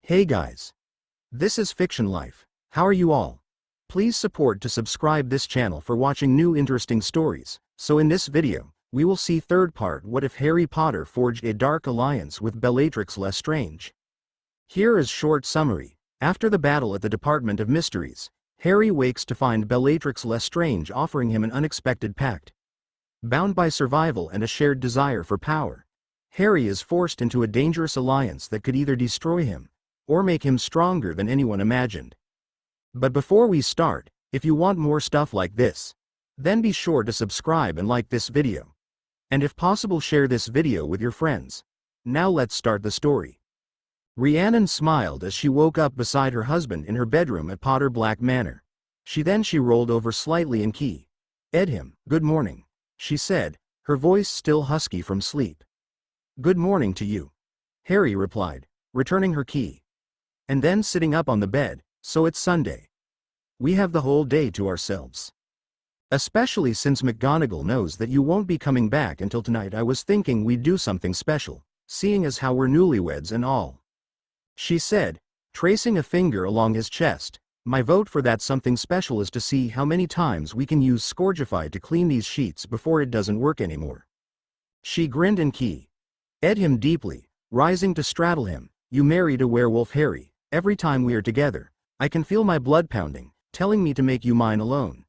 Hey guys. This is Fiction Life. How are you all? Please support to subscribe this channel for watching new interesting stories. So in this video, we will see third part, what if Harry Potter forged a dark alliance with Bellatrix Lestrange. Here is short summary. After the battle at the Department of Mysteries, Harry wakes to find Bellatrix Lestrange offering him an unexpected pact. Bound by survival and a shared desire for power, Harry is forced into a dangerous alliance that could either destroy him, or make him stronger than anyone imagined. But before we start, if you want more stuff like this, then be sure to subscribe and like this video. And if possible, share this video with your friends. Now let's start the story. Rhiannon smiled as she woke up beside her husband in her bedroom at Potter Black Manor. She rolled over slightly and keyed him. "Good morning," she said, her voice still husky from sleep. "Good morning to you," Harry replied, returning her key. And then sitting up on the bed, "So it's Sunday. We have the whole day to ourselves. Especially since McGonagall knows that you won't be coming back until tonight. I was thinking we'd do something special, seeing as how we're newlyweds and all," she said, tracing a finger along his chest. "My vote for that something special is to see how many times we can use Scourgify to clean these sheets before it doesn't work anymore." She grinned and keyed him deeply, rising to straddle him. "You married a werewolf, Harry. Every time we are together, I can feel my blood pounding, telling me to make you mine alone."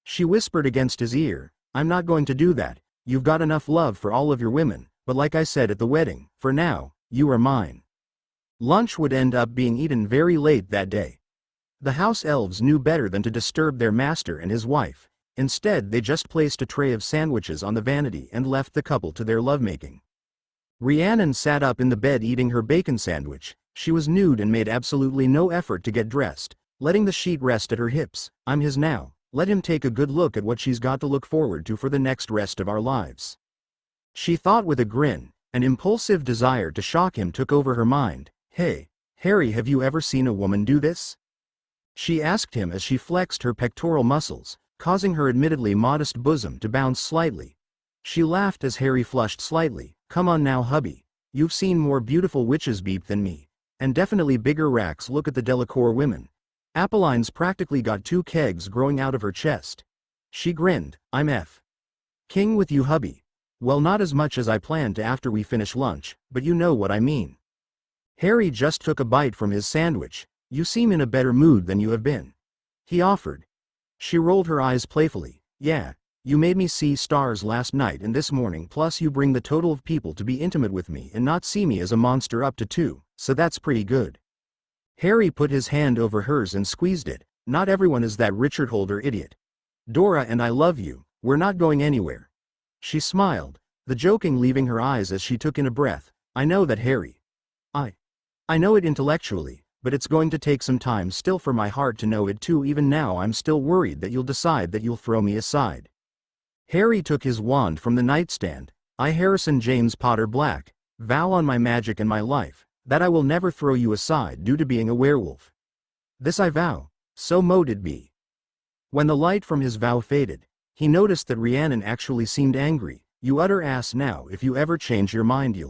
She whispered against his ear, "I'm not going to do that. You've got enough love for all of your women, but like I said at the wedding, for now, you are mine." Lunch would end up being eaten very late that day. The house elves knew better than to disturb their master and his wife. Instead, they just placed a tray of sandwiches on the vanity and left the couple to their lovemaking. Rhiannon sat up in the bed eating her bacon sandwich. She was nude and made absolutely no effort to get dressed, letting the sheet rest at her hips. "I'm his now. Let him take a good look at what she's got to look forward to for the next rest of our lives," she thought with a grin. An impulsive desire to shock him took over her mind. "Hey, Harry, have you ever seen a woman do this?" she asked him as she flexed her pectoral muscles, causing her admittedly modest bosom to bounce slightly. She laughed as Harry flushed slightly. "Come on now, hubby. You've seen more beautiful witches beep than me. And definitely bigger racks. Look at the Delacour women. Appeline's practically got 2 kegs growing out of her chest." She grinned. "I'm king with you, hubby. Well, not as much as I planned to after we finish lunch, but you know what I mean." Harry just took a bite from his sandwich. "You seem in a better mood than you have been," he offered. She rolled her eyes playfully. "Yeah, you made me see stars last night and this morning, plus you bring the total of people to be intimate with me and not see me as a monster up to 2, so that's pretty good." Harry put his hand over hers and squeezed it. "Not everyone is that Richard Holder idiot. Dora and I love you. We're not going anywhere." She smiled, the joking leaving her eyes as she took in a breath. "I know that, Harry. I know it intellectually, but it's going to take some time still for my heart to know it too. Even now I'm still worried that you'll decide that you'll throw me aside." Harry took his wand from the nightstand. "I, Harrison James Potter Black, vow on my magic and my life, that I will never throw you aside due to being a werewolf. This I vow, so mote it be." When the light from his vow faded, he noticed that Rhiannon actually seemed angry. "You utter ass, now if you ever change your mind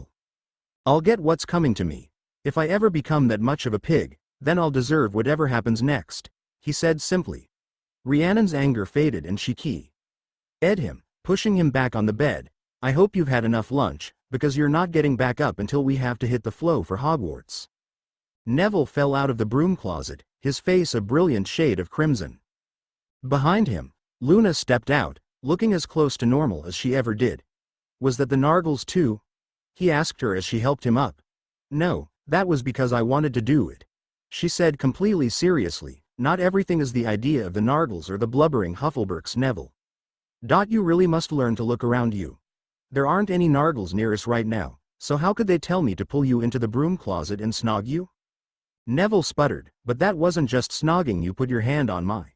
I'll get what's coming to me. If I ever become that much of a pig, then I'll deserve whatever happens next," he said simply. Rhiannon's anger faded and she keyed him, pushing him back on the bed. "I hope you've had enough lunch, because you're not getting back up until we have to hit the flow for Hogwarts." Neville fell out of the broom closet, his face a brilliant shade of crimson. Behind him, Luna stepped out, looking as close to normal as she ever did. "Was that the Nargles too?" he asked her as she helped him up. "No, that was because I wanted to do it," she said completely seriously. "Not everything is the idea of the Nargles or the blubbering Hufflepuffs, Neville. You really must learn to look around you. There aren't any Nargles near us right now, so how could they tell me to pull you into the broom closet and snog you?" Neville sputtered. "But that wasn't just snogging. You put your hand on my—"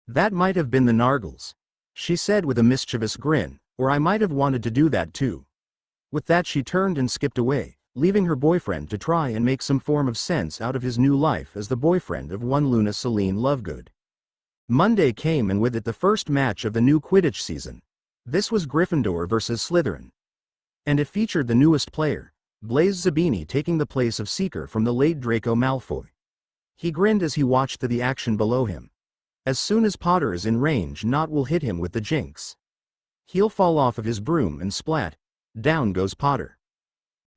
"That might have been the Nargles," she said with a mischievous grin, "or I might have wanted to do that too." With that she turned and skipped away, leaving her boyfriend to try and make some form of sense out of his new life as the boyfriend of one Luna Celine Lovegood. Monday came, and with it the first match of the new Quidditch season. This was Gryffindor versus Slytherin. And it featured the newest player, Blaise Zabini taking the place of Seeker from the late Draco Malfoy. He grinned as he watched the action below him. As soon as Potter is in range, Nott will hit him with the jinx. He'll fall off of his broom and splat. Down goes Potter.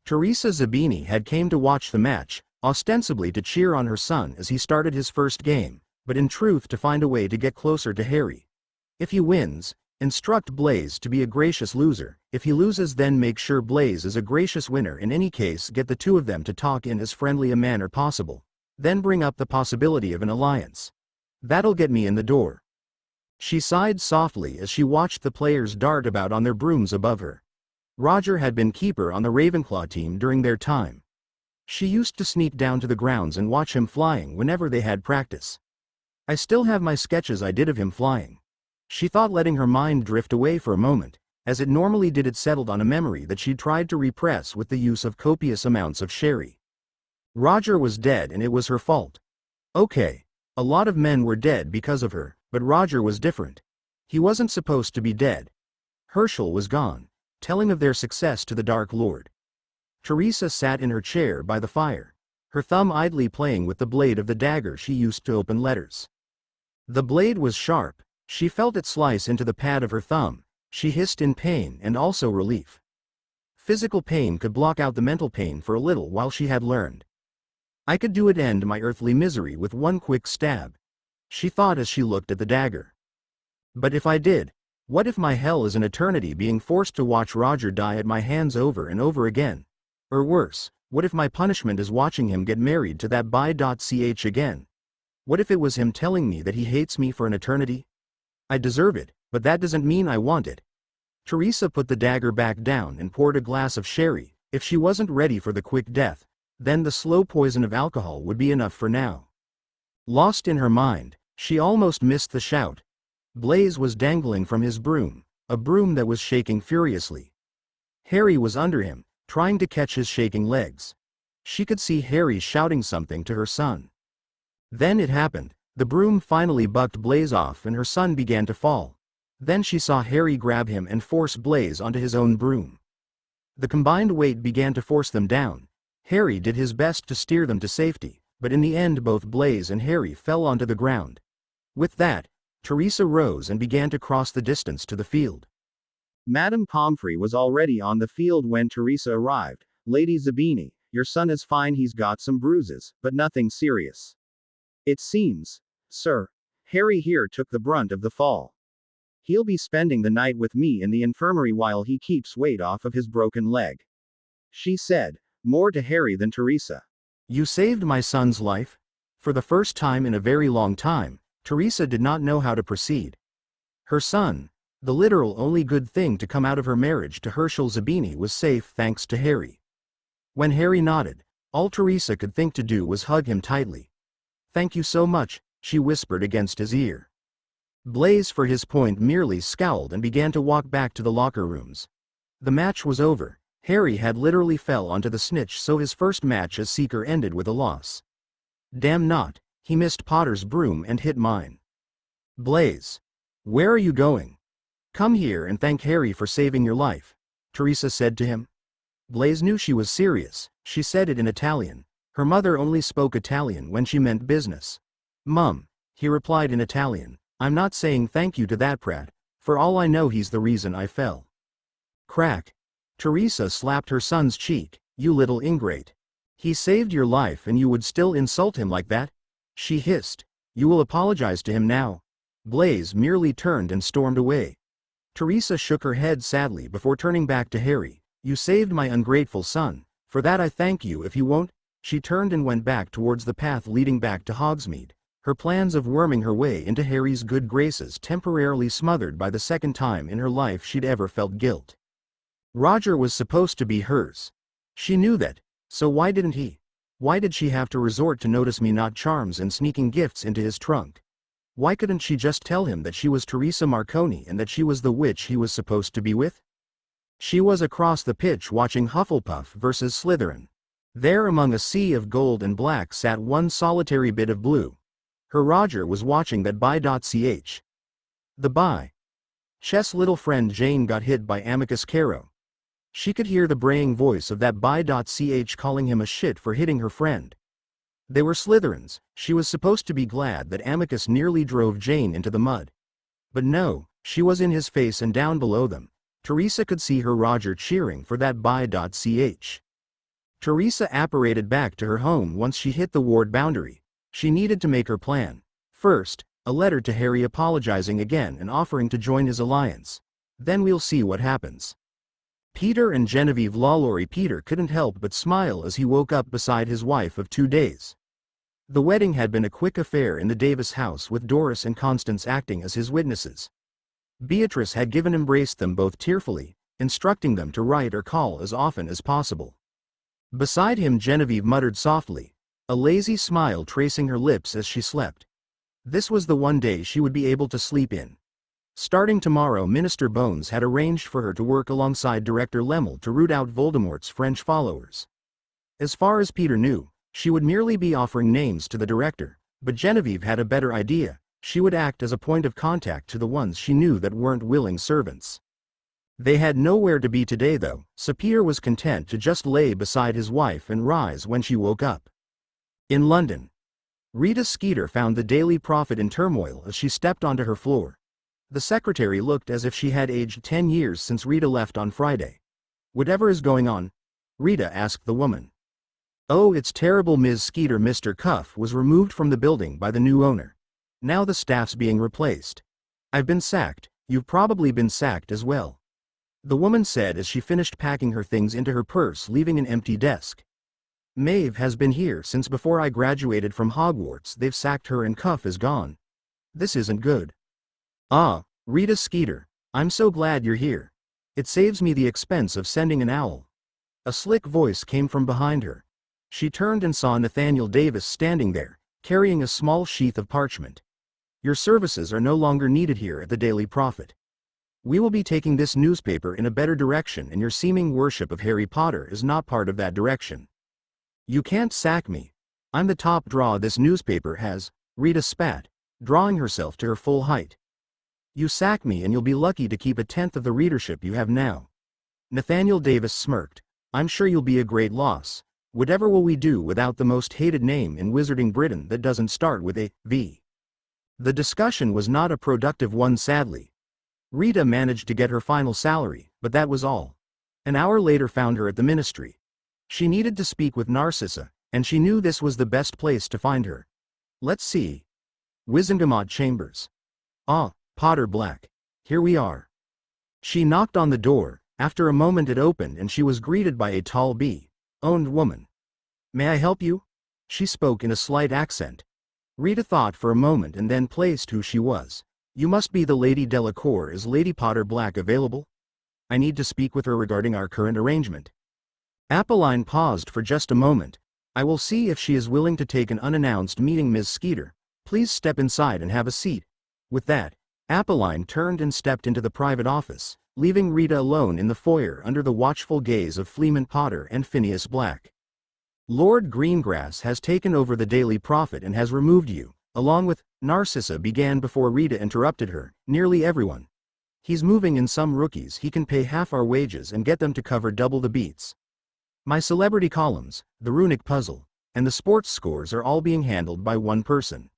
Teresa Zabini had came to watch the match, ostensibly to cheer on her son as he started his first game, but in truth to find a way to get closer to Harry. If he wins, instruct Blaise to be a gracious loser. If he loses, then make sure Blaise is a gracious winner. In any case, get the two of them to talk in as friendly a manner possible. Then bring up the possibility of an alliance. That'll get me in the door. She sighed softly as she watched the players dart about on their brooms above her. Roger had been keeper on the Ravenclaw team during their time. She used to sneak down to the grounds and watch him flying whenever they had practice. I still have my sketches I did of him flying. She thought, letting her mind drift away for a moment. As it normally did, it settled on a memory that she'd tried to repress with the use of copious amounts of sherry. Roger was dead and it was her fault. Okay. A lot of men were dead because of her, but Roger was different. He wasn't supposed to be dead. Herschel was gone, telling of their success to the Dark Lord. Teresa sat in her chair by the fire, her thumb idly playing with the blade of the dagger she used to open letters. The blade was sharp. She felt it slice into the pad of her thumb. She hissed in pain and also relief. Physical pain could block out the mental pain for a little while, she had learned. I could do it, end my earthly misery with one quick stab, she thought as she looked at the dagger. But if I did, what if my hell is an eternity being forced to watch Roger die at my hands over and over again? Or worse, what if my punishment is watching him get married to that bi.ch again? What if it was him telling me that he hates me for an eternity? I deserve it, but that doesn't mean I want it. Teresa put the dagger back down and poured a glass of sherry. If she wasn't ready for the quick death, then the slow poison of alcohol would be enough for now. Lost in her mind, she almost missed the shout. Blaise was dangling from his broom, a broom that was shaking furiously. Harry was under him, trying to catch his shaking legs. She could see Harry shouting something to her son. Then it happened. The broom finally bucked Blaise off and her son began to fall. Then she saw Harry grab him and force Blaise onto his own broom. The combined weight began to force them down. Harry did his best to steer them to safety, but in the end both Blaise and Harry fell onto the ground. With that, Teresa rose and began to cross the distance to the field. Madame Pomfrey was already on the field when Teresa arrived. Lady Zabini, your son is fine, he's got some bruises, but nothing serious. It seems, sir. Harry here took the brunt of the fall. He'll be spending the night with me in the infirmary while he keeps weight off of his broken leg, she said, more to Harry than Teresa. You saved my son's life? For the first time in a very long time, Teresa did not know how to proceed. Her son, the literal only good thing to come out of her marriage to Herschel Zabini, was safe thanks to Harry. When Harry nodded, all Teresa could think to do was hug him tightly. Thank you so much, she whispered against his ear. Blaise for his point merely scowled and began to walk back to the locker rooms. The match was over. Harry had literally fell onto the snitch, so his first match as Seeker ended with a loss. Damn not, he missed Potter's broom and hit mine. Blaise. Where are you going? Come here and thank Harry for saving your life, Teresa said to him. Blaise knew she was serious. She said it in Italian. Her mother only spoke Italian when she meant business. Mum, he replied in Italian, I'm not saying thank you to that brat. For all I know he's the reason I fell. Crack. Teresa slapped her son's cheek. You little ingrate. He saved your life and you would still insult him like that? She hissed. You will apologize to him now. Blaise merely turned and stormed away. Teresa shook her head sadly before turning back to Harry. You saved my ungrateful son. For that I thank you. If you won't, she turned and went back towards the path leading back to Hogsmeade, her plans of worming her way into Harry's good graces temporarily smothered by the second time in her life she'd ever felt guilt. Roger was supposed to be hers. She knew that, so why didn't he? Why did she have to resort to notice-me-not charms and sneaking gifts into his trunk? Why couldn't she just tell him that she was Teresa Marconi and that she was the witch he was supposed to be with? She was across the pitch watching Hufflepuff versus Slytherin. There among a sea of gold and black sat one solitary bit of blue. Her Roger was watching that bi.ch. The bi. Chess little friend Jane got hit by Amicus Caro. She could hear the braying voice of that bi.ch calling him a shit for hitting her friend. They were Slytherins. She was supposed to be glad that Amicus nearly drove Jane into the mud. But no, she was in his face, and down below them, Teresa could see her Roger cheering for that bi.ch. Teresa apparated back to her home once she hit the ward boundary. She needed to make her plan. First, a letter to Harry apologizing again and offering to join his alliance. Then we'll see what happens. Peter and Genevieve Lalaurie. Peter couldn't help but smile as he woke up beside his wife of 2 days. The wedding had been a quick affair in the Davis house, with Doris and Constance acting as his witnesses. Beatrice had embraced them both tearfully, instructing them to write or call as often as possible. Beside him, Genevieve muttered softly, a lazy smile tracing her lips as she slept. This was the one day she would be able to sleep in. Starting tomorrow, Minister Bones had arranged for her to work alongside Director Lemmel to root out Voldemort's French followers. As far as Peter knew, she would merely be offering names to the director, but Genevieve had a better idea. She would act as a point of contact to the ones she knew that weren't willing servants. They had nowhere to be today though, so Peter was content to just lay beside his wife and rise when she woke up. In London, Rita Skeeter found the Daily Prophet in turmoil as she stepped onto her floor. The secretary looked as if she had aged 10 years since Rita left on Friday. Whatever is going on? Rita asked the woman. Oh, it's terrible, Ms. Skeeter. Mr. Cuff was removed from the building by the new owner. Now the staff's being replaced. I've been sacked. You've probably been sacked as well, the woman said as she finished packing her things into her purse, leaving an empty desk. Maeve has been here since before I graduated from Hogwarts. They've sacked her and Cuff is gone. This isn't good. Ah, Rita Skeeter, I'm so glad you're here. It saves me the expense of sending an owl. A slick voice came from behind her. She turned and saw Nathaniel Davis standing there, carrying a small sheath of parchment. Your services are no longer needed here at the Daily Prophet. We will be taking this newspaper in a better direction, and your seeming worship of Harry Potter is not part of that direction. You can't sack me. I'm the top draw this newspaper has. Rita spat, drawing herself to her full height. You sack me and you'll be lucky to keep 1/10 of the readership you have now. Nathaniel Davis smirked. I'm sure you'll be a great loss. Whatever will we do without the most hated name in Wizarding Britain that doesn't start with a V? The discussion was not a productive one, sadly. Rita managed to get her final salary, but that was all. An hour later found her at the ministry. She needed to speak with Narcissa, and she knew this was the best place to find her. Let's see. Wizengamot Chambers. Ah, Potter Black. Here we are. She knocked on the door. After a moment it opened and she was greeted by a tall bee-owned woman. May I help you? She spoke in a slight accent. Rita thought for a moment and then placed who she was. You must be the Lady Delacour. Is Lady Potter Black available? I need to speak with her regarding our current arrangement. Apolline paused for just a moment. I will see if she is willing to take an unannounced meeting. Ms. Skeeter, please step inside and have a seat. With that, Apolline turned and stepped into the private office, leaving Rita alone in the foyer under the watchful gaze of Fleeman Potter and Phineas Black. Lord Greengrass has taken over the Daily Prophet and has removed you, along with, Narcissa began before Rita interrupted her, nearly everyone. He's moving in some rookies. He can pay half our wages and get them to cover double the beats. My celebrity columns, the runic puzzle, and the sports scores are all being handled by one person.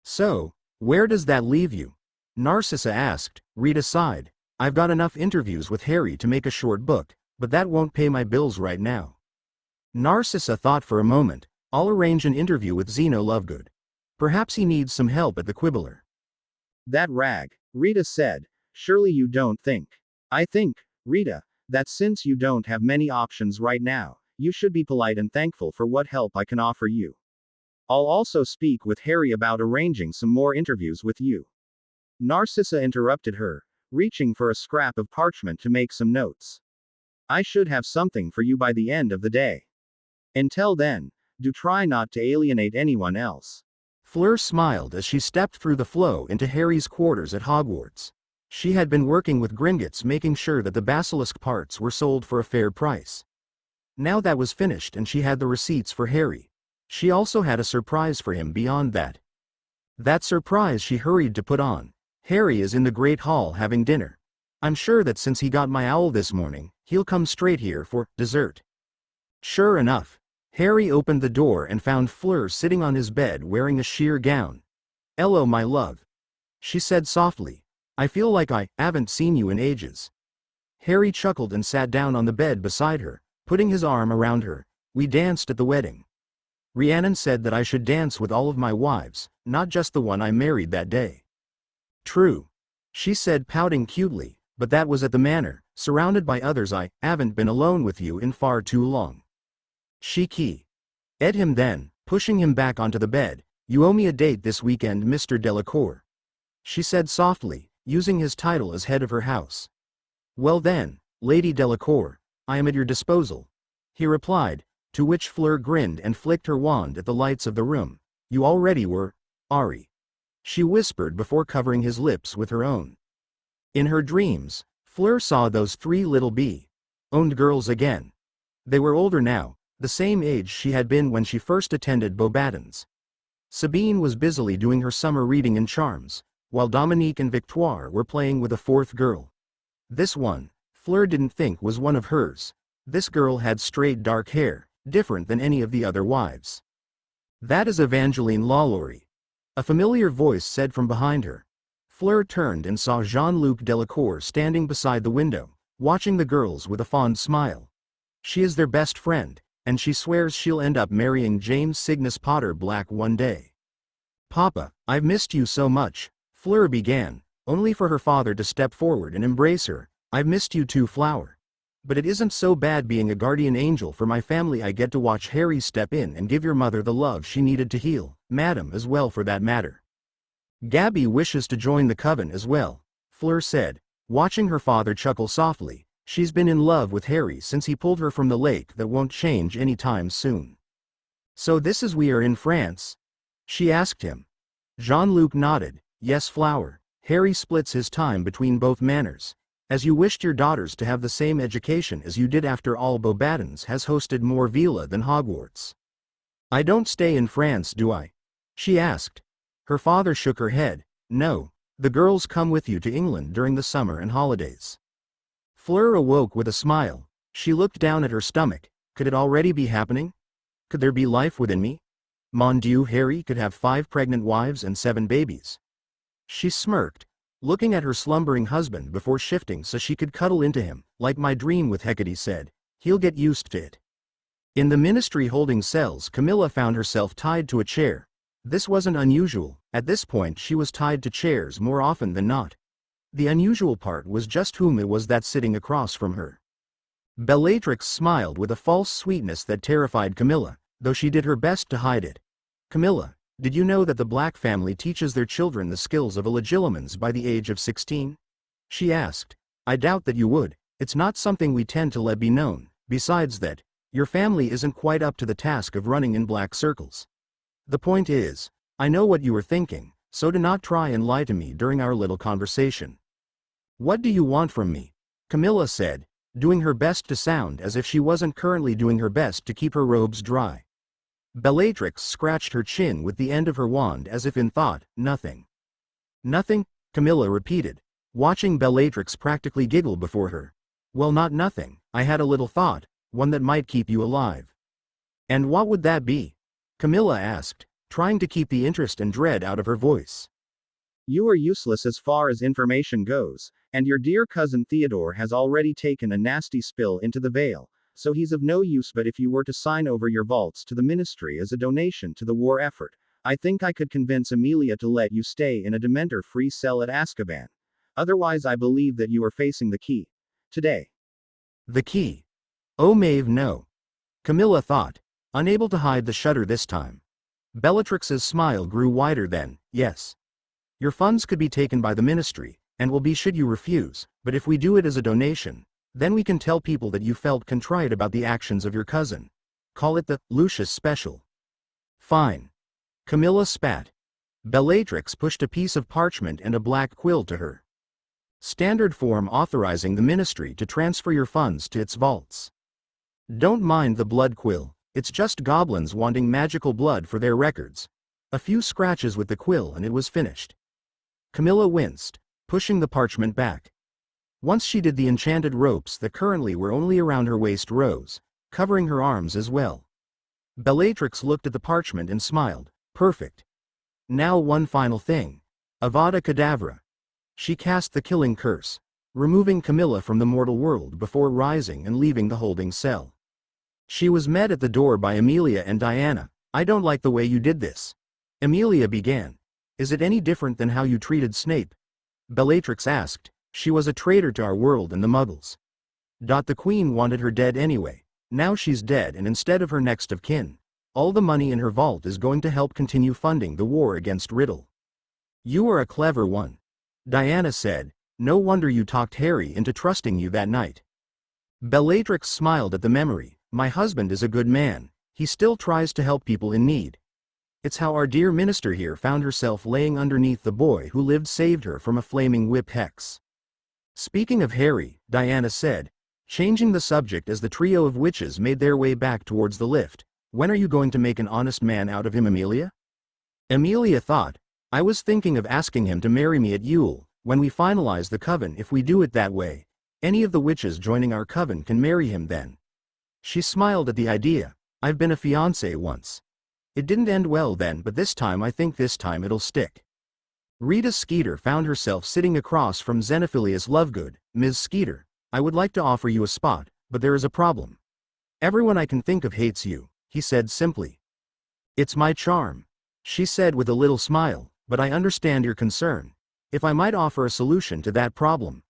So, where does that leave you? Narcissa asked. Rita sighed. I've got enough interviews with Harry to make a short book, but that won't pay my bills right now. Narcissa thought for a moment. I'll arrange an interview with Zeno Lovegood. Perhaps he needs some help at the Quibbler. That rag, Rita said. Surely you don't think. I think, Rita, that since you don't have many options right now, you should be polite and thankful for what help I can offer you. I'll also speak with Harry about arranging some more interviews with you. Narcissa interrupted her, reaching for a scrap of parchment to make some notes. I should have something for you by the end of the day. Until then, do try not to alienate anyone else. Fleur smiled as she stepped through the flow into Harry's quarters at Hogwarts. She had been working with Gringotts making sure that the basilisk parts were sold for a fair price. Now that was finished and she had the receipts for Harry. She also had a surprise for him beyond that. That surprise she hurried to put on. Harry is in the Great Hall having dinner. I'm sure that since he got my owl this morning, he'll come straight here for dessert. Sure enough, Harry opened the door and found Fleur sitting on his bed wearing a sheer gown. "Hello, my love," she said softly. "I feel like I haven't seen you in ages." Harry chuckled and sat down on the bed beside her, putting his arm around her. "We danced at the wedding. Rhiannon said that I should dance with all of my wives, not just the one I married that day." "True," she said, pouting cutely, "but that was at the manor, surrounded by others. I haven't been alone with you in far too long." She ed him then, pushing him back onto the bed. "You owe me a date this weekend, Mr. Delacour," she said softly, using his title as head of her house. "Well then, Lady Delacour, I am at your disposal," he replied, to which Fleur grinned and flicked her wand at the lights of the room. "You already were, Ari," she whispered before covering his lips with her own. In her dreams, Fleur saw those three little owned girls again. They were older now, the same age she had been when she first attended Beauxbatons. Sabine was busily doing her summer reading in charms, while Dominique and Victoire were playing with a fourth girl. This one, Fleur didn't think was one of hers. This girl had straight dark hair, different than any of the other wives. "That is Evangeline Lalaurie," a familiar voice said from behind her. Fleur turned and saw Jean-Luc Delacour standing beside the window, watching the girls with a fond smile. "She is their best friend, and she swears she'll end up marrying James Cygnus Potter Black one day." "Papa, I've missed you so much," Fleur began, only for her father to step forward and embrace her. "I've missed you too, Flower. But it isn't so bad being a guardian angel for my family. I get to watch Harry step in and give your mother the love she needed to heal, madam as well for that matter." "Gabby wishes to join the coven as well," Fleur said, watching her father chuckle softly. "She's been in love with Harry since he pulled her from the lake. That won't change any time soon." "So this is we are in France?" she asked him. Jean-Luc nodded. "Yes, Flower. Harry splits his time between both manors. As you wished your daughters to have the same education as you did. After all, Beauxbatons has hosted more villa than Hogwarts." "I don't stay in France, do I?" she asked. Her father shook her head. "No, the girls come with you to England during the summer and holidays." Fleur awoke with a smile. She looked down at her stomach. Could it already be happening? Could there be life within me? Mon Dieu, Harry could have 5 pregnant wives and 7 babies. She smirked, looking at her slumbering husband before shifting so she could cuddle into him. "Like my dream with Hecate said, he'll get used to it." In the ministry holding cells, Camilla found herself tied to a chair. This wasn't unusual. At this point she was tied to chairs more often than not. The unusual part was just whom it was that sitting across from her. Bellatrix smiled with a false sweetness that terrified Camilla, though she did her best to hide it. "Camilla, did you know that the Black family teaches their children the skills of a legilimens by the age of 16? She asked. "I doubt that you would. It's not something we tend to let be known. Besides that, your family isn't quite up to the task of running in Black circles. The point is, I know what you were thinking, so do not try and lie to me during our little conversation." "What do you want from me?" Camilla said, doing her best to sound as if she wasn't currently doing her best to keep her robes dry. Bellatrix scratched her chin with the end of her wand as if in thought. "Nothing." "Nothing?" Camilla repeated, watching Bellatrix practically giggle before her. "Well, not nothing. I had a little thought, one that might keep you alive." "And what would that be?" Camilla asked, trying to keep the interest and dread out of her voice. "You are useless as far as information goes, and your dear cousin Theodore has already taken a nasty spill into the Vale, so he's of no use. But if you were to sign over your vaults to the ministry as a donation to the war effort, I think I could convince Amelia to let you stay in a Dementor-free cell at Azkaban. Otherwise I believe that you are facing the key. Today." The key? Oh Maeve, no. Camilla thought, unable to hide the shudder this time. Bellatrix's smile grew wider then. "Yes. Your funds could be taken by the ministry, and will be should you refuse, but if we do it as a donation, then we can tell people that you felt contrite about the actions of your cousin. Call it the Lucius Special." "Fine." Camilla spat. Bellatrix pushed a piece of parchment and a black quill to her. "Standard form authorizing the ministry to transfer your funds to its vaults. Don't mind the blood quill, it's just goblins wanting magical blood for their records." A few scratches with the quill and it was finished. Camilla winced, pushing the parchment back. Once she did, the enchanted ropes that currently were only around her waist rose, covering her arms as well. Bellatrix looked at the parchment and smiled. Perfect. Now one final thing. Avada Kedavra. She cast the killing curse, removing Camilla from the mortal world before rising and leaving the holding cell. She was met at the door by Amelia and Diana. I don't like the way you did this. Amelia began. Is it any different than how you treated Snape? Bellatrix asked. She was a traitor to our world and the Muggles. The Queen wanted her dead anyway. Now she's dead, and instead of her next of kin, all the money in her vault is going to help continue funding the war against Riddle. You are a clever one, Diana said. No wonder you talked Harry into trusting you that night. Bellatrix smiled at the memory. My husband is a good man. He still tries to help people in need. It's how our dear minister here found herself laying underneath the boy who lived saved her from a flaming whip hex. Speaking of Harry, Diana said, changing the subject as the trio of witches made their way back towards the lift. When are you going to make an honest man out of him, Amelia? Amelia thought, I was thinking of asking him to marry me at Yule, when we finalize the coven. If we do it that way, any of the witches joining our coven can marry him then. She smiled at the idea. I've been a fiancé once. It didn't end well then, but I think this time it'll stick. Rita Skeeter found herself sitting across from Xenophilius Lovegood. Ms. Skeeter, I would like to offer you a spot, but there is a problem. Everyone I can think of hates you, he said simply. It's my charm, she said with a little smile, but I understand your concern. If I might offer a solution to that problem.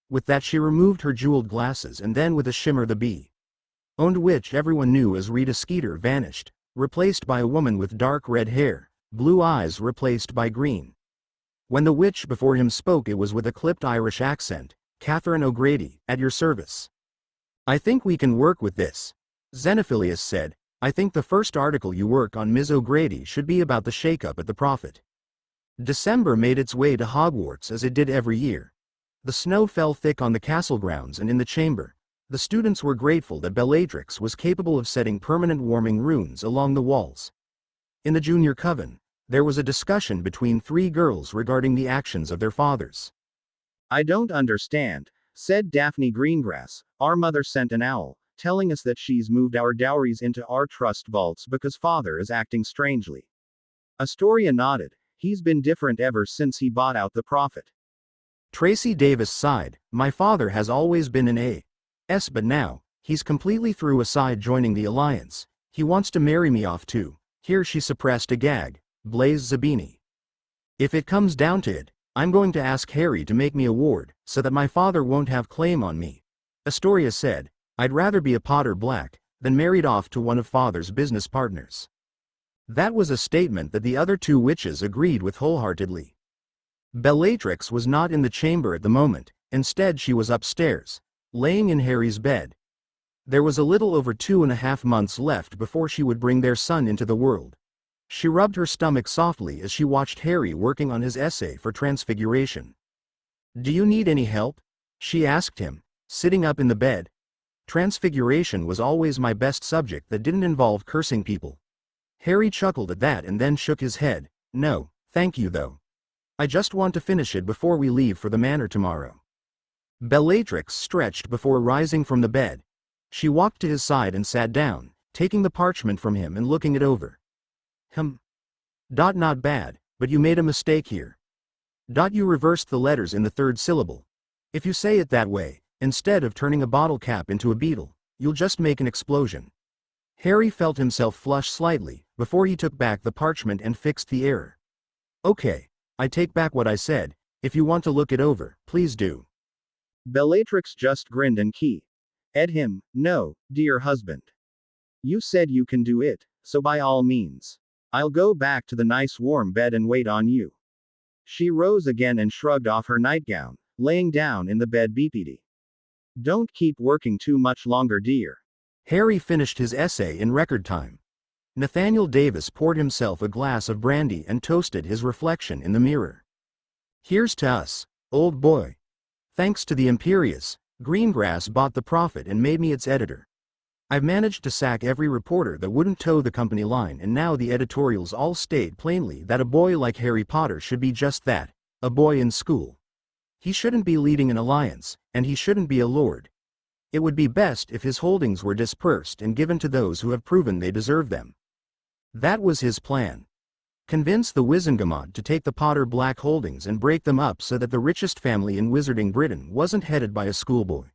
With that she removed her jeweled glasses, and then with a shimmer the bee-owned witch everyone knew as Rita Skeeter vanished, replaced by a woman with dark red hair, blue eyes replaced by green. When the witch before him spoke, it was with a clipped Irish accent. Catherine O'Grady, at your service. I think we can work with this, Xenophilius said. I think the first article you work on, Ms. O'Grady, should be about the shake-up at the Prophet. December made its way to Hogwarts as it did every year. The snow fell thick on the castle grounds and in the chamber. The students were grateful that Bellatrix was capable of setting permanent warming runes along the walls. In the junior coven, there was a discussion between three girls regarding the actions of their fathers. I don't understand, said Daphne Greengrass. Our mother sent an owl, telling us that she's moved our dowries into our trust vaults because father is acting strangely. Astoria nodded. He's been different ever since he bought out the Prophet. Tracy Davis sighed. My father has always been an A.S. but now, he's completely threw aside joining the alliance. He wants to marry me off too. Here she suppressed a gag. Blaise Zabini. If it comes down to it, I'm going to ask Harry to make me a ward, so that my father won't have claim on me. Astoria said, I'd rather be a Potter Black than married off to one of father's business partners. That was a statement that the other two witches agreed with wholeheartedly. Bellatrix was not in the chamber at the moment. Instead she was upstairs, laying in Harry's bed. There was a little over 2.5 months left before she would bring their son into the world. She rubbed her stomach softly as she watched Harry working on his essay for Transfiguration. Do you need any help? She asked him, sitting up in the bed. Transfiguration was always my best subject that didn't involve cursing people. Harry chuckled at that and then shook his head. No, thank you though. I just want to finish it before we leave for the manor tomorrow. Bellatrix stretched before rising from the bed. She walked to his side and sat down, taking the parchment from him and looking it over. Not bad, but you made a mistake here. You reversed the letters in the third syllable. If you say it that way, instead of turning a bottle cap into a beetle, you'll just make an explosion. Harry felt himself flush slightly, before he took back the parchment and fixed the error. Okay, I take back what I said. If you want to look it over, please do. Bellatrix just grinned and keyed him. No, dear husband. You said you can do it, so by all means. I'll go back to the nice warm bed and wait on you. She rose again and shrugged off her nightgown, laying down in the bed. BPD. Don't keep working too much longer, dear. Harry finished his essay in record time. Nathaniel Davis poured himself a glass of brandy and toasted his reflection in the mirror. Here's to us, old boy. Thanks to the Imperious, Greengrass bought the Prophet and made me its editor. I've managed to sack every reporter that wouldn't toe the company line, and now the editorials all state plainly that a boy like Harry Potter should be just that, a boy in school. He shouldn't be leading an alliance, and he shouldn't be a lord. It would be best if his holdings were dispersed and given to those who have proven they deserve them. That was his plan. Convince the Wizengamot to take the Potter Black holdings and break them up so that the richest family in Wizarding Britain wasn't headed by a schoolboy.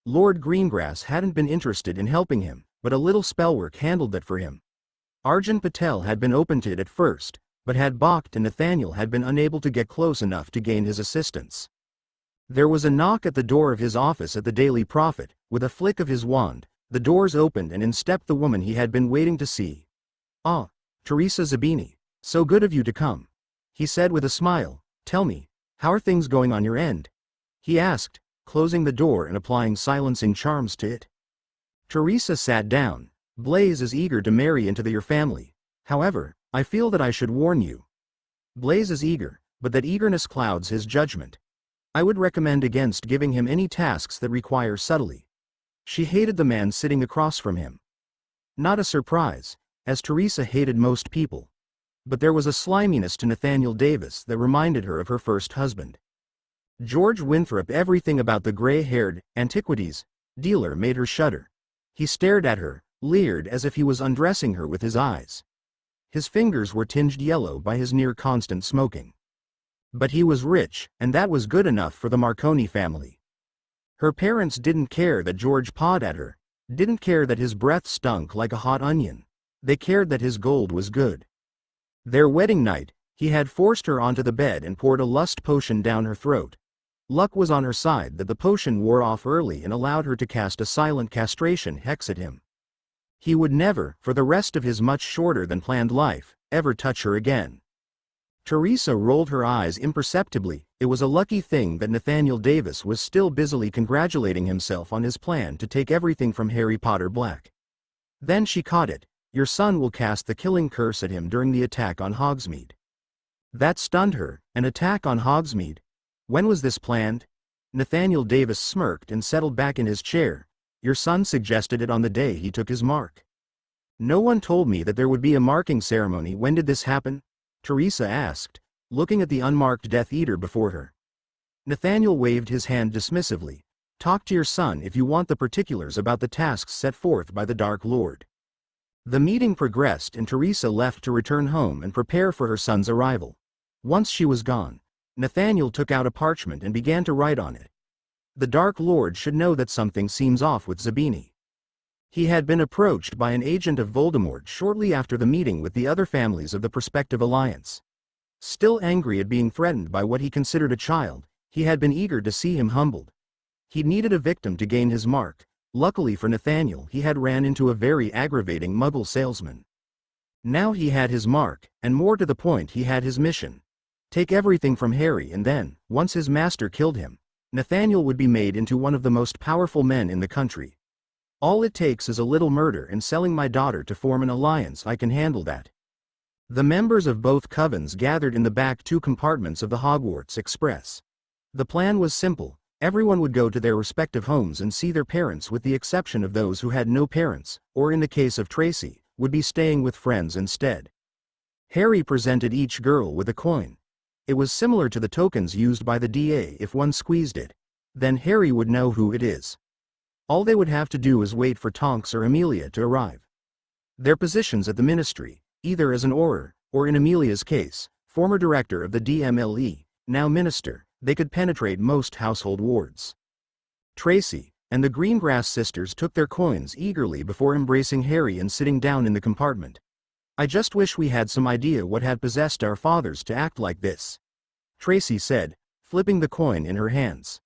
Lord Greengrass hadn't been interested in helping him, but a little spellwork handled that for him. Arjun Patel had been open to it at first, but had balked and Nathaniel had been unable to get close enough to gain his assistance. There was a knock at the door of his office at the Daily Prophet. With a flick of his wand, the doors opened and in stepped the woman he had been waiting to see. "Ah, Teresa Zabini, so good of you to come," he said with a smile. "Tell me, how are things going on your end?" he asked, closing the door and applying silencing charms to it. Teresa sat down. "Blaze is eager to marry into your family. However, I feel that I should warn you. Blaze is eager, but that eagerness clouds his judgment. I would recommend against giving him any tasks that require subtlety." She hated the man sitting across from him. Not a surprise, as Teresa hated most people. But there was a sliminess to Nathaniel Davis that reminded her of her first husband. George Winthrop. Everything about the gray-haired antiquities dealer made her shudder. He stared at her, leered as if he was undressing her with his eyes. His fingers were tinged yellow by his near-constant smoking. But he was rich, and that was good enough for the Marconi family. Her parents didn't care that George pawed at her, didn't care that his breath stunk like a hot onion. They cared that his gold was good. Their wedding night, he had forced her onto the bed and poured a lust potion down her throat. Luck was on her side that the potion wore off early and allowed her to cast a silent castration hex at him. He would never, for the rest of his much shorter than planned life, ever touch her again. Teresa rolled her eyes imperceptibly. It was a lucky thing that Nathaniel Davis was still busily congratulating himself on his plan to take everything from Harry Potter Black. Then she caught it. "Your son will cast the killing curse at him during the attack on Hogsmeade." That stunned her. An attack on Hogsmeade? When was this planned? Nathaniel Davis smirked and settled back in his chair. "Your son suggested it on the day he took his mark." "No one told me that there would be a marking ceremony. When did this happen?" Teresa asked, looking at the unmarked Death Eater before her. Nathaniel waved his hand dismissively. "Talk to your son if you want the particulars about the tasks set forth by the Dark Lord." The meeting progressed and Teresa left to return home and prepare for her son's arrival. Once she was gone, Nathaniel took out a parchment and began to write on it. The Dark Lord should know that something seems off with Zabini. He had been approached by an agent of Voldemort shortly after the meeting with the other families of the prospective alliance. Still angry at being threatened by what he considered a child, he had been eager to see him humbled. He needed a victim to gain his mark. Luckily for Nathaniel, he had ran into a very aggravating Muggle salesman. Now he had his mark, and more to the point, he had his mission. Take everything from Harry, and then, once his master killed him, Nathaniel would be made into one of the most powerful men in the country. "All it takes is a little murder and selling my daughter to form an alliance. I can handle that." The members of both covens gathered in the back two compartments of the Hogwarts Express. The plan was simple. Everyone would go to their respective homes and see their parents, with the exception of those who had no parents, or in the case of Tracy, would be staying with friends instead. Harry presented each girl with a coin. It was similar to the tokens used by the DA. If one squeezed it, then Harry would know who it is. All they would have to do is wait for Tonks or Amelia to arrive. Their positions at the ministry, either as an Auror, or in Amelia's case, former director of the DMLE, now minister, they could penetrate most household wards. Tracy and the Greengrass sisters took their coins eagerly before embracing Harry and sitting down in the compartment. "I just wish we had some idea what had possessed our fathers to act like this," Tracy said, flipping the coin in her hands.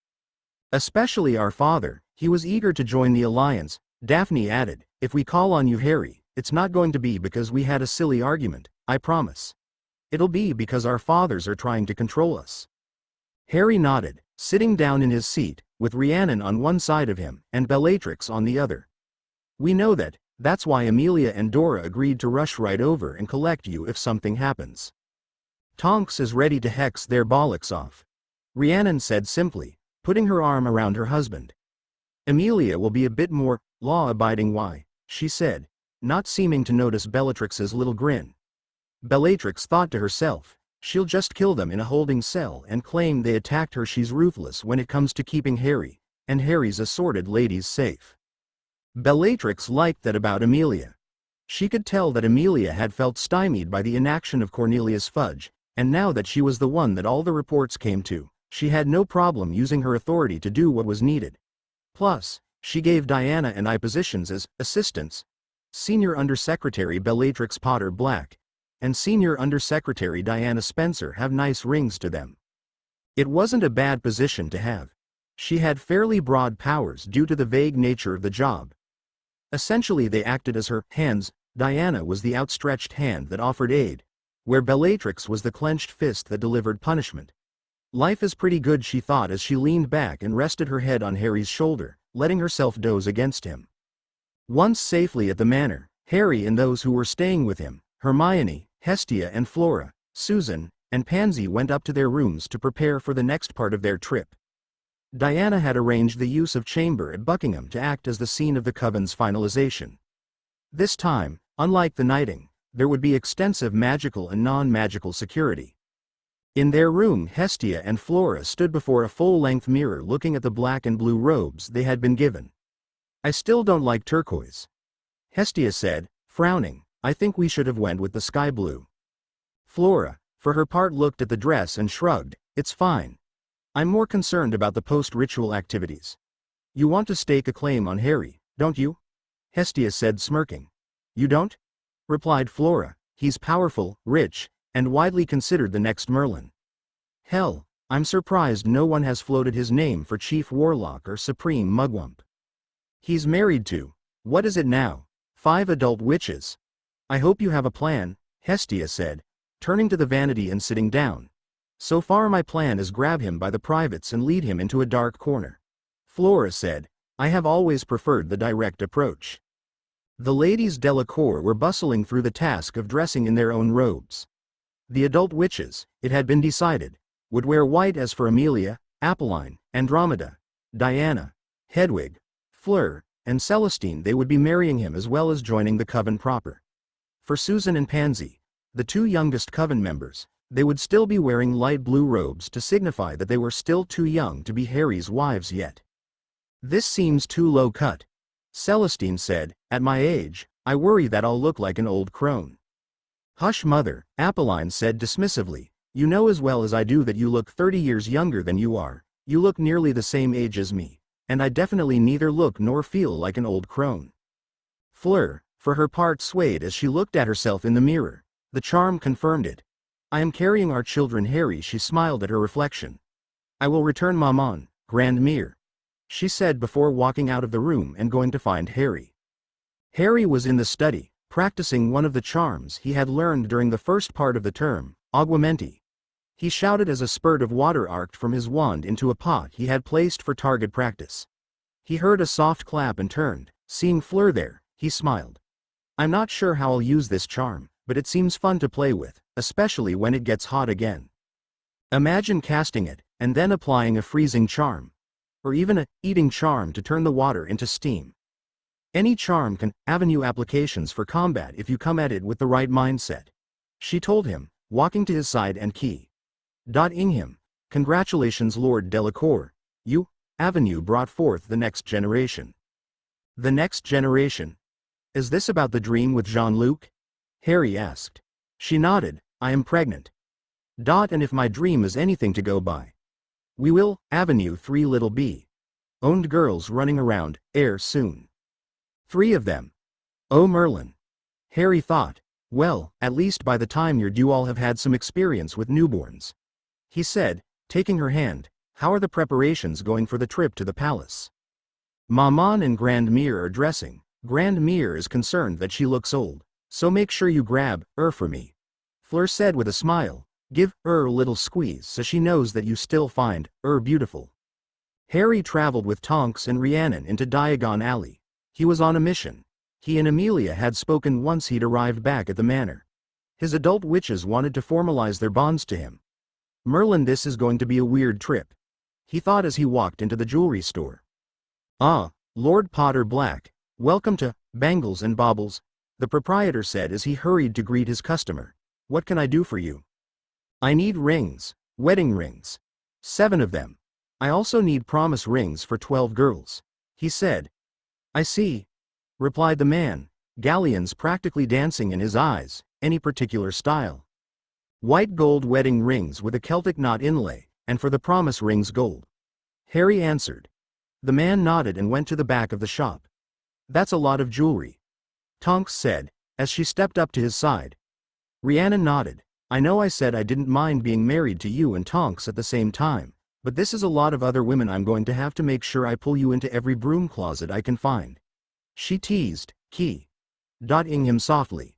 "Especially our father. He was eager to join the alliance," Daphne added. "If we call on you, Harry, it's not going to be because we had a silly argument, I promise. It'll be because our fathers are trying to control us." Harry nodded, sitting down in his seat, with Rhiannon on one side of him, and Bellatrix on the other. "We know that. That's why Amelia and Dora agreed to rush right over and collect you if something happens. Tonks is ready to hex their bollocks off," Rhiannon said simply, putting her arm around her husband. "Amelia will be a bit more law-abiding." "Why?" she said, not seeming to notice Bellatrix's little grin. Bellatrix thought to herself, She'll just kill them in a holding cell and claim they attacked her. She's ruthless when it comes to keeping Harry and Harry's assorted ladies safe. Bellatrix liked that about Amelia. She could tell that Amelia had felt stymied by the inaction of Cornelius Fudge, and now that she was the one that all the reports came to, she had no problem using her authority to do what was needed. Plus, she gave Diana and I positions as assistants. Senior Undersecretary Bellatrix Potter Black and Senior Undersecretary Diana Spencer have nice rings to them. It wasn't a bad position to have. She had fairly broad powers due to the vague nature of the job. Essentially they acted as her hands. Diana was the outstretched hand that offered aid, where Bellatrix was the clenched fist that delivered punishment. Life is pretty good, she thought as she leaned back and rested her head on Harry's shoulder, letting herself doze against him. Once safely at the manor, Harry and those who were staying with him, Hermione, Hestia and Flora, Susan, and Pansy went up to their rooms to prepare for the next part of their trip. Diana had arranged the use of chamber at Buckingham to act as the scene of the coven's finalization. This time, unlike the knighting, there would be extensive magical and non-magical security. In their room, Hestia and Flora stood before a full-length mirror looking at the black and blue robes they had been given. "I still don't like turquoise," Hestia said, frowning. "I think we should have went with the sky blue." Flora, for her part, looked at the dress and shrugged. "It's fine. I'm more concerned about the post-ritual activities." "You want to stake a claim on Harry, don't you?" Hestia said, smirking. "You don't?" replied Flora. "He's powerful, rich, and widely considered the next Merlin. Hell, I'm surprised no one has floated his name for Chief Warlock or Supreme Mugwump. He's married to, what is it now, 5 adult witches. I hope you have a plan," Hestia said, turning to the vanity and sitting down. "So far my plan is grab him by the privates and lead him into a dark corner." Flora said, "I have always preferred the direct approach." The ladies Delacour were bustling through the task of dressing in their own robes. The adult witches, it had been decided, would wear white, as for Amelia, Apolline, Andromeda, Diana, Hedwig, Fleur, and Celestine they would be marrying him as well as joining the coven proper. For Susan and Pansy, the 2 youngest coven members, they would still be wearing light blue robes to signify that they were still too young to be Harry's wives yet. "This seems too low cut," Celestine said. "At my age, I worry that I'll look like an old crone." "Hush, mother," Apolline said dismissively. "You know as well as I do that you look 30 years younger than you are. You look nearly the same age as me, and I definitely neither look nor feel like an old crone." Fleur, for her part, swayed as she looked at herself in the mirror. The charm confirmed it. "I am carrying our children, Harry," she smiled at her reflection. "I will return Maman, Grandmere," she said before walking out of the room and going to find Harry. Harry was in the study, practicing one of the charms he had learned during the first part of the term, Aguamenti. He shouted as a spurt of water arced from his wand into a pot he had placed for target practice. He heard a soft clap and turned. Seeing Fleur there, he smiled. "I'm not sure how I'll use this charm, but it seems fun to play with, especially when it gets hot again. Imagine casting it, and then applying a freezing charm. Or even a eating charm to turn the water into steam. Any charm can avenue applications for combat if you come at it with the right mindset," she told him, walking to his side and ing him. "Congratulations, Lord Delacour. You, avenue brought forth the next generation." "The next generation? Is this about the dream with Jean-Luc?" Harry asked. She nodded. "I am pregnant. And if my dream is anything to go by, we will, Avenue 3 little b. Owned girls running around, air soon. 3 of them. Oh Merlin." Harry thought, "Well, at least by the time you're due I'll have had some experience with newborns." He said, taking her hand, "How are the preparations going for the trip to the palace?" "Maman and Grandmere are dressing. Grandmere is concerned that she looks old, so make sure you grab for me," Fleur said with a smile. "Give a little squeeze so she knows that you still find beautiful." Harry traveled with Tonks and Rhiannon into Diagon Alley. He was on a mission. He and Amelia had spoken once he'd arrived back at the manor. His adult witches wanted to formalize their bonds to him. "Merlin, this is going to be a weird trip," he thought as he walked into the jewelry store. "Ah, Lord Potter Black, welcome to Bangles and Baubles," the proprietor said as he hurried to greet his customer. "What can I do for you?" I need rings, wedding rings. 7 of them. I also need promise rings for 12 girls, he said. I see, replied the man, galleons practically dancing in his eyes. Any particular style? White gold wedding rings with a Celtic knot inlay, and for the promise rings gold. Harry answered. The man nodded and went to the back of the shop. That's a lot of jewelry, Tonks said, as she stepped up to his side. Rhiannon nodded. I know I said I didn't mind being married to you and Tonks at the same time, but this is a lot of other women. I'm going to have to make sure I pull you into every broom closet I can find. She teased, dotting him softly.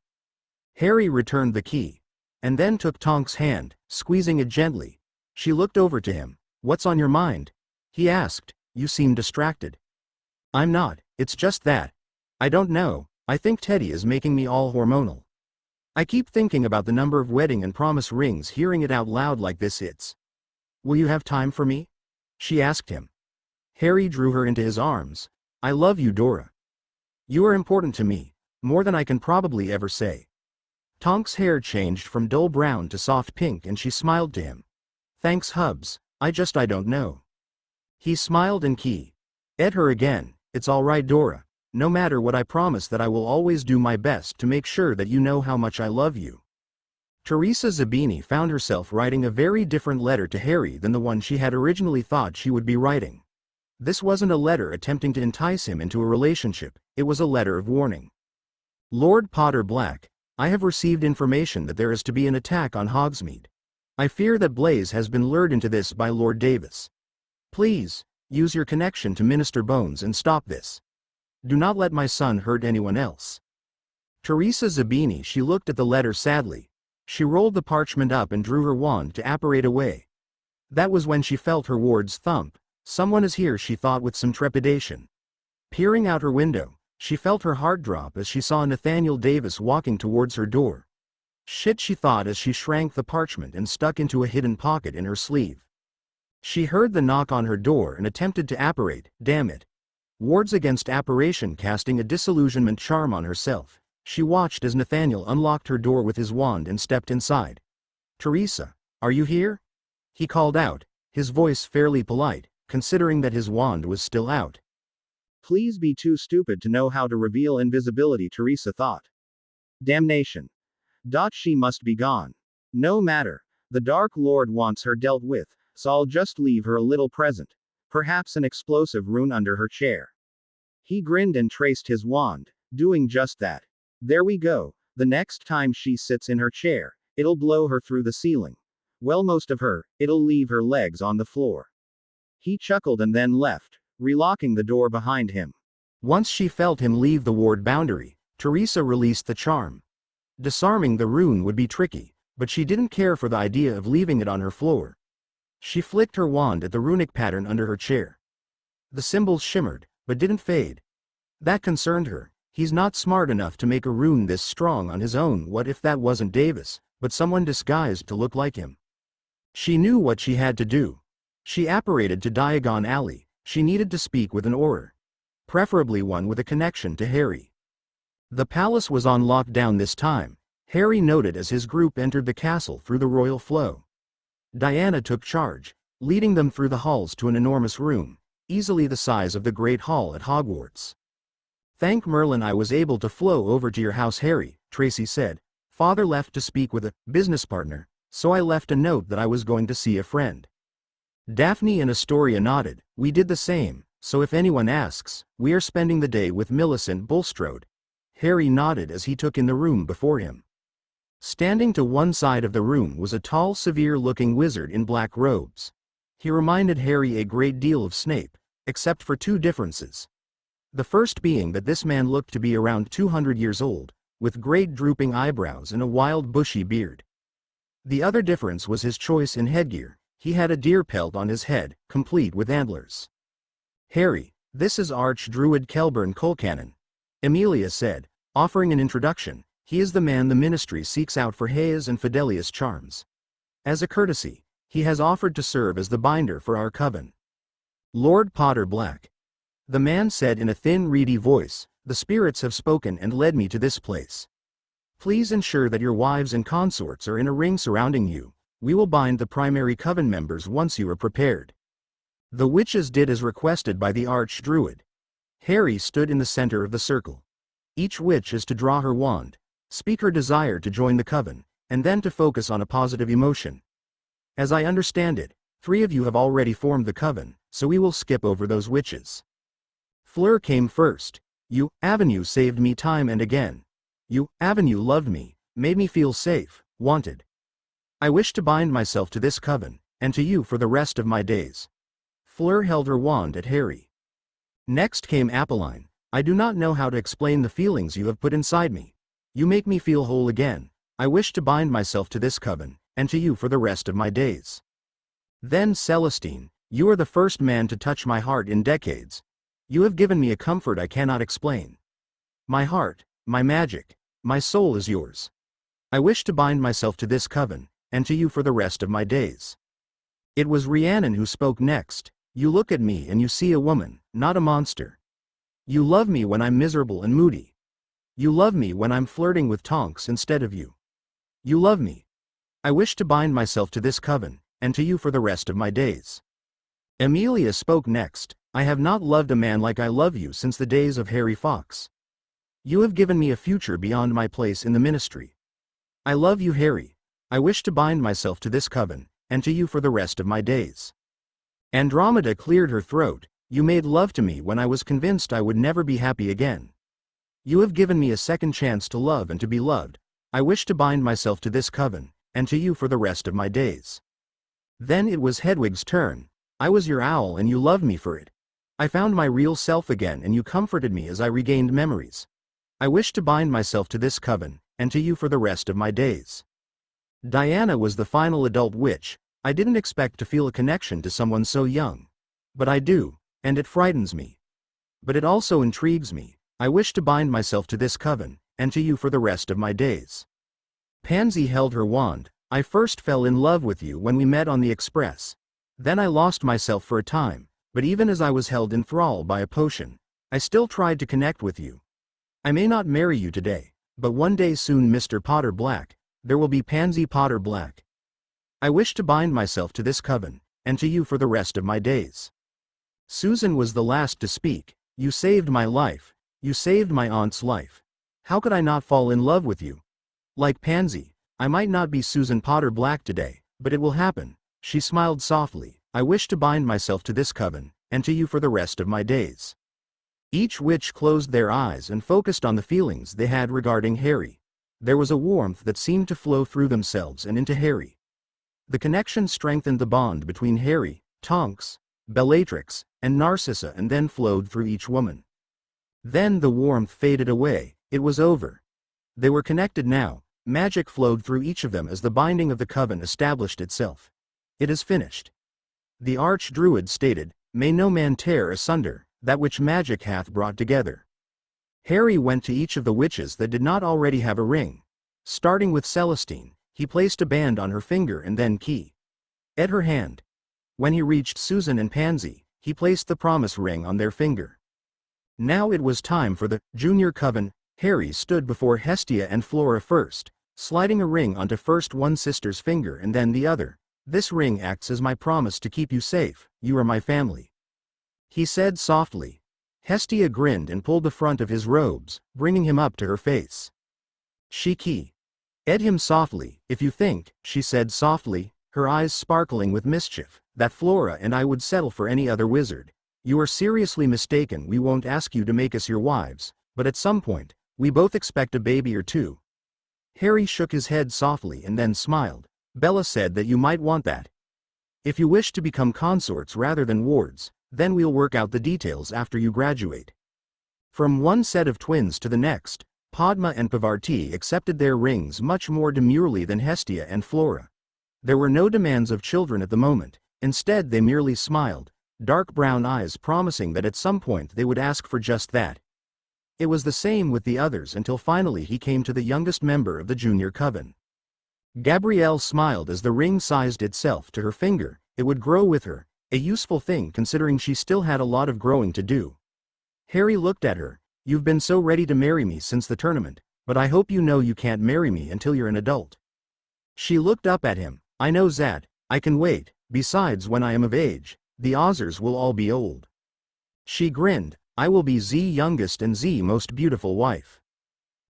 Harry returned the key, and then took Tonks' hand, squeezing it gently. She looked over to him. What's on your mind? He asked. You seem distracted. I'm not, it's just that. I don't know, I think Teddy is making me all hormonal. I keep thinking about the number of wedding and promise rings. Hearing it out loud like this, it's. Will you have time for me? She asked him. Harry drew her into his arms. I love you, Dora. You are important to me, more than I can probably ever say. Tonks' hair changed from dull brown to soft pink and she smiled to him. Thanks, Hubs, I don't know. He smiled and ed her again. It's all right, Dora. No matter what, I promise that I will always do my best to make sure that you know how much I love you. Teresa Zabini found herself writing a very different letter to Harry than the one she had originally thought she would be writing. This wasn't a letter attempting to entice him into a relationship, it was a letter of warning. Lord Potter Black, I have received information that there is to be an attack on Hogsmeade. I fear that Blaise has been lured into this by Lord Davis. Please, use your connection to Minister Bones and stop this. Do not let my son hurt anyone else. Teresa Zabini. She looked at the letter sadly. She rolled the parchment up and drew her wand to apparate away. That was when she felt her wards thump. Someone is here, she thought with some trepidation. Peering out her window, she felt her heart drop as she saw Nathaniel Davis walking towards her door. Shit, she thought as she shrank the parchment and stuck into a hidden pocket in her sleeve. She heard the knock on her door and attempted to apparate. Damn it. Wards against apparition, casting a disillusionment charm on herself. She watched as Nathaniel unlocked her door with his wand and stepped inside. Teresa, are you here? He called out, his voice fairly polite, considering that his wand was still out. Please be too stupid to know how to reveal invisibility, Teresa thought. Damnation. She must be gone. No matter. The Dark Lord wants her dealt with, so I'll just leave her a little present. Perhaps an explosive rune under her chair. He grinned and traced his wand, doing just that. There we go. The next time she sits in her chair, it'll blow her through the ceiling. Well, most of her, it'll leave her legs on the floor. He chuckled and then left, relocking the door behind him. Once she felt him leave the ward boundary, Teresa released the charm. Disarming the rune would be tricky, but she didn't care for the idea of leaving it on her floor. She flicked her wand at the runic pattern under her chair. The symbols shimmered, but didn't fade. That concerned her. He's not smart enough to make a rune this strong on his own. What if that wasn't Davis, but someone disguised to look like him? She knew what she had to do. She apparated to Diagon Alley. She needed to speak with an auror. Preferably one with a connection to Harry. The palace was on lockdown this time, Harry noted as his group entered the castle through the royal flow. Diana took charge, leading them through the halls to an enormous room, easily the size of the Great Hall at Hogwarts. Thank Merlin I was able to flow over to your house, Harry, Tracy said. Father left to speak with a business partner, so I left a note that I was going to see a friend. Daphne and Astoria nodded. We did the same, so if anyone asks, we are spending the day with Millicent Bulstrode. Harry nodded as he took in the room before him. Standing to one side of the room was a tall, severe-looking wizard in black robes. He reminded Harry a great deal of Snape, except for 2 differences. The first being that this man looked to be around 200 years old, with great drooping eyebrows and a wild bushy beard. The other difference was his choice in headgear. He had a deer pelt on his head, complete with antlers. Harry, this is Archdruid Kelburn Colcannon, Amelia said, offering an introduction. He is the man the ministry seeks out for Hayes and Fidelius charms. As a courtesy, he has offered to serve as the binder for our coven. Lord Potter Black. The man said in a thin, reedy voice, the spirits have spoken and led me to this place. Please ensure that your wives and consorts are in a ring surrounding you. We will bind the primary coven members once you are prepared." The witches did as requested by the archdruid. Harry stood in the center of the circle. Each witch is to draw her wand, speak her desire to join the coven, and then to focus on a positive emotion. As I understand it, 3 of you have already formed the coven, so we will skip over those witches. Fleur came first. "You, Avenue, saved me time and again. You, Avenue, loved me, made me feel safe, wanted. I wish to bind myself to this coven, and to you for the rest of my days." Fleur held her wand at Harry. Next came Apolline. "I do not know how to explain the feelings you have put inside me. You make me feel whole again. I wish to bind myself to this coven, and to you for the rest of my days." Then Celestine, "You are the first man to touch my heart in decades. You have given me a comfort I cannot explain. My heart, my magic, my soul is yours. I wish to bind myself to this coven, and to you for the rest of my days." It was Rhiannon who spoke next. "You look at me and you see a woman, not a monster. You love me when I'm miserable and moody. You love me when I'm flirting with Tonks instead of you. You love me. I wish to bind myself to this coven, and to you for the rest of my days." Amelia spoke next. "I have not loved a man like I love you since the days of Harry Fox. You have given me a future beyond my place in the ministry. I love you, Harry. I wish to bind myself to this coven, and to you for the rest of my days." Andromeda cleared her throat. "You made love to me when I was convinced I would never be happy again. You have given me a second chance to love and to be loved. I wish to bind myself to this coven, and to you for the rest of my days." Then it was Hedwig's turn. "I was your owl and you loved me for it. I found my real self again and you comforted me as I regained memories. I wish to bind myself to this coven, and to you for the rest of my days." Diana was the final adult witch. "I didn't expect to feel a connection to someone so young. But I do, and it frightens me. But it also intrigues me. I wish to bind myself to this coven, and to you for the rest of my days." Pansy held her wand. "I first fell in love with you when we met on the express. Then I lost myself for a time, but even as I was held in thrall by a potion, I still tried to connect with you. I may not marry you today, but one day soon, Mr. Potter Black, there will be Pansy Potter Black. I wish to bind myself to this coven, and to you for the rest of my days." Susan was the last to speak. "You saved my life. You saved my aunt's life. How could I not fall in love with you? Like Pansy, I might not be Susan Potter Black today, but it will happen." She smiled softly. "I wish to bind myself to this coven, and to you for the rest of my days." Each witch closed their eyes and focused on the feelings they had regarding Harry. There was a warmth that seemed to flow through themselves and into Harry. The connection strengthened the bond between Harry, Tonks, Bellatrix, and Narcissa, and then flowed through each woman. Then the warmth faded away. It was over. They were connected now. Magic flowed through each of them as the binding of the coven established itself. "It is finished." The archdruid stated, "May no man tear asunder that which magic hath brought together." Harry went to each of the witches that did not already have a ring. Starting with Celestine, he placed a band on her finger and then key at her hand. When he reached Susan and Pansy, he placed the promise ring on their finger. Now it was time for the junior coven. Harry stood before Hestia and Flora first, sliding a ring onto first one sister's finger and then the other. "This ring acts as my promise to keep you safe. You are my family," he said softly. Hestia grinned and pulled the front of his robes, bringing him up to her face. She keyed him softly. "If you think," she said softly, her eyes sparkling with mischief, "that Flora and I would settle for any other wizard, you are seriously mistaken. We won't ask you to make us your wives, but at some point, we both expect a baby or two." Harry shook his head softly and then smiled. "Bella said that you might want that. If you wish to become consorts rather than wards, then we'll work out the details after you graduate." From one set of twins to the next, Padma and Pavarti accepted their rings much more demurely than Hestia and Flora. There were no demands of children at the moment. Instead, they merely smiled, dark brown eyes promising that at some point they would ask for just that. It was the same with the others until finally he came to the youngest member of the junior coven. Gabrielle smiled as the ring sized itself to her finger. It would grow with her, a useful thing considering she still had a lot of growing to do. Harry looked at her. "You've been so ready to marry me since the tournament, but I hope you know you can't marry me until you're an adult." She looked up at him. I know that, I can wait, besides when I am of age, the others will all be old. She grinned, I will be the youngest and the most beautiful wife.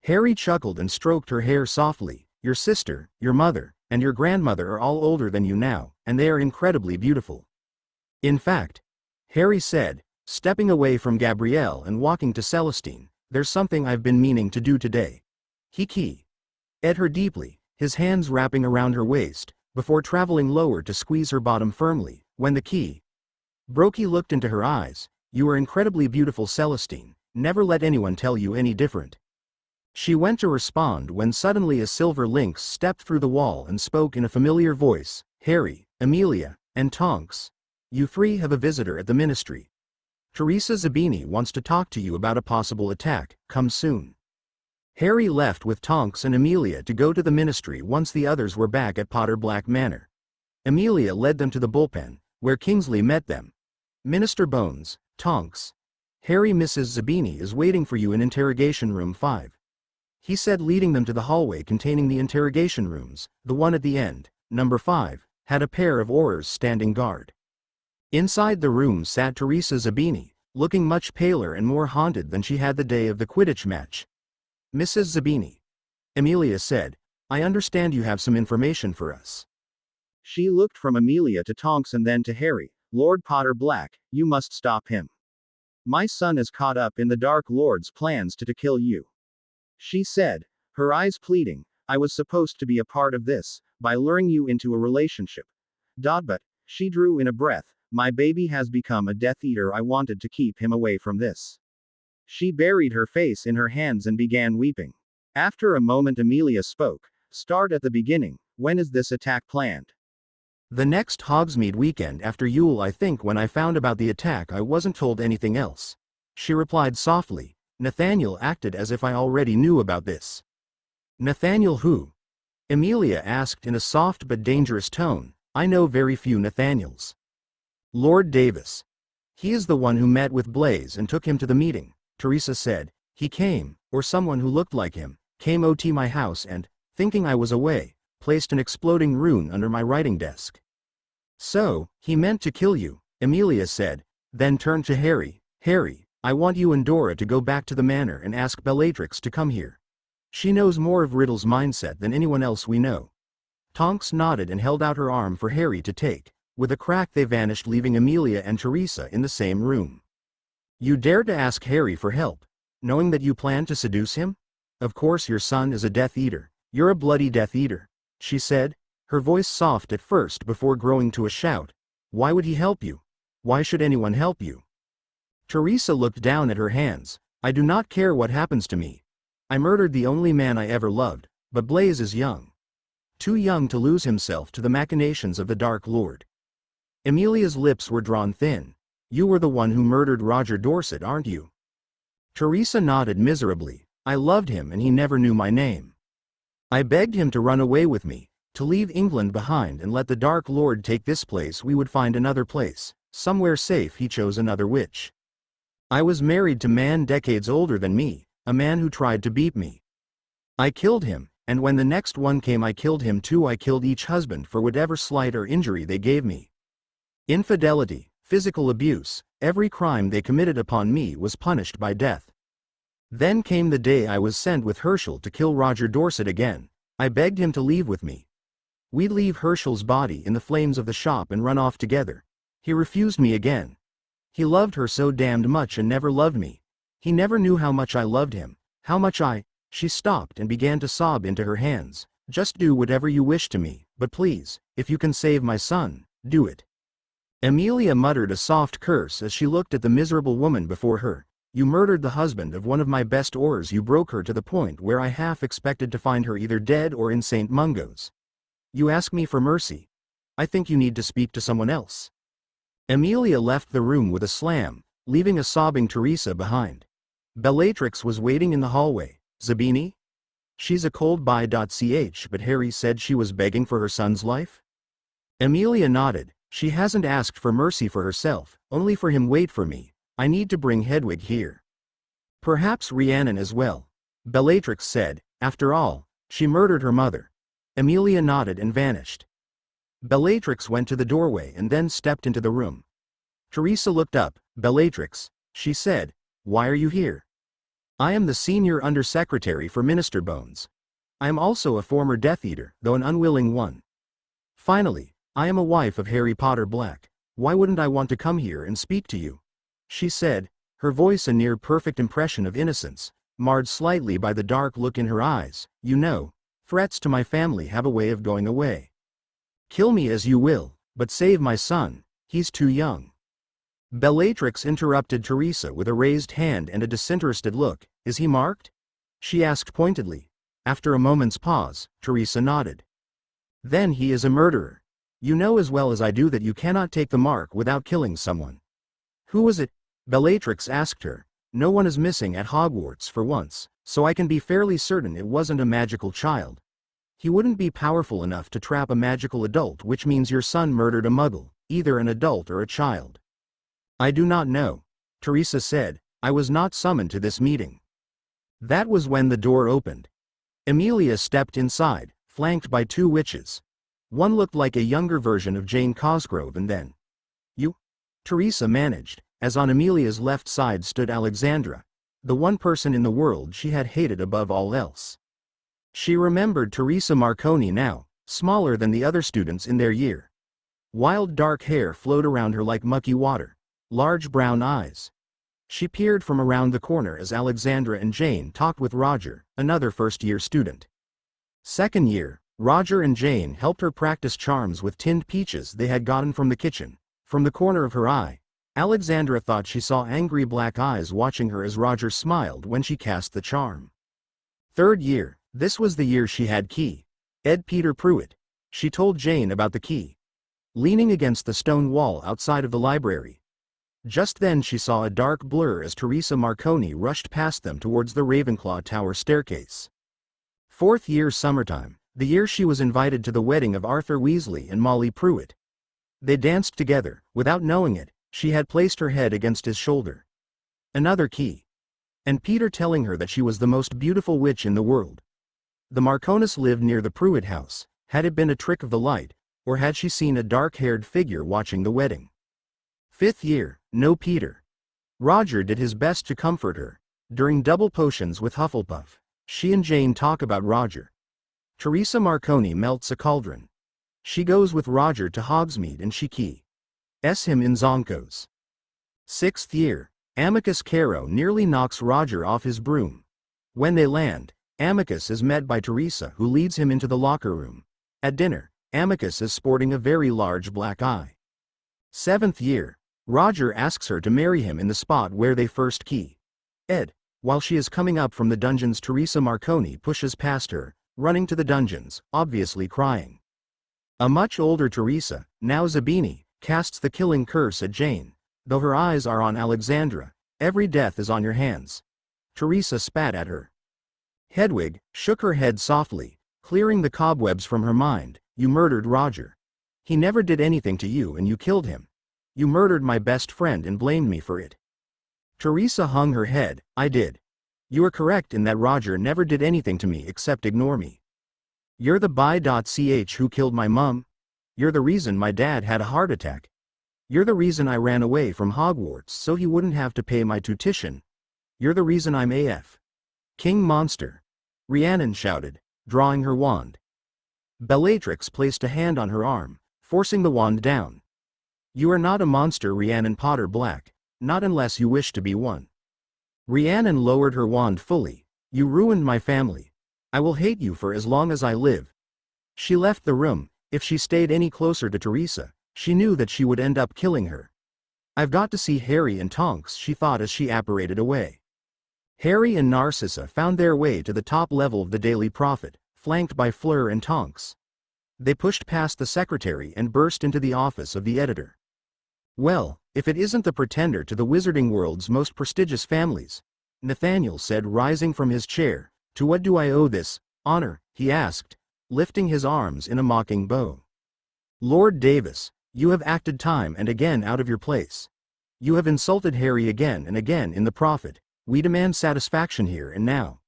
Harry chuckled and stroked her hair softly. Your sister, your mother, and your grandmother are all older than you now, and they are incredibly beautiful. In fact, Harry said, stepping away from Gabrielle and walking to Celestine, there's something I've been meaning to do today. He keyed at her deeply, his hands wrapping around her waist, before traveling lower to squeeze her bottom firmly. When the key broke, he looked into her eyes. You are incredibly beautiful, Celestine. Never let anyone tell you any different. She went to respond when suddenly a silver lynx stepped through the wall and spoke in a familiar voice. Harry, Amelia, and Tonks. You three have a visitor at the ministry. Teresa Zabini wants to talk to you about a possible attack. Come soon. Harry left with Tonks and Amelia to go to the ministry once the others were back at Potter Black Manor. Amelia led them to the bullpen, where Kingsley met them. Minister Bones, Tonks. Harry, Mrs. Zabini is waiting for you in interrogation room 5. He said, leading them to the hallway containing the interrogation rooms. The one at the end, number 5, had a pair of aurors standing guard. Inside the room sat Teresa Zabini, looking much paler and more haunted than she had the day of the Quidditch match. Mrs. Zabini, Amelia said, I understand you have some information for us. She looked from Amelia to Tonks and then to Harry. Lord Potter Black, you must stop him. My son is caught up in the Dark Lord's plans to kill you. She said, her eyes pleading, I was supposed to be a part of this, by luring you into a relationship. But, she drew in a breath, my baby has become a Death Eater. I wanted to keep him away from this. She buried her face in her hands and began weeping. After a moment Amelia spoke, start at the beginning, when is this attack planned? The next Hogsmeade weekend after Yule. I think when I found about the attack I wasn't told anything else. She replied softly. Nathaniel acted as if I already knew about this. Nathaniel who? Amelia asked in a soft but dangerous tone. I know very few Nathaniels. Lord Davis. He is the one who met with Blaise and took him to the meeting, Teresa said. He came, or someone who looked like him, came to my house and, thinking I was away, placed an exploding rune under my writing desk. So, he meant to kill you, Amelia said, then turned to Harry. Harry, I want you and Dora to go back to the manor and ask Bellatrix to come here. She knows more of Riddle's mindset than anyone else we know. Tonks nodded and held out her arm for Harry to take. With a crack they vanished, leaving Amelia and Teresa in the same room. You dare to ask Harry for help, knowing that you plan to seduce him? Of course your son is a Death Eater. You're a bloody Death Eater, she said, her voice soft at first before growing to a shout. Why would he help you? Why should anyone help you? Teresa looked down at her hands. I do not care what happens to me. I murdered the only man I ever loved, but Blaise is young. Too young to lose himself to the machinations of the Dark Lord. Amelia's lips were drawn thin. You were the one who murdered Roger Dorset, aren't you? Teresa nodded miserably. I loved him and he never knew my name. I begged him to run away with me, to leave England behind and let the Dark Lord take this place. We would find another place, somewhere safe. He chose another witch. I was married to a man decades older than me, a man who tried to beat me. I killed him, and when the next one came I killed him too. I killed each husband for whatever slight or injury they gave me. Infidelity, physical abuse, every crime they committed upon me was punished by death. Then came the day I was sent with Herschel to kill Roger Dorset again. I begged him to leave with me. We'd leave Herschel's body in the flames of the shop and run off together. He refused me again. He loved her so damned much and never loved me. He never knew how much I loved him, how much I... She stopped and began to sob into her hands. Just do whatever you wish to me, but please, if you can save my son, do it. Amelia muttered a soft curse as she looked at the miserable woman before her. You murdered the husband of one of my best aurors. You broke her to the point where I half expected to find her either dead or in St. Mungo's. You ask me for mercy. I think you need to speak to someone else. Amelia left the room with a slam, leaving a sobbing Teresa behind. Bellatrix was waiting in the hallway. Zabini? She's a cold buy.ch, but Harry said she was begging for her son's life? Amelia nodded. She hasn't asked for mercy for herself, only for him. Wait for me. I need to bring Hedwig here. Perhaps Rhiannon as well. Bellatrix said. After all, she murdered her mother. Amelia nodded and vanished. Bellatrix went to the doorway and then stepped into the room. Teresa looked up. "Bellatrix," she said, "why are you here?" "I am the senior undersecretary for Minister Bones. I am also a former Death Eater, though an unwilling one. Finally, I am a wife of Harry Potter Black. Why wouldn't I want to come here and speak to you?" she said, her voice a near-perfect impression of innocence, marred slightly by the dark look in her eyes. "You know, threats to my family have a way of going away. Kill me as you will, but save my son, he's too young." Bellatrix interrupted Teresa with a raised hand and a disinterested look. "Is he marked?" she asked pointedly. After a moment's pause, Teresa nodded. "Then he is a murderer. You know as well as I do that you cannot take the mark without killing someone." "Who was it?" Bellatrix asked her. "No one is missing at Hogwarts for once, so I can be fairly certain it wasn't a magical child. He wouldn't be powerful enough to trap a magical adult, which means your son murdered a muggle, either an adult or a child." "I do not know," Teresa said. "I was not summoned to this meeting." That was when the door opened. Amelia stepped inside, flanked by two witches. One looked like a younger version of Jane Cosgrove, and then, "You?" Teresa managed, as on Amelia's left side stood Alexandra, the one person in the world she had hated above all else. She remembered Teresa Marconi now, smaller than the other students in their year. Wild dark hair flowed around her like mucky water, large brown eyes. She peered from around the corner as Alexandra and Jane talked with Roger, another first-year student. Second year, Roger and Jane helped her practice charms with tinned peaches they had gotten from the kitchen. From the corner of her eye, Alexandra thought she saw angry black eyes watching her as Roger smiled when she cast the charm. Third year, this was the year she had key. Ed Peter Pruitt. She told Jane about the key. Leaning against the stone wall outside of the library. Just then she saw a dark blur as Teresa Marconi rushed past them towards the Ravenclaw Tower staircase. Fourth year summertime, the year she was invited to the wedding of Arthur Weasley and Molly Pruitt. They danced together. Without knowing it, she had placed her head against his shoulder. Another key. And Peter telling her that she was the most beautiful witch in the world. The Marconis lived near the Pruitt house. Had it been a trick of the light, or had she seen a dark-haired figure watching the wedding? Fifth year, no Peter. Roger did his best to comfort her. During double potions with Hufflepuff, she and Jane talk about Roger. Teresa Marconi melts a cauldron. She goes with Roger to Hogsmeade and she keys him in Zonkos. Sixth year, Amicus Caro nearly knocks Roger off his broom. When they land, Amicus is met by Teresa, who leads him into the locker room. At dinner, Amicus is sporting a very large black eye. Seventh year, Roger asks her to marry him in the spot where they first Ed. While she is coming up from the dungeons, Teresa Marconi pushes past her, running to the dungeons, obviously crying. A much older Teresa, now Zabini, casts the killing curse at Jane. Though her eyes are on Alexandra, every death is on your hands. Teresa spat at her. Hedwig shook her head softly, clearing the cobwebs from her mind. "You murdered Roger. He never did anything to you and you killed him. You murdered my best friend and blamed me for it." Teresa hung her head. "I did. You are correct in that Roger never did anything to me except ignore me. You're the bi.ch who killed my mum. You're the reason my dad had a heart attack. You're the reason I ran away from Hogwarts so he wouldn't have to pay my tuition. You're the reason I'm AF. King Monster," Rhiannon shouted, drawing her wand. Bellatrix placed a hand on her arm, forcing the wand down. "You are not a monster, Rhiannon Potter Black, not unless you wish to be one." Rhiannon lowered her wand fully. "You ruined my family. I will hate you for as long as I live." She left the room. If she stayed any closer to Teresa, she knew that she would end up killing her. "I've got to see Harry and Tonks," she thought as she apparated away. Harry and Narcissa found their way to the top level of the Daily Prophet, flanked by Fleur and Tonks. They pushed past the secretary and burst into the office of the editor. "Well, if it isn't the pretender to the wizarding world's most prestigious families," Nathaniel said, rising from his chair. "To what do I owe this honor?" he asked, lifting his arms in a mocking bow. "Lord Davis, you have acted time and again out of your place. You have insulted Harry again and again in the Prophet. We demand satisfaction here and now,"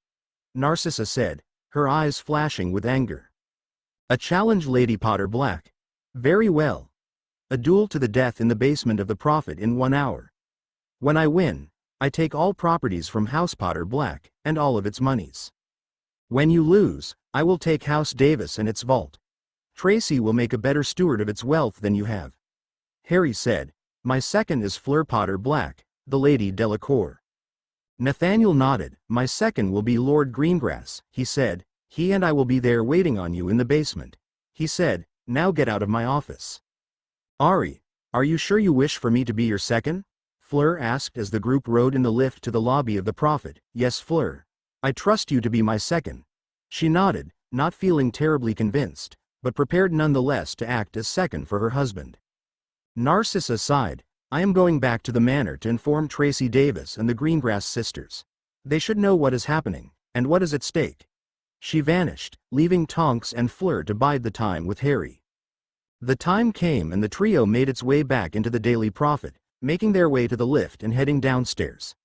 Narcissa said, her eyes flashing with anger. "A challenge, Lady Potter Black." Very well. A duel to the death in the basement of the Prophet in 1 hour. When I win, I take all properties from House Potter Black, and all of its monies. When you lose, I will take House Davis and its vault. Tracy will make a better steward of its wealth than you have. Harry said, My second is Fleur Potter Black, the Lady Delacour. Nathaniel nodded. My second will be Lord Greengrass, he said. He and I will be there waiting on you in the basement. He said, Now get out of my office. Ari, are you sure you wish for me to be your second? Fleur asked as the group rode in the lift to the lobby of the Prophet. Yes, Fleur. I trust you to be my second. She nodded, not feeling terribly convinced, but prepared nonetheless to act as second for her husband. Narcissa sighed. I am going back to the manor to inform Tracy Davis and the Greengrass sisters. They should know what is happening, and what is at stake. She vanished, leaving Tonks and Fleur to bide the time with Harry. The time came and the trio made its way back into the Daily Prophet, making their way to the lift and heading downstairs.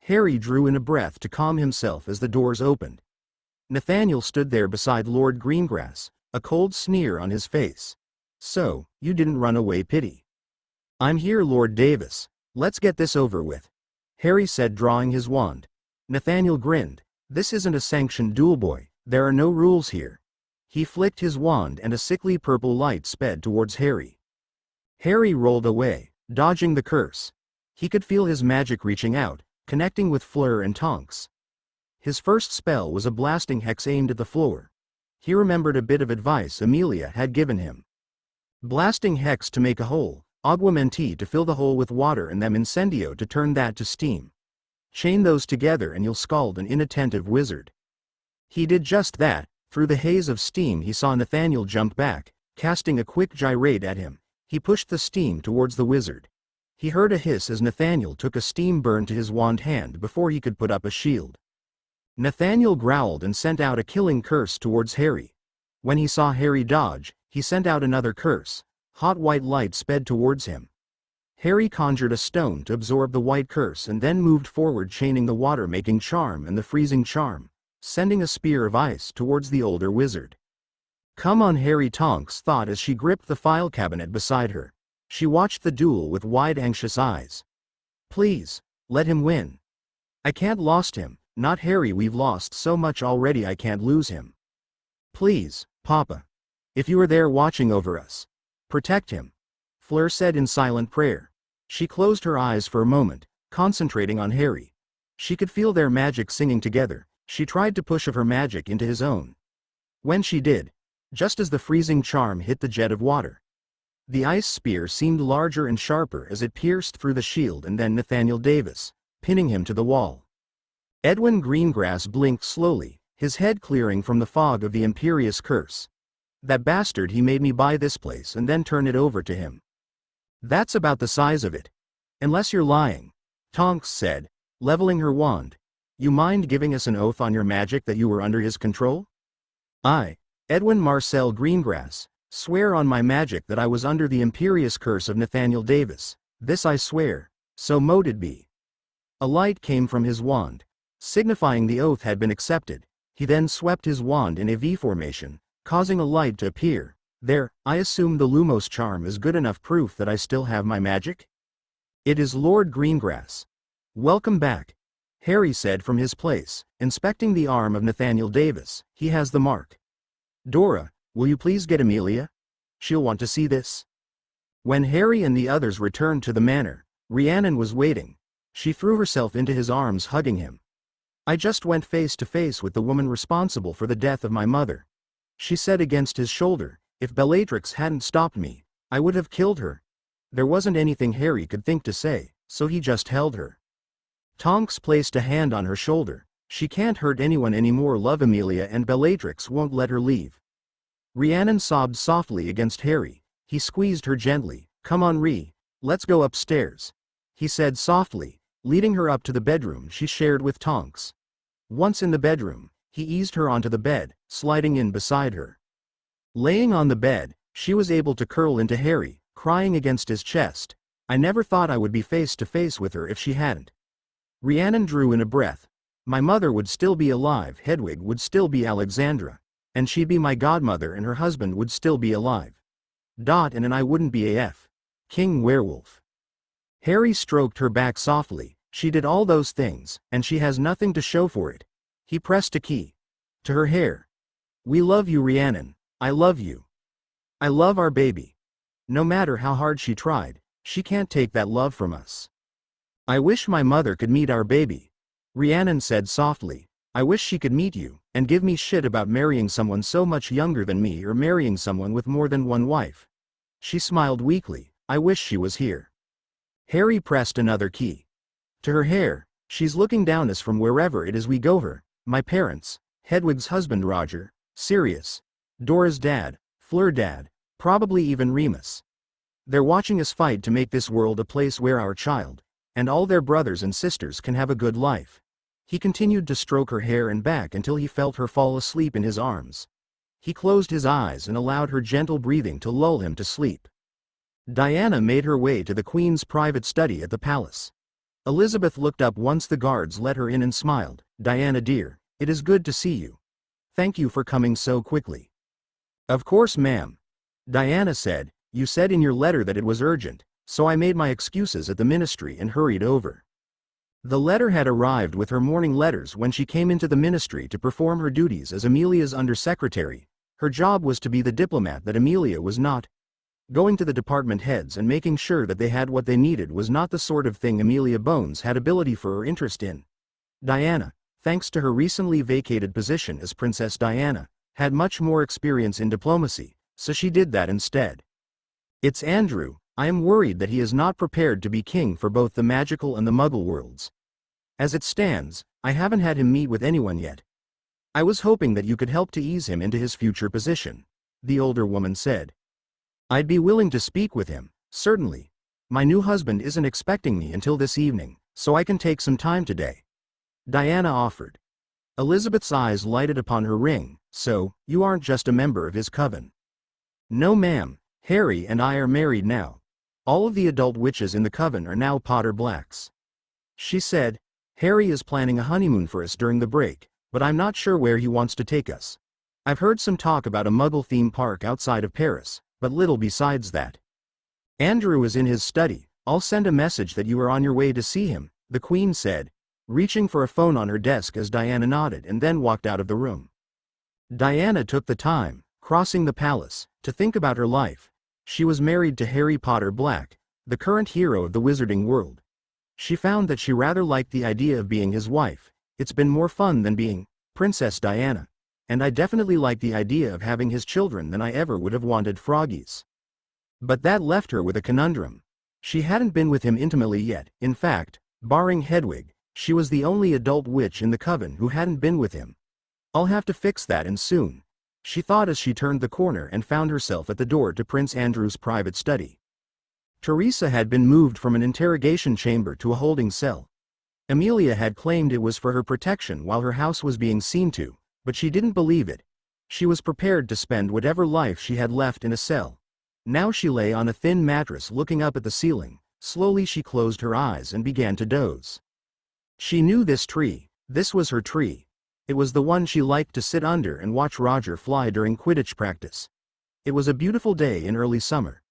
Harry drew in a breath to calm himself as the doors opened. Nathaniel stood there beside Lord Greengrass, a cold sneer on his face. So, you didn't run away, pity. I'm here, Lord Davis. Let's get this over with. Harry said, drawing his wand. Nathaniel grinned. This isn't a sanctioned duel, boy. There are no rules here. He flicked his wand and a sickly purple light sped towards Harry. Harry rolled away, dodging the curse. He could feel his magic reaching out, connecting with Fleur and Tonks. His first spell was a blasting hex aimed at the floor. He remembered a bit of advice Amelia had given him. Blasting hex to make a hole, augmenti to fill the hole with water, and them incendio to turn that to steam. Chain those together and you'll scald an inattentive wizard. He did just that. Through the haze of steam he saw Nathaniel jump back, casting a quick gyrate at him. He pushed the steam towards the wizard. He heard a hiss as Nathaniel took a steam burn to his wand hand before he could put up a shield. Nathaniel growled and sent out a killing curse towards Harry. When he saw Harry dodge, he sent out another curse. Hot white light sped towards him. Harry conjured a stone to absorb the white curse and then moved forward, chaining the water-making charm and the freezing charm, sending a spear of ice towards the older wizard. Come on, Harry, Tonks thought as she gripped the file cabinet beside her. She watched the duel with wide, anxious eyes. Please, let him win. I can't lost him. Not Harry, we've lost so much already, I can't lose him. Please, Papa. If you are there watching over us, protect him. Fleur said in silent prayer. She closed her eyes for a moment, concentrating on Harry. She could feel their magic singing together. She tried to push of her magic into his own. When she did, just as the freezing charm hit the jet of water, the ice spear seemed larger and sharper as it pierced through the shield and then Nathaniel Davis, pinning him to the wall. Edwin Greengrass blinked slowly, his head clearing from the fog of the imperious curse. That bastard, he made me buy this place and then turn it over to him. That's about the size of it. Unless you're lying, Tonks said, leveling her wand. You mind giving us an oath on your magic that you were under his control? I, Edwin Marcel Greengrass, swear on my magic that I was under the imperious curse of Nathaniel Davis. This I swear, so mote it be. A light came from his wand, signifying the oath had been accepted. He then swept his wand in a V formation, causing a light to appear. There, I assume the Lumos charm is good enough proof that I still have my magic? It is, Lord Greengrass. Welcome back, Harry said from his place, inspecting the arm of Nathaniel Davis. He has the mark. Dora, will you please get Amelia? She'll want to see this. When Harry and the others returned to the manor, Rhiannon was waiting. She threw herself into his arms, hugging him. I just went face to face with the woman responsible for the death of my mother, she said against his shoulder. If Bellatrix hadn't stopped me, I would have killed her. There wasn't anything Harry could think to say, so he just held her. Tonks placed a hand on her shoulder. She can't hurt anyone anymore, love Amelia, and Bellatrix won't let her leave. Rhiannon sobbed softly against Harry. He squeezed her gently. Come on, Rhi, let's go upstairs, he said softly, leading her up to the bedroom she shared with Tonks. Once in the bedroom, he eased her onto the bed, sliding in beside her. Laying on the bed, she was able to curl into Harry, crying against his chest. I never thought I would be face to face with her if she hadn't. Rhiannon drew in a breath. My mother would still be alive, Hedwig would still be Alexandra, and she'd be my godmother, and her husband would still be alive. And I wouldn't be AF. King Werewolf. Harry stroked her back softly. She did all those things, and she has nothing to show for it. He pressed a key to her hair. We love you, Rhiannon. I love you. I love our baby. No matter how hard she tried, she can't take that love from us. I wish my mother could meet our baby. Rhiannon said softly. I wish she could meet you, and give me shit about marrying someone so much younger than me or marrying someone with more than one wife. She smiled weakly. I wish she was here. Harry pressed another key to her hair. She's looking down us from wherever it is we go her. My parents, Hedwig's husband Roger, Sirius, Dora's dad, Fleur dad, probably even Remus. They're watching us fight to make this world a place where our child, and all their brothers and sisters can have a good life. He continued to stroke her hair and back until he felt her fall asleep in his arms. He closed his eyes and allowed her gentle breathing to lull him to sleep. Diana made her way to the Queen's private study at the palace. Elizabeth looked up once the guards let her in and smiled. Diana dear, it is good to see you. Thank you for coming so quickly. Of course, ma'am. Diana said, you said in your letter that it was urgent, so I made my excuses at the ministry and hurried over. The letter had arrived with her morning letters when she came into the ministry to perform her duties as Amelia's undersecretary. Her job was to be the diplomat that Amelia was not. Going to the department heads and making sure that they had what they needed was not the sort of thing Amelia Bones had ability for or interest in. Diana, thanks to her recently vacated position as Princess Diana, had much more experience in diplomacy, so she did that instead. It's Andrew. I am worried that he is not prepared to be king for both the magical and the muggle worlds. As it stands, I haven't had him meet with anyone yet. I was hoping that you could help to ease him into his future position, the older woman said. I'd be willing to speak with him, certainly. My new husband isn't expecting me until this evening, so I can take some time today. Diana offered. Elizabeth's eyes lighted upon her ring. So, you aren't just a member of his coven. No ma'am, Harry and I are married now. All of the adult witches in the coven are now Potter Blacks. She said, Harry is planning a honeymoon for us during the break, but I'm not sure where he wants to take us. I've heard some talk about a muggle theme park outside of Paris, but little besides that. Andrew is in his study. I'll send a message that you are on your way to see him, the Queen said, reaching for a phone on her desk as Diana nodded and then walked out of the room. Diana took the time, crossing the palace, to think about her life. She was married to Harry Potter Black, the current hero of the wizarding world. She found that she rather liked the idea of being his wife. It's been more fun than being Princess Diana. And I definitely like the idea of having his children than I ever would have wanted Froggy's. But that left her with a conundrum. She hadn't been with him intimately yet. In fact, barring Hedwig, she was the only adult witch in the coven who hadn't been with him. I'll have to fix that, and soon, she thought as she turned the corner and found herself at the door to Prince Andrew's private study. Teresa had been moved from an interrogation chamber to a holding cell. Amelia had claimed it was for her protection while her house was being seen to, but she didn't believe it. She was prepared to spend whatever life she had left in a cell. Now she lay on a thin mattress looking up at the ceiling. Slowly she closed her eyes and began to doze. She knew this tree. This was her tree. It was the one she liked to sit under and watch Roger fly during Quidditch practice. It was a beautiful day in early summer.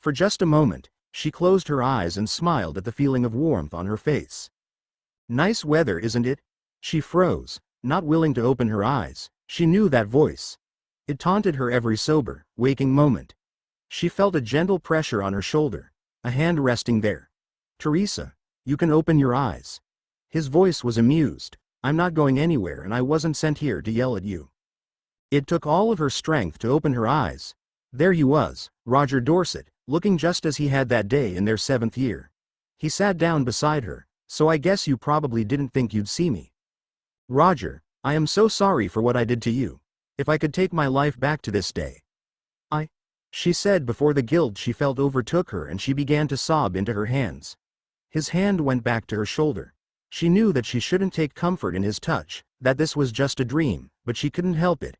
For just a moment, she closed her eyes and smiled at the feeling of warmth on her face. Nice weather, isn't it? She froze, not willing to open her eyes. She knew that voice. It taunted her every sober, waking moment. She felt a gentle pressure on her shoulder, a hand resting there. Teresa, you can open your eyes. His voice was amused. I'm not going anywhere, and I wasn't sent here to yell at you. It took all of her strength to open her eyes. There he was, Roger Dorset, looking just as he had that day in their 7th year. He sat down beside her. So I guess you probably didn't think you'd see me. Roger, I am so sorry for what I did to you. If I could take my life back to this day. She said before the guilt she felt overtook her and she began to sob into her hands. His hand went back to her shoulder. She knew that she shouldn't take comfort in his touch, that this was just a dream, but she couldn't help it.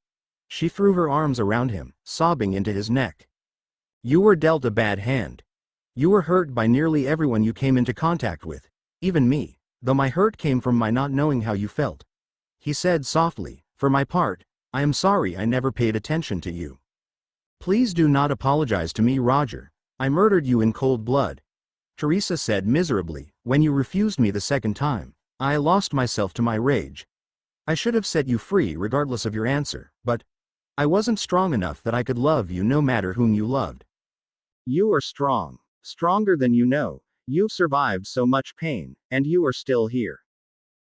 She threw her arms around him, sobbing into his neck. You were dealt a bad hand. You were hurt by nearly everyone you came into contact with, even me, though my hurt came from my not knowing how you felt. He said softly, for my part, I am sorry I never paid attention to you. Please do not apologize to me, Roger. I murdered you in cold blood. Teresa said miserably, when you refused me the second time. I lost myself to my rage. I should have set you free regardless of your answer, but I wasn't strong enough that I could love you no matter whom you loved. You are strong. Stronger than you know. You've survived so much pain, and you are still here.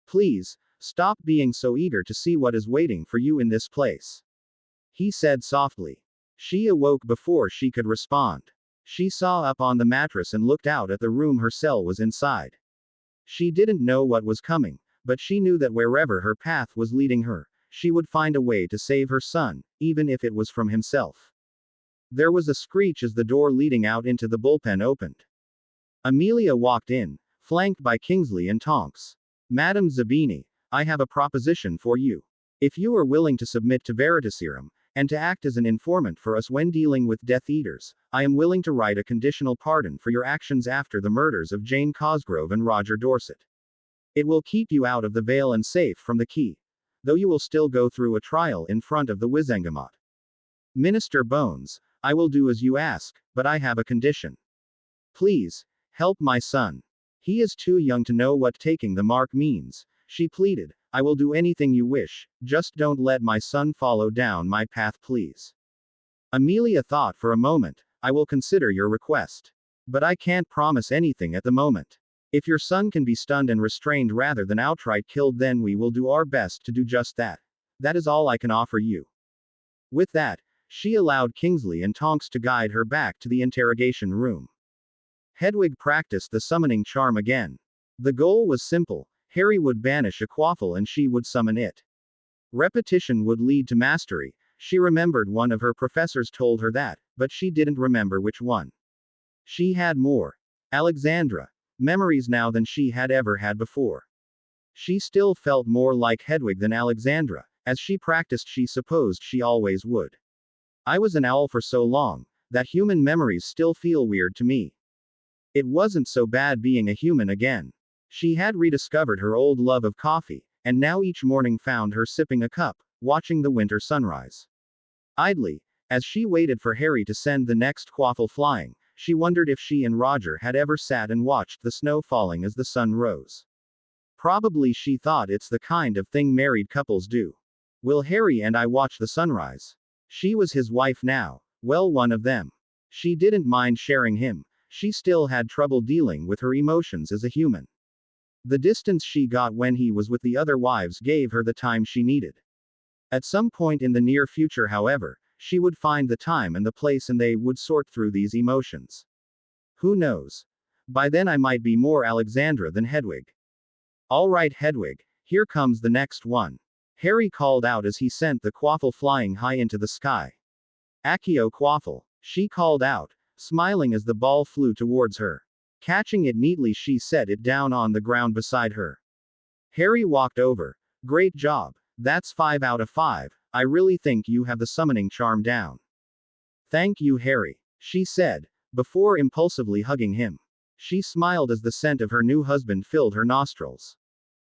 Please, stop being so eager to see what is waiting for you in this place. He said softly. She awoke before she could respond. She saw up on the mattress and looked out at the room her cell was inside. She didn't know what was coming, but she knew that wherever her path was leading her, she would find a way to save her son, even if it was from himself. There was a screech as the door leading out into the bullpen opened. Amelia walked in, flanked by Kingsley and Tonks. Madam Zabini, I have a proposition for you. If you are willing to submit to Veritaserum, and to act as an informant for us when dealing with Death Eaters, I am willing to write a conditional pardon for your actions after the murders of Jane Cosgrove and Roger Dorset. It will keep you out of the Vale and safe from the key, though you will still go through a trial in front of the Wizengamot. Minister Bones, I will do as you ask, but I have a condition. Please, help my son. He is too young to know what taking the mark means, she pleaded. I will do anything you wish, just don't let my son follow down my path, please. Amelia thought for a moment. I will consider your request. But I can't promise anything at the moment. If your son can be stunned and restrained rather than outright killed, then we will do our best to do just that. That is all I can offer you. With that, she allowed Kingsley and Tonks to guide her back to the interrogation room. Hedwig practiced the summoning charm again. The goal was simple. Harry would banish a quaffle and she would summon it. Repetition would lead to mastery. She remembered one of her professors told her that, but she didn't remember which one. She had more Alexandra memories now than she had ever had before. She still felt more like Hedwig than Alexandra. As she practiced, she supposed she always would. I was an owl for so long that human memories still feel weird to me. It wasn't so bad being a human again. She had rediscovered her old love of coffee, and now each morning found her sipping a cup, watching the winter sunrise. Idly, as she waited for Harry to send the next quaffle flying, she wondered if she and Roger had ever sat and watched the snow falling as the sun rose. Probably she thought it's the kind of thing married couples do. Will Harry and I watch the sunrise? She was his wife now, well, one of them. She didn't mind sharing him. She still had trouble dealing with her emotions as a human. The distance she got when he was with the other wives gave her the time she needed. At some point in the near future, however, she would find the time and the place and they would sort through these emotions. Who knows? By then I might be more Alexandra than Hedwig. All right, Hedwig, here comes the next one. Harry called out as he sent the quaffle flying high into the sky. Accio quaffle, she called out, smiling as the ball flew towards her. Catching it neatly, she set it down on the ground beside her. Harry walked over. Great job. That's 5 out of 5. I really think you have the summoning charm down. Thank you, Harry, she said, before impulsively hugging him. She smiled as the scent of her new husband filled her nostrils.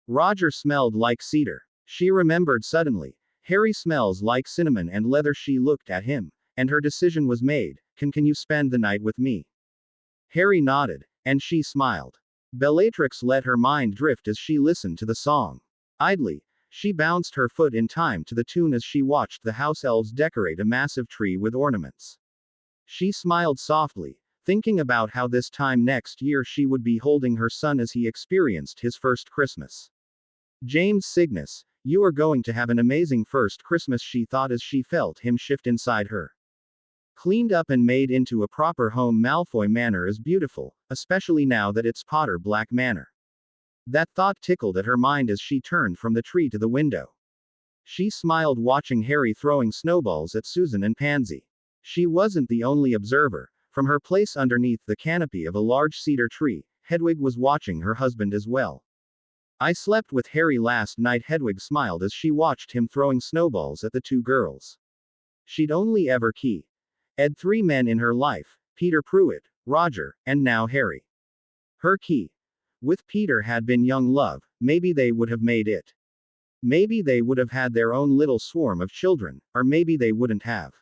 Roger smelled like cedar. She remembered suddenly. Harry smells like cinnamon and leather. She looked at him, and her decision was made. Can you spend the night with me? Harry nodded, and she smiled. Bellatrix let her mind drift as she listened to the song. Idly, she bounced her foot in time to the tune as she watched the house elves decorate a massive tree with ornaments. She smiled softly, thinking about how this time next year she would be holding her son as he experienced his first Christmas. James Cygnus, you are going to have an amazing first Christmas, she thought as she felt him shift inside her. Cleaned up and made into a proper home, Malfoy Manor is beautiful, especially now that it's Potter Black Manor. That thought tickled at her mind as she turned from the tree to the window. She smiled watching Harry throwing snowballs at Susan and Pansy. She wasn't the only observer. From her place underneath the canopy of a large cedar tree, Hedwig was watching her husband as well. I slept with Harry last night, Hedwig smiled as she watched him throwing snowballs at the two girls. She'd only ever had 3 men in her life, Peter Pruitt, Roger, and now Harry. Her key with Peter had been young love. Maybe they would have made it. Maybe they would have had their own little swarm of children, or maybe they wouldn't have.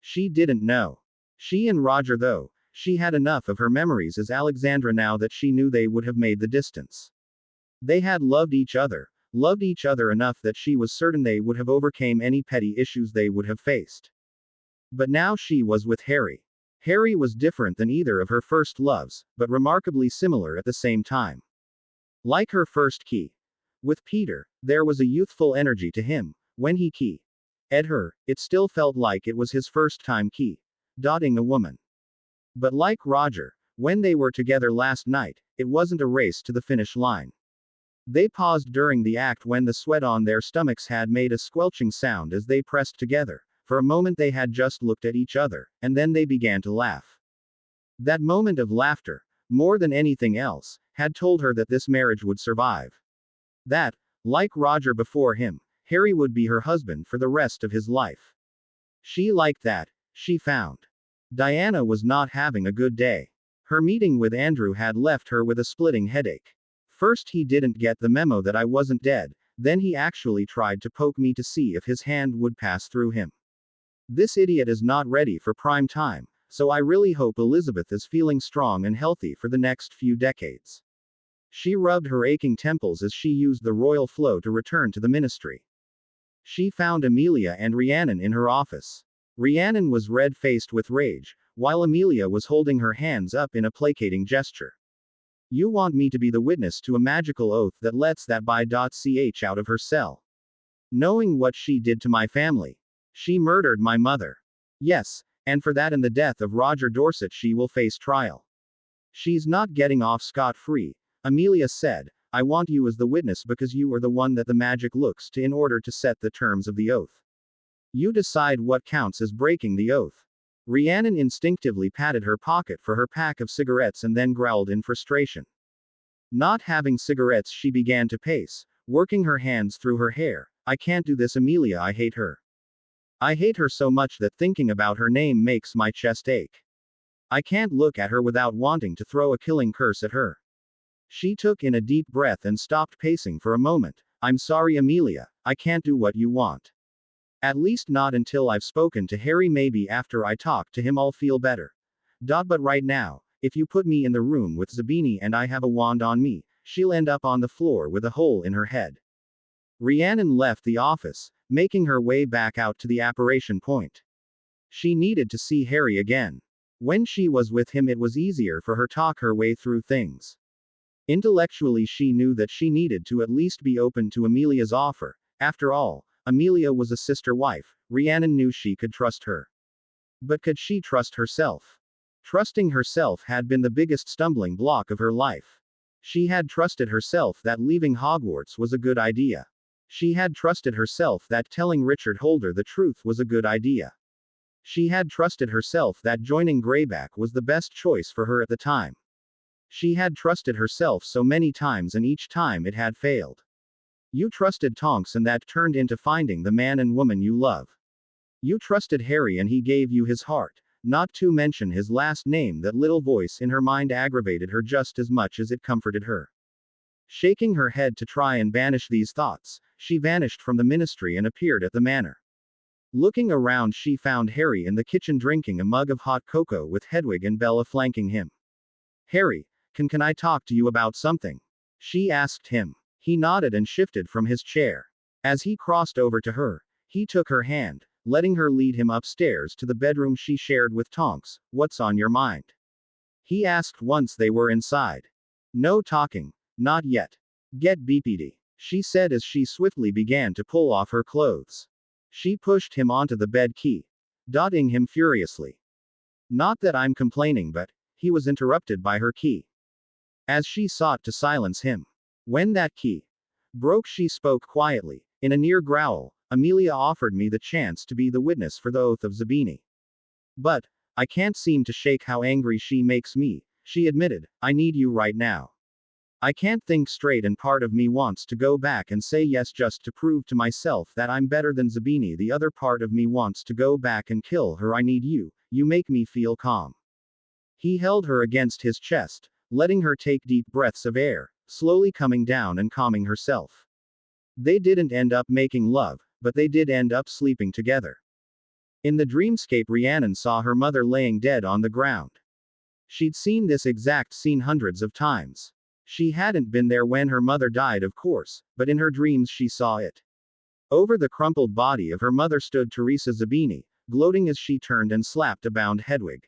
She didn't know. She and Roger though, she had enough of her memories as Alexandra now that she knew they would have made the distance. They had loved each other enough that she was certain they would have overcame any petty issues they would have faced. But now she was with Harry. Harry was different than either of her first loves, but remarkably similar at the same time. Like her first key. With Peter, there was a youthful energy to him. When he keyed her, it still felt like it was his first time dotting a woman. But like Roger, when they were together last night, it wasn't a race to the finish line. They paused during the act when the sweat on their stomachs had made a squelching sound as they pressed together. For a moment they had just looked at each other, and then they began to laugh. That moment of laughter, more than anything else, had told her that this marriage would survive. That, like Roger before him, Harry would be her husband for the rest of his life. She liked that, she found. Diana was not having a good day. Her meeting with Andrew had left her with a splitting headache. First he didn't get the memo that I wasn't dead, then he actually tried to poke me to see if his hand would pass through him. This idiot is not ready for prime time, so I really hope Elizabeth is feeling strong and healthy for the next few decades. She rubbed her aching temples as she used the royal flow to return to the ministry. She found Amelia and Rhiannon in her office. Rhiannon was red-faced with rage, while Amelia was holding her hands up in a placating gesture. You want me to be the witness to a magical oath that lets that by.ch out of her cell. Knowing what she did to my family. She murdered my mother. Yes, and for that and the death of Roger Dorset she will face trial. She's not getting off scot-free, Amelia said. I want you as the witness because you are the one that the magic looks to in order to set the terms of the oath. You decide what counts as breaking the oath. Rhiannon instinctively patted her pocket for her pack of cigarettes and then growled in frustration. Not having cigarettes, she began to pace, working her hands through her hair. I can't do this, Amelia, I hate her. I hate her so much that thinking about her name makes my chest ache. I can't look at her without wanting to throw a killing curse at her. She took in a deep breath and stopped pacing for a moment. I'm sorry, Amelia, I can't do what you want. At least not until I've spoken to Harry. Maybe after I talk to him I'll feel better. But right now, if you put me in the room with Zabini and I have a wand on me, she'll end up on the floor with a hole in her head. Rhiannon left the office, making her way back out to the apparition point. She needed to see Harry again. When she was with him it was easier for her to talk her way through things. Intellectually she knew that she needed to at least be open to Amelia's offer. After all, Amelia was a sister wife. Rhiannon knew she could trust her. But could she trust herself? Trusting herself had been the biggest stumbling block of her life. She had trusted herself that leaving Hogwarts was a good idea. She had trusted herself that telling Richard Holder the truth was a good idea. She had trusted herself that joining Greyback was the best choice for her at the time. She had trusted herself so many times and each time it had failed. You trusted Tonks and that turned into finding the man and woman you love. You trusted Harry and he gave you his heart, not to mention his last name. That little voice in her mind aggravated her just as much as it comforted her. Shaking her head to try and banish these thoughts, she vanished from the ministry and appeared at the manor. Looking around she found Harry in the kitchen drinking a mug of hot cocoa with Hedwig and Bella flanking him. Harry, can I talk to you about something? She asked him. He nodded and shifted from his chair. As he crossed over to her, he took her hand, letting her lead him upstairs to the bedroom she shared with Tonks. What's on your mind? He asked once they were inside. No talking. Not yet. Get BPD, she said as she swiftly began to pull off her clothes. She pushed him onto the bed, dotting him furiously. Not that I'm complaining, but he was interrupted by her key. As she sought to silence him. When that key broke, she spoke quietly, in a near growl. Amelia offered me the chance to be the witness for the oath of Zabini. But I can't seem to shake how angry she makes me, she admitted. I need you right now. I can't think straight and part of me wants to go back and say yes just to prove to myself that I'm better than Zabini. The other part of me wants to go back and kill her. I need you. You make me feel calm. He held her against his chest, letting her take deep breaths of air, slowly coming down and calming herself. They didn't end up making love, but they did end up sleeping together. In the dreamscape, Rhiannon saw her mother laying dead on the ground. She'd seen this exact scene hundreds of times. She hadn't been there when her mother died, of course, but in her dreams she saw it. Over the crumpled body of her mother stood Teresa Zabini, gloating as she turned and slapped a bound Hedwig.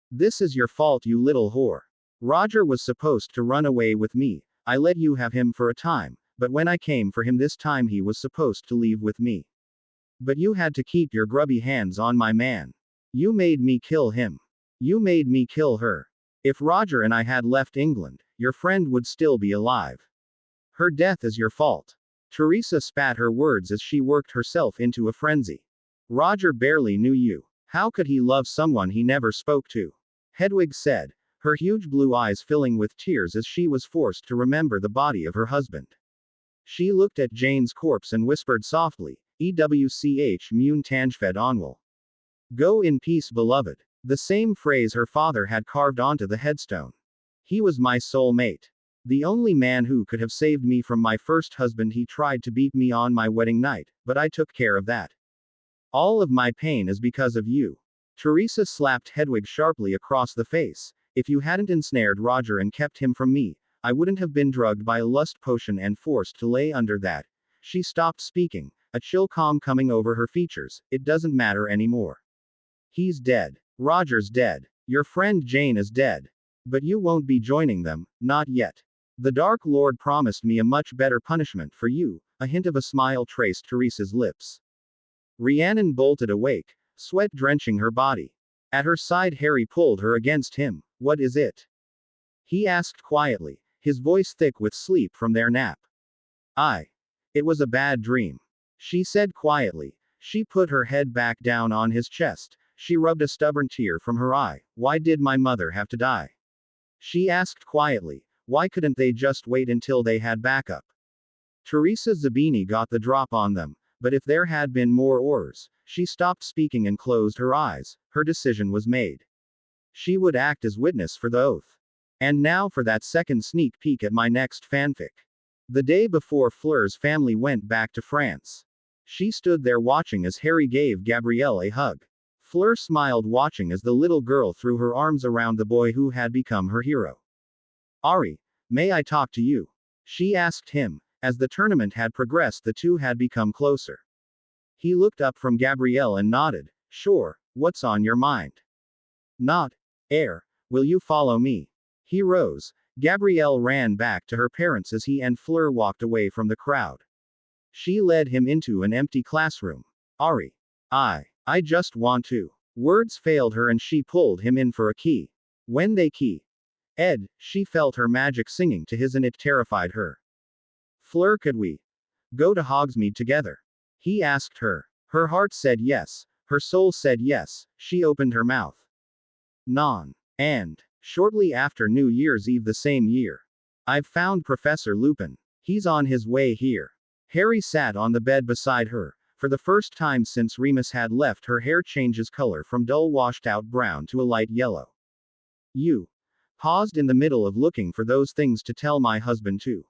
"This is your fault, you little whore. Roger was supposed to run away with me. I let you have him for a time, but when I came for him this time he was supposed to leave with me. But you had to keep your grubby hands on my man. You made me kill him. You made me kill her. If Roger and I had left England, your friend would still be alive. Her death is your fault." Teresa spat her words as she worked herself into a frenzy. "Roger barely knew you. How could he love someone he never spoke to?" Hedwig said, her huge blue eyes filling with tears as she was forced to remember the body of her husband. She looked at Jane's corpse and whispered softly, "Ewch mun tangfed onwal. Go in peace, beloved." The same phrase her father had carved onto the headstone. "He was my soul mate. The only man who could have saved me from my first husband. He tried to beat me on my wedding night, but I took care of that. All of my pain is because of you." Teresa slapped Hedwig sharply across the face. "If you hadn't ensnared Roger and kept him from me, I wouldn't have been drugged by a lust potion and forced to lay under that." She stopped speaking, a chill calm coming over her features. "It doesn't matter anymore. He's dead. Roger's dead. Your friend Jane is dead. But you won't be joining them, not yet. The Dark Lord promised me a much better punishment for you." A hint of a smile traced Teresa's lips. Rhiannon bolted awake, sweat drenching her body. At her side, Harry pulled her against him. "What is it?" he asked quietly, his voice thick with sleep from their nap. It was a bad dream," she said quietly. She put her head back down on his chest. She rubbed a stubborn tear from her eye. "Why did my mother have to die?" she asked quietly. "Why couldn't they just wait until they had backup?" Teresa Zabini got the drop on them, but if there had been more orders, she stopped speaking and closed her eyes. Her decision was made. She would act as witness for the oath. And now for that second sneak peek at my next fanfic. The day before Fleur's family went back to France. She stood there watching as Harry gave Gabrielle a hug. Fleur smiled, watching as the little girl threw her arms around the boy who had become her hero. "Ari, may I talk to you?" she asked him. As the tournament had progressed, the two had become closer. He looked up from Gabrielle and nodded. "Sure, what's on your mind?" "Not air. Will you follow me?" He rose. Gabrielle ran back to her parents as he and Fleur walked away from the crowd. She led him into an empty classroom. "Ari. I just want to." Words failed her and she pulled him in for a key. When they Ed, she felt her magic singing to his and it terrified her. "Fleur, could we go to Hogsmeade together?" he asked her. Her heart said yes. Her soul said yes. She opened her mouth. Non. And shortly after New Year's Eve the same year, "I've found Professor Lupin. He's on his way here." Harry sat on the bed beside her. For the first time since Remus had left, her hair changes color from dull washed out brown to a light yellow. "You paused in the middle of looking for those things to tell my husband to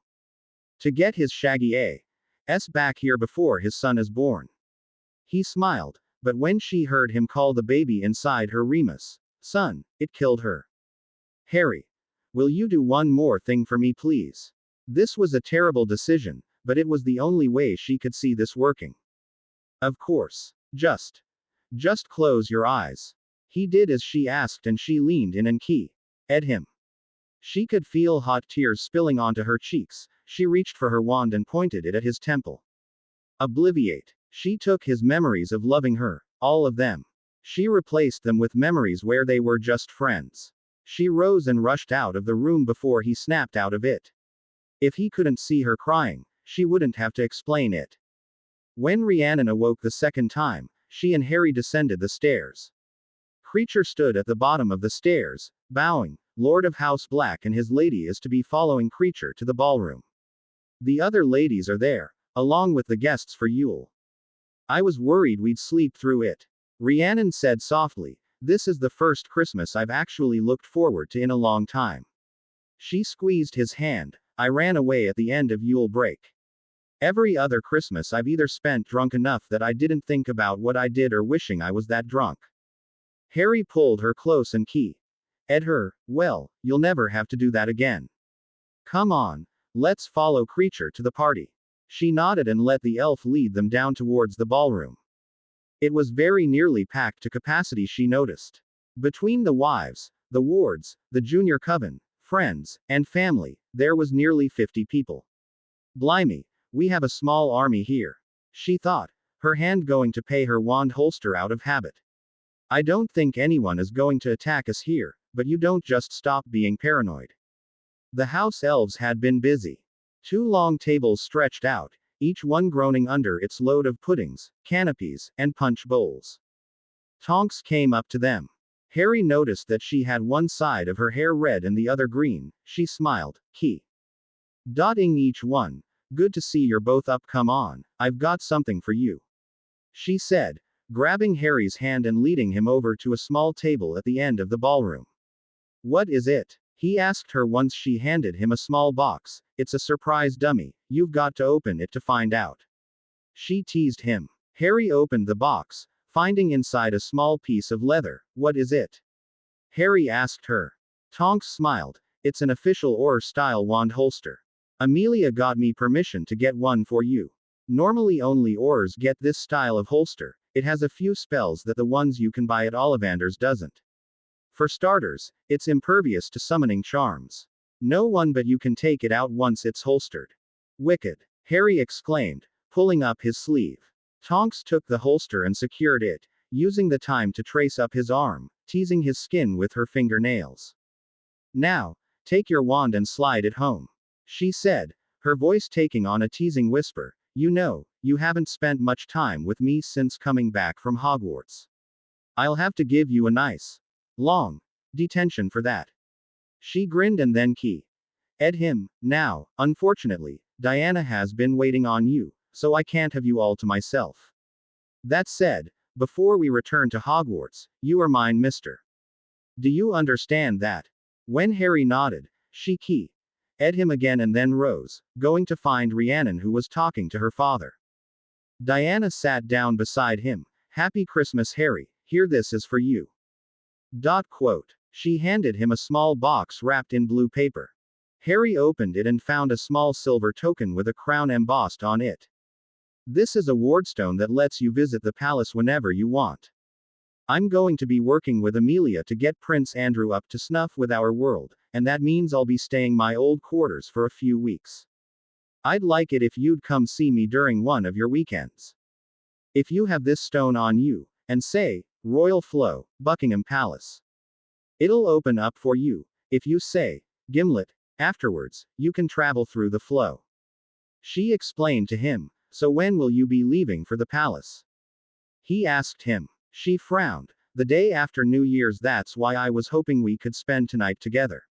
get his shaggy ass back here before his son is born." He smiled, but when she heard him call the baby inside her Remus, son, it killed her. "Harry, will you do one more thing for me, please?" This was a terrible decision, but it was the only way she could see this working. "Of course. Just close your eyes." He did as she asked and she leaned in and ed him. She could feel hot tears spilling onto her cheeks. She reached for her wand and pointed it at his temple. Obliviate. She took his memories of loving her, all of them. She replaced them with memories where they were just friends. She rose and rushed out of the room before he snapped out of it. If he couldn't see her crying, she wouldn't have to explain it. When Rhiannon awoke the second time, she and Harry descended the stairs. Creature stood at the bottom of the stairs, bowing. Lord of House Black and his lady is to be following Creature to the ballroom. The other ladies are there, along with the guests for Yule. "I was worried we'd sleep through it," Rhiannon said softly. "This is the first Christmas I've actually looked forward to in a long time." She squeezed his hand. "I ran away at the end of Yule break. Every other Christmas I've either spent drunk enough that I didn't think about what I did or wishing I was that drunk. Harry pulled her close and ed her. Well, you'll never have to do that again. Come on. Let's follow Creature to the party. She nodded and let the elf lead them down towards the ballroom. It was very nearly packed to capacity, she noticed. Between the wives, the wards, the junior coven, friends, and family, there was nearly 50 people. Blimey, we have a small army here, she thought, her hand going to pay her wand holster out of habit. I don't think anyone is going to attack us here, but you don't just stop being paranoid. The house elves had been busy. 2 long tables stretched out, each one groaning under its load of puddings, canopies, and punch bowls. Tonks came up to them. Harry noticed that she had one side of her hair red and the other green. She smiled, dotting each one. Good to see you're both up, come on, I've got something for you, she said, grabbing Harry's hand and leading him over to a small table at the end of the ballroom. What is it? He asked her once she handed him a small box. It's a surprise dummy, you've got to open it to find out, she teased him. Harry opened the box, finding inside a small piece of leather. What is it? Harry asked her. Tonks smiled. It's an official Auror-style wand holster. Amelia got me permission to get one for you. Normally only Aurors get this style of holster. It has a few spells that the ones you can buy at Ollivander's doesn't. For starters, it's impervious to summoning charms. No one but you can take it out once it's holstered. Wicked, Harry exclaimed, pulling up his sleeve. Tonks took the holster and secured it, using the time to trace up his arm, teasing his skin with her fingernails. Now, take your wand and slide it home, she said, her voice taking on a teasing whisper. You know, you haven't spent much time with me since coming back from Hogwarts. I'll have to give you a nice, long detention for that. She grinned and then ed him. Now, unfortunately, Diana has been waiting on you, so I can't have you all to myself. That said, before we return to Hogwarts, you are mine, mister. Do you understand that? When Harry nodded, she ed him again and then rose, going to find Rhiannon, who was talking to her father. Diana sat down beside him. Happy Christmas, Harry, here, this is for you. She handed him a small box wrapped in blue paper. Harry opened it and found a small silver token with a crown embossed on it. This is a wardstone that lets you visit the palace whenever you want. I'm going to be working with Amelia to get Prince Andrew up to snuff with our world, and that means I'll be staying my old quarters for a few weeks. I'd like it if you'd come see me during one of your weekends. If you have this stone on you, and say, Royal Flow, Buckingham Palace, it'll open up for you. If you say, Gimlet, afterwards, you can travel through the flow. She explained to him. So when will you be leaving for the palace? He asked him. She frowned. The day after New Year's. That's why I was hoping we could spend tonight together.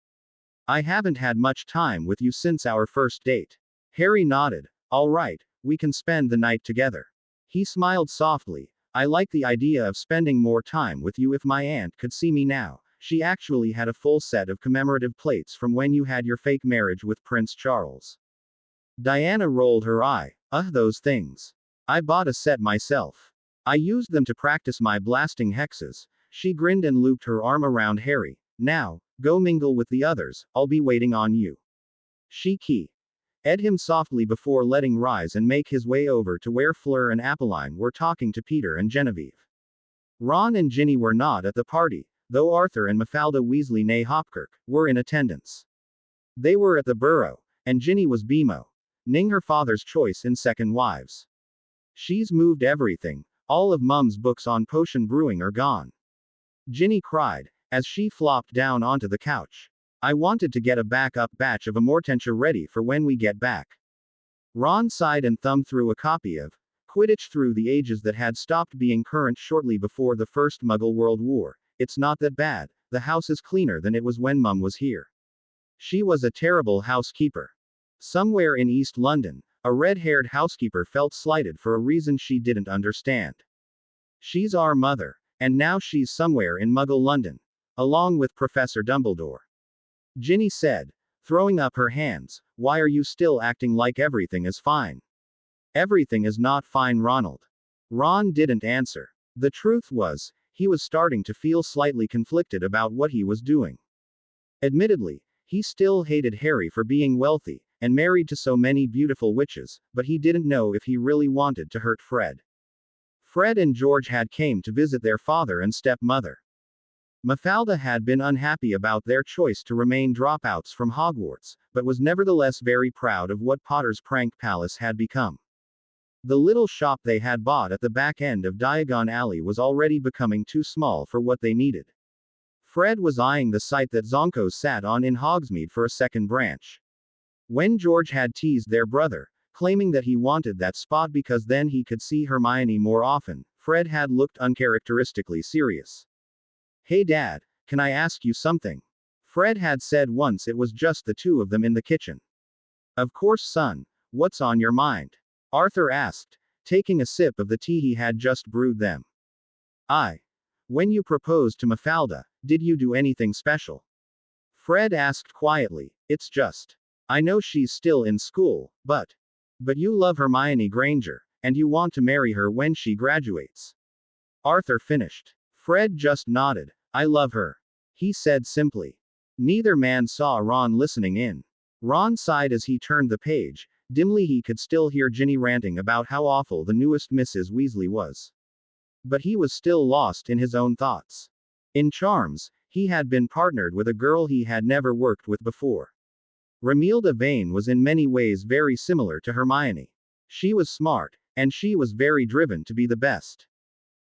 I haven't had much time with you since our first date. Harry nodded. All right, we can spend the night together. He smiled softly. I like the idea of spending more time with you. If my aunt could see me now, she actually had a full set of commemorative plates from when you had your fake marriage with Prince Charles. Diana rolled her eye. Those things. I bought a set myself. I used them to practice my blasting hexes. She grinned and looped her arm around Harry. Now, go mingle with the others, I'll be waiting on you. She ed him softly before letting rise and make his way over to where Fleur and Apolline were talking to Peter and Genevieve. Ron and Ginny were not at the party, though Arthur and Mafalda Weasley née Hopkirk were in attendance. They were at the Burrow, and Ginny was Ning her father's choice in second wives. She's moved everything. All of Mum's books on potion brewing are gone. Ginny cried, as she flopped down onto the couch. I wanted to get a backup batch of Amortentia ready for when we get back. Ron sighed and thumbed through a copy of Quidditch Through the Ages that had stopped being current shortly before the First Muggle World War. It's not that bad. The house is cleaner than it was when Mum was here. She was a terrible housekeeper. Somewhere in East London, a red-haired housekeeper felt slighted for a reason she didn't understand. She's our mother, and now she's somewhere in Muggle London, along with Professor Dumbledore. Ginny said, throwing up her hands. Why are you still acting like everything is fine? Everything is not fine, Ronald. Ron didn't answer. The truth was, he was starting to feel slightly conflicted about what he was doing. Admittedly, he still hated Harry for being wealthy, and married to so many beautiful witches, but he didn't know if he really wanted to hurt Fred. Fred and George had came to visit their father and stepmother. Mafalda had been unhappy about their choice to remain dropouts from Hogwarts, but was nevertheless very proud of what Potter's prank palace had become. The little shop they had bought at the back end of Diagon Alley was already becoming too small for what they needed. Fred was eyeing the site that Zonko sat on in Hogsmeade for a second branch. When George had teased their brother, claiming that he wanted that spot because then he could see Hermione more often, Fred had looked uncharacteristically serious. "Hey Dad, can I ask you something?" Fred had said once it was just the two of them in the kitchen. "Of course, son. What's on your mind?" Arthur asked, taking a sip of the tea he had just brewed them. When you proposed to Mafalda, did you do anything special?" Fred asked quietly. "It's just. I know she's still in school, but you love Hermione Granger, and you want to marry her when she graduates." Arthur finished. Fred just nodded. "I love her," he said simply. Neither man saw Ron listening in. Ron sighed as he turned the page. Dimly he could still hear Ginny ranting about how awful the newest Mrs. Weasley was. But he was still lost in his own thoughts. In charms, he had been partnered with a girl he had never worked with before. Romilda Vane was in many ways very similar to Hermione. She was smart, and she was very driven to be the best.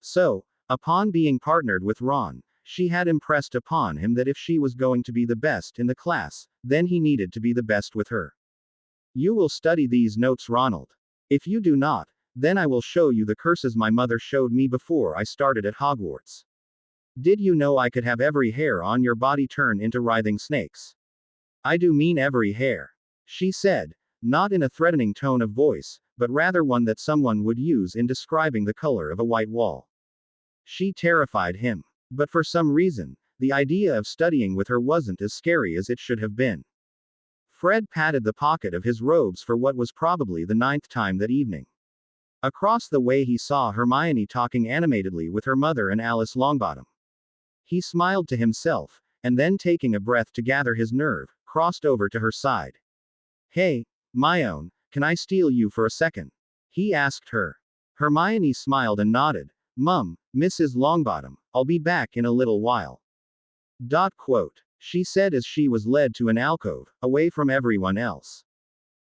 So, upon being partnered with Ron, she had impressed upon him that if she was going to be the best in the class, then he needed to be the best with her. "You will study these notes, Ronald. If you do not, then I will show you the curses my mother showed me before I started at Hogwarts. Did you know I could have every hair on your body turn into writhing snakes?" "I do mean every hair," she said, not in a threatening tone of voice, but rather one that someone would use in describing the color of a white wall. She terrified him. But for some reason, the idea of studying with her wasn't as scary as it should have been. Fred patted the pocket of his robes for what was probably the 9th time that evening. Across the way he saw Hermione talking animatedly with her mother and Alice Longbottom. He smiled to himself, and then taking a breath to gather his nerve, crossed over to her side. "Hey, my own, can I steal you for a second?" he asked her. Hermione smiled and nodded. "Mum, Mrs. Longbottom, I'll be back in a little while." She said as she was led to an alcove, away from everyone else.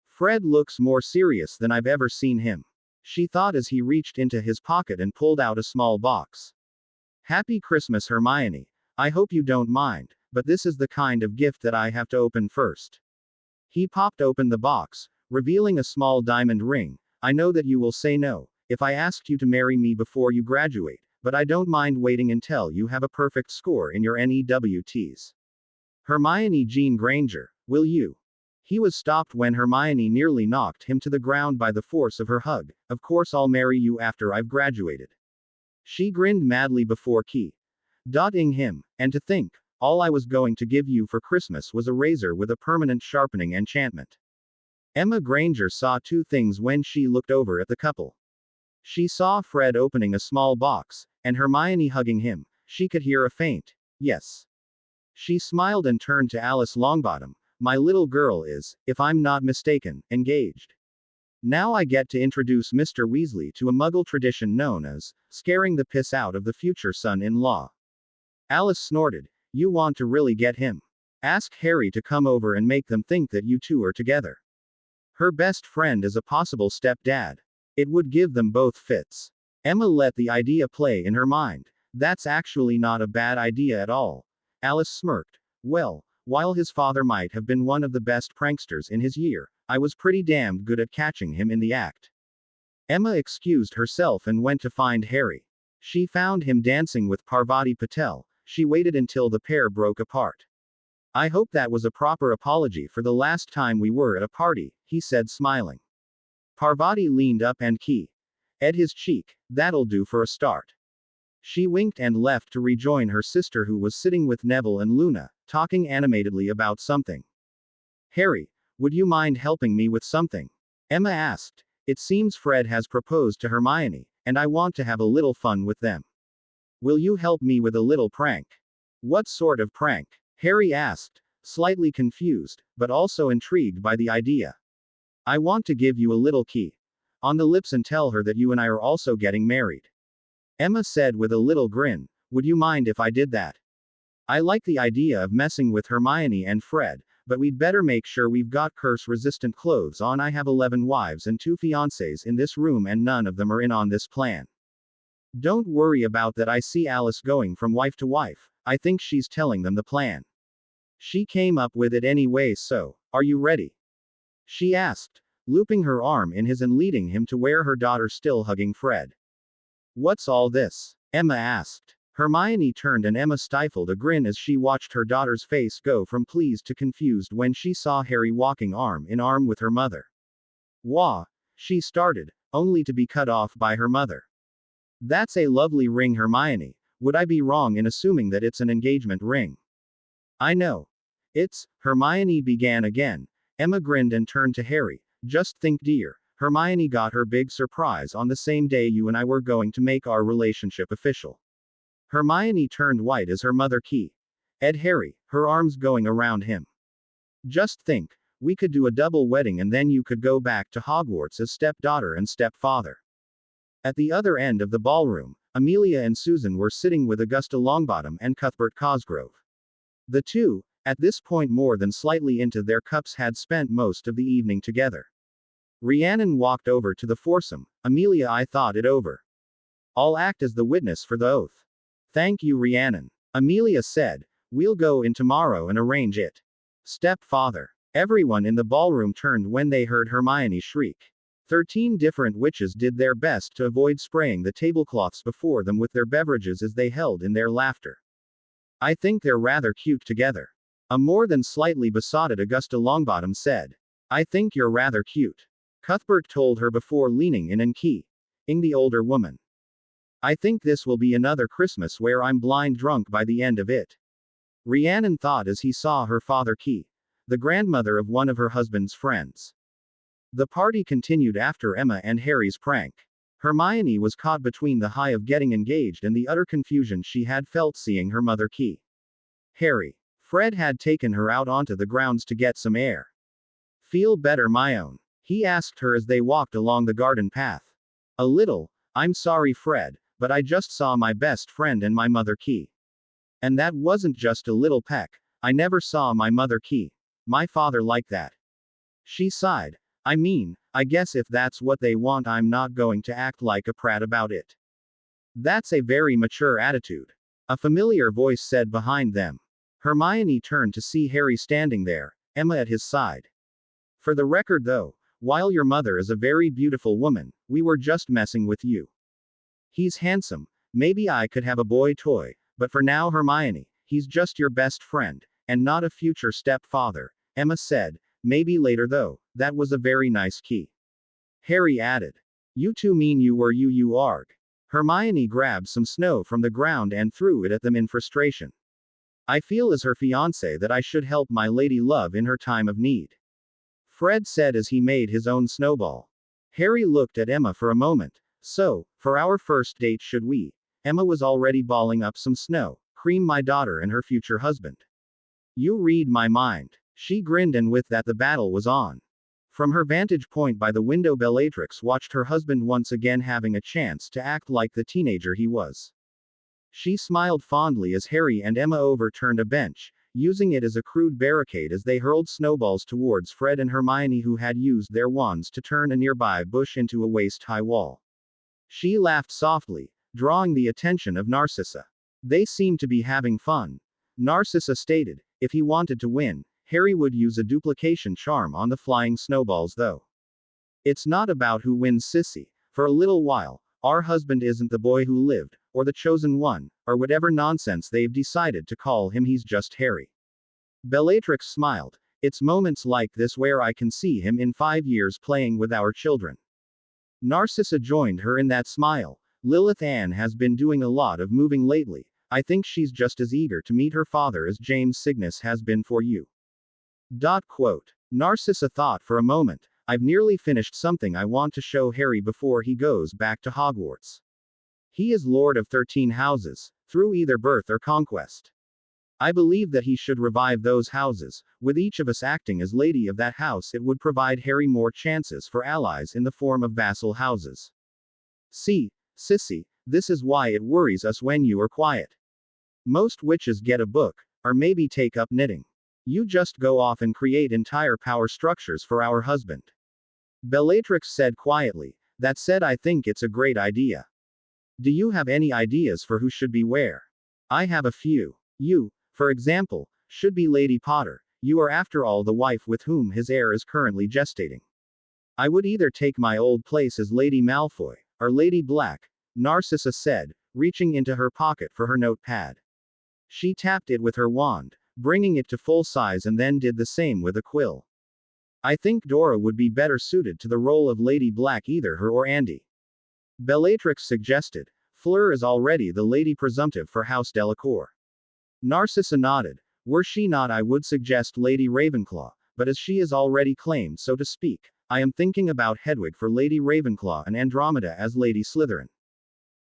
"Fred looks more serious than I've ever seen him," she thought as he reached into his pocket and pulled out a small box. "Happy Christmas, Hermione. I hope you don't mind, but this is the kind of gift that I have to open first." He popped open the box, revealing a small diamond ring. "I know that you will say no, if I asked you to marry me before you graduate, but I don't mind waiting until you have a perfect score in your NEWTs. Hermione Jean Granger, will you?" He was stopped when Hermione nearly knocked him to the ground by the force of her hug. "Of course I'll marry you after I've graduated." She grinned madly before dotting him, "And to think, all I was going to give you for Christmas was a razor with a permanent sharpening enchantment." Emma Granger saw two things when she looked over at the couple. She saw Fred opening a small box, and Hermione hugging him. She could hear a faint yes. She smiled and turned to Alice Longbottom. "My little girl is, if I'm not mistaken, engaged. Now I get to introduce Mr. Weasley to a Muggle tradition known as scaring the piss out of the future son-in-law." Alice snorted. "You want to really get him? Ask Harry to come over and make them think that you two are together. Her best friend is a possible stepdad. It would give them both fits." Emma let the idea play in her mind. "That's actually not a bad idea at all." Alice smirked. "Well, while his father might have been one of the best pranksters in his year, I was pretty damned good at catching him in the act." Emma excused herself and went to find Harry. She found him dancing with Parvati Patel. She waited until the pair broke apart. "I hope that was a proper apology for the last time we were at a party," he said smiling. Parvati leaned up and ed his cheek. "That'll do for a start." She winked and left to rejoin her sister who was sitting with Neville and Luna, talking animatedly about something. "Harry, would you mind helping me with something?" Emma asked. It seems Fred has proposed to Hermione, and I want to have a little fun with them. Will you help me with a little prank? What sort of prank? Harry asked, slightly confused, but also intrigued by the idea. I want to give you a little key on the lips and tell her that you and I are also getting married. Emma said with a little grin, would you mind if I did that? I like the idea of messing with Hermione and Fred, but we'd better make sure we've got curse-resistant clothes on. I have 11 wives and 2 fiancés in this room and none of them are in on this plan. Don't worry about that. I see Alice going from wife to wife. I think she's telling them the plan. She came up with it anyway, so, are you ready? She asked, looping her arm in his and leading him to where her daughter still hugging Fred. What's all this? Emma asked. Hermione turned and Emma stifled a grin as she watched her daughter's face go from pleased to confused when she saw Harry walking arm in arm with her mother. Wah! She started, only to be cut off by her mother. That's a lovely ring, Hermione. Would I be wrong in assuming that it's an engagement ring? I know. Hermione began again. Emma grinned and turned to Harry. Just think, dear. Hermione got her big surprise on the same day you and I were going to make our relationship official. Hermione turned white as her mother keyed Harry, her arms going around him. Just think, we could do a double wedding and then you could go back to Hogwarts as stepdaughter and stepfather. At the other end of the ballroom, Amelia and Susan were sitting with Augusta Longbottom and Cuthbert Cosgrove. The two, at this point more than slightly into their cups, had spent most of the evening together. Rhiannon walked over to the foursome. Amelia, I thought it over. I'll act as the witness for the oath. Thank you, Rhiannon. Amelia said, we'll go in tomorrow and arrange it. Stepfather. Everyone in the ballroom turned when they heard Hermione shriek. 13 different witches did their best to avoid spraying the tablecloths before them with their beverages as they held in their laughter. I think they're rather cute together. A more than slightly besotted Augusta Longbottom said. I think you're rather cute. Cuthbert told her before leaning in and keying the older woman. I think this will be another Christmas where I'm blind drunk by the end of it. Rhiannon thought as he saw her father the grandmother of one of her husband's friends. The party continued after Emma and Harry's prank. Hermione was caught between the high of getting engaged and the utter confusion she had felt seeing her mother Harry. Fred had taken her out onto the grounds to get some air. Feel better, my own? He asked her as they walked along the garden path. A little. I'm sorry, Fred, but I just saw my best friend and my mother and that wasn't just a little peck. I never saw my mother my father like that. She sighed. I mean, I guess if that's what they want, I'm not going to act like a prat about it. That's a very mature attitude. A familiar voice said behind them. Hermione turned to see Harry standing there, Emma at his side. For the record though, while your mother is a very beautiful woman, we were just messing with you. He's handsome. Maybe I could have a boy toy, but for now, Hermione, he's just your best friend, and not a future stepfather, Emma said. Maybe later though. That was a very nice Harry added. You two mean you arg. Hermione grabbed some snow from the ground and threw it at them in frustration. I feel as her fiancé that I should help my lady love in her time of need. Fred said as he made his own snowball. Harry looked at Emma for a moment. So, for our first date should we? Emma was already balling up some snow. Cream my daughter and her future husband. You read my mind. She grinned, and with that the battle was on. From her vantage point by the window, Bellatrix watched her husband once again having a chance to act like the teenager he was. She smiled fondly as Harry and Emma overturned a bench, using it as a crude barricade as they hurled snowballs towards Fred and Hermione, who had used their wands to turn a nearby bush into a waist-high wall. She laughed softly, drawing the attention of Narcissa. They seemed to be having fun. Narcissa stated, if he wanted to win, Harry would use a duplication charm on the flying snowballs though. It's not about who wins, sissy. For a little while, our husband isn't the boy who lived, or the chosen one, or whatever nonsense they've decided to call him, he's just Harry. Bellatrix smiled. It's moments like this where I can see him in 5 years playing with our children. Narcissa joined her in that smile. Lilith Ann has been doing a lot of moving lately. I think she's just as eager to meet her father as James Cygnus has been for you. Narcissa thought for a moment, I've nearly finished something I want to show Harry before he goes back to Hogwarts. He is Lord of 13 houses, through either birth or conquest. I believe that he should revive those houses. With each of us acting as lady of that house, it would provide Harry more chances for allies in the form of vassal houses. See, Sissy, this is why it worries us when you are quiet. Most witches get a book, or maybe take up knitting. You just go off and create entire power structures for our husband. Bellatrix said quietly. That said, I think it's a great idea. Do you have any ideas for who should be where? I have a few. You, for example, should be Lady Potter. You are after all the wife with whom his heir is currently gestating. I would either take my old place as Lady Malfoy, or Lady Black, Narcissa said, reaching into her pocket for her notepad. She tapped it with her wand, bringing it to full size, and then did the same with a quill. I think Dora would be better suited to the role of Lady Black, either her or Andy. Bellatrix suggested. Fleur is already the Lady Presumptive for House Delacour. Narcissa nodded. Were she not, I would suggest Lady Ravenclaw, but as she is already claimed, so to speak, I am thinking about Hedwig for Lady Ravenclaw and Andromeda as Lady Slytherin.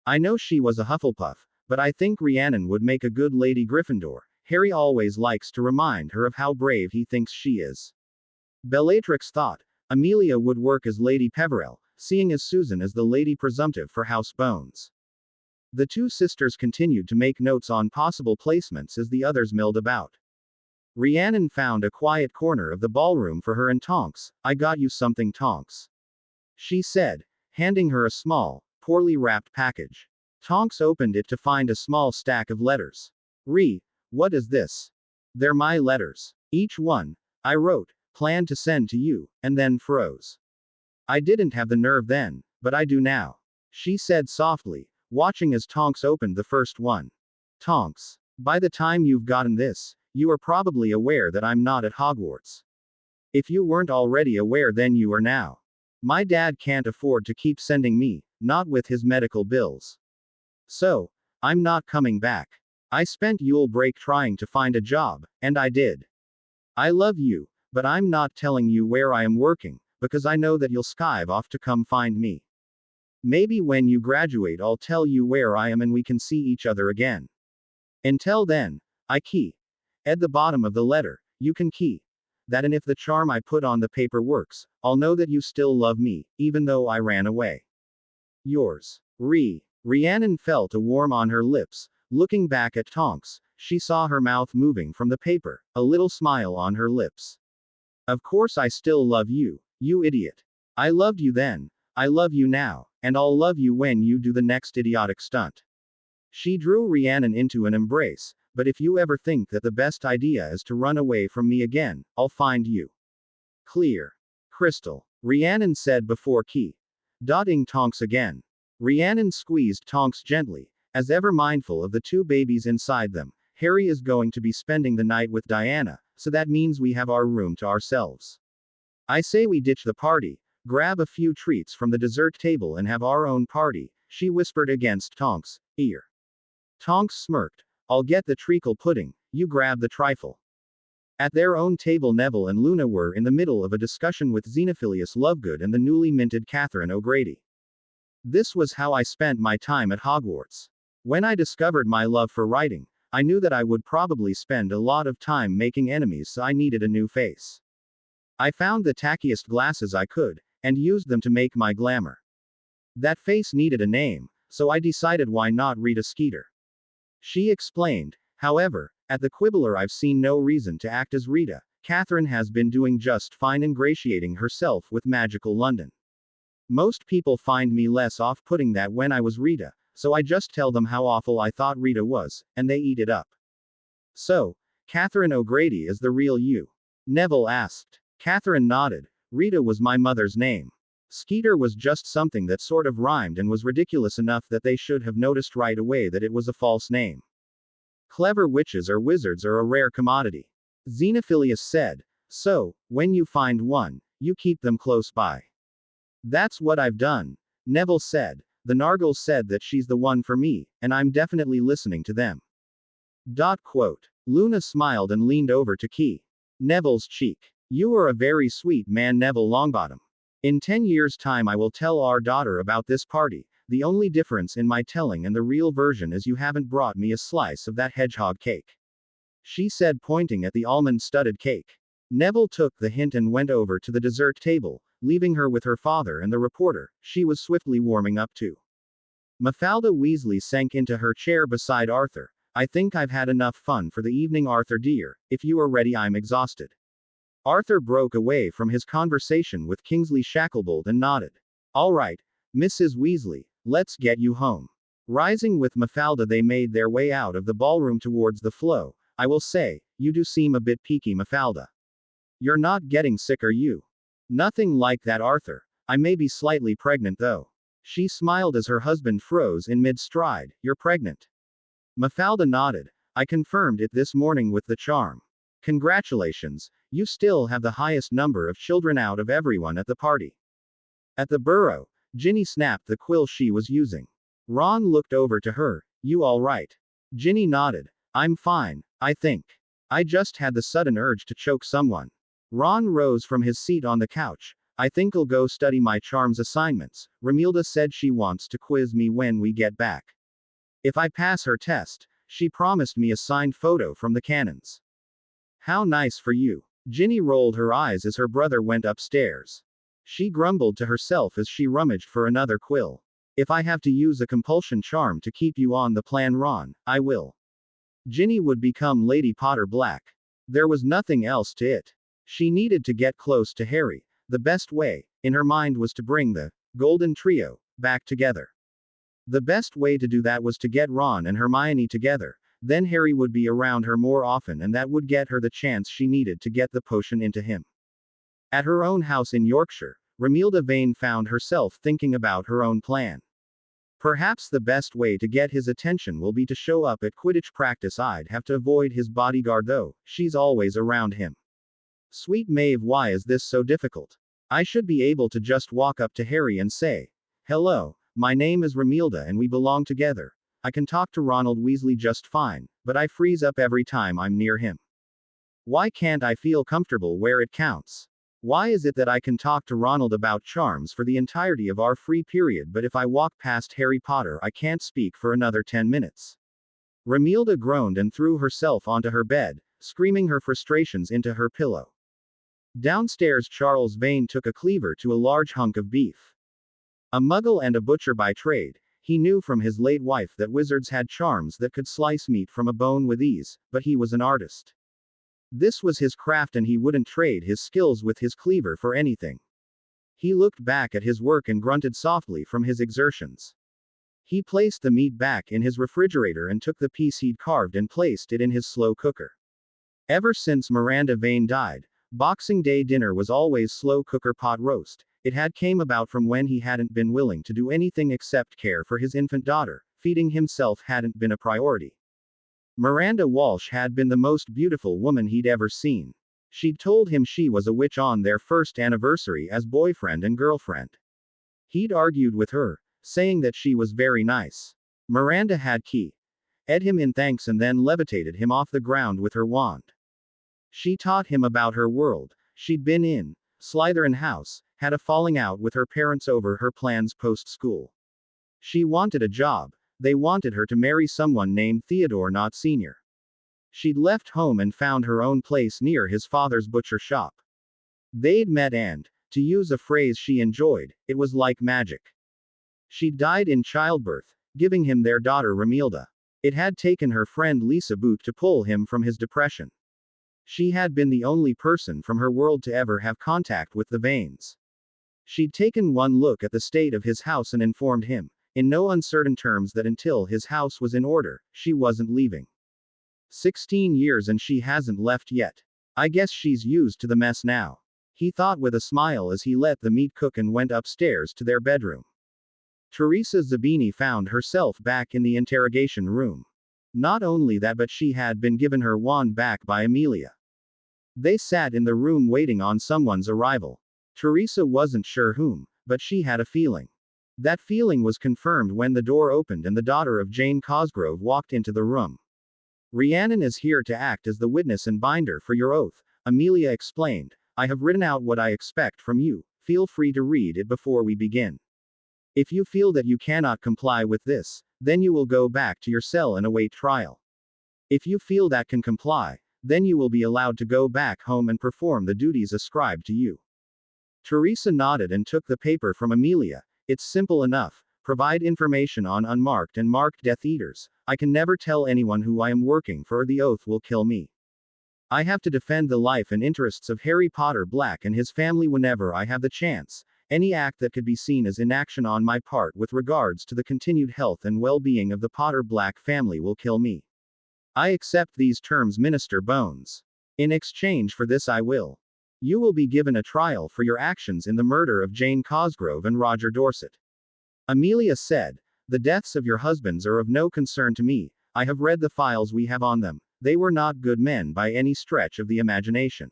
I know she was a Hufflepuff, but I think Rhiannon would make a good Lady Gryffindor. Harry always likes to remind her of how brave he thinks she is. Bellatrix thought. Amelia would work as Lady Peverell, seeing as Susan as the Lady Presumptive for House Bones. The two sisters continued to make notes on possible placements as the others milled about. Rhiannon found a quiet corner of the ballroom for her and Tonks. I got you something, Tonks, she said, handing her a small, poorly wrapped package. Tonks opened it to find a small stack of letters. What is this? They're my letters. Each one, I wrote, planned to send to you, and then froze. I didn't have the nerve then, but I do now, she said softly, watching as Tonks opened the first one. Tonks, by the time you've gotten this, you are probably aware that I'm not at Hogwarts. If you weren't already aware, then you are now. My dad can't afford to keep sending me, not with his medical bills. So, I'm not coming back. I spent Yule break trying to find a job, and I did. I love you, but I'm not telling you where I am working, because I know that you'll skive off to come find me. Maybe when you graduate I'll tell you where I am and we can see each other again. Until then, I key. At the bottom of the letter, you can key that, and if the charm I put on the paper works, I'll know that you still love me, even though I ran away. Yours. Rhiannon felt a warm on her lips. Looking back at Tonks, she saw her mouth moving from the paper, a little smile on her lips. Of course I still love you, you idiot. I loved you then, I love you now, and I'll love you when you do the next idiotic stunt. She drew Rhiannon into an embrace. But if you ever think that the best idea is to run away from me again, I'll find you. Clear. Crystal. Rhiannon said before dotting Tonks again. Rhiannon squeezed Tonks gently, as ever mindful of the two babies inside them. Harry is going to be spending the night with Diana, so that means we have our room to ourselves. I say we ditch the party, grab a few treats from the dessert table and have our own party, she whispered against Tonks' ear. Tonks smirked. I'll get the treacle pudding, you grab the trifle. At their own table, Neville and Luna were in the middle of a discussion with Xenophilius Lovegood and the newly minted Catherine O'Grady. This was how I spent my time at Hogwarts. When I discovered my love for writing, I knew that I would probably spend a lot of time making enemies, so I needed a new face. I found the tackiest glasses I could, and used them to make my glamour. That face needed a name, so I decided why not Rita Skeeter. She explained. However, at the Quibbler I've seen no reason to act as Rita. Catherine has been doing just fine ingratiating herself with magical London. Most people find me less off-putting than when I was Rita, so I just tell them how awful I thought Rita was, and they eat it up. So, Catherine O'Grady is the real you? Neville asked. Catherine nodded. Rita was my mother's name. Skeeter was just something that sort of rhymed and was ridiculous enough that they should have noticed right away that it was a false name. Clever witches or wizards are a rare commodity. Xenophilius said. So, when you find one, you keep them close by. That's what I've done, Neville said. The Nargles said that she's the one for me, and I'm definitely listening to them. Luna smiled and leaned over to Neville's cheek. You are a very sweet man, Neville Longbottom. In 10 years' time I will tell our daughter about this party. The only difference in my telling and the real version is you haven't brought me a slice of that hedgehog cake. She said, pointing at the almond-studded cake. Neville took the hint and went over to the dessert table, leaving her with her father and the reporter. She was swiftly warming up too. Mafalda Weasley sank into her chair beside Arthur. I think I've had enough fun for the evening, Arthur dear. If you are ready, I'm exhausted. Arthur broke away from his conversation with Kingsley Shacklebolt and nodded. All right, Mrs. Weasley, let's get you home. Rising with Mafalda, they made their way out of the ballroom towards the flow. I will say, you do seem a bit peaky, Mafalda. You're not getting sick, are you? Nothing like that, Arthur. I may be slightly pregnant though. She smiled as her husband froze in mid-stride. You're pregnant? Mafalda nodded. I confirmed it this morning with the charm. Congratulations, you still have the highest number of children out of everyone at the party. At the burrow, Ginny snapped the quill she was using. Ron looked over to her. You all right? Ginny nodded. I'm fine, I think. I just had the sudden urge to choke someone. Ron rose from his seat on the couch. I think I'll go study my charms assignments. Romilda said she wants to quiz me when we get back. If I pass her test, she promised me a signed photo from the cannons. How nice for you. Ginny rolled her eyes as her brother went upstairs. She grumbled to herself as she rummaged for another quill. If I have to use a compulsion charm to keep you on the plan, Ron, I will. Ginny would become Lady Potter Black. There was nothing else to it. She needed to get close to Harry. The best way, in her mind, was to bring the Golden Trio back together. The best way to do that was to get Ron and Hermione together. Then Harry would be around her more often, and that would get her the chance she needed to get the potion into him. At her own house in Yorkshire, Romilda Vane found herself thinking about her own plan. Perhaps the best way to get his attention will be to show up at Quidditch practice. I'd have to avoid his bodyguard though, she's always around him. Sweet Maeve, why is this so difficult? I should be able to just walk up to Harry and say, hello, my name is Romilda and we belong together. I can talk to Ronald Weasley just fine, but I freeze up every time I'm near him. Why can't I feel comfortable where it counts? Why is it that I can talk to Ronald about charms for the entirety of our free period, but if I walk past Harry Potter I can't speak for another 10 minutes? Romilda groaned and threw herself onto her bed, screaming her frustrations into her pillow. Downstairs, Charles Vane took a cleaver to a large hunk of beef. A muggle and a butcher by trade, he knew from his late wife that wizards had charms that could slice meat from a bone with ease, but he was an artist. This was his craft and he wouldn't trade his skills with his cleaver for anything. He looked back at his work and grunted softly from his exertions. He placed the meat back in his refrigerator and took the piece he'd carved and placed it in his slow cooker. Ever since Miranda Vane died, Boxing Day dinner was always slow cooker pot roast. It had came about from when he hadn't been willing to do anything except care for his infant daughter. Feeding himself hadn't been a priority. Miranda Walsh had been the most beautiful woman he'd ever seen. She'd told him she was a witch on their first anniversary as boyfriend and girlfriend. He'd argued with her, saying that she was very nice. Miranda had ed him in thanks and then levitated him off the ground with her wand. She taught him about her world. She'd been in Slytherin House, had a falling out with her parents over her plans post-school. She wanted a job. They wanted her to marry someone named Theodore Knott Sr. She'd left home and found her own place near his father's butcher shop. They'd met and, to use a phrase she enjoyed, it was like magic. She died in childbirth, giving him their daughter Romilda. It had taken her friend Lisa Boot to pull him from his depression. She had been the only person from her world to ever have contact with the Vanes. She'd taken one look at the state of his house and informed him, in no uncertain terms, that until his house was in order, she wasn't leaving. 16 years and she hasn't left yet. I guess she's used to the mess now. He thought with a smile as he let the meat cook and went upstairs to their bedroom. Teresa Zabini found herself back in the interrogation room. Not only that, but she had been given her wand back by Amelia. They sat in the room waiting on someone's arrival. Teresa wasn't sure whom, but she had a feeling. That feeling was confirmed when the door opened and the daughter of Jane Cosgrove walked into the room. Rhiannon is here to act as the witness and binder for your oath, Amelia explained. I have written out what I expect from you, feel free to read it before we begin. If you feel that you cannot comply with this, then you will go back to your cell and await trial. If you feel that can comply, then you will be allowed to go back home and perform the duties ascribed to you. Teresa nodded and took the paper from Amelia. It's simple enough. Provide information on unmarked and marked Death Eaters. I can never tell anyone who I am working for, or the oath will kill me. I have to defend the life and interests of Harry Potter Black and his family whenever I have the chance. Any act that could be seen as inaction on my part with regards to the continued health and well-being of the Potter Black family will kill me. I accept these terms, Minister Bones. In exchange for this you will be given a trial for your actions in the murder of Jane Cosgrove and Roger Dorset. Amelia said, the deaths of your husbands are of no concern to me. I have read the files we have on them. They were not good men by any stretch of the imagination.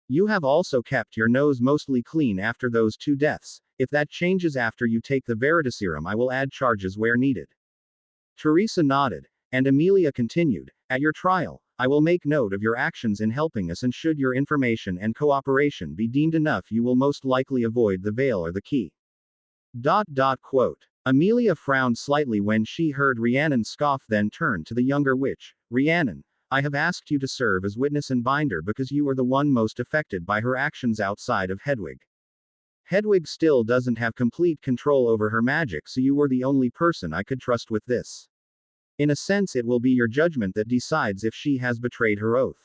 You have also kept your nose mostly clean after those 2 deaths. If that changes after you take the Veritaserum, I will add charges where needed. Teresa nodded, and Amelia continued, at your trial, I will make note of your actions in helping us, and should your information and cooperation be deemed enough, you will most likely avoid the veil or the key. Quote. Amelia frowned slightly when she heard Rhiannon scoff, then turned to the younger witch. Rhiannon, I have asked you to serve as witness and binder because you are the one most affected by her actions outside of Hedwig. Hedwig still doesn't have complete control over her magic, so you were the only person I could trust with this. In a sense, it will be your judgment that decides if she has betrayed her oath.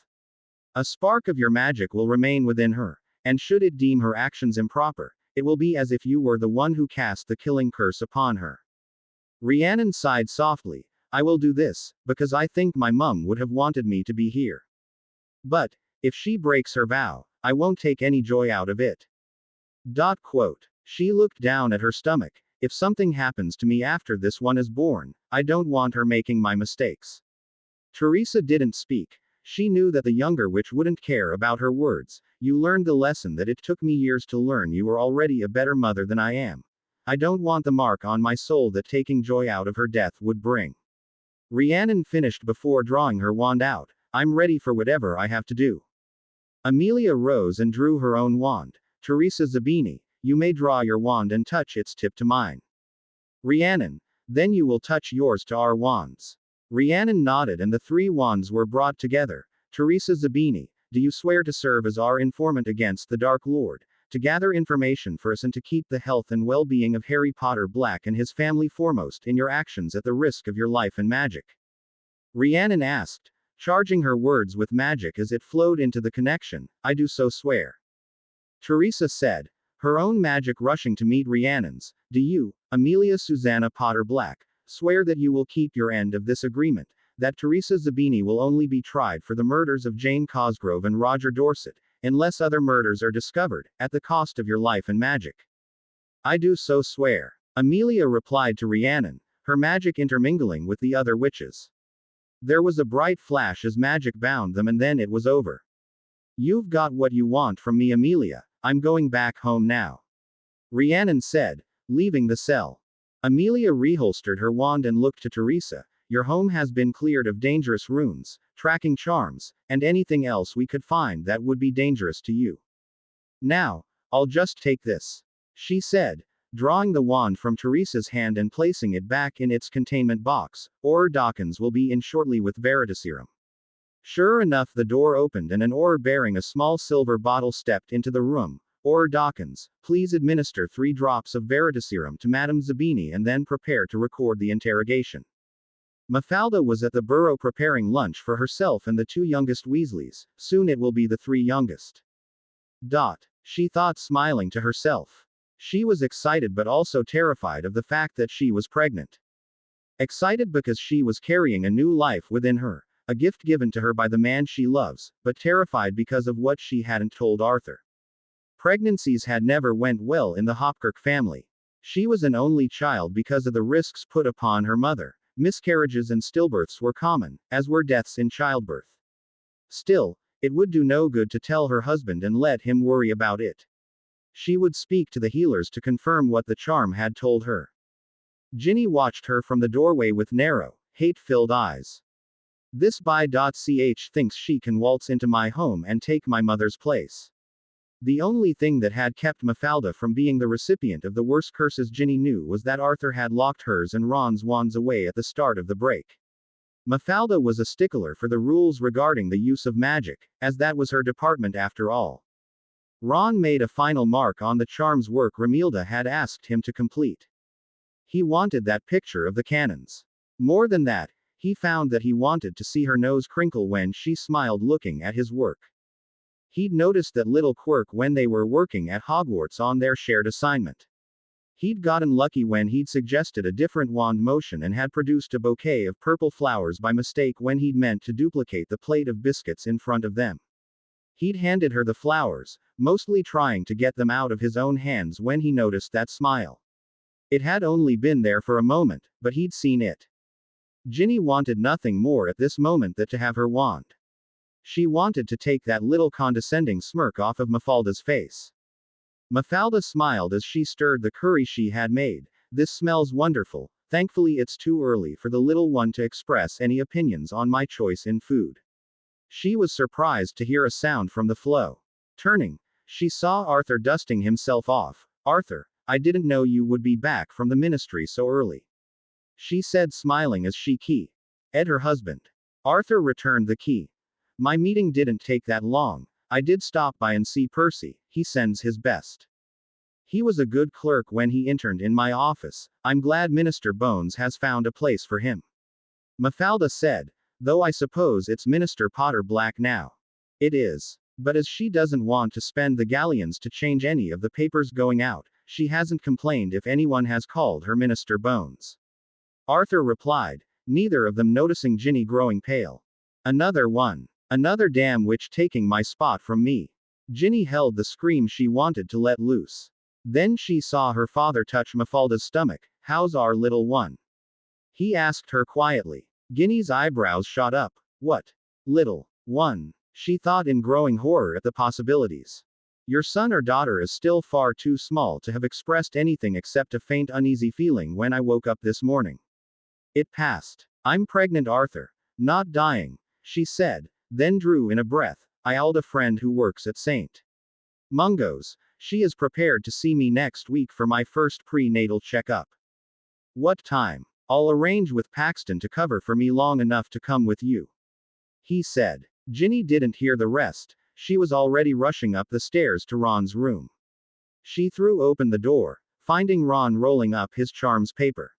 A spark of your magic will remain within her, and should it deem her actions improper, it will be as if you were the one who cast the killing curse upon her. Rhiannon sighed softly. I will do this, because I think my mum would have wanted me to be here. But, if she breaks her vow, I won't take any joy out of it. Quote. She looked down at her stomach. If something happens to me after this one is born, I don't want her making my mistakes. Teresa didn't speak. She knew that the younger witch wouldn't care about her words. You learned the lesson that it took me years to learn. You are already a better mother than I am. I don't want the mark on my soul that taking joy out of her death would bring. Rhiannon finished before drawing her wand out. I'm ready for whatever I have to do. Amelia rose and drew her own wand. Teresa Zabini, you may draw your wand and touch its tip to mine. Rhiannon, then you will touch yours to our wands. Rhiannon nodded and the 3 wands were brought together. Teresa Zabini, do you swear to serve as our informant against the Dark Lord, to gather information for us and to keep the health and well-being of Harry Potter Black and his family foremost in your actions at the risk of your life and magic? Rhiannon asked, charging her words with magic as it flowed into the connection. I do so swear. Teresa said, her own magic rushing to meet Rhiannon's. Do you, Amelia Susanna Potter Black, swear that you will keep your end of this agreement, that Teresa Zabini will only be tried for the murders of Jane Cosgrove and Roger Dorset, unless other murders are discovered, at the cost of your life and magic? I do so swear. Amelia replied to Rhiannon, her magic intermingling with the other witches. There was a bright flash as magic bound them, and then it was over. You've got what you want from me, Amelia. I'm going back home now. Rhiannon said, leaving the cell. Amelia reholstered her wand and looked to Teresa. Your home has been cleared of dangerous runes, tracking charms, and anything else we could find that would be dangerous to you. Now, I'll just take this, she said, drawing the wand from Teresa's hand and placing it back in its containment box. Auror Dawkins will be in shortly with Veritaserum. Sure enough, the door opened and an Auror bearing a small silver bottle stepped into the room. Auror Dawkins, please administer 3 drops of Veritaserum to Madame Zabini and then prepare to record the interrogation. Mafalda was at the burrow preparing lunch for herself and the 2 youngest Weasleys. Soon it will be the 3 youngest. She thought, smiling to herself. She was excited but also terrified of the fact that she was pregnant. Excited because she was carrying a new life within her, a gift given to her by the man she loves, but terrified because of what she hadn't told Arthur. Pregnancies had never went well in the Hopkirk family. She was an only child because of the risks put upon her mother. Miscarriages and stillbirths were common, as were deaths in childbirth. Still, it would do no good to tell her husband and let him worry about it. She would speak to the healers to confirm what the charm had told her. Ginny watched her from the doorway with narrow, hate-filled eyes. This bi.ch thinks she can waltz into my home and take my mother's place. The only thing that had kept Mafalda from being the recipient of the worst curses Ginny knew was that Arthur had locked hers and Ron's wands away at the start of the break. Mafalda was a stickler for the rules regarding the use of magic, as that was her department after all. Ron made a final mark on the charms work Romilda had asked him to complete. He wanted that picture of the cannons. More than that, he found that he wanted to see her nose crinkle when she smiled looking at his work. He'd noticed that little quirk when they were working at Hogwarts on their shared assignment. He'd gotten lucky when he'd suggested a different wand motion and had produced a bouquet of purple flowers by mistake when he'd meant to duplicate the plate of biscuits in front of them. He'd handed her the flowers, mostly trying to get them out of his own hands when he noticed that smile. It had only been there for a moment, but he'd seen it. Ginny wanted nothing more at this moment than to have her wand. She wanted to take that little condescending smirk off of Mafalda's face. Mafalda smiled as she stirred the curry she had made. This smells wonderful. Thankfully it's too early for the little one to express any opinions on my choice in food. She was surprised to hear a sound from the flow. Turning, she saw Arthur dusting himself off. Arthur, I didn't know you would be back from the ministry so early. She said smiling as she keyed. Ed her husband. Arthur returned the key. My meeting didn't take that long. I did stop by and see Percy. He sends his best. He was a good clerk when he interned in my office. I'm glad Minister Bones has found a place for him. Mafalda said, though I suppose it's Minister Potter Black now. It is. But as she doesn't want to spend the galleons to change any of the papers going out, she hasn't complained if anyone has called her Minister Bones. Arthur replied, neither of them noticing Ginny growing pale. Another one. Another damn witch taking my spot from me. Ginny held the scream she wanted to let loose. Then she saw her father touch Mafalda's stomach. How's our little one? He asked her quietly. Ginny's eyebrows shot up. What? Little one? She thought in growing horror at the possibilities. Your son or daughter is still far too small to have expressed anything except a faint uneasy feeling when I woke up this morning. It passed. I'm pregnant, Arthur. Not dying, she said, then drew in a breath. I'll a friend who works at St. Mungo's. She is prepared to see me next week for my first prenatal checkup. What time? I'll arrange with Paxton to cover for me long enough to come with you. He said. Ginny didn't hear the rest. She was already rushing up the stairs to Ron's room. She threw open the door, finding Ron rolling up his charms paper.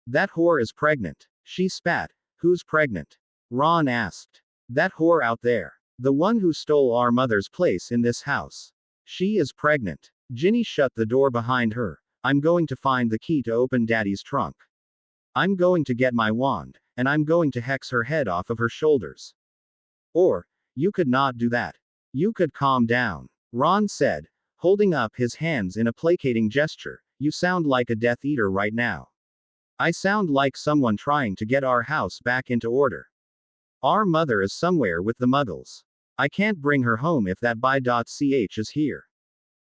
That whore is pregnant. She spat. Who's pregnant? Ron asked. That whore out there. The one who stole our mother's place in this house. She is pregnant. Ginny shut the door behind her. I'm going to find the key to open Daddy's trunk. I'm going to get my wand, and I'm going to hex her head off of her shoulders. Or, you could not do that. You could calm down. Ron said, holding up his hands in a placating gesture. You sound like a Death Eater right now. I sound like someone trying to get our house back into order. Our mother is somewhere with the Muggles. I can't bring her home if that bi.ch is here.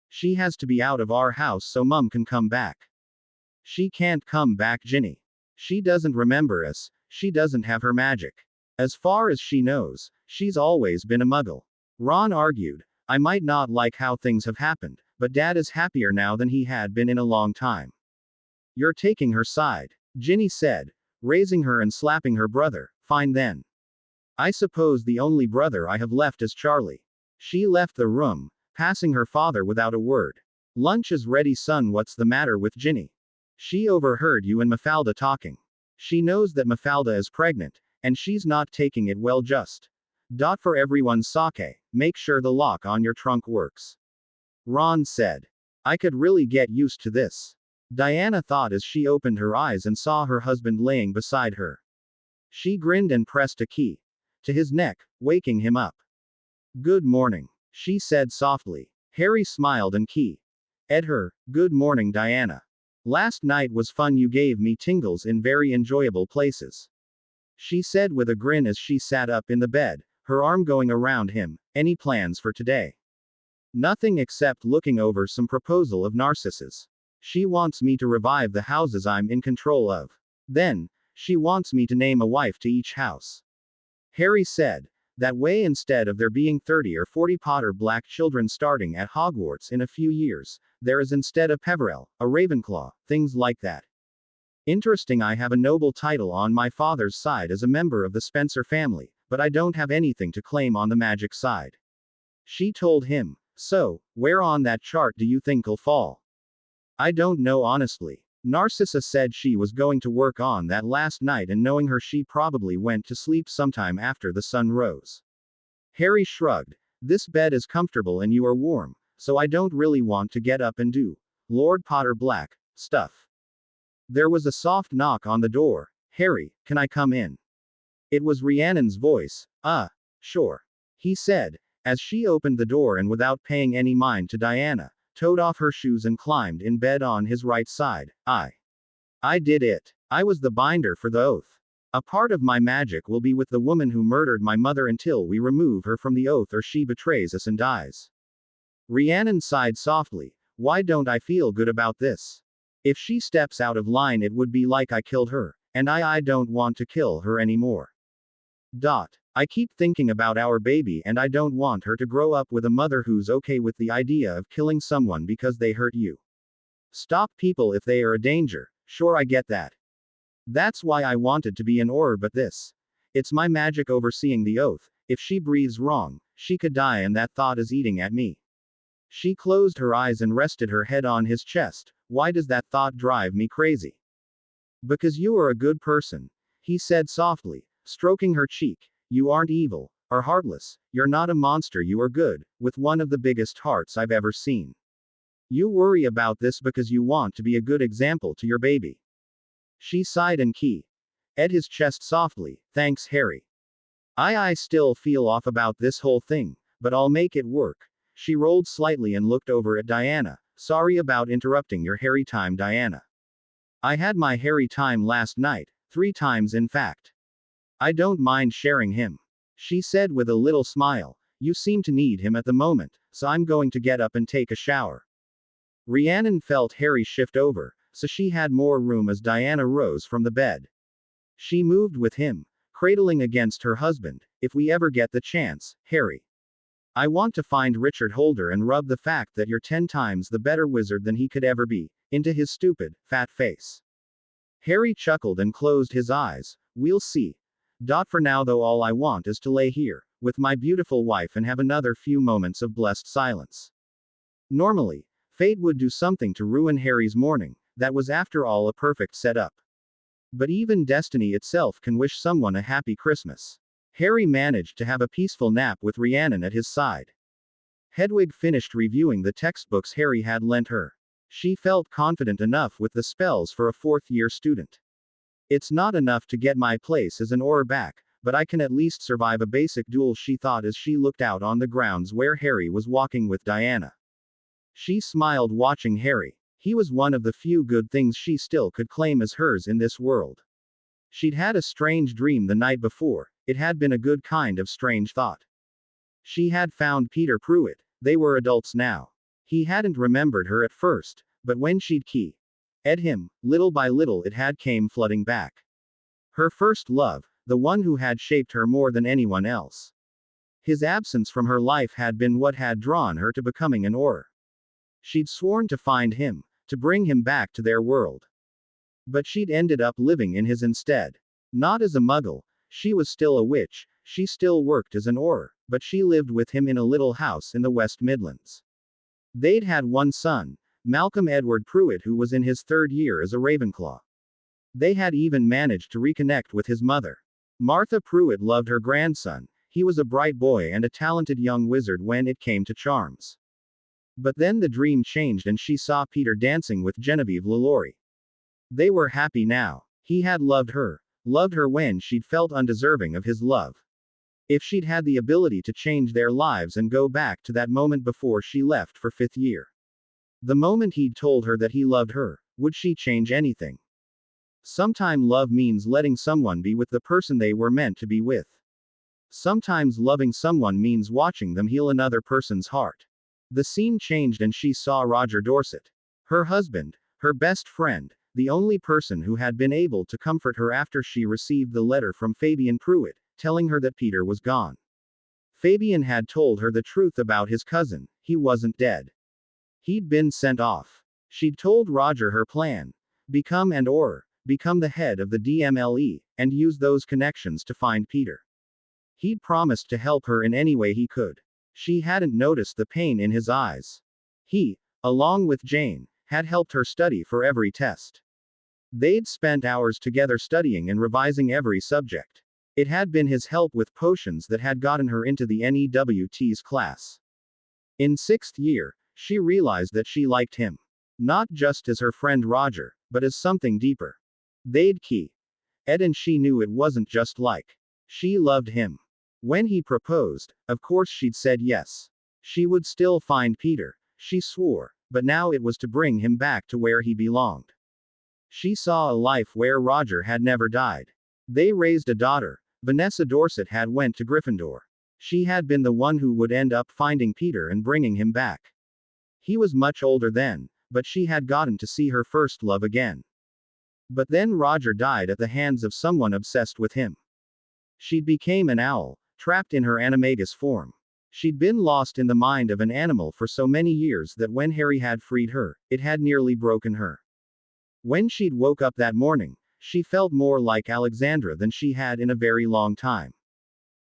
She has to be out of our house so Mum can come back. She can't come back, Ginny. She doesn't remember us, she doesn't have her magic. As far as she knows, she's always been a Muggle. Ron argued, I might not like how things have happened, but Dad is happier now than he had been in a long time. You're taking her side, Ginny said, raising her and slapping her brother. Fine then. I suppose the only brother I have left is Charlie. She left the room, passing her father without a word. Lunch is ready, son. What's the matter with Ginny? She overheard you and Mafalda talking. She knows that Mafalda is pregnant, and she's not taking it well. Just. For everyone's sake, make sure the lock on your trunk works. Ron said. I could really get used to this. Diana thought as she opened her eyes and saw her husband laying beside her. She grinned and pressed a key to his neck, waking him up. Good morning, she said softly. Harry smiled and keyed. Ed her, good morning, Diana. Last night was fun. You gave me tingles in very enjoyable places. She said with a grin as she sat up in the bed, her arm going around him. Any plans for today? Nothing except looking over some proposal of Narcissus. She wants me to revive the houses I'm in control of. Then, she wants me to name a wife to each house. Harry said, That way, instead of there being 30 or 40 Potter black children starting at Hogwarts in a few years, there is instead a Peverell, a Ravenclaw, things like that. Interesting. I have a noble title on my father's side as a member of the Spencer family, but I don't have anything to claim on the magic side. She told him. So, where on that chart do you think I'll fall? I don't know honestly. Narcissa said she was going to work on that last night, and knowing her, she probably went to sleep sometime after the sun rose. Harry shrugged. This bed is comfortable and you are warm, so I don't really want to get up and do Lord Potter Black stuff. There was a soft knock on the door. Harry, can I come in? It was Rhiannon's voice. Sure. He said, as she opened the door and without paying any mind to Diana, toed off her shoes and climbed in bed on his right side. I did it. I was the binder for the oath. A part of my magic will be with the woman who murdered my mother until we remove her from the oath or she betrays us and dies. Rhiannon sighed softly. Why don't I feel good about this? If she steps out of line, it would be like I killed her, and I don't want to kill her anymore. I keep thinking about our baby and I don't want her to grow up with a mother who's okay with the idea of killing someone because they hurt you. Stop people if they are a danger, sure, I get that. That's why I wanted to be an Auror, but it's my magic overseeing the oath. If she breathes wrong, she could die, and that thought is eating at me. She closed her eyes and rested her head on his chest. Why does that thought drive me crazy? Because you are a good person, he said softly, stroking her cheek. You aren't evil, or heartless, you're not a monster, you are good, with one of the biggest hearts I've ever seen. You worry about this because you want to be a good example to your baby. She sighed and at his chest softly. Thanks, Harry. I still feel off about this whole thing, but I'll make it work. She rolled slightly and looked over at Diana. Sorry about interrupting your Harry time, Diana. I had my Harry time last night, 3 times in fact. I don't mind sharing him. She said with a little smile. You seem to need him at the moment, so I'm going to get up and take a shower. Rhiannon felt Harry shift over, so she had more room as Diana rose from the bed. She moved with him, cradling against her husband. If we ever get the chance, Harry. I want to find Richard Holder and rub the fact that you're 10 times the better wizard than he could ever be, into his stupid, fat face. Harry chuckled and closed his eyes. We'll see. For now though, all I want is to lay here, with my beautiful wife and have another few moments of blessed silence. Normally, fate would do something to ruin Harry's morning. That was after all a perfect setup. But even destiny itself can wish someone a happy Christmas. Harry managed to have a peaceful nap with Rhiannon at his side. Hedwig finished reviewing the textbooks Harry had lent her. She felt confident enough with the spells for a 4th-year student. It's not enough to get my place as an Auror back, but I can at least survive a basic duel, she thought as she looked out on the grounds where Harry was walking with Diana. She smiled watching Harry. He was one of the few good things she still could claim as hers in this world. She'd had a strange dream the night before. It had been a good kind of strange thought. She had found Peter Pruitt. They were adults now. He hadn't remembered her at first, but when she'd at him, little by little it had came flooding back. Her first love, the one who had shaped her more than anyone else. His absence from her life had been what had drawn her to becoming an Auror. She'd sworn to find him, to bring him back to their world. But she'd ended up living in his instead. Not as a muggle, she was still a witch, she still worked as an Auror, but she lived with him in a little house in the West Midlands. They'd had one son, Malcolm Edward Pruitt, who was in his 3rd year as a Ravenclaw. They had even managed to reconnect with his mother. Martha Pruitt loved her grandson. He was a bright boy and a talented young wizard when it came to charms. But then the dream changed and she saw Peter dancing with Genevieve LaLaurie. They were happy now. He had loved her when she'd felt undeserving of his love. If she'd had the ability to change their lives and go back to that moment before she left for 5th year. The moment he'd told her that he loved her, would she change anything? Sometimes love means letting someone be with the person they were meant to be with. Sometimes loving someone means watching them heal another person's heart. The scene changed and she saw Roger Dorset. Her husband, her best friend, the only person who had been able to comfort her after she received the letter from Fabian Pruitt, telling her that Peter was gone. Fabian had told her the truth about his cousin, he wasn't dead. He'd been sent off. She'd told Roger her plan. Become the head of the DMLE, and use those connections to find Peter. He'd promised to help her in any way he could. She hadn't noticed the pain in his eyes. He, along with Jane, had helped her study for every test. They'd spent hours together studying and revising every subject. It had been his help with potions that had gotten her into the NEWT's class. In 6th year, she realized that she liked him. Not just as her friend Roger, but as something deeper. They'd key. Ed and she knew it wasn't just like. She loved him. When he proposed, of course she'd said yes. She would still find Peter, she swore, but now it was to bring him back to where he belonged. She saw a life where Roger had never died. They raised a daughter. Vanessa Dorset had went to Gryffindor. She had been the one who would end up finding Peter and bringing him back. He was much older then, but she had gotten to see her first love again. But then Roger died at the hands of someone obsessed with him. She became an owl, trapped in her animagus form. She'd been lost in the mind of an animal for so many years that when Harry had freed her, it had nearly broken her. When she'd woke up that morning, she felt more like Alexandra than she had in a very long time.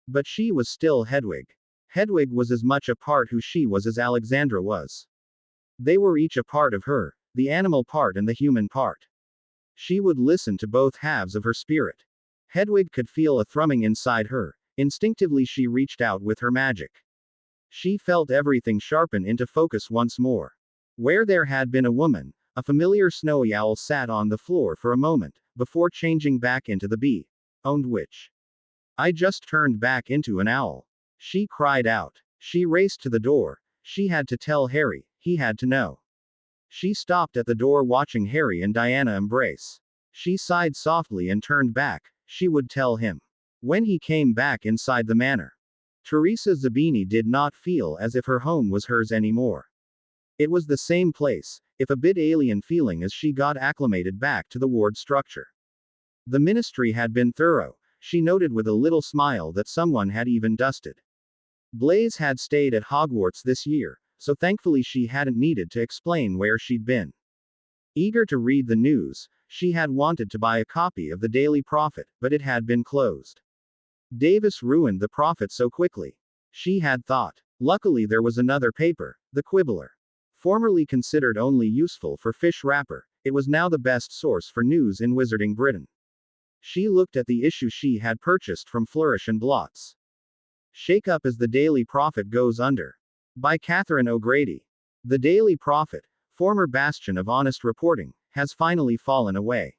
But she was still Hedwig. Hedwig was as much a part who she was as Alexandra was. They were each a part of her, the animal part and the human part. She would listen to both halves of her spirit. Hedwig could feel a thrumming inside her. Instinctively she reached out with her magic. She felt everything sharpen into focus once more. Where there had been a woman, a familiar snowy owl sat on the floor for a moment, before changing back into the bee-owned witch. I just turned back into an owl. She cried out. She raced to the door. She had to tell Harry, he had to know. She stopped at the door watching Harry and Diana embrace. She sighed softly and turned back. She would tell him. When he came back inside the manor. Teresa Zabini did not feel as if her home was hers anymore. It was the same place, if a bit alien feeling as she got acclimated back to the ward structure. The ministry had been thorough, she noted with a little smile that someone had even dusted. Blaise had stayed at Hogwarts this year, so thankfully she hadn't needed to explain where she'd been. Eager to read the news, she had wanted to buy a copy of the Daily Prophet, but it had been closed. Davis ruined the Prophet so quickly. She had thought. Luckily there was another paper, the Quibbler. Formerly considered only useful for fish wrapper, it was now the best source for news in Wizarding Britain. She looked at the issue she had purchased from Flourish and Blots. Shake Up as the Daily Prophet Goes Under. By Catherine O'Grady. The Daily Prophet, former bastion of honest reporting, has finally fallen away.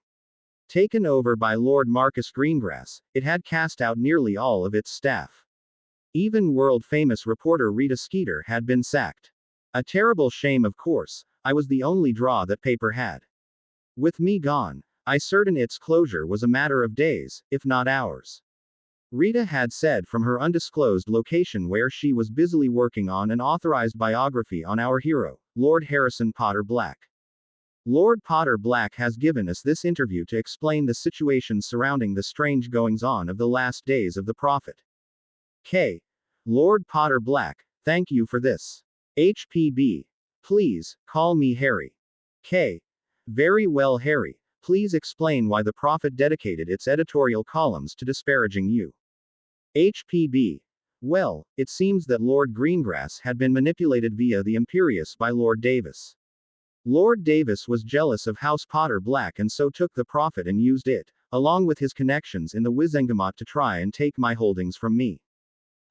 Taken over by Lord Marcus Greengrass, it had cast out nearly all of its staff. Even world-famous reporter Rita Skeeter had been sacked. A terrible shame, of course. I was the only draw that paper had. With me gone, I certain its closure was a matter of days, if not hours. Rita had said from her undisclosed location where she was busily working on an authorized biography on our hero, Lord Harrison Potter Black. Lord Potter Black has given us this interview to explain the situation surrounding the strange goings-on of the last days of the Prophet. K. Lord Potter Black, thank you for this. HPB. Please, call me Harry. K. Very well, Harry. Please explain why the Prophet dedicated its editorial columns to disparaging you. HPB. Well, it seems that Lord Greengrass had been manipulated via the Imperius by Lord Davis. Lord Davis was jealous of House Potter Black and so took the Prophet and used it, along with his connections in the Wizengamot to try and take my holdings from me.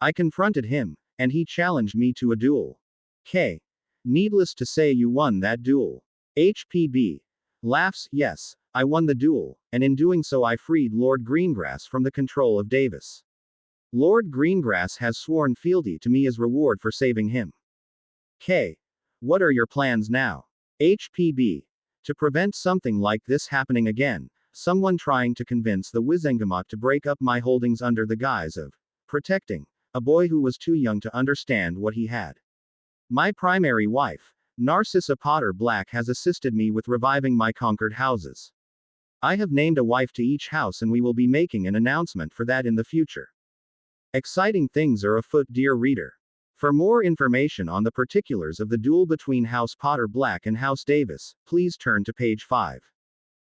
I confronted him, and he challenged me to a duel. K. Needless to say you won that duel. HPB. Laughs, yes, I won the duel, and in doing so I freed Lord Greengrass from the control of Davis. Lord Greengrass has sworn fealty to me as reward for saving him. K. What are your plans now? HPB. To prevent something like this happening again, someone trying to convince the Wizengamot to break up my holdings under the guise of protecting a boy who was too young to understand what he had. My primary wife, Narcissa Potter Black, has assisted me with reviving my conquered houses. I have named a wife to each house and we will be making an announcement for that in the future. Exciting things are afoot, dear reader. For more information on the particulars of the duel between House Potter Black and House Davis, please turn to page 5.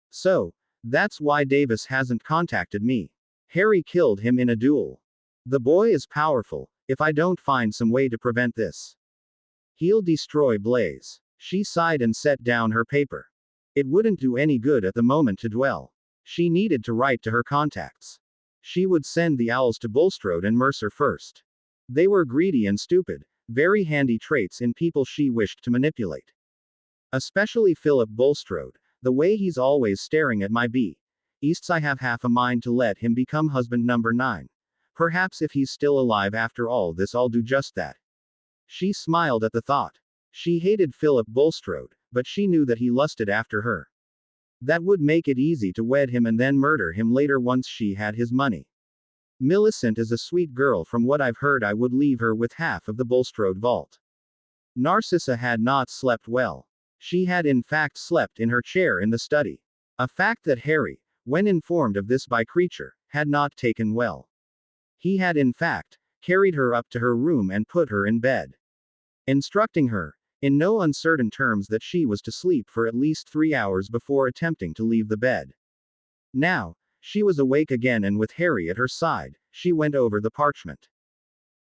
So, that's why Davis hasn't contacted me. Harry killed him in a duel. The boy is powerful. If I don't find some way to prevent this, he'll destroy Blaze. She sighed and set down her paper. It wouldn't do any good at the moment to dwell. She needed to write to her contacts. She would send the owls to Bulstrode and Mercer first. They were greedy and stupid, very handy traits in people she wished to manipulate. Especially Philip Bulstrode, the way he's always staring at my Easts. I have half a mind to let him become husband number 9. Perhaps if he's still alive after all this, I'll do just that. She smiled at the thought. She hated Philip Bulstrode, but she knew that he lusted after her. That would make it easy to wed him and then murder him later once she had his money. Millicent is a sweet girl. From what I've heard, I would leave her with half of the Bulstrode vault. Narcissa had not slept well. She had in fact slept in her chair in the study. A fact that Harry, when informed of this by Creature, had not taken well. He had in fact carried her up to her room and put her in bed, instructing her, in no uncertain terms, that she was to sleep for at least 3 hours before attempting to leave the bed. Now, she was awake again, and with Harry at her side, she went over the parchment.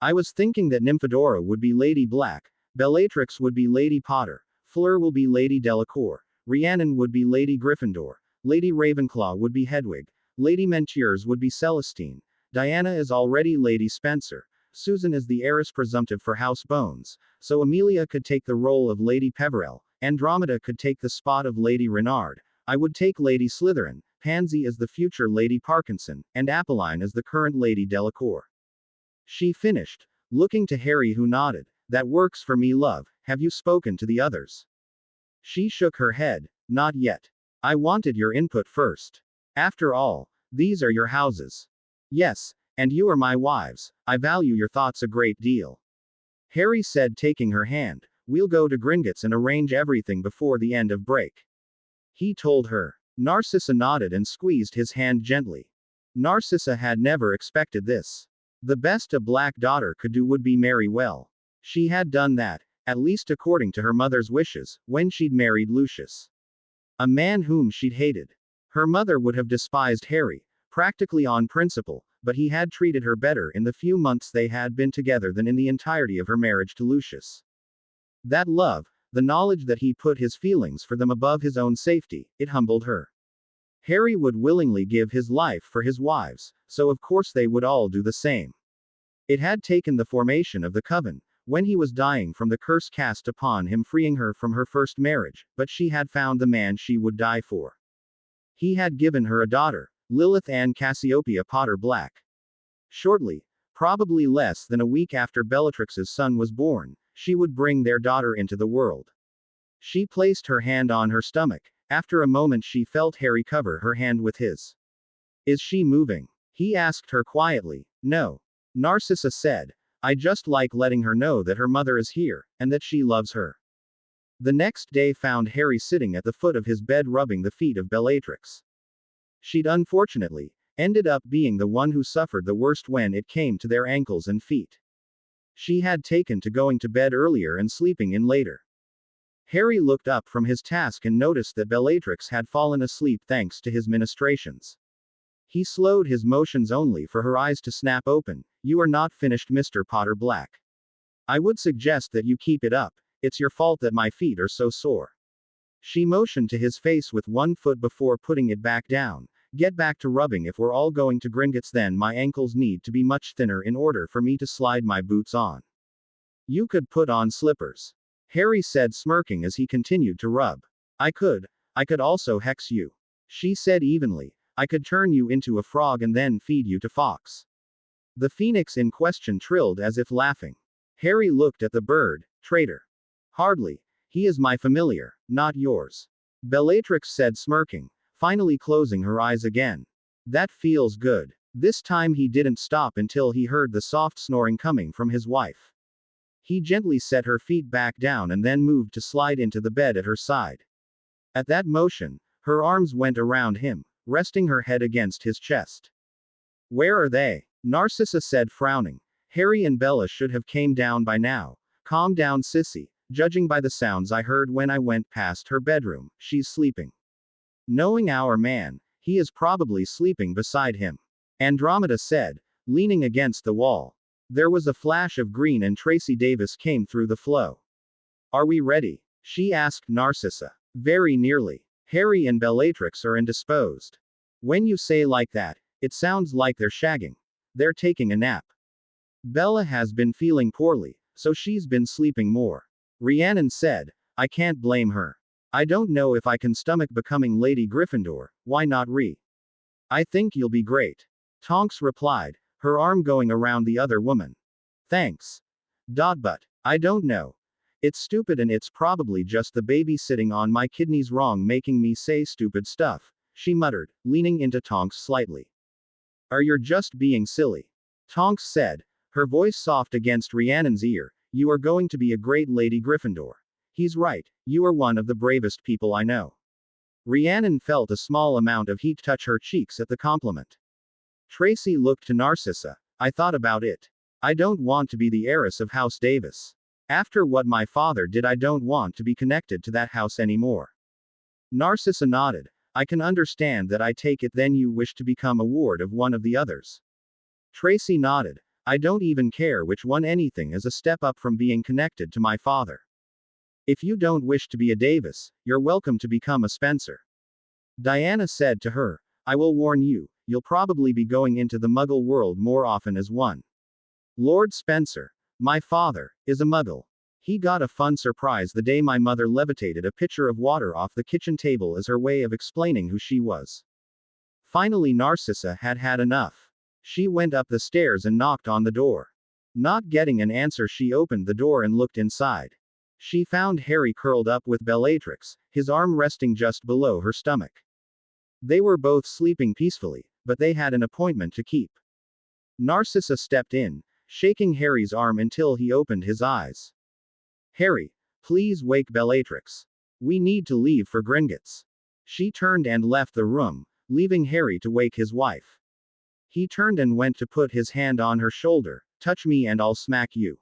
I was thinking that Nymphadora would be Lady Black, Bellatrix would be Lady Potter, Fleur will be Lady Delacour, Rhiannon would be Lady Gryffindor, Lady Ravenclaw would be Hedwig, Lady Mentures would be Celestine, Diana is already Lady Spencer, Susan is the heiress presumptive for House Bones, so Amelia could take the role of Lady Peverell, Andromeda could take the spot of Lady Renard, I would take Lady Slytherin, Pansy is the future Lady Parkinson, and Apolline is the current Lady Delacour. She finished, looking to Harry, who nodded. That works for me, love. Have you spoken to the others? She shook her head. Not yet. I wanted your input first. After all, these are your houses. Yes, and you are my wives. I value your thoughts a great deal. Harry said, taking her hand. We'll go to Gringotts and arrange everything before the end of break. He told her. Narcissa nodded and squeezed his hand gently. Narcissa had never expected this. The best a Black daughter could do would be marry well. She had done that, at least according to her mother's wishes, when she'd married Lucius, a man whom she'd hated. Her mother would have despised Harry, practically on principle, but he had treated her better in the few months they had been together than in the entirety of her marriage to Lucius. That love, the knowledge that he put his feelings for them above his own safety, it humbled her. Harry would willingly give his life for his wives, so of course they would all do the same. It had taken the formation of the coven, when he was dying from the curse cast upon him, freeing her from her first marriage, but she had found the man she would die for. He had given her a daughter, Lilith Ann Cassiopeia Potter Black. Shortly, probably less than a week after Bellatrix's son was born, she would bring their daughter into the world. She placed her hand on her stomach. After a moment she felt Harry cover her hand with his. Is she moving? He asked her quietly. No. Narcissa said. I just like letting her know that her mother is here, and that she loves her. The next day found Harry sitting at the foot of his bed rubbing the feet of Bellatrix. She'd unfortunately ended up being the one who suffered the worst when it came to their ankles and feet. She had taken to going to bed earlier and sleeping in later. Harry looked up from his task and noticed that Bellatrix had fallen asleep thanks to his ministrations. He slowed his motions only for her eyes to snap open. You are not finished, Mr. Potter Black. I would suggest that you keep it up. It's your fault that my feet are so sore. She motioned to his face with one foot before putting it back down. Get back to rubbing. If we're all going to Gringotts, then my ankles need to be much thinner in order for me to slide my boots on. You could put on slippers. Harry said, smirking as he continued to rub. I could also hex you. She said evenly. I could turn you into a frog and then feed you to Fox. The phoenix in question trilled as if laughing. Harry looked at the bird. Traitor. Hardly. He is my familiar, not yours. Bellatrix said, smirking, finally closing her eyes again. That feels good. This time he didn't stop until he heard the soft snoring coming from his wife. He gently set her feet back down and then moved to slide into the bed at her side. At that motion, her arms went around him, resting her head against his chest. Where are they? Narcissa said, frowning. Harry and Bella should have came down by now. Calm down, sissy. Judging by the sounds I heard when I went past her bedroom, she's sleeping. Knowing our man, he is probably sleeping beside him. Andromeda said, leaning against the wall. There was a flash of green and Tracy Davis came through the flow. Are we ready? She asked Narcissa. Very nearly. Harry and Bellatrix are indisposed. When you say like that, it sounds like they're shagging. They're taking a nap. Bella has been feeling poorly, so she's been sleeping more. Rhiannon said, I can't blame her. I don't know if I can stomach becoming Lady Gryffindor, why not I think you'll be great. Tonks replied, her arm going around the other woman. Thanks. But, I don't know. It's stupid and it's probably just the baby sitting on my kidneys wrong making me say stupid stuff, she muttered, leaning into Tonks slightly. You're just being silly. Tonks said, her voice soft against Rhiannon's ear, you are going to be a great Lady Gryffindor. He's right, you are one of the bravest people I know. Rhiannon felt a small amount of heat touch her cheeks at the compliment. Tracy looked to Narcissa. I thought about it. I don't want to be the heiress of House Davis. After what my father did, I don't want to be connected to that house anymore. Narcissa nodded. I can understand that. I take it then you wish to become a ward of one of the others. Tracy nodded. I don't even care which one, anything is a step up from being connected to my father. If you don't wish to be a Davis, you're welcome to become a Spencer. Diana said to her, I will warn you, you'll probably be going into the Muggle world more often as one. Lord Spencer, my father, is a Muggle. He got a fun surprise the day my mother levitated a pitcher of water off the kitchen table as her way of explaining who she was. Finally, Narcissa had had enough. She went up the stairs and knocked on the door. Not getting an answer, she opened the door and looked inside. She found Harry curled up with Bellatrix, his arm resting just below her stomach. They were both sleeping peacefully, but they had an appointment to keep. Narcissa stepped in, shaking Harry's arm until he opened his eyes. Harry, please wake Bellatrix. We need to leave for Gringotts. She turned and left the room, leaving Harry to wake his wife. He turned and went to put his hand on her shoulder. Touch me and I'll smack you.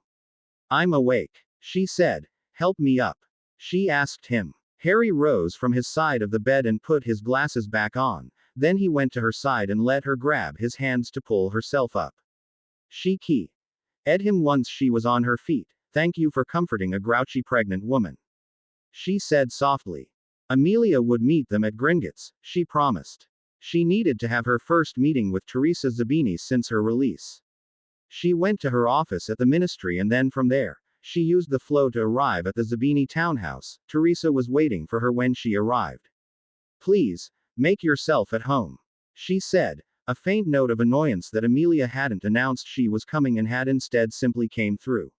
I'm awake, she said. Help me up. She asked him. Harry rose from his side of the bed and put his glasses back on. Then he went to her side and let her grab his hands to pull herself up. She ed him once she was on her feet. Thank you for comforting a grouchy pregnant woman. She said softly. Amelia would meet them at Gringotts, she promised. She needed to have her first meeting with Teresa Zabini since her release. She went to her office at the ministry and then from there, she used the flow to arrive at the Zabini townhouse. Teresa was waiting for her when she arrived. Please, make yourself at home, she said, a faint note of annoyance that Amelia hadn't announced she was coming and had instead simply came through.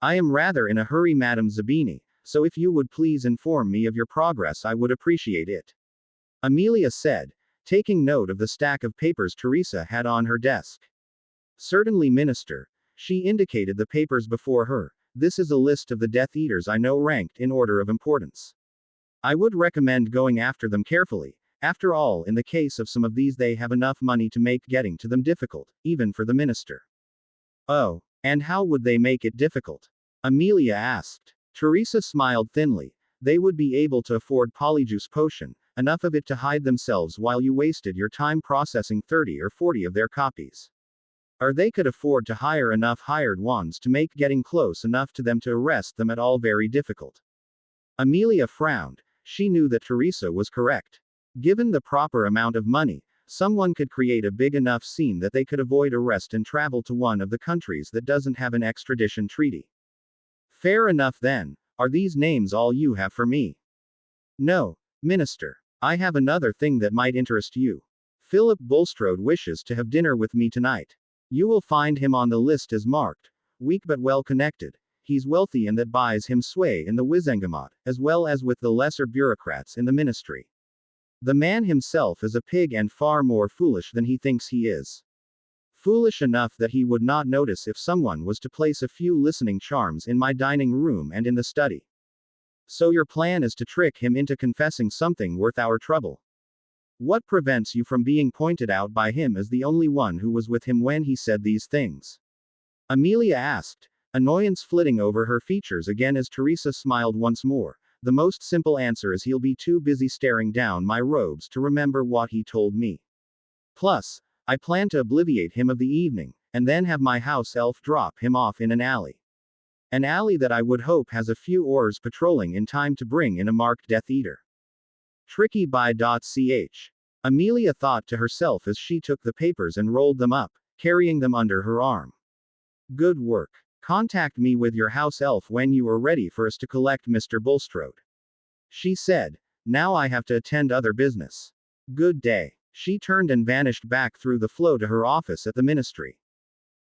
I am rather in a hurry, Madam Zabini, so if you would please inform me of your progress I would appreciate it. Amelia said, taking note of the stack of papers Teresa had on her desk. Certainly, Minister. She indicated the papers before her. This is a list of the Death Eaters I know ranked in order of importance. I would recommend going after them carefully. After all, in the case of some of these they have enough money to make getting to them difficult, even for the minister. Oh, and how would they make it difficult? Amelia asked. Teresa smiled thinly. They would be able to afford Polyjuice Potion, enough of it to hide themselves while you wasted your time processing 30 or 40 of their copies. Or they could afford to hire enough hired wands to make getting close enough to them to arrest them at all very difficult. Amelia frowned. She knew that Teresa was correct. Given the proper amount of money, someone could create a big enough scene that they could avoid arrest and travel to one of the countries that doesn't have an extradition treaty. Fair enough then. Are these names all you have for me? No, Minister. I have another thing that might interest you. Philip Bulstrode wishes to have dinner with me tonight. You will find him on the list as marked weak but well connected. He's wealthy and that buys him sway in the Wizengamot, as well as with the lesser bureaucrats in the ministry. The man himself is a pig and far more foolish than he thinks he is. Foolish enough that he would not notice if someone was to place a few listening charms in my dining room and in the study. So your plan is to trick him into confessing something worth our trouble. What prevents you from being pointed out by him as the only one who was with him when he said these things? Amelia asked, annoyance flitting over her features again as Teresa smiled once more. The most simple answer is he'll be too busy staring down my robes to remember what he told me. Plus, I plan to obliviate him of the evening, and then have my house elf drop him off in an alley. An alley that I would hope has a few oars patrolling in time to bring in a marked Death Eater. Tricky by .ch. Amelia thought to herself as she took the papers and rolled them up, carrying them under her arm. Good work. Contact me with your house elf when you are ready for us to collect Mr. Bulstrode. She said, now I have to attend other business. Good day. She turned and vanished back through the flow to her office at the ministry.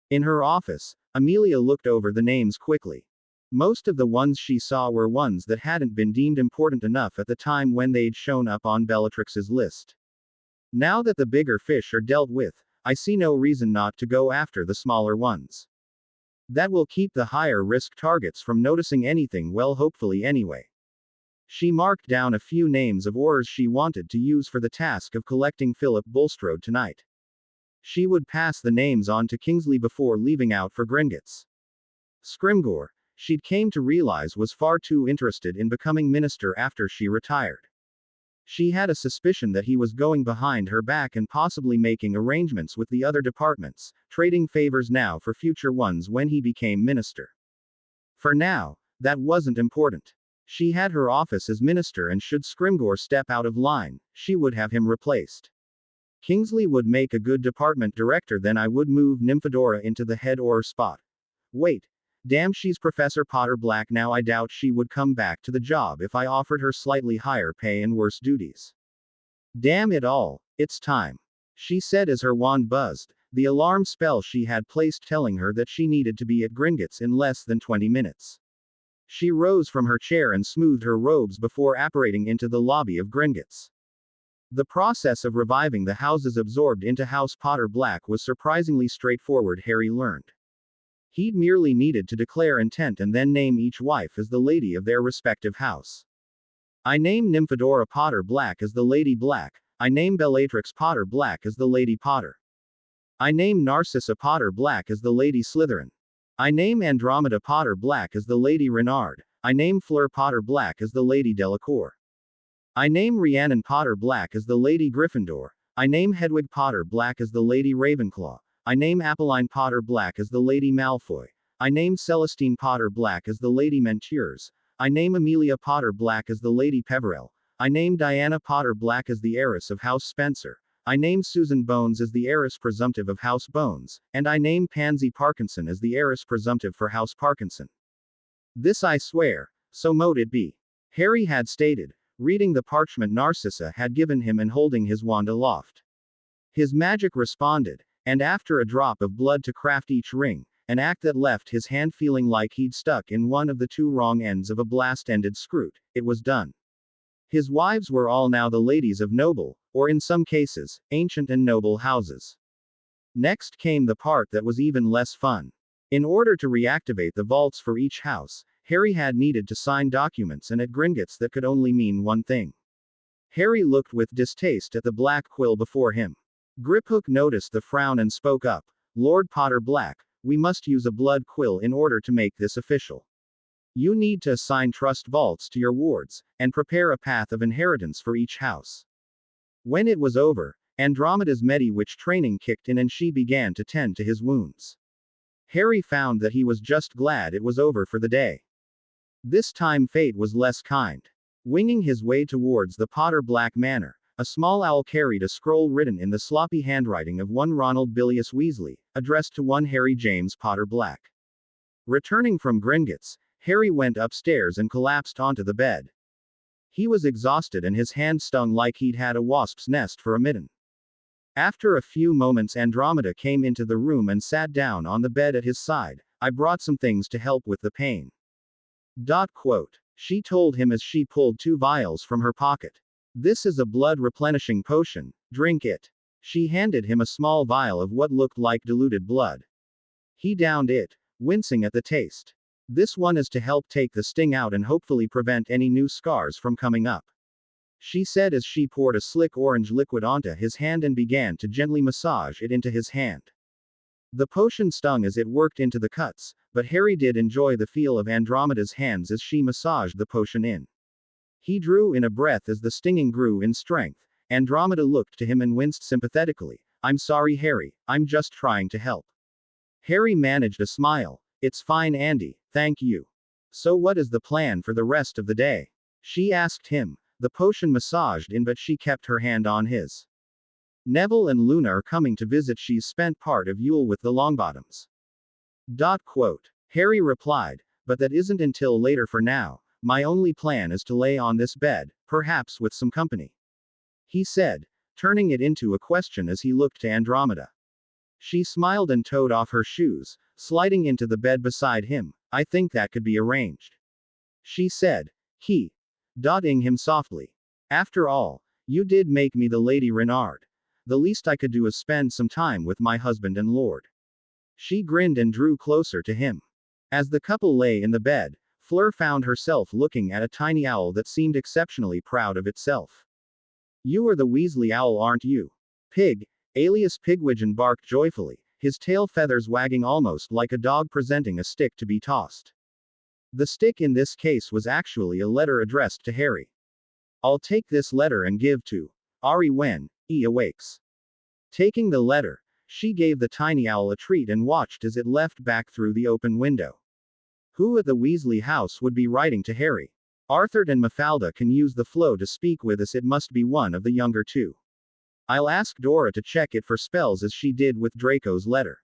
In her office, Amelia looked over the names quickly. Most of the ones she saw were ones that hadn't been deemed important enough at the time when they'd shown up on Bellatrix's list. Now that the bigger fish are dealt with, I see no reason not to go after the smaller ones. That will keep the higher risk targets from noticing anything, well, hopefully anyway. She marked down a few names of oars she wanted to use for the task of collecting Philip Bulstrode tonight. She would pass the names on to Kingsley before leaving out for Gringotts. Scrimgeour, she'd came to realize, was far too interested in becoming minister after she retired. She had a suspicion that he was going behind her back and possibly making arrangements with the other departments, trading favors now for future ones when he became minister. For now, that wasn't important. She had her office as minister, and should Scrimgeour step out of line, she would have him replaced. Kingsley would make a good department director, then I would move Nymphadora into the head oar spot. Wait. Damn, she's Professor Potter Black now. I doubt she would come back to the job if I offered her slightly higher pay and worse duties. Damn it all, it's time. She said as her wand buzzed, the alarm spell she had placed telling her that she needed to be at Gringotts in less than 20 minutes. She rose from her chair and smoothed her robes before apparating into the lobby of Gringotts. The process of reviving the houses absorbed into House Potter Black was surprisingly straightforward, Harry learned. He'd merely needed to declare intent and then name each wife as the lady of their respective house. I name Nymphadora Potter Black as the Lady Black. I name Bellatrix Potter Black as the Lady Potter. I name Narcissa Potter Black as the Lady Slytherin. I name Andromeda Potter Black as the Lady Renard. I name Fleur Potter Black as the Lady Delacour. I name Rhiannon Potter Black as the Lady Gryffindor. I name Hedwig Potter Black as the Lady Ravenclaw. I name Apolline Potter Black as the Lady Malfoy. I name Celestine Potter Black as the Lady Mentures. I name Amelia Potter Black as the Lady Peverell. I name Diana Potter Black as the heiress of House Spencer. I name Susan Bones as the heiress presumptive of House Bones, and I name Pansy Parkinson as the heiress presumptive for House Parkinson. This I swear, so mote it be. Harry had stated, reading the parchment Narcissa had given him and holding his wand aloft. His magic responded, and after a drop of blood to craft each ring, an act that left his hand feeling like he'd stuck in one of the two wrong ends of a blast-ended screw, it was done. His wives were all now the ladies of noble, or in some cases, ancient and noble houses. Next came the part that was even less fun. In order to reactivate the vaults for each house, Harry had needed to sign documents, and at Gringotts that could only mean one thing. Harry looked with distaste at the black quill before him. Griphook noticed the frown and spoke up. Lord Potter Black, we must use a blood quill in order to make this official. You need to assign trust vaults to your wards, and prepare a path of inheritance for each house. When it was over, Andromeda's Mediwitch training kicked in and she began to tend to his wounds. Harry found that he was just glad it was over for the day. This time fate was less kind. Winging his way towards the Potter Black Manor, a small owl carried a scroll written in the sloppy handwriting of one Ronald Bilious Weasley, addressed to one Harry James Potter Black. Returning from Gringotts, Harry went upstairs and collapsed onto the bed. He was exhausted and his hand stung like he'd had a wasp's nest for a mitten. After a few moments, Andromeda came into the room and sat down on the bed at his side. I brought some things to help with the pain. She told him as she pulled 2 vials from her pocket. This is a blood replenishing potion, drink it. She handed him a small vial of what looked like diluted blood. He downed it, wincing at the taste. This one is to help take the sting out and hopefully prevent any new scars from coming up. she said as she poured a slick orange liquid onto his hand and began to gently massage it into his hand. The potion stung as it worked into the cuts, but Harry did enjoy the feel of Andromeda's hands as she massaged the potion in. He drew in a breath as the stinging grew in strength. Andromeda looked to him and winced sympathetically. "I'm sorry, Harry, I'm just trying to help." Harry managed a smile. "It's fine, Andy, thank you. So what is the plan for the rest of the day?" she asked him. The potion massaged in, but she kept her hand on his. "Neville and Luna are coming to visit. She's spent part of Yule with the Longbottoms." Harry replied, "But that isn't until later for now. My only plan is to lay on this bed, perhaps with some company," he said, turning it into a question as he looked to Andromeda. She smiled and toed off her shoes, sliding into the bed beside him. "I think that could be arranged," she said. He, dotting him softly. "After all, you did make me the Lady Renard. The least I could do is spend some time with my husband and lord." She grinned and drew closer to him. As the couple lay in the bed, Fleur found herself looking at a tiny owl that seemed exceptionally proud of itself. "You are the Weasley owl, aren't you?" Pig, alias Pigwidgeon, barked joyfully, his tail feathers wagging almost like a dog presenting a stick to be tossed. The stick in this case was actually a letter addressed to Harry. "I'll take this letter and give to Ari when he awakes." Taking the letter, she gave the tiny owl a treat and watched as it left back through the open window. Who at the Weasley house would be writing to Harry? Arthur and Mafalda can use the flow to speak with us. It must be one of the younger two. I'll ask Dora to check it for spells as she did with Draco's letter.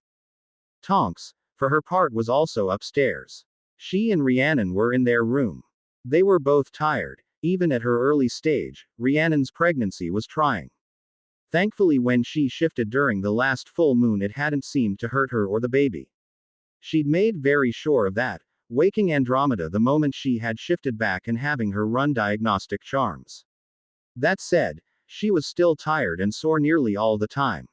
Tonks, for her part, was also upstairs. She and Rhiannon were in their room. They were both tired. Even at her early stage, Rhiannon's pregnancy was trying. Thankfully, when she shifted during the last full moon, it hadn't seemed to hurt her or the baby. She'd made very sure of that, waking Andromeda the moment she had shifted back and having her run diagnostic charms. That said, she was still tired and sore nearly all the time.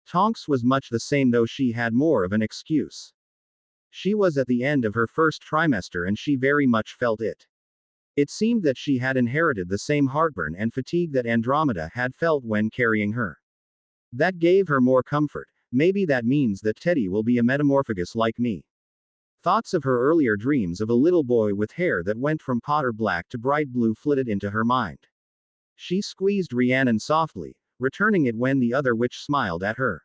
Tonks was much the same, though she had more of an excuse. She was at the end of her first trimester and she very much felt it. It seemed that she had inherited the same heartburn and fatigue that Andromeda had felt when carrying her. That gave her more comfort. Maybe that means that Teddy will be a metamorphagus like me. Thoughts of her earlier dreams of a little boy with hair that went from Potter black to bright blue flitted into her mind. She squeezed Rhiannon softly, returning it when the other witch smiled at her.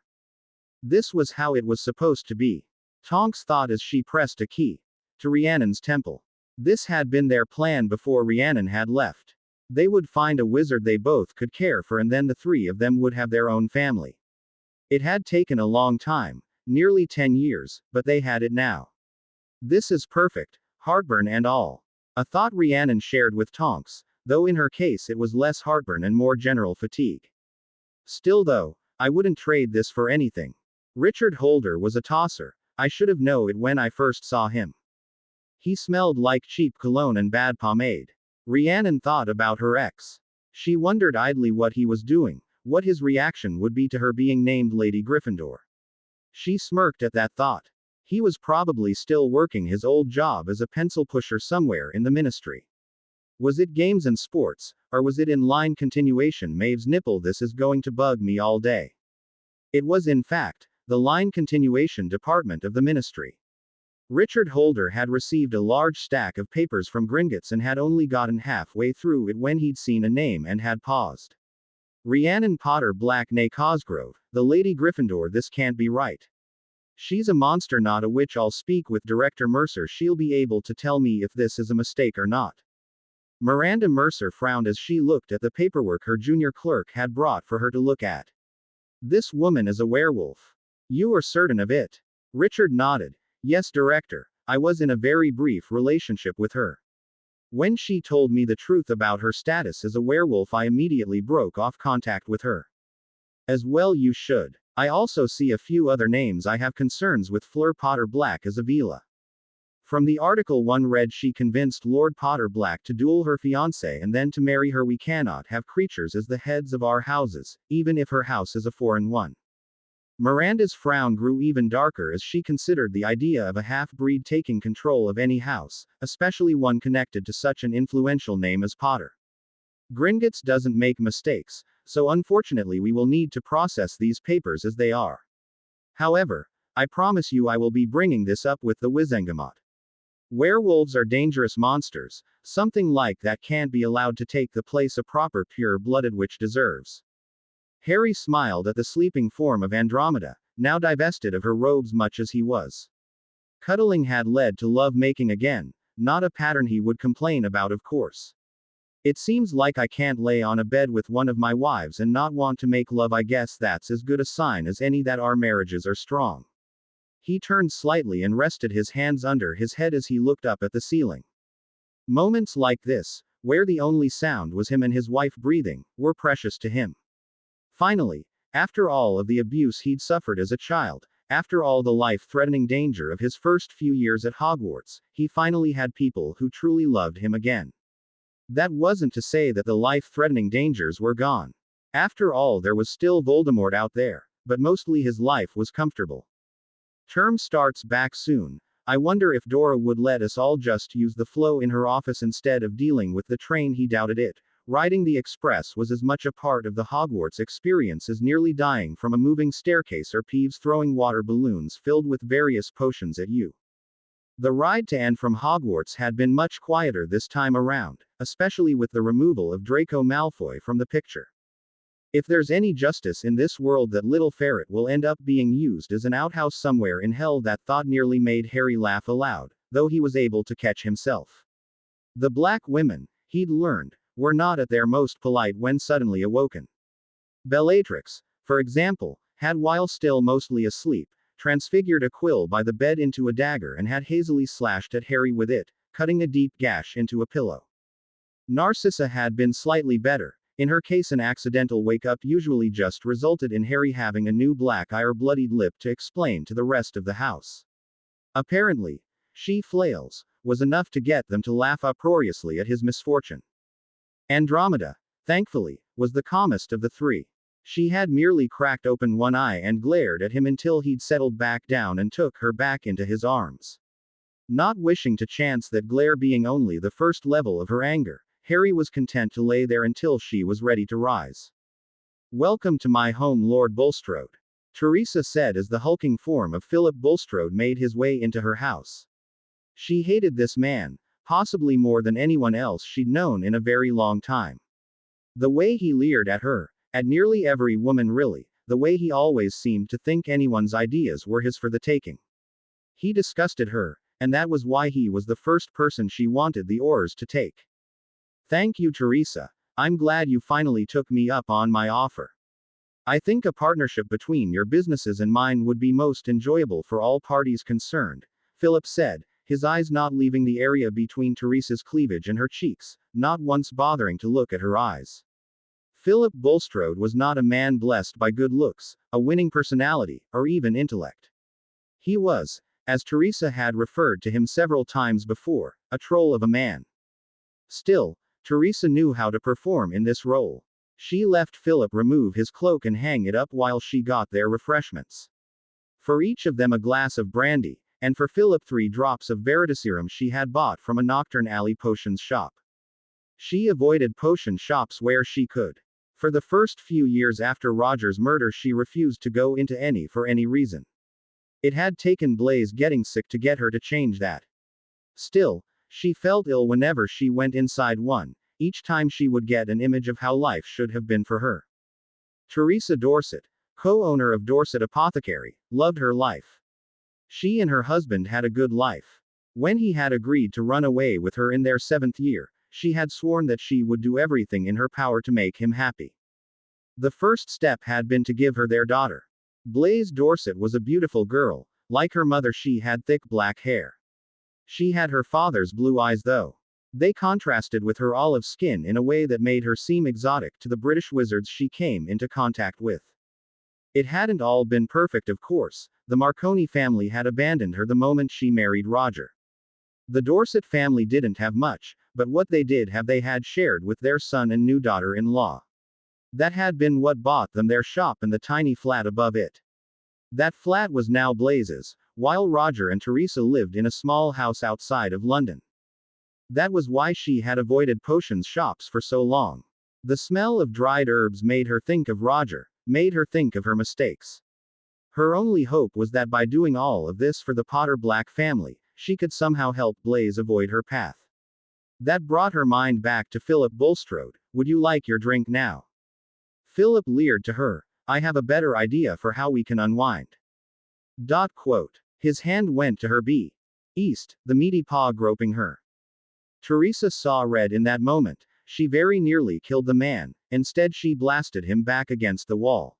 This was how it was supposed to be. Tonks thought as she pressed a key to Rhiannon's temple. This had been their plan before Rhiannon had left. They would find a wizard they both could care for, and then the three of them would have their own family. It had taken a long time, nearly 10 years, but they had it now. This is perfect, heartburn and all. A thought Rhiannon shared with Tonks, though in her case it was less heartburn and more general fatigue. Still though, I wouldn't trade this for anything. Richard Holder was a tosser. I should have known it when I first saw him. He smelled like cheap cologne and bad pomade. Rhiannon thought about her ex. She wondered idly what he was doing, what his reaction would be to her being named Lady Gryffindor. She smirked at that thought. He was probably still working his old job as a pencil pusher somewhere in the ministry. Was it games and sports, or was it in line continuation? Maeve's nipple, this is going to bug me all day. It was in fact the line continuation department of the ministry. Richard Holder had received a large stack of papers from Gringotts and had only gotten halfway through it when he'd seen a name and had paused. Rhiannon Potter Black née Cosgrove, the Lady Gryffindor. This can't be right. She's a monster, not a witch. I'll speak with Director Mercer. She'll be able to tell me if this is a mistake or not. Miranda Mercer frowned as she looked at the paperwork her junior clerk had brought for her to look at. This woman is a werewolf. You are certain of it? Richard nodded. Yes, Director. I was in a very brief relationship with her. When she told me the truth about her status as a werewolf, I immediately broke off contact with her. As well you should. I also see a few other names. I have concerns with Fleur Potter Black as Avila. From the article one read, she convinced Lord Potter Black to duel her fiancé and then to marry her. We cannot have creatures as the heads of our houses, even if her house is a foreign one. Miranda's frown grew even darker as she considered the idea of a half-breed taking control of any house, especially one connected to such an influential name as Potter. Gringotts doesn't make mistakes, so unfortunately we will need to process these papers as they are. However, I promise you I will be bringing this up with the Wizengamot. Werewolves are dangerous monsters, something like that can't be allowed to take the place a proper pure-blooded witch deserves. Harry smiled at the sleeping form of Andromeda, now divested of her robes much as he was. Cuddling had led to love-making again, not a pattern he would complain about of course. It seems like I can't lay on a bed with one of my wives and not want to make love. I guess that's as good a sign as any that our marriages are strong. He turned slightly and rested his hands under his head as he looked up at the ceiling. Moments like this, where the only sound was him and his wife breathing, were precious to him. Finally, after all of the abuse he'd suffered as a child, after all the life-threatening danger of his first few years at Hogwarts, he finally had people who truly loved him again. That wasn't to say that the life-threatening dangers were gone. After all, there was still Voldemort out there, but mostly his life was comfortable. Term starts back soon. I wonder if Dora would let us all just use the flow in her office instead of dealing with the train. He doubted it. Riding the express was as much a part of the Hogwarts experience as nearly dying from a moving staircase or Peeves throwing water balloons filled with various potions at you. The ride to and from Hogwarts had been much quieter this time around, especially with the removal of Draco Malfoy from the picture. If there's any justice in this world, that little ferret will end up being used as an outhouse somewhere in hell. That thought nearly made Harry laugh aloud, though he was able to catch himself. The black women, he'd learned, were not at their most polite when suddenly awoken. Bellatrix, for example, had, while still mostly asleep, transfigured a quill by the bed into a dagger and had hazily slashed at Harry with it, cutting a deep gash into a pillow. Narcissa had been slightly better. In her case, an accidental wake-up usually just resulted in Harry having a new black eye or bloodied lip to explain to the rest of the house. Apparently, she flails was enough to get them to laugh uproariously at his misfortune. Andromeda, thankfully, was the calmest of the three. She had merely cracked open one eye and glared at him until he'd settled back down and took her back into his arms. Not wishing to chance that glare being only the first level of her anger, Harry was content to lay there until she was ready to rise. "Welcome to my home, Lord Bulstrode," Teresa said as the hulking form of Philip Bulstrode made his way into her house. She hated this man, possibly more than anyone else she'd known in a very long time. The way he leered at her, at nearly every woman really, the way he always seemed to think anyone's ideas were his for the taking. He disgusted her, and that was why he was the first person she wanted the oars to take. "Thank you, Teresa. I'm glad you finally took me up on my offer. I think a partnership between your businesses and mine would be most enjoyable for all parties concerned," Philip said, his eyes not leaving the area between Teresa's cleavage and her cheeks, not once bothering to look at her eyes. Philip Bulstrode was not a man blessed by good looks, a winning personality, or even intellect. He was, as Teresa had referred to him several times before, a troll of a man. Still, Teresa knew how to perform in this role. She left Philip remove his cloak and hang it up while she got their refreshments. For each of them a glass of brandy, and for Philip 3 drops of Veritaserum she had bought from a Nocturne Alley potions shop. She avoided potion shops where she could. For the first few years after Roger's murder she refused to go into any for any reason. It had taken Blaise getting sick to get her to change that. Still, she felt ill whenever she went inside one, each time she would get an image of how life should have been for her. Teresa Dorset, co-owner of Dorset Apothecary, loved her life. She and her husband had a good life. When he had agreed to run away with her in their 7th year, she had sworn that she would do everything in her power to make him happy. The first step had been to give her their daughter. Blaise Dorset was a beautiful girl. Like her mother, she had thick black hair. She had her father's blue eyes though. They contrasted with her olive skin in a way that made her seem exotic to the British wizards she came into contact with. It hadn't all been perfect, of course. The Marconi family had abandoned her the moment she married Roger. The Dorset family didn't have much, but what they did have they had shared with their son and new daughter-in-law. That had been what bought them their shop and the tiny flat above it. That flat was now Blaise's, while Roger and Teresa lived in a small house outside of London. That was why she had avoided potions shops for so long. The smell of dried herbs made her think of Roger, made her think of her mistakes. Her only hope was that by doing all of this for the Potter Black family, she could somehow help Blaze avoid her path. That brought her mind back to Philip Bulstrode. Would you like your drink now? Philip leered to her. I have a better idea for how we can unwind. Quote. His hand went to her east, the meaty paw groping her. Teresa saw red in that moment. She very nearly killed the man. Instead she blasted him back against the wall.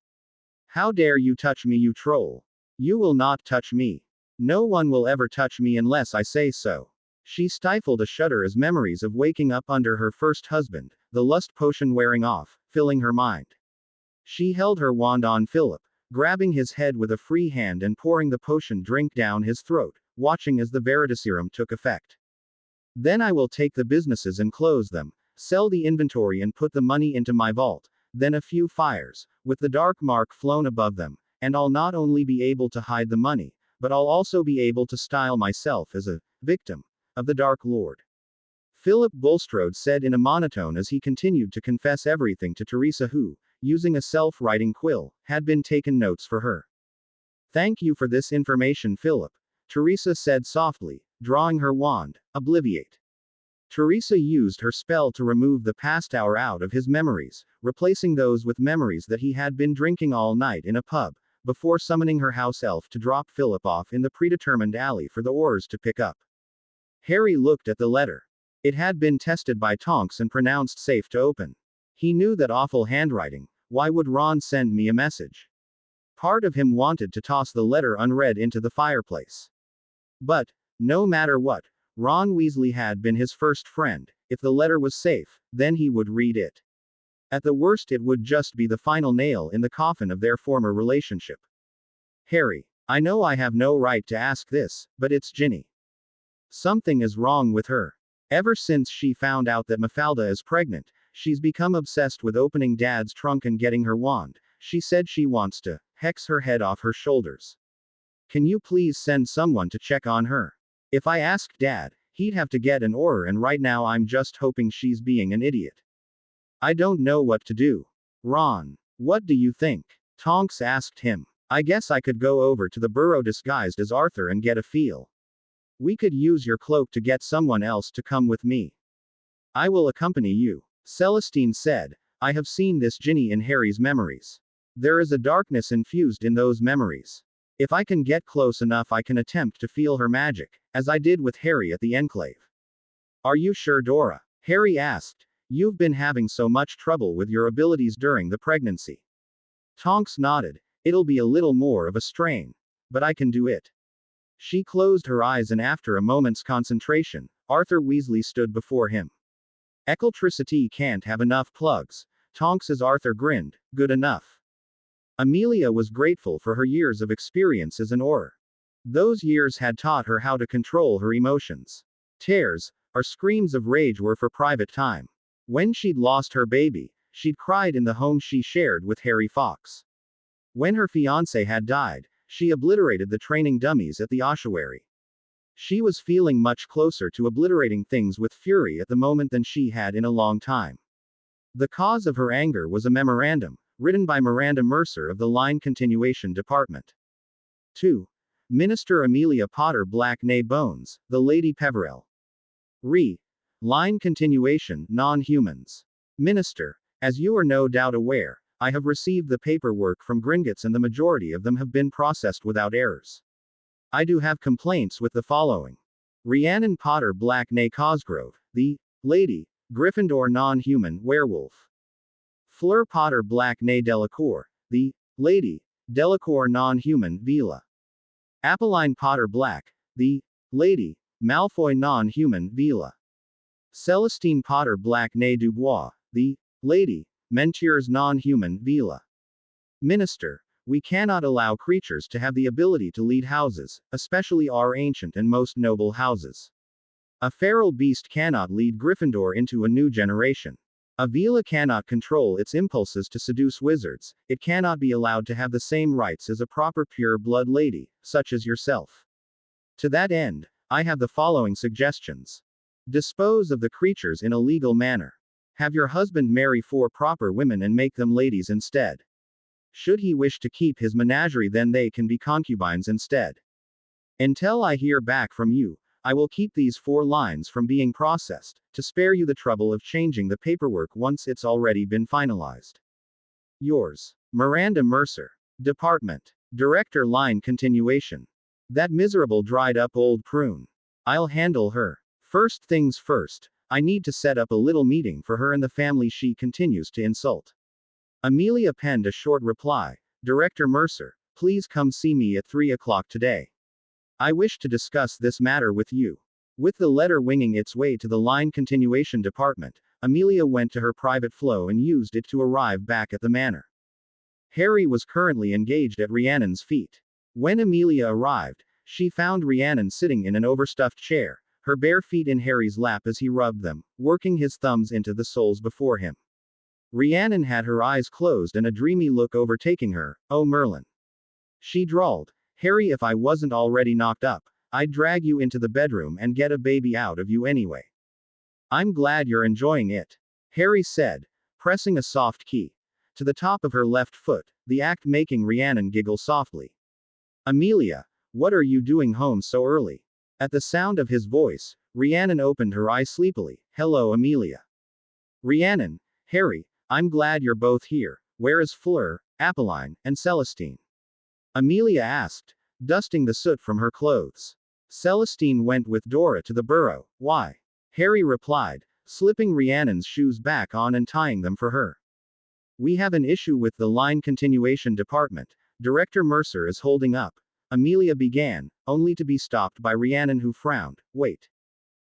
How dare you touch me, you troll? You will not touch me. No one will ever touch me unless I say so. She stifled a shudder as memories of waking up under her first husband, the lust potion wearing off, filling her mind. She held her wand on Philip, grabbing his head with a free hand and pouring the potion drink down his throat, watching as the Veritaserum took effect. Then I will take the businesses and close them, sell the inventory and put the money into my vault, then a few fires, with the dark mark flown above them, and I'll not only be able to hide the money, but I'll also be able to style myself as a victim of the Dark Lord. Philip Bulstrode said in a monotone as he continued to confess everything to Teresa, who, using a self-writing quill, had been taken notes for her. Thank you for this information, Philip, Teresa said softly, drawing her wand. Obliviate. Teresa used her spell to remove the past hour out of his memories, replacing those with memories that he had been drinking all night in a pub, before summoning her house elf to drop Philip off in the predetermined alley for the oars to pick up. Harry looked at the letter. It had been tested by Tonks and pronounced safe to open. He knew that awful handwriting. Why would Ron send me a message? Part of him wanted to toss the letter unread into the fireplace. But, no matter what, Ron Weasley had been his first friend. If the letter was safe, then he would read it. At the worst, it would just be the final nail in the coffin of their former relationship. Harry, I know I have no right to ask this, but it's Ginny. Something is wrong with her. Ever since she found out that Mafalda is pregnant, she's become obsessed with opening Dad's trunk and getting her wand. She said she wants to hex her head off her shoulders. Can you please send someone to check on her? If I asked Dad, he'd have to get an order, and right now I'm just hoping she's being an idiot. I don't know what to do. Ron, what do you think? Tonks asked him. I guess I could go over to the burrow disguised as Arthur and get a feel. We could use your cloak to get someone else to come with me. I will accompany you. Celestine said, I have seen this Ginny in Harry's memories. There is a darkness infused in those memories. If I can get close enough, I can attempt to feel her magic, as I did with Harry at the Enclave. Are you sure, Dora? Harry asked. You've been having so much trouble with your abilities during the pregnancy. Tonks nodded. It'll be a little more of a strain. But I can do it. She closed her eyes, and after a moment's concentration, Arthur Weasley stood before him. Electricity can't have enough plugs. Tonks' Arthur grinned. Good enough. Amelia was grateful for her years of experience as an Auror. Those years had taught her how to control her emotions. Tears, or screams of rage, were for private time. When she'd lost her baby, she'd cried in the home she shared with Harry Fox. When her fiancé had died, she obliterated the training dummies at the ossuary. She was feeling much closer to obliterating things with fury at the moment than she had in a long time. The cause of her anger was a memorandum, written by Miranda Mercer of the Line Continuation Department. 2. Minister Amelia Potter Black Nay Bones, the Lady Peverell. Line Continuation, Non-Humans. Minister, as you are no doubt aware, I have received the paperwork from Gringotts and the majority of them have been processed without errors. I do have complaints with the following. Rhiannon Potter Black Nay Cosgrove, the Lady, Gryffindor non-human werewolf. Fleur Potter Black Nay Delacour, the Lady, Delacour non-human Vila. Appeline Potter Black, the Lady, Malfoy non-human Vila. Celestine Potter Black Nay Dubois, the Lady, Mentures non-human Vila. Minister, we cannot allow creatures to have the ability to lead houses, especially our ancient and most noble houses. A feral beast cannot lead Gryffindor into a new generation. A Vila cannot control its impulses to seduce wizards. It cannot be allowed to have the same rights as a proper pure-blood lady, such as yourself. To that end, I have the following suggestions. Dispose of the creatures in a legal manner. Have your husband marry 4 proper women and make them ladies instead. Should he wish to keep his menagerie, then they can be concubines instead. Until I hear back from you, I will keep these 4 lines from being processed, to spare you the trouble of changing the paperwork once it's already been finalized. Yours, Miranda Mercer. Department Director. Line continuation. That miserable dried up old prune. I'll handle her. First things first, I need to set up a little meeting for her and the family she continues to insult. Amelia penned a short reply. Director Mercer, please come see me at 3 o'clock today. I wish to discuss this matter with you. With the letter winging its way to the line continuation department, Amelia went to her private flow and used it to arrive back at the manor. Harry was currently engaged at Rhiannon's feet. When Amelia arrived, she found Rhiannon sitting in an overstuffed chair, her bare feet in Harry's lap as he rubbed them, working his thumbs into the soles before him. Rhiannon had her eyes closed and a dreamy look overtaking her. Oh, Merlin. She drawled. Harry, if I wasn't already knocked up, I'd drag you into the bedroom and get a baby out of you anyway. I'm glad you're enjoying it, Harry said, pressing a soft key to the top of her left foot, the act making Rhiannon giggle softly. Amelia, what are you doing home so early? At the sound of his voice, Rhiannon opened her eyes sleepily. Hello, Amelia. Rhiannon, Harry, I'm glad you're both here. Where is Fleur, Apolline, and Celestine? Amelia asked, dusting the soot from her clothes. Celestine went with Dora to the burrow. Why? Harry replied, slipping Rhiannon's shoes back on and tying them for her. We have an issue with the line continuation department. Director Mercer is holding up. Amelia began, only to be stopped by Rhiannon, who frowned. Wait.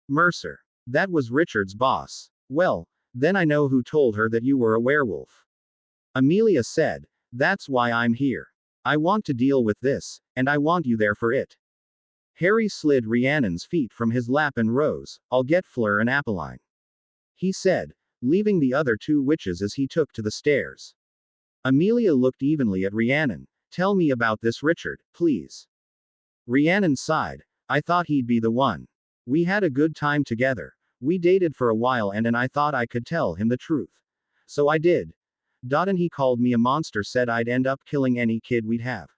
Mercer. That was Richard's boss. Well, then I know who told her that you were a werewolf. Amelia said, that's why I'm here. I want to deal with this, and I want you there for it. Harry slid Rhiannon's feet from his lap and rose. I'll get Fleur and Apolline, he said, leaving the other 2 witches as he took to the stairs. Amelia looked evenly at Rhiannon. Tell me about this Richard, please. Rhiannon sighed. I thought he'd be the one. We had a good time together. We dated for a while and I thought I could tell him the truth. So I did. And he called me a monster, said I'd end up killing any kid we'd have.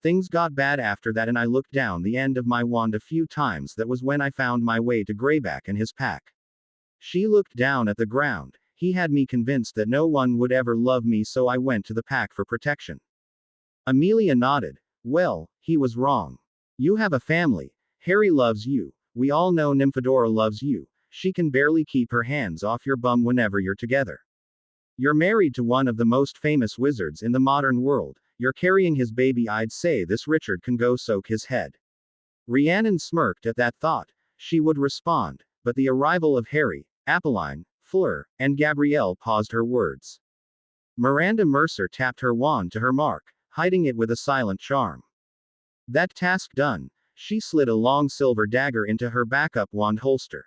Things got bad after that and I looked down the end of my wand a few times. That was when I found my way to Greyback and his pack. She looked down at the ground. He had me convinced that no one would ever love me, so I went to the pack for protection. Amelia nodded. Well, he was wrong. You have a family. Harry loves you. We all know Nymphadora loves you. She can barely keep her hands off your bum whenever you're together. You're married to one of the most famous wizards in the modern world. You're carrying his baby. I'd say this Richard can go soak his head. Rhiannon smirked at that thought. She would respond, but the arrival of Harry, Apolline, Fleur, and Gabrielle paused her words. Miranda Mercer tapped her wand to her mark, hiding it with a silent charm. That task done, she slid a long silver dagger into her backup wand holster.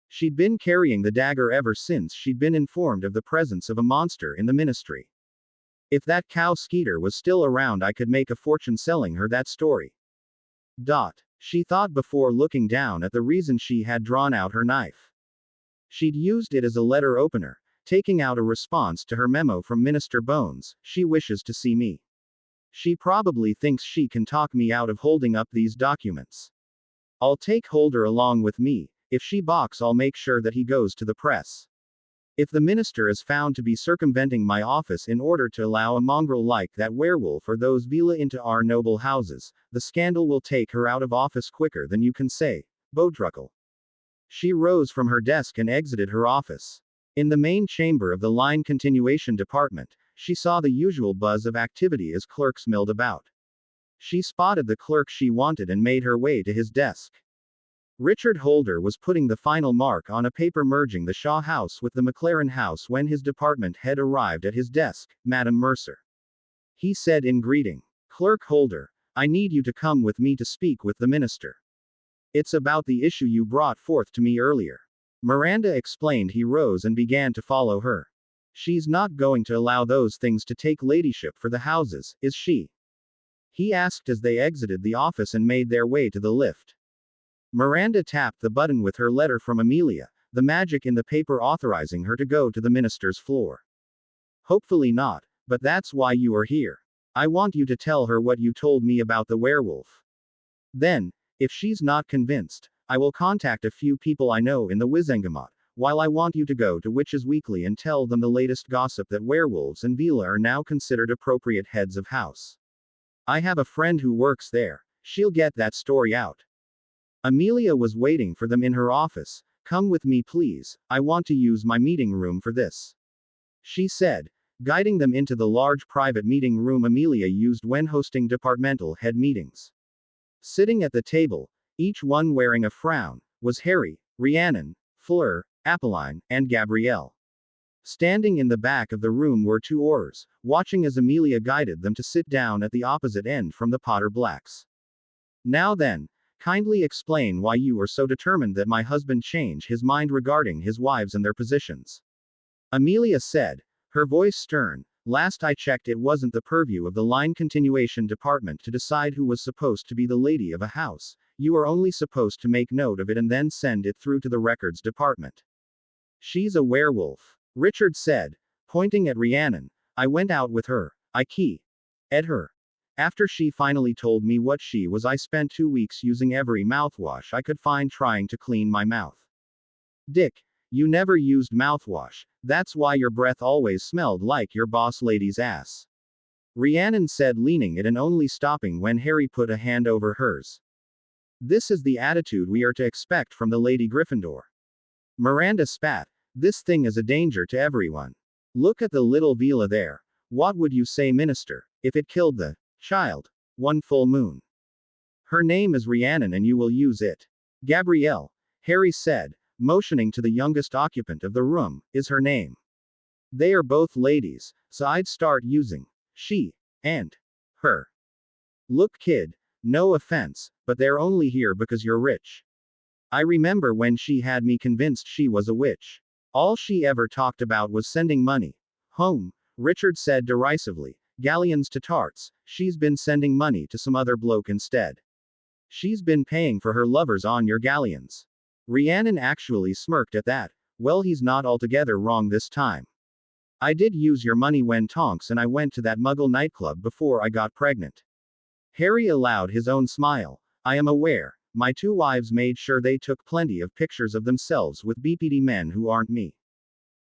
She'd been carrying the dagger ever since she'd been informed of the presence of a monster in the ministry. If that cow Skeeter was still around, I could make a fortune selling her that story. She thought before looking down at the reason she had drawn out her knife. She'd used it as a letter opener, taking out a response to her memo from Minister Bones. She wishes to see me. She probably thinks she can talk me out of holding up these documents. I'll take Holder along with me. If she balks, I'll make sure that he goes to the press. If the minister is found to be circumventing my office in order to allow a mongrel like that werewolf or those Vila into our noble houses, the scandal will take her out of office quicker than you can say. Bodruckle. She rose from her desk and exited her office. In the main chamber of the line continuation department, she saw the usual buzz of activity as clerks milled about. She spotted the clerk she wanted and made her way to his desk. Richard Holder was putting the final mark on a paper merging the Shaw House with the McLaren House when his department head arrived at his desk. Madam Mercer, he said in greeting. Clerk Holder, I need you to come with me to speak with the minister. It's about the issue you brought forth to me earlier. Miranda explained. He rose and began to follow her. She's not going to allow those things to take ladyship for the houses, is she? He asked as they exited the office and made their way to the lift. Miranda tapped the button with her letter from Amelia. the magic in the paper authorizing her to go to the minister's floor. Hopefully not, but that's why you are here. I want you to tell her what you told me about the werewolf. Then, if she's not convinced, I will contact a few people I know in the Wizengamot, while I want you to go to Witches Weekly and tell them the latest gossip that werewolves and Vila are now considered appropriate heads of house. I have a friend who works there. She'll get that story out. Amelia was waiting for them in her office. Come with me, please. I want to use my meeting room for this, she said, guiding them into the large private meeting room Amelia used when hosting departmental head meetings. Sitting at the table, each one wearing a frown, was Harry, Rhiannon, Fleur, Apolline, and Gabrielle. Standing in the back of the room were two Aurors, watching as Amelia guided them to sit down at the opposite end from the Potter Blacks. Now then, kindly explain why you are so determined that my husband change his mind regarding his wives and their positions. Amelia said, her voice stern. Last I checked, it wasn't the purview of the line continuation department to decide who was supposed to be the lady of a house. You are only supposed to make note of it and then send it through to the records department. She's a werewolf, Richard said, pointing at Rhiannon. I went out with her. I keyed her. After she finally told me what she was, I spent 2 weeks using every mouthwash I could find trying to clean my mouth. Dick, you never used mouthwash. That's why your breath always smelled like your boss lady's ass, Rhiannon said, leaning it and only stopping when Harry put a hand over hers. This is the attitude we are to expect from the Lady Gryffindor. Miranda spat. This thing is a danger to everyone. Look at the little Vila there. What would you say, Minister, if it killed the child? One full moon. Her name is Rhiannon and you will use it. Gabrielle, Harry said, motioning to the youngest occupant of the room, is her name. They are both ladies, so I'd start using she and her. Look, kid, no offense, but they're only here because you're rich. I remember when she had me convinced she was a witch. All she ever talked about was sending money home, Richard said derisively. Galleons to tarts, she's been sending money to some other bloke instead. She's been paying for her lovers on your galleons. Rhiannon actually smirked at that. Well, he's not altogether wrong this time. I did use your money when Tonks and I went to that Muggle nightclub before I got pregnant. Harry allowed his own smile. I am aware. My 2 wives made sure they took plenty of pictures of themselves with BPD men who aren't me.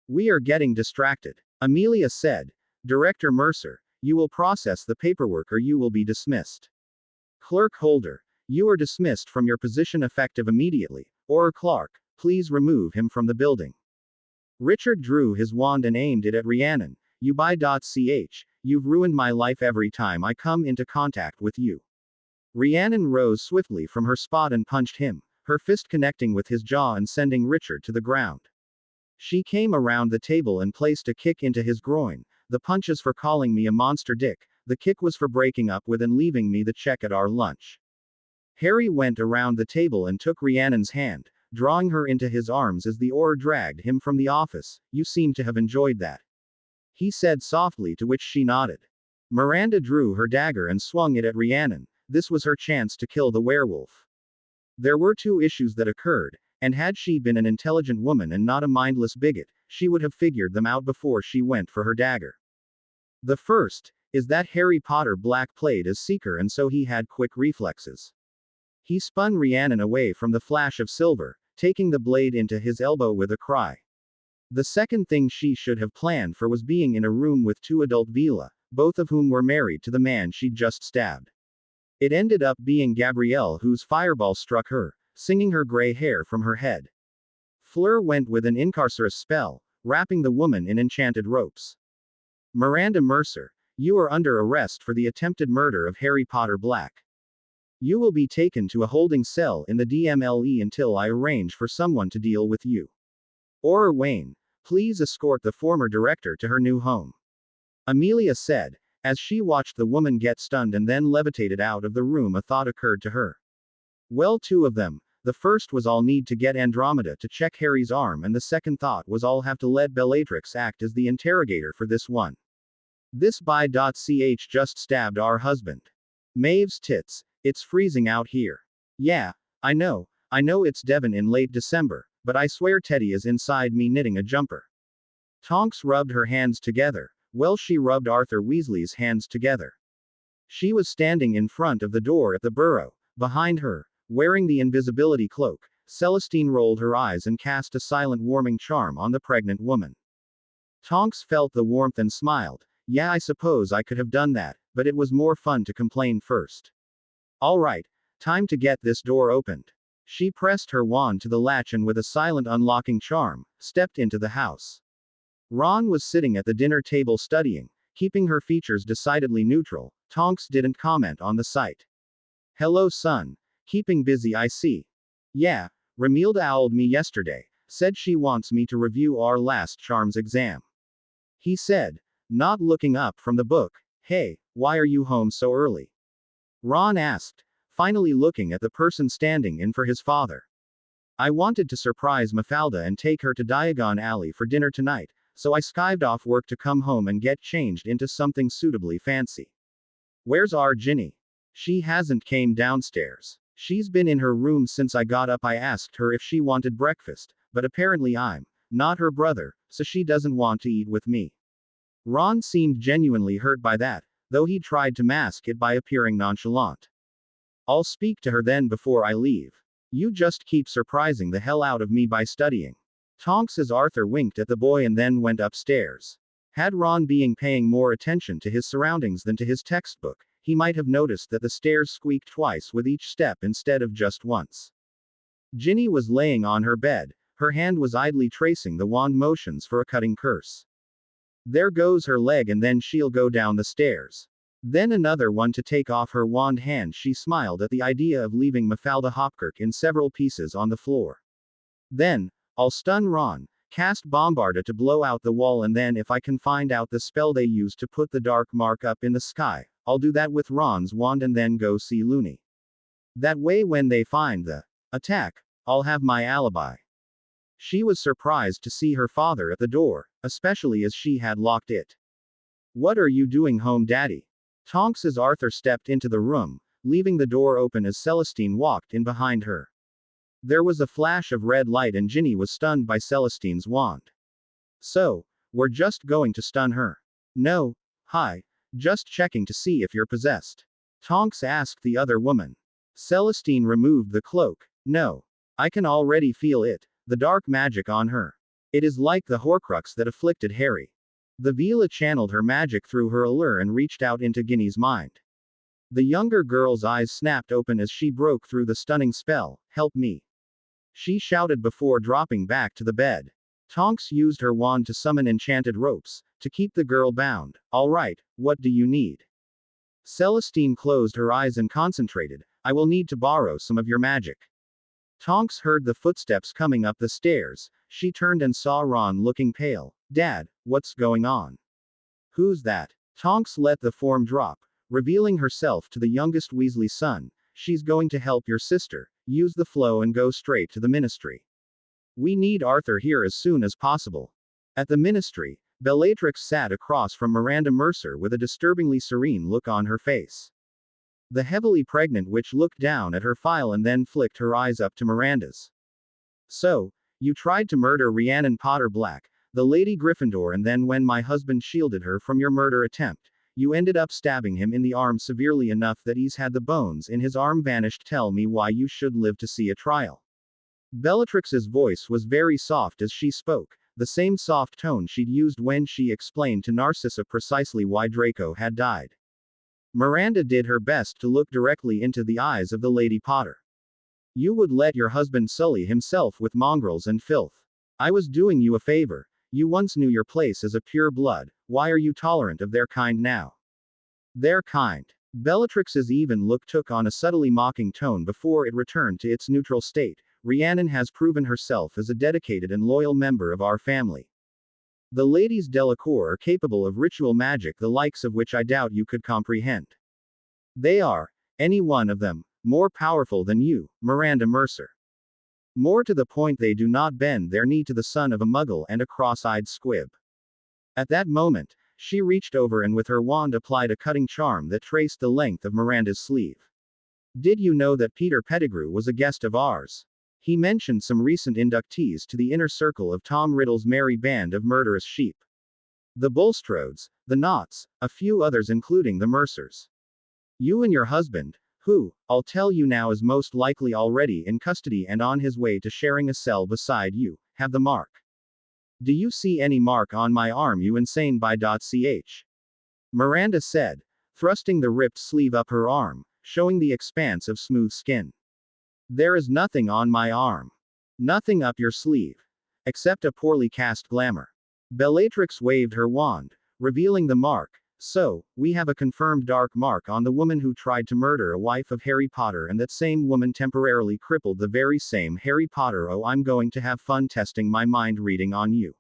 We are getting distracted, Amelia said. Director Mercer, you will process the paperwork or you will be dismissed. Clerk Holder, you are dismissed from your position effective immediately. Or Clark, please remove him from the building. Richard drew his wand and aimed it at Rhiannon. You buy.ch, you've ruined my life every time I come into contact with you. Rhiannon rose swiftly from her spot and punched him, her fist connecting with his jaw and sending Richard to the ground. She came around the table and placed a kick into his groin. The punch is for calling me a monster, Dick. The kick was for breaking up with and leaving me the check at our lunch. Harry went around the table and took Rhiannon's hand, drawing her into his arms as the Auror dragged him from the office. You seem to have enjoyed that, he said softly, to which she nodded. Miranda drew her dagger and swung it at Rhiannon. This was her chance to kill the werewolf. There were 2 issues that occurred, and had she been an intelligent woman and not a mindless bigot, she would have figured them out before she went for her dagger. The first is that Harry Potter Black played as Seeker and so he had quick reflexes. He spun Rhiannon away from the flash of silver, taking the blade into his elbow with a cry. The second thing she should have planned for was being in a room with 2 adult Vila, both of whom were married to the man she'd just stabbed. It ended up being Gabrielle whose fireball struck her, singing her gray hair from her head. Fleur went with an incarcerous spell, wrapping the woman in enchanted ropes. Miranda Mercer, you are under arrest for the attempted murder of Harry Potter Black. You will be taken to a holding cell in the DMLE until I arrange for someone to deal with you. Auror Wayne, please escort the former director to her new home, Amelia said. As she watched the woman get stunned and then levitated out of the room, a thought occurred to her. Well, 2 of them. The first was I'll need to get Andromeda to check Harry's arm, and the second thought was I'll have to let Bellatrix act as the interrogator for this one. This buy.ch just stabbed our husband. Maeve's tits. It's freezing out here. Yeah, I know it's Devon in late December, but I swear Teddy is inside me knitting a jumper. Tonks rubbed her hands together. Well, she rubbed Arthur Weasley's hands together. She was standing in front of the door at the burrow. Behind her, wearing the invisibility cloak, Celestine rolled her eyes and cast a silent warming charm on the pregnant woman. Tonks felt the warmth and smiled. Yeah, I suppose I could have done that, but it was more fun to complain first. All right, time to get this door opened. She pressed her wand to the latch and with a silent unlocking charm, stepped into the house. Ron was sitting at the dinner table studying, keeping her features decidedly neutral. Tonks didn't comment on the sight. Hello, son. Keeping busy, I see. Yeah, Remilda owled me yesterday, said she wants me to review our last charms exam. He said, not looking up from the book. Hey, why are you home so early? Ron asked, finally looking at the person standing in for his father. I wanted to surprise Mafalda and take her to Diagon Alley for dinner tonight, so I skived off work to come home and get changed into something suitably fancy. Where's our Ginny? She hasn't came downstairs. She's been in her room since I got up. I asked her if she wanted breakfast, but apparently I'm not her brother, so she doesn't want to eat with me. Ron seemed genuinely hurt by that, though he tried to mask it by appearing nonchalant. I'll speak to her then before I leave. You just keep surprising the hell out of me by studying. Tonks as Arthur winked at the boy and then went upstairs. Had Ron been paying more attention to his surroundings than to his textbook, he might have noticed that the stairs squeaked twice with each step instead of just once. Ginny was laying on her bed, her hand was idly tracing the wand motions for a cutting curse. There goes her leg and then she'll go down the stairs. Then another one to take off her wand hand. She smiled at the idea of leaving Mafalda Hopkirk in several pieces on the floor. Then, I'll stun Ron, cast Bombarda to blow out the wall, and then if I can find out the spell they used to put the dark mark up in the sky, I'll do that with Ron's wand and then go see Looney. That way when they find the attack, I'll have my alibi. She was surprised to see her father at the door, especially as she had locked it. What are you doing home, Daddy? Tonks as Arthur stepped into the room, leaving the door open as Celestine walked in behind her. There was a flash of red light and Ginny was stunned by Celestine's wand. So, we're just going to stun her? No, hi, just checking to see if you're possessed. Tonks asked the other woman. Celestine removed the cloak. No. I can already feel it, the dark magic on her. It is like the Horcrux that afflicted Harry. The Veela channeled her magic through her allure and reached out into Ginny's mind. The younger girl's eyes snapped open as she broke through the stunning spell. Help me. She shouted before dropping back to the bed. Tonks used her wand to summon enchanted ropes, to keep the girl bound. All right, what do you need? Celestine closed her eyes and concentrated. I will need to borrow some of your magic. Tonks heard the footsteps coming up the stairs. She turned and saw Ron looking pale. Dad, what's going on? Who's that? Tonks let the form drop, revealing herself to the youngest Weasley son. She's going to help your sister. Use the flow and go straight to the ministry. We need Arthur here as soon as possible. At the ministry, Bellatrix sat across from Miranda Mercer with a disturbingly serene look on her face. The heavily pregnant witch looked down at her file and then flicked her eyes up to Miranda's. So, you tried to murder Rhiannon Potter Black, the Lady Gryffindor, and then when my husband shielded her from your murder attempt, you ended up stabbing him in the arm severely enough that he's had the bones in his arm vanished. Tell me why you should live to see a trial. Bellatrix's voice was very soft as she spoke, the same soft tone she'd used when she explained to Narcissa precisely why Draco had died. Miranda did her best to look directly into the eyes of the Lady Potter. You would let your husband sully himself with mongrels and filth. I was doing you a favor. You once knew your place as a pure blood. Why are you tolerant of their kind now? Their kind. Bellatrix's even look took on a subtly mocking tone before it returned to its neutral state. Rhiannon has proven herself as a dedicated and loyal member of our family. The ladies Delacour are capable of ritual magic the likes of which I doubt you could comprehend. They are, any one of them, more powerful than you, Miranda Mercer. More to the point, they do not bend their knee to the son of a muggle and a cross-eyed squib. At that moment, she reached over and with her wand applied a cutting charm that traced the length of Miranda's sleeve. Did you know that Peter Pettigrew was a guest of ours? He mentioned some recent inductees to the inner circle of Tom Riddle's merry band of murderous sheep. The Bulstrodes, the Knotts, a few others including the Mercers. You and your husband, who, I'll tell you now is most likely already in custody and on his way to sharing a cell beside you, have the mark. Do you see any mark on my arm, you insane ch? Miranda said, thrusting the ripped sleeve up her arm, showing the expanse of smooth skin. There is nothing on my arm. Nothing up your sleeve. Except a poorly cast glamour. Bellatrix waved her wand, revealing the mark. So, we have a confirmed dark mark on the woman who tried to murder a wife of Harry Potter, and that same woman temporarily crippled the very same Harry Potter. Oh, I'm going to have fun testing my mind reading on you.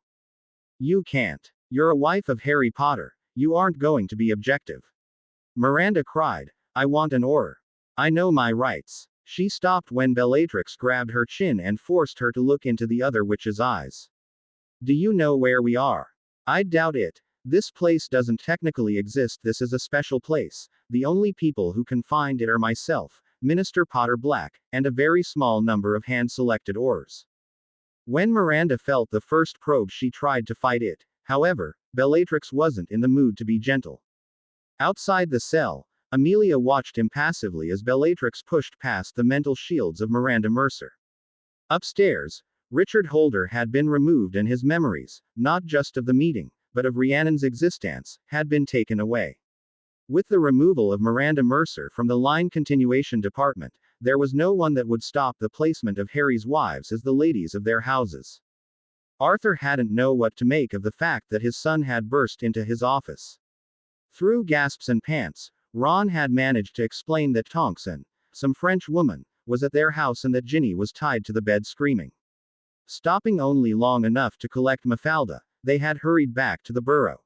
You can't. You're a wife of Harry Potter. You aren't going to be objective. Miranda cried. I want an order. I know my rights. She stopped when Bellatrix grabbed her chin and forced her to look into the other witch's eyes. Do you know where we are? I doubt it. This place doesn't technically exist. This is a special place. The only people who can find it are myself, Minister Potter Black, and a very small number of hand-selected Aurors. When Miranda felt the first probe, she tried to fight it. However, Bellatrix wasn't in the mood to be gentle. Outside the cell, Amelia watched impassively as Bellatrix pushed past the mental shields of Miranda Mercer. Upstairs, Richard Holder had been removed and his memories, not just of the meeting, but of Rhiannon's existence, had been taken away. With the removal of Miranda Mercer from the line continuation department, there was no one that would stop the placement of Harry's wives as the ladies of their houses. Arthur hadn't known what to make of the fact that his son had burst into his office. Through gasps and pants, Ron had managed to explain that Tonks, some French woman, was at their house and that Ginny was tied to the bed screaming. Stopping only long enough to collect Mafalda, they had hurried back to the burrow.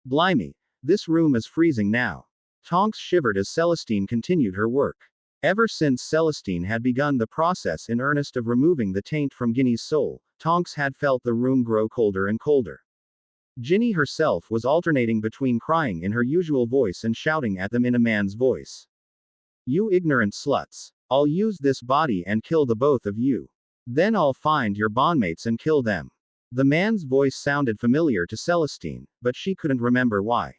Blimey, this room is freezing now. Tonks shivered as Celestine continued her work. Ever since Celestine had begun the process in earnest of removing the taint from Ginny's soul, Tonks had felt the room grow colder and colder. Ginny herself was alternating between crying in her usual voice and shouting at them in a man's voice. You ignorant sluts. I'll use this body and kill the both of you. Then I'll find your bondmates and kill them. The man's voice sounded familiar to Celestine, but she couldn't remember why.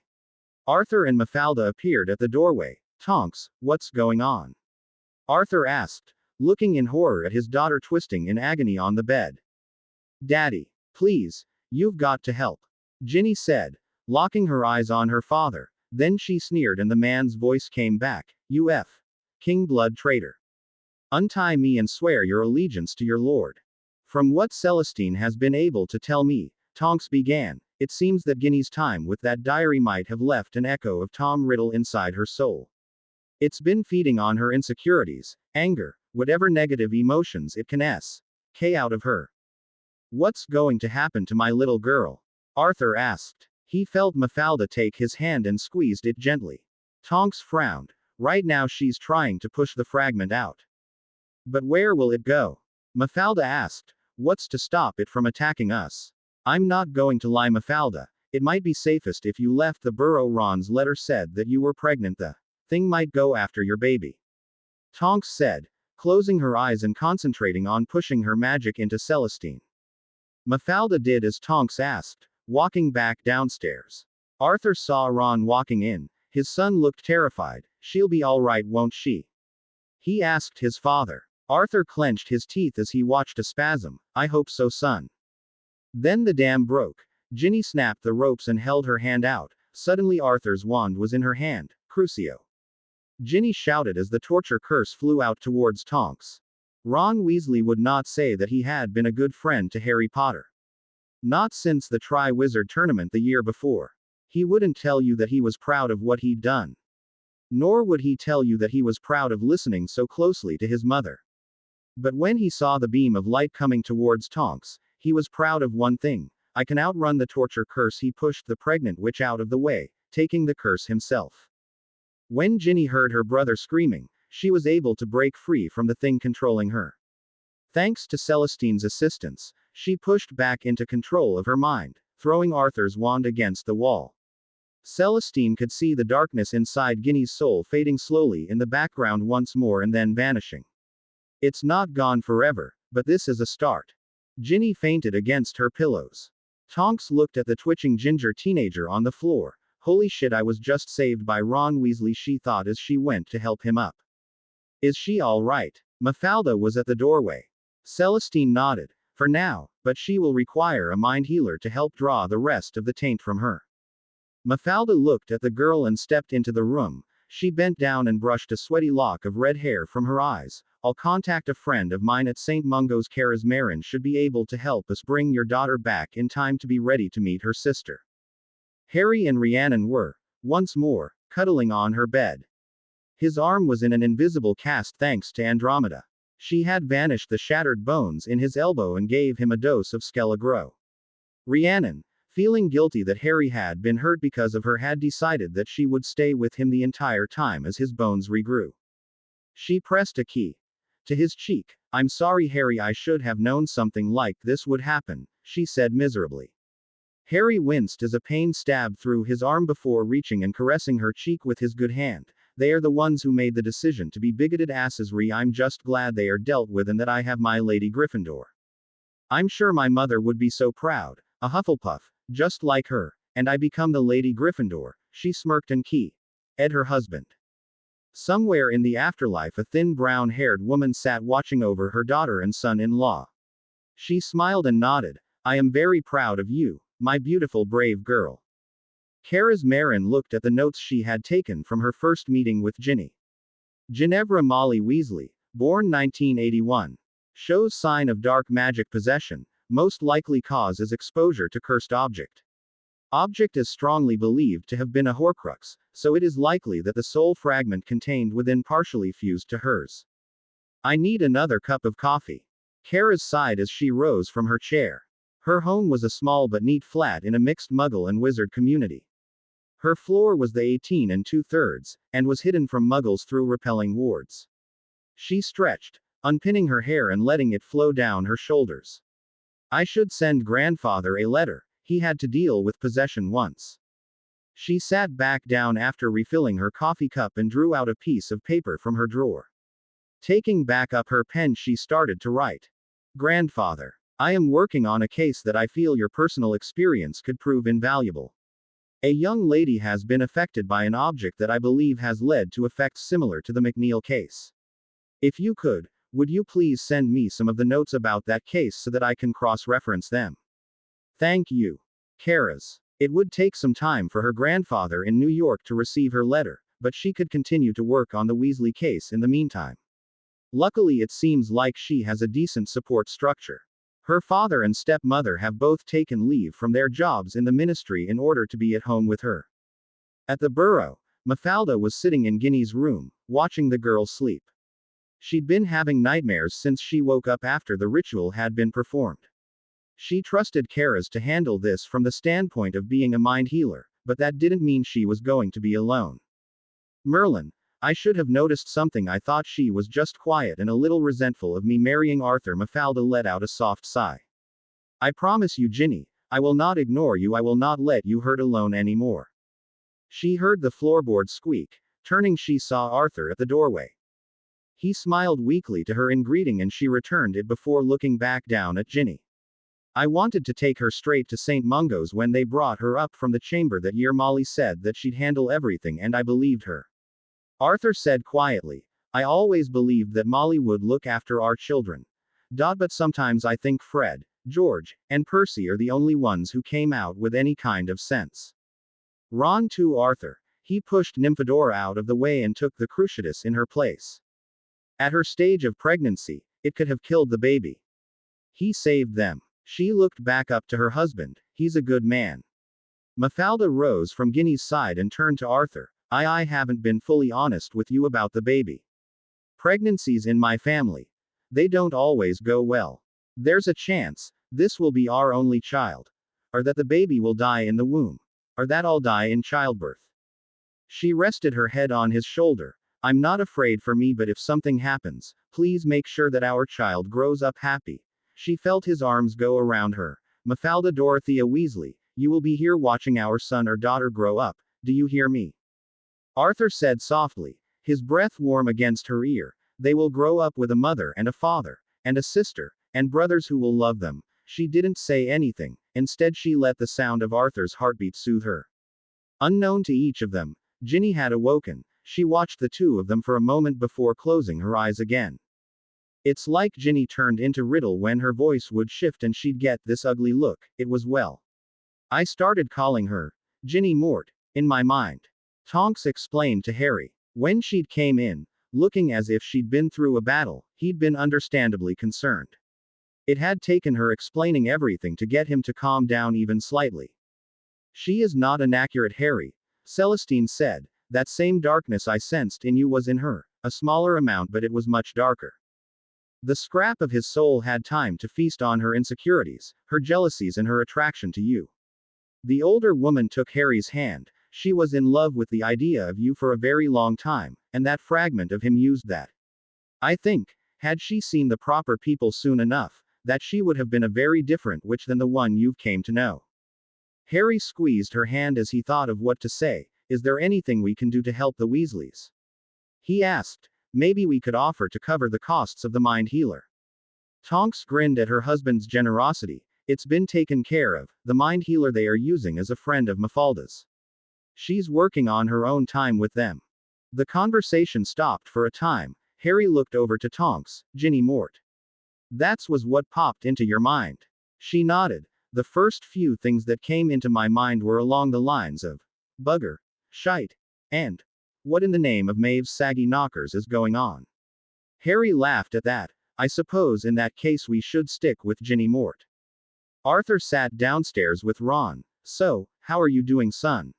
Arthur and Mafalda appeared at the doorway. Tonks, what's going on? Arthur asked, looking in horror at his daughter twisting in agony on the bed. Daddy, please, you've got to help, Ginny said, locking her eyes on her father. Then she sneered and the man's voice came back. You King blood traitor. Untie me and swear your allegiance to your lord. From what Celestine has been able to tell me, Tonks began, it seems that Ginny's time with that diary might have left an echo of Tom Riddle inside her soul. It's been feeding on her insecurities, anger, whatever negative emotions it can k out of her. What's going to happen to my little girl? Arthur asked. He felt Mafalda take his hand and squeezed it gently. Tonks frowned. Right now she's trying to push the fragment out. But where will it go? Mafalda asked. What's to stop it from attacking us? I'm not going to lie, Mafalda. It might be safest if you left the burrow. Ron's letter said that you were pregnant. The thing might go after your baby. Tonks said, closing her eyes and concentrating on pushing her magic into Celestine. Mafalda did as Tonks asked, walking back downstairs. Arthur saw Ron walking in. His son looked terrified. She'll be all right, won't she? He asked his father. Arthur clenched his teeth as he watched a spasm. I hope so, son. Then the dam broke. Ginny snapped the ropes and held her hand out. Suddenly Arthur's wand was in her hand. Crucio. Ginny shouted as the torture curse flew out towards Tonks. Ron Weasley would not say that he had been a good friend to Harry Potter. Not since the Tri-Wizard tournament the year before. He wouldn't tell you that he was proud of what he'd done. Nor would he tell you that he was proud of listening so closely to his mother. But when he saw the beam of light coming towards Tonks, he was proud of one thing. I can outrun the torture curse. He pushed the pregnant witch out of the way, taking the curse himself. When Ginny heard her brother screaming, she was able to break free from the thing controlling her. Thanks to Celestine's assistance, she pushed back into control of her mind, throwing Arthur's wand against the wall. Celestine could see the darkness inside Ginny's soul fading slowly in the background once more and then vanishing. It's not gone forever, but this is a start. Ginny fainted against her pillows. Tonks looked at the twitching ginger teenager on the floor. Holy shit, I was just saved by Ron Weasley, she thought as she went to help him up. Is she all right? Mafalda was at the doorway. Celestine nodded. For now, but she will require a mind healer to help draw the rest of the taint from her. Mafalda looked at the girl and stepped into the room. She bent down and brushed a sweaty lock of red hair from her eyes. I'll contact a friend of mine at St. Mungo's. Kara's Marin should be able to help us bring your daughter back in time to be ready to meet her sister. Harry and Rhiannon were, once more, cuddling on her bed. His arm was in an invisible cast thanks to Andromeda. She had vanished the shattered bones in his elbow and gave him a dose of Skelligro. Rhiannon, feeling guilty that Harry had been hurt because of her, had decided that she would stay with him the entire time as his bones regrew. She pressed a key to his cheek. I'm sorry, Harry, I should have known something like this would happen, she said miserably. Harry winced as a pain stabbed through his arm before reaching and caressing her cheek with his good hand. They are the ones who made the decision to be bigoted asses. I'm just glad they are dealt with and that I have my Lady Gryffindor. I'm sure my mother would be so proud, a Hufflepuff, just like her, and I become the Lady Gryffindor, she smirked and Ed, her husband. Somewhere in the afterlife a thin brown-haired woman sat watching over her daughter and son-in-law. She smiled and nodded. I am very proud of you, my beautiful brave girl. Kara's Marin looked at the notes she had taken from her first meeting with Ginny. Ginevra Molly Weasley, born 1981. Shows sign of dark magic possession, most likely cause is exposure to cursed object. Object is strongly believed to have been a Horcrux, so it is likely that the soul fragment contained within partially fused to hers. I need another cup of coffee. Kara sighed as she rose from her chair. Her home was a small but neat flat in a mixed Muggle and Wizard community. Her floor was the 18 2/3, and was hidden from Muggles through repelling wards. She stretched, unpinning her hair and letting it flow down her shoulders. I should send grandfather a letter, he had to deal with possession once. She sat back down after refilling her coffee cup and drew out a piece of paper from her drawer. Taking back up her pen, she started to write. Grandfather, I am working on a case that I feel your personal experience could prove invaluable. A young lady has been affected by an object that I believe has led to effects similar to the McNeil case. If you could, would you please send me some of the notes about that case so that I can cross-reference them? Thank you. Kara's. It would take some time for her grandfather in New York to receive her letter, but she could continue to work on the Weasley case in the meantime. Luckily, it seems like she has a decent support structure. Her father and stepmother have both taken leave from their jobs in the ministry in order to be at home with her. At the Burrow, Mafalda was sitting in Ginny's room, watching the girl sleep. She'd been having nightmares since she woke up after the ritual had been performed. She trusted Kara's to handle this from the standpoint of being a mind healer, but that didn't mean she was going to be alone. Merlin, I should have noticed something. I thought she was just quiet and a little resentful of me marrying Arthur. Mafalda let out a soft sigh. I promise you, Ginny, I will not ignore you. I will not let you hurt alone anymore. She heard the floorboard squeak. Turning, she saw Arthur at the doorway. He smiled weakly to her in greeting and she returned it before looking back down at Ginny. I wanted to take her straight to St. Mungo's when they brought her up from the chamber that year. Molly said that she'd handle everything and I believed her. Arthur said quietly, I always believed that Molly would look after our children. But sometimes I think Fred, George, and Percy are the only ones who came out with any kind of sense. Ron to Arthur. He pushed Nymphadora out of the way and took the Cruciatus in her place. At her stage of pregnancy, it could have killed the baby. He saved them. She looked back up to her husband. He's a good man. Mafalda rose from Ginny's side and turned to Arthur. I haven't been fully honest with you about the baby. Pregnancies in my family. They don't always go well. There's a chance this will be our only child. Or that the baby will die in the womb. Or that I'll die in childbirth. She rested her head on his shoulder. I'm not afraid for me, but if something happens, please make sure that our child grows up happy. She felt his arms go around her. Mafalda Dorothea Weasley, you will be here watching our son or daughter grow up. Do you hear me? Arthur said softly, his breath warm against her ear. They will grow up with a mother and a father, and a sister, and brothers who will love them. She didn't say anything, instead she let the sound of Arthur's heartbeat soothe her. Unknown to each of them, Ginny had awoken. She watched the two of them for a moment before closing her eyes again. It's like Ginny turned into Riddle when her voice would shift and she'd get this ugly look. It was well. I started calling her Ginny Mort, in my mind. Tonks explained to Harry. When she'd came in, looking as if she'd been through a battle, he'd been understandably concerned. It had taken her explaining everything to get him to calm down even slightly. She is not inaccurate, Harry, Celestine said. That same darkness I sensed in you was in her, a smaller amount, but it was much darker. The scrap of his soul had time to feast on her insecurities, her jealousies, and her attraction to you. The older woman took Harry's hand. She was in love with the idea of you for a very long time, and that fragment of him used that. I think, had she seen the proper people soon enough, that she would have been a very different witch than the one you've came to know. Harry squeezed her hand as he thought of what to say. Is there anything we can do to help the Weasleys? He asked. Maybe we could offer to cover the costs of the mind healer. Tonks grinned at her husband's generosity. It's been taken care of. The mind healer they are using is a friend of Mafalda's. She's working on her own time with them. The conversation stopped for a time. Harry looked over to Tonks. Ginny Mort. That was what popped into your mind. She nodded. The first few things that came into my mind were along the lines of bugger, shite, and what in the name of Maeve's saggy knockers is going on? Harry laughed at that. I suppose in that case we should stick with Ginny Mort. Arthur sat downstairs with Ron. So, how are you doing, son?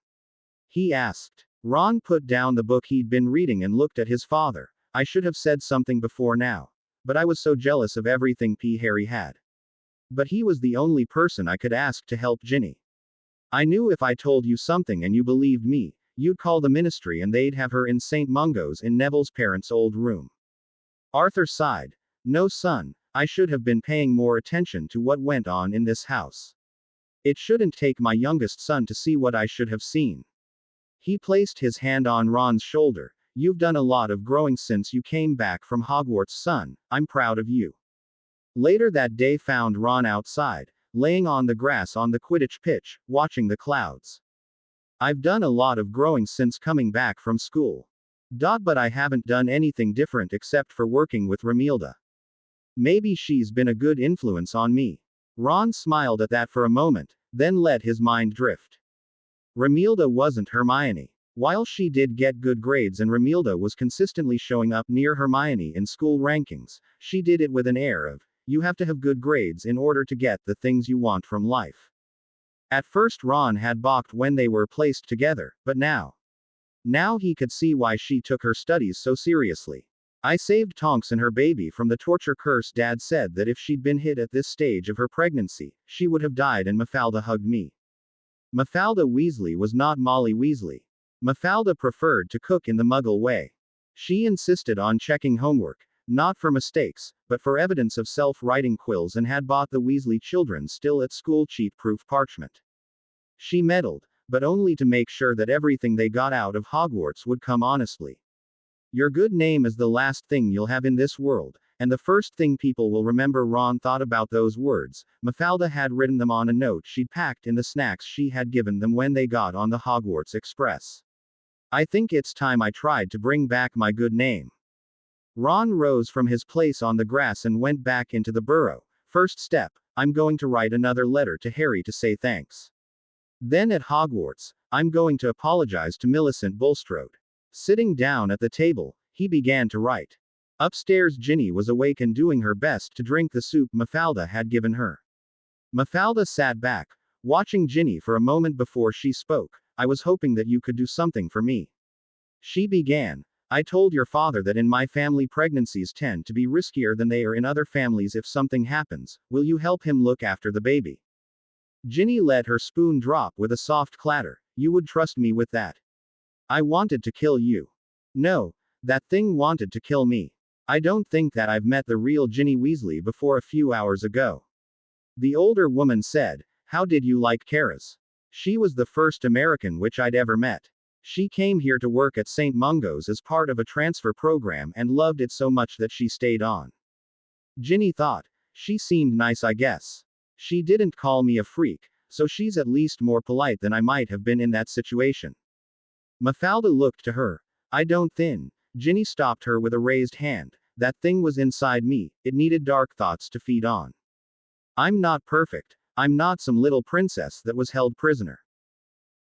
He asked. Ron put down the book he'd been reading and looked at his father. I should have said something before now. But I was so jealous of everything Harry had. But he was the only person I could ask to help Ginny. I knew if I told you something and you believed me, you'd call the ministry and they'd have her in St. Mungo's in Neville's parents' old room. Arthur sighed. No, son, I should have been paying more attention to what went on in this house. It shouldn't take my youngest son to see what I should have seen. He placed his hand on Ron's shoulder. You've done a lot of growing since you came back from Hogwarts, son. I'm proud of you. Later that day found Ron outside, laying on the grass on the Quidditch pitch, watching the clouds. I've done a lot of growing since coming back from school. But I haven't done anything different except for working with Romilda. Maybe she's been a good influence on me. Ron smiled at that for a moment, then let his mind drift. Romilda wasn't Hermione. While she did get good grades and Romilda was consistently showing up near Hermione in school rankings, she did it with an air of, you have to have good grades in order to get the things you want from life. At first Ron had balked when they were placed together, but now he could see why she took her studies so seriously. I saved Tonks and her baby from the torture curse. Dad said that if she'd been hit at this stage of her pregnancy, she would have died, and Mafalda hugged me. Mafalda Weasley was not Molly Weasley. Mafalda preferred to cook in the Muggle way. She insisted on checking homework, not for mistakes, but for evidence of self-writing quills, and had bought the Weasley children still at school cheat-proof parchment. She meddled, but only to make sure that everything they got out of Hogwarts would come honestly. Your good name is the last thing you'll have in this world, and the first thing people will remember. Ron thought about those words. Mafalda had written them on a note she'd packed in the snacks she had given them when they got on the Hogwarts Express. I think it's time I tried to bring back my good name. Ron rose from his place on the grass and went back into the burrow. First step, I'm going to write another letter to Harry to say thanks. Then at Hogwarts, I'm going to apologize to Millicent Bulstrode. Sitting down at the table, he began to write. Upstairs Ginny was awake and doing her best to drink the soup Mafalda had given her. Mafalda sat back, watching Ginny for a moment before she spoke. I was hoping that you could do something for me. She began. I told your father that in my family pregnancies tend to be riskier than they are in other families if something happens. Will you help him look after the baby? Ginny let her spoon drop with a soft clatter. You would trust me with that. I wanted to kill you. No, that thing wanted to kill me. I don't think that I've met the real Ginny Weasley before a few hours ago. The older woman said, how did you like Kara's? She was the first American witch I'd ever met. She came here to work at St. Mungo's as part of a transfer program and loved it so much that she stayed on. Ginny thought. She seemed nice, I guess. She didn't call me a freak, so she's at least more polite than I might have been in that situation. Mafalda looked to her. I don't think. Ginny stopped her with a raised hand. That thing was inside me, it needed dark thoughts to feed on. I'm not perfect. I'm not some little princess that was held prisoner.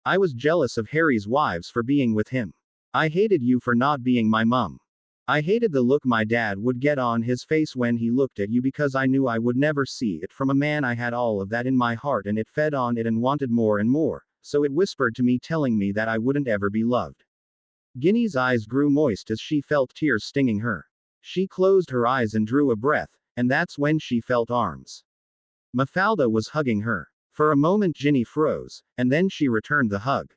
I was jealous of Harry's wives for being with him. I hated you for not being my mum. I hated the look my dad would get on his face when he looked at you because I knew I would never see it from a man. I had all of that in my heart and it fed on it and wanted more and more, so it whispered to me telling me that I wouldn't ever be loved. Ginny's eyes grew moist as she felt tears stinging her. She closed her eyes and drew a breath, and that's when she felt arms. Mafalda was hugging her. For a moment Ginny froze, and then she returned the hug.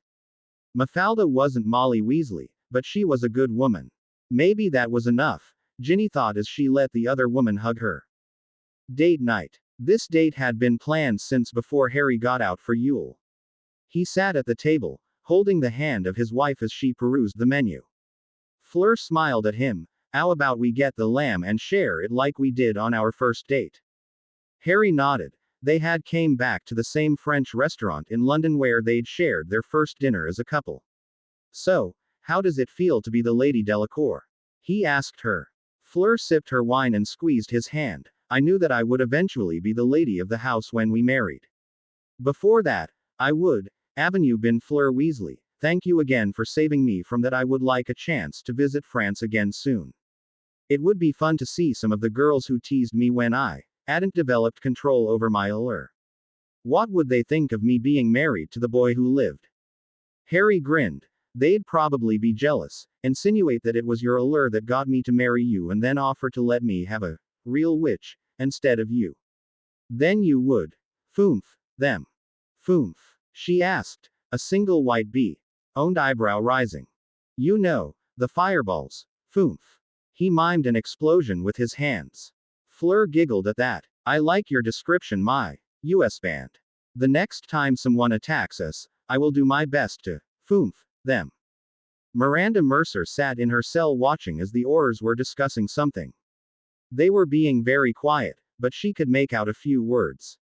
Mafalda wasn't Molly Weasley, but she was a good woman. Maybe that was enough, Ginny thought as she let the other woman hug her. Date night. This date had been planned since before Harry got out for Yule. He sat at the table, holding the hand of his wife as she perused the menu. Fleur smiled at him. How about we get the lamb and share it like we did on our first date? Harry nodded. They had came back to the same French restaurant in London where they'd shared their first dinner as a couple. So, how does it feel to be the Lady Delacour? He asked her. Fleur sipped her wine and squeezed his hand. I knew that I would eventually be the lady of the house when we married. Before that, I would. Haven't you been, Fleur Weasley? Thank you again for saving me from that. I would like a chance to visit France again soon. It would be fun to see some of the girls who teased me when I hadn't developed control over my allure. What would they think of me being married to the boy who lived? Harry grinned. They'd probably be jealous, insinuate that it was your allure that got me to marry you and then offer to let me have a real witch instead of you. Then you would. Foomph. Them. Foomph. She asked, a single white bee-owned eyebrow rising. You know, the fireballs. Foomph. He mimed an explosion with his hands. Fleur giggled at that. I like your description, my US band. The next time someone attacks us, I will do my best to foomph them. Miranda Mercer sat in her cell watching as the Aurors were discussing something. They were being very quiet, but she could make out a few words.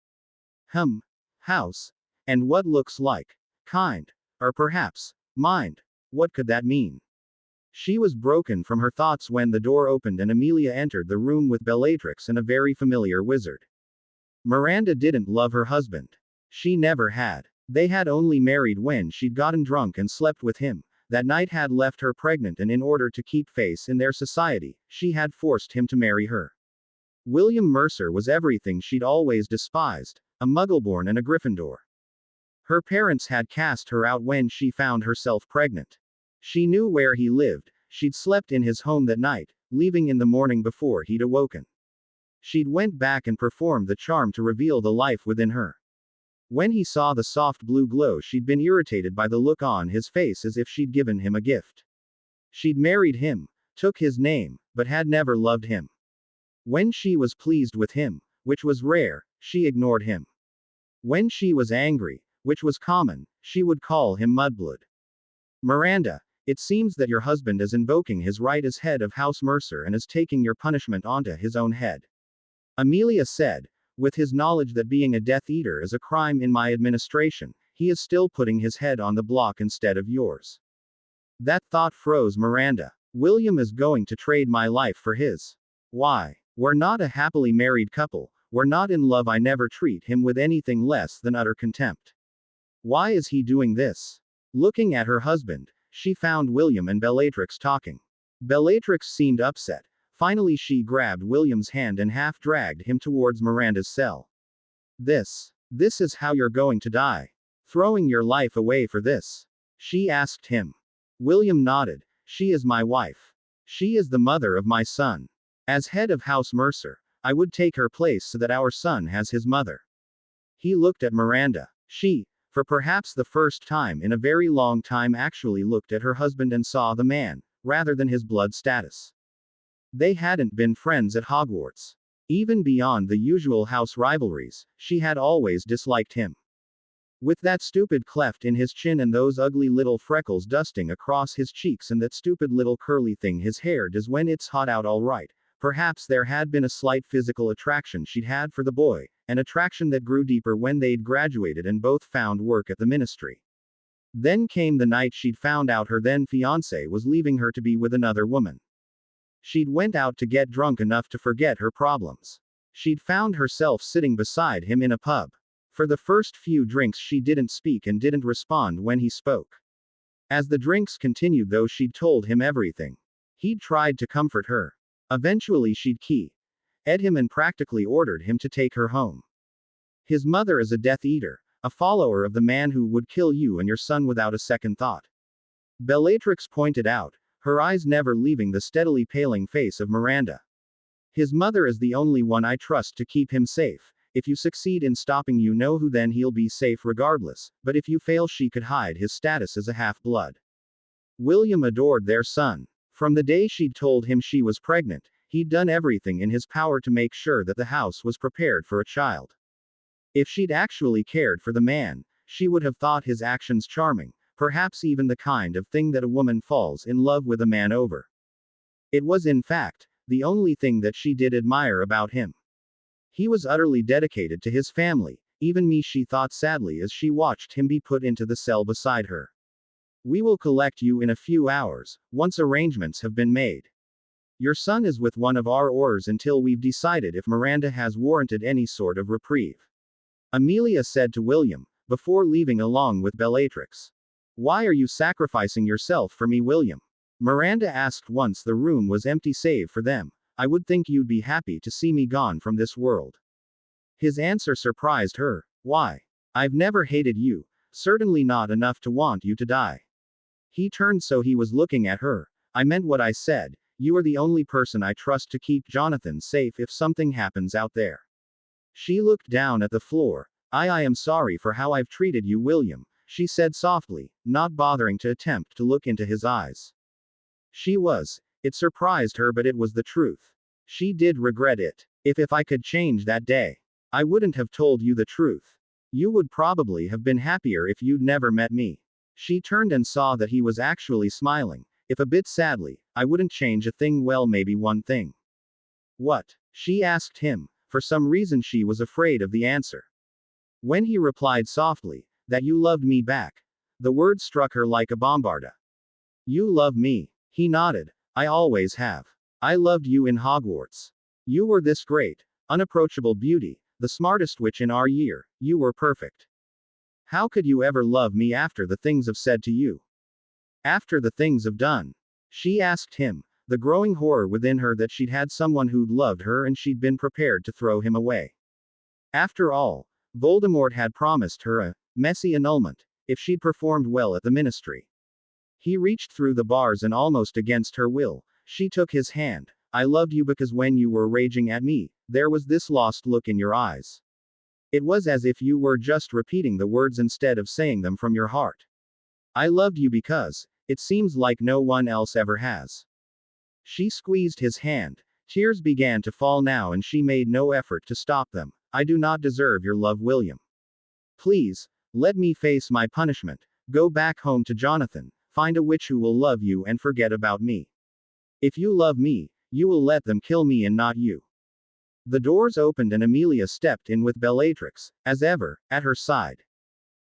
House. And what looks like kind. Or perhaps mind. What could that mean? She was broken from her thoughts when the door opened and Amelia entered the room with Bellatrix and a very familiar wizard. Miranda didn't love her husband. She never had. They had only married when she'd gotten drunk and slept with him. That night had left her pregnant, and in order to keep face in their society, she had forced him to marry her. William Mercer was everything she'd always despised, a Muggleborn and a Gryffindor. Her parents had cast her out when she found herself pregnant. She knew where he lived, she'd slept in his home that night, leaving in the morning before he'd awoken. She'd went back and performed the charm to reveal the life within her. When he saw the soft blue glow, she'd been irritated by the look on his face as if she'd given him a gift. She'd married him, took his name, but had never loved him. When she was pleased with him, which was rare, she ignored him. When she was angry, which was common, she would call him mudblood. Miranda, it seems that your husband is invoking his right as head of House Mercer and is taking your punishment onto his own head. Amelia said, with his knowledge that being a Death Eater is a crime in my administration, he is still putting his head on the block instead of yours. That thought froze Miranda. William is going to trade my life for his. Why? We're not a happily married couple, we're not in love. I never treat him with anything less than utter contempt. Why is he doing this? Looking at her husband, she found William and Bellatrix talking. Bellatrix seemed upset. Finally she grabbed William's hand and half dragged him towards Miranda's cell. This is how you're going to die? Throwing your life away for this? She asked him. William nodded. She is my wife. She is the mother of my son. As head of House Mercer, I would take her place so that our son has his mother. He looked at Miranda. She, for perhaps the first time in a very long time, actually looked at her husband and saw the man, rather than his blood status. They hadn't been friends at Hogwarts. Even beyond the usual house rivalries, she had always disliked him. With that stupid cleft in his chin and those ugly little freckles dusting across his cheeks and that stupid little curly thing his hair does when it's hot out all right. Perhaps there had been a slight physical attraction she'd had for the boy, an attraction that grew deeper when they'd graduated and both found work at the ministry. Then came the night she'd found out her then fiancé was leaving her to be with another woman. She'd went out to get drunk enough to forget her problems. She'd found herself sitting beside him in a pub. For the first few drinks she didn't speak and didn't respond when he spoke. As the drinks continued though she'd told him everything. He'd tried to comfort her. Eventually she'd keyed him and practically ordered him to take her home. His mother is a Death Eater, a follower of the man who would kill you and your son without a second thought. Bellatrix pointed out, her eyes never leaving the steadily paling face of Miranda. His mother is the only one I trust to keep him safe. If you succeed in stopping you know who then he'll be safe regardless, but if you fail she could hide his status as a half-blood. William adored their son. From the day she'd told him she was pregnant, he'd done everything in his power to make sure that the house was prepared for a child. If she'd actually cared for the man, she would have thought his actions charming, perhaps even the kind of thing that a woman falls in love with a man over. It was in fact, the only thing that she did admire about him. He was utterly dedicated to his family, even me she thought sadly as she watched him be put into the cell beside her. We will collect you in a few hours, once arrangements have been made. Your son is with one of our oars until we've decided if Miranda has warranted any sort of reprieve. Amelia said to William, before leaving along with Bellatrix. Why are you sacrificing yourself for me, William? Miranda asked once the room was empty save for them. I would think you'd be happy to see me gone from this world. His answer surprised her. Why? I've never hated you, certainly not enough to want you to die. He turned so he was looking at her. I meant what I said, you are the only person I trust to keep Jonathan safe if something happens out there. She looked down at the floor. I am sorry for how I've treated you, William, she said softly, not bothering to attempt to look into his eyes. She was. It surprised her, but it was the truth. She did regret it. If I could change that day, I wouldn't have told you the truth. You would probably have been happier if you'd never met me. She turned and saw that he was actually smiling, if a bit sadly. I wouldn't change a thing. Well, maybe one thing. What? She asked him. For some reason she was afraid of the answer. When he replied softly, that you loved me back. The word struck her like a bombarda. You love me. He nodded. I always have. I loved you in Hogwarts. You were this great, unapproachable beauty, the smartest witch in our year. You were perfect. How could you ever love me after the things I've said to you? After the things I've done? She asked him, the growing horror within her that she'd had someone who'd loved her and she'd been prepared to throw him away. After all, Voldemort had promised her a messy annulment if she'd performed well at the ministry. He reached through the bars and almost against her will, she took his hand. I loved you because when you were raging at me, there was this lost look in your eyes. It was as if you were just repeating the words instead of saying them from your heart. I loved you because it seems like no one else ever has. She squeezed his hand. Tears began to fall now and she made no effort to stop them. I do not deserve your love, William. Please, let me face my punishment. Go back home to Jonathan. Find a witch who will love you and forget about me. If you love me, you will let them kill me and not you. The doors opened and Amelia stepped in with Bellatrix, as ever, at her side.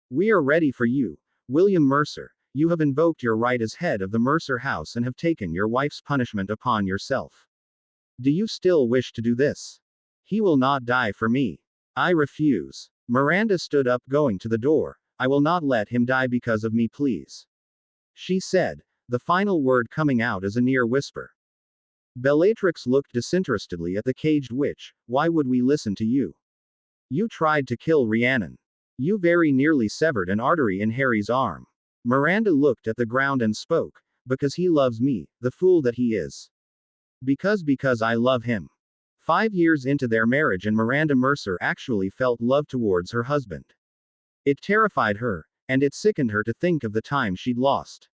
We are ready for you, William Mercer. You have invoked your right as head of the Mercer house and have taken your wife's punishment upon yourself. Do you still wish to do this? He will not die for me. I refuse. Miranda stood up, going to the door. I will not let him die because of me, please. She said, the final word coming out as a near whisper. Bellatrix looked disinterestedly at the caged witch. Why would we listen to you? You tried to kill Rhiannon. You very nearly severed an artery in Harry's arm. Miranda looked at the ground and spoke. Because he loves me, the fool that he is. Because I love him. 5 years into their marriage and Miranda Mercer actually felt love towards her husband. It terrified her, and it sickened her to think of the time she'd lost.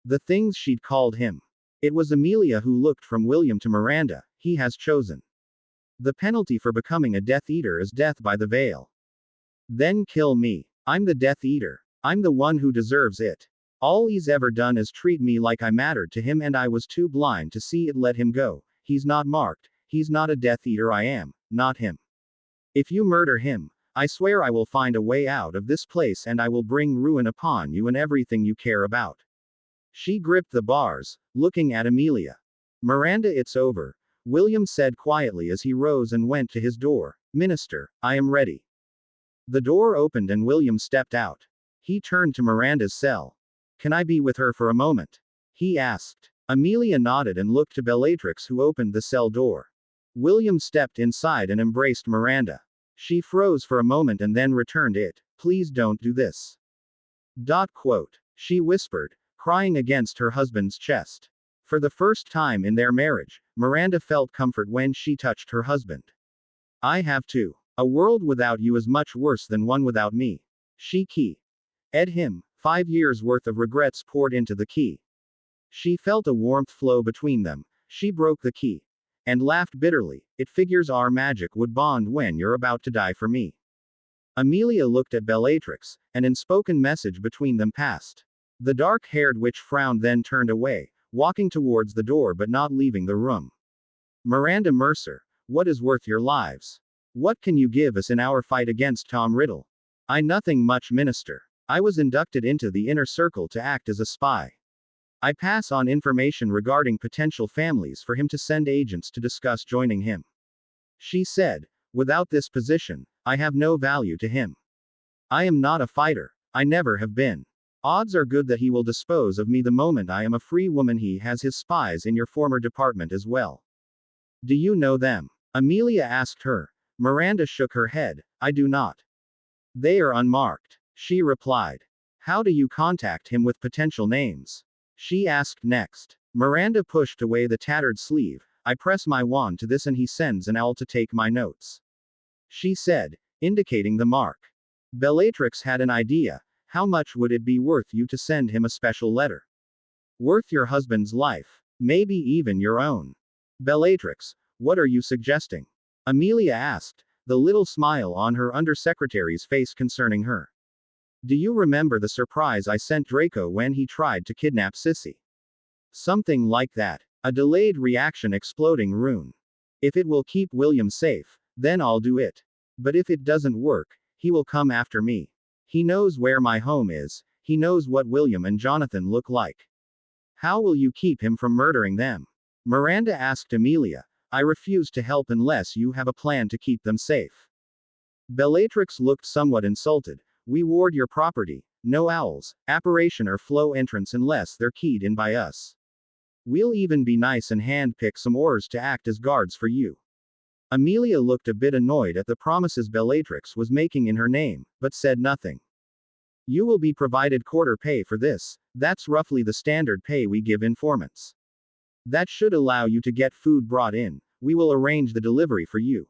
The things she'd called him. It was Amelia who looked from William to Miranda. He has chosen. The penalty for becoming a Death Eater is death by the veil. Then kill me. I'm the Death Eater. I'm the one who deserves it. All he's ever done is treat me like I mattered to him, and I was too blind to see it. Let him go. He's not marked. He's not a Death Eater. I am, not him. If you murder him, I swear I will find a way out of this place, and I will bring ruin upon you and everything you care about. She gripped the bars, looking at Amelia. Miranda, it's over, William said quietly as he rose and went to his door. Minister, I am ready. The door opened and William stepped out. He turned to Miranda's cell. Can I be with her for a moment? He asked. Amelia nodded and looked to Bellatrix, who opened the cell door. William stepped inside and embraced Miranda. She froze for a moment and then returned it. Please don't do this. She whispered, crying against her husband's chest. For the first time in their marriage, Miranda felt comfort when she touched her husband. I have too. A world without you is much worse than one without me. She keyed him. 5 years' worth of regrets poured into the key. She felt a warmth flow between them. She broke the key and laughed bitterly. It figures our magic would bond when you're about to die for me. Amelia looked at Bellatrix, an unspoken message between them passed. The dark-haired witch frowned, then turned away, walking towards the door but not leaving the room. Miranda Mercer, what is worth your lives? What can you give us in our fight against Tom Riddle? I nothing much, Minister. I was inducted into the inner circle to act as a spy. I pass on information regarding potential families for him to send agents to discuss joining him. She said, without this position, I have no value to him. I am not a fighter. I never have been. Odds are good that he will dispose of me the moment I am a free woman. He has his spies in your former department as well. Do you know them? Amelia asked her. Miranda shook her head. I do not. They are unmarked. She replied. How do you contact him with potential names? She asked next. Miranda pushed away the tattered sleeve. I press my wand to this and he sends an owl to take my notes. She said, indicating the mark. Bellatrix had an idea. How much would it be worth you to send him a special letter? Worth your husband's life. Maybe even your own. Bellatrix, what are you suggesting? Amelia asked, the little smile on her undersecretary's face concerning her. Do you remember the surprise I sent Draco when he tried to kidnap Sissy? Something like that. A delayed reaction exploding rune. If it will keep William safe, then I'll do it. But if it doesn't work, he will come after me. He knows where my home is, he knows what William and Jonathan look like. How will you keep him from murdering them? Miranda asked Amelia. I refuse to help unless you have a plan to keep them safe. Bellatrix looked somewhat insulted. We ward your property. No owls, apparition or flow entrance unless they're keyed in by us. We'll even be nice and hand-pick some oars to act as guards for you. Amelia looked a bit annoyed at the promises Bellatrix was making in her name, but said nothing. You will be provided quarter pay for this. That's roughly the standard pay we give informants. That should allow you to get food brought in. We will arrange the delivery for you.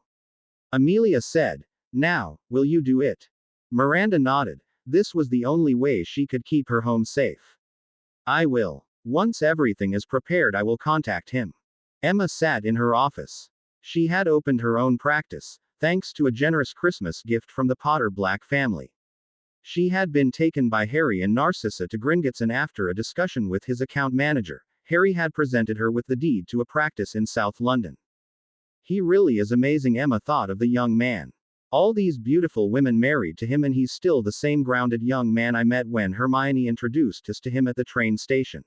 Amelia said. Now, will you do it? Miranda nodded. This was the only way she could keep her home safe. I will. Once everything is prepared, I will contact him. Emma sat in her office. She had opened her own practice, thanks to a generous Christmas gift from the Potter Black family. She had been taken by Harry and Narcissa to Gringotts, and after a discussion with his account manager, Harry had presented her with the deed to a practice in South London. He really is amazing, Emma thought of the young man. All these beautiful women married to him, and he's still the same grounded young man I met when Hermione introduced us to him at the train station.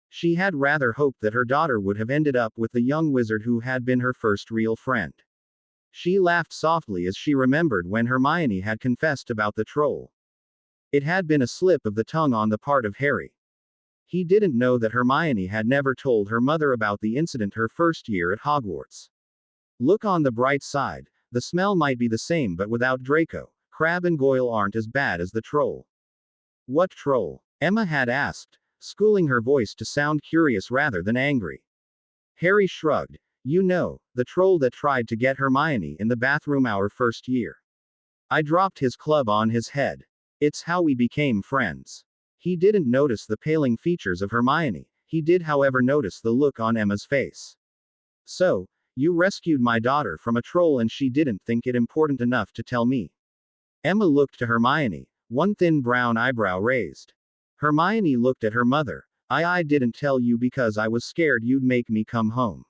She had rather hoped that her daughter would have ended up with the young wizard who had been her first real friend. She laughed softly as she remembered when Hermione had confessed about the troll. It had been a slip of the tongue on the part of Harry. He didn't know that Hermione had never told her mother about the incident her first year at Hogwarts. Look on the bright side. The smell might be the same, but without Draco, Crabbe and Goyle aren't as bad as the troll. What troll? Emma had asked, schooling her voice to sound curious rather than angry. Harry shrugged. You know, the troll that tried to get Hermione in the bathroom our first year. I dropped his club on his head. It's how we became friends. He didn't notice the paling features of Hermione. He did, however, notice the look on Emma's face. So, you rescued my daughter from a troll and she didn't think it important enough to tell me. Emma looked to Hermione. one thin brown eyebrow raised. Hermione looked at her mother. I didn't tell you because I was scared you'd make me come home.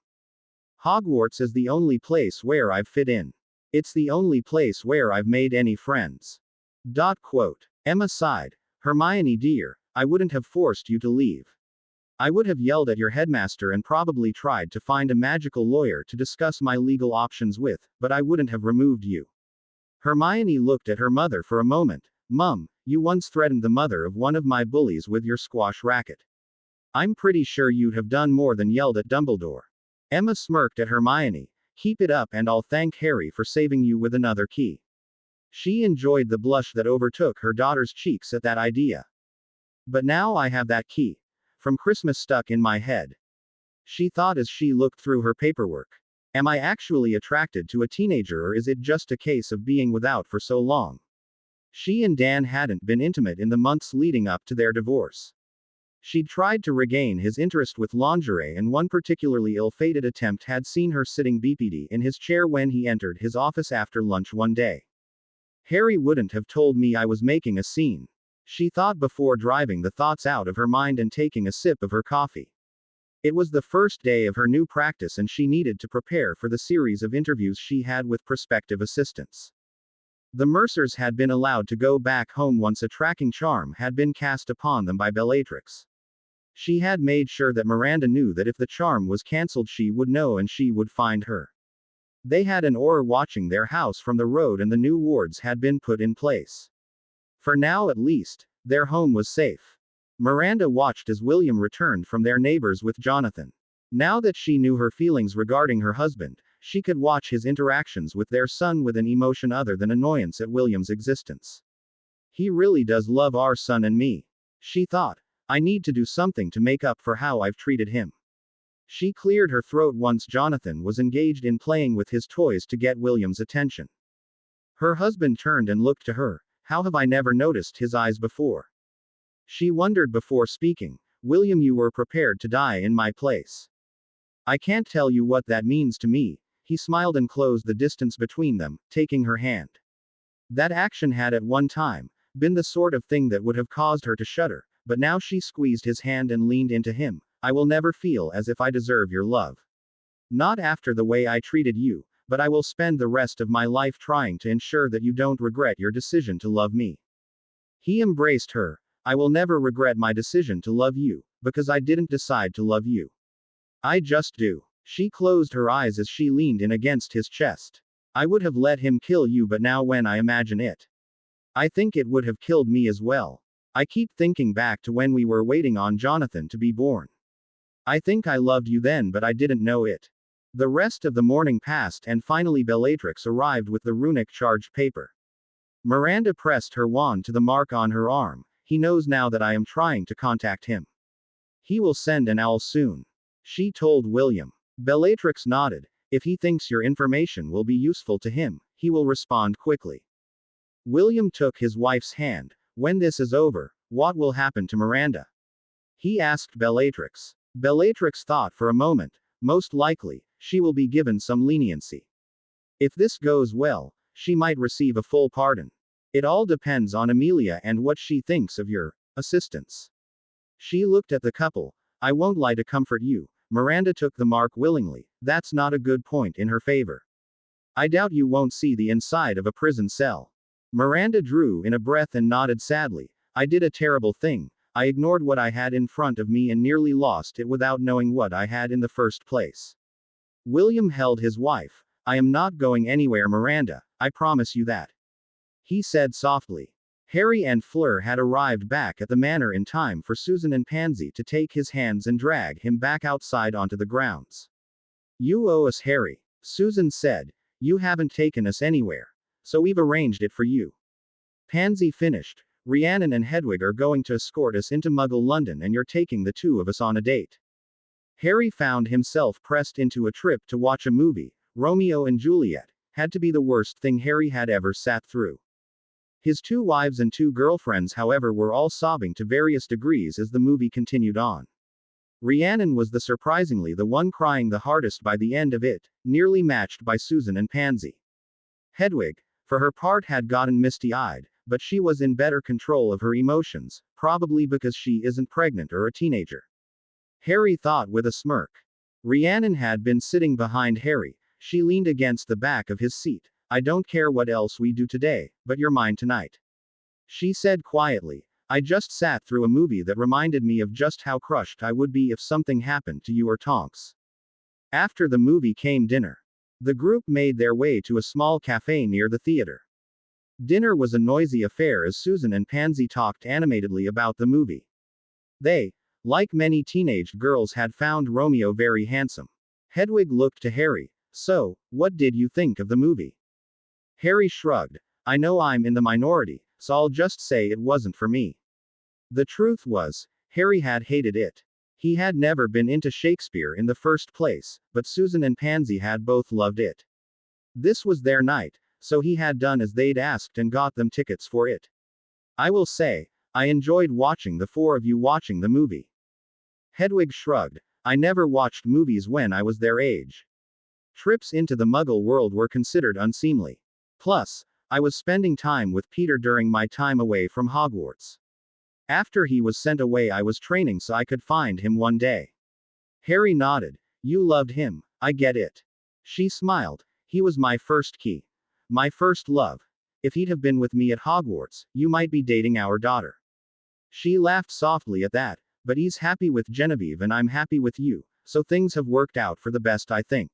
Hogwarts is the only place where I've fit in. It's the only place where I've made any friends. Quote. Emma sighed. Hermione dear, I wouldn't have forced you to leave. I would have yelled at your headmaster and probably tried to find a magical lawyer to discuss my legal options with, but I wouldn't have removed you. Hermione looked at her mother for a moment. Mum, you once threatened the mother of one of my bullies with your squash racket. I'm pretty sure you'd have done more than yelled at Dumbledore. Emma smirked at Hermione. Keep it up and I'll thank Harry for saving you with another key. She enjoyed the blush that overtook her daughter's cheeks at that idea. But now I have that key from Christmas stuck in my head. She thought as she looked through her paperwork. Am I actually attracted to a teenager or is it just a case of being without for so long? She and Dan hadn't been intimate in the months leading up to their divorce. She'd tried to regain his interest with lingerie and one particularly ill-fated attempt had seen her sitting BPD in his chair when he entered his office after lunch one day. Harry wouldn't have told me I was making a scene. She thought before driving the thoughts out of her mind and taking a sip of her coffee. It was the first day of her new practice and she needed to prepare for the series of interviews she had with prospective assistants. The Mercers had been allowed to go back home once a tracking charm had been cast upon them by Bellatrix. She had made sure that Miranda knew that if the charm was cancelled she would know and she would find her. They had an Auror watching their house from the road and the new wards had been put in place. For now at least, their home was safe. Miranda watched as William returned from their neighbors with Jonathan. Now that she knew her feelings regarding her husband, she could watch his interactions with their son with an emotion other than annoyance at William's existence. He really does love our son and me. She thought. I need to do something to make up for how I've treated him. She cleared her throat once Jonathan was engaged in playing with his toys to get William's attention. Her husband turned and looked to her. How have I never noticed his eyes before? She wondered before speaking. William, you were prepared to die in my place. I can't tell you what that means to me. He smiled and closed the distance between them, taking her hand. That action had at one time been the sort of thing that would have caused her to shudder, but now she squeezed his hand and leaned into him. I will never feel as if I deserve your love. Not after the way I treated you, but I will spend the rest of my life trying to ensure that you don't regret your decision to love me. He embraced her. I will never regret my decision to love you, because I didn't decide to love you. I just do. She closed her eyes as she leaned in against his chest. I would have let him kill you, but now when I imagine it, I think it would have killed me as well. I keep thinking back to when we were waiting on Jonathan to be born. I think I loved you then, but I didn't know it. The rest of the morning passed and finally Bellatrix arrived with the runic charged paper. Miranda pressed her wand to the mark on her arm. He knows now that I am trying to contact him. He will send an owl soon. She told William. Bellatrix nodded. If he thinks your information will be useful to him, he will respond quickly. William took his wife's hand. When this is over, what will happen to Miranda? He asked Bellatrix. Bellatrix thought for a moment. Most likely, she will be given some leniency. If this goes well, she might receive a full pardon. It all depends on Amelia and what she thinks of your assistance. She looked at the couple. I won't lie to comfort you. Miranda took the mark willingly. That's not a good point in her favor. I doubt you won't see the inside of a prison cell. Miranda drew in a breath and nodded sadly. I did a terrible thing. I ignored what I had in front of me and nearly lost it without knowing what I had in the first place. William held his wife. I am not going anywhere, Miranda. I promise you that. He said softly. Harry and Fleur had arrived back at the manor in time for Susan and Pansy to take his hands and drag him back outside onto the grounds. You owe us, Harry, Susan said. You haven't taken us anywhere, so we've arranged it for you. Pansy finished. Rhiannon and Hedwig are going to escort us into Muggle London and you're taking the two of us on a date. Harry found himself pressed into a trip to watch a movie. Romeo and Juliet had to be the worst thing Harry had ever sat through. His 2 wives and 2 girlfriends, however, were all sobbing to various degrees as the movie continued on. Rhiannon was surprisingly the one crying the hardest by the end of it, nearly matched by Susan and Pansy. Hedwig, for her part, had gotten misty-eyed, but she was in better control of her emotions, probably because she isn't pregnant or a teenager. Harry thought with a smirk. Rhiannon had been sitting behind Harry. She leaned against the back of his seat. I don't care what else we do today, but you're mine tonight. She said quietly. I just sat through a movie that reminded me of just how crushed I would be if something happened to you or Tonks. After the movie came dinner. The group made their way to a small cafe near the theater. Dinner was a noisy affair as Susan and Pansy talked animatedly about the movie. They, like many teenage girls, had found Romeo very handsome. Hedwig looked to Harry. So, what did you think of the movie? Harry shrugged. I know I'm in the minority, so I'll just say it wasn't for me. The truth was, Harry had hated it. He had never been into Shakespeare in the first place, but Susan and Pansy had both loved it. This was their night, so he had done as they'd asked and got them tickets for it. I will say, I enjoyed watching the four of you watching the movie. Hedwig shrugged. I never watched movies when I was their age. Trips into the Muggle world were considered unseemly. Plus, I was spending time with Peter during my time away from Hogwarts. After he was sent away, I was training so I could find him one day. Harry nodded. You loved him, I get it. She smiled. He was my first key. My first love. If he'd have been with me at Hogwarts, you might be dating our daughter. She laughed softly at that, but he's happy with Genevieve and I'm happy with you, so things have worked out for the best, I think.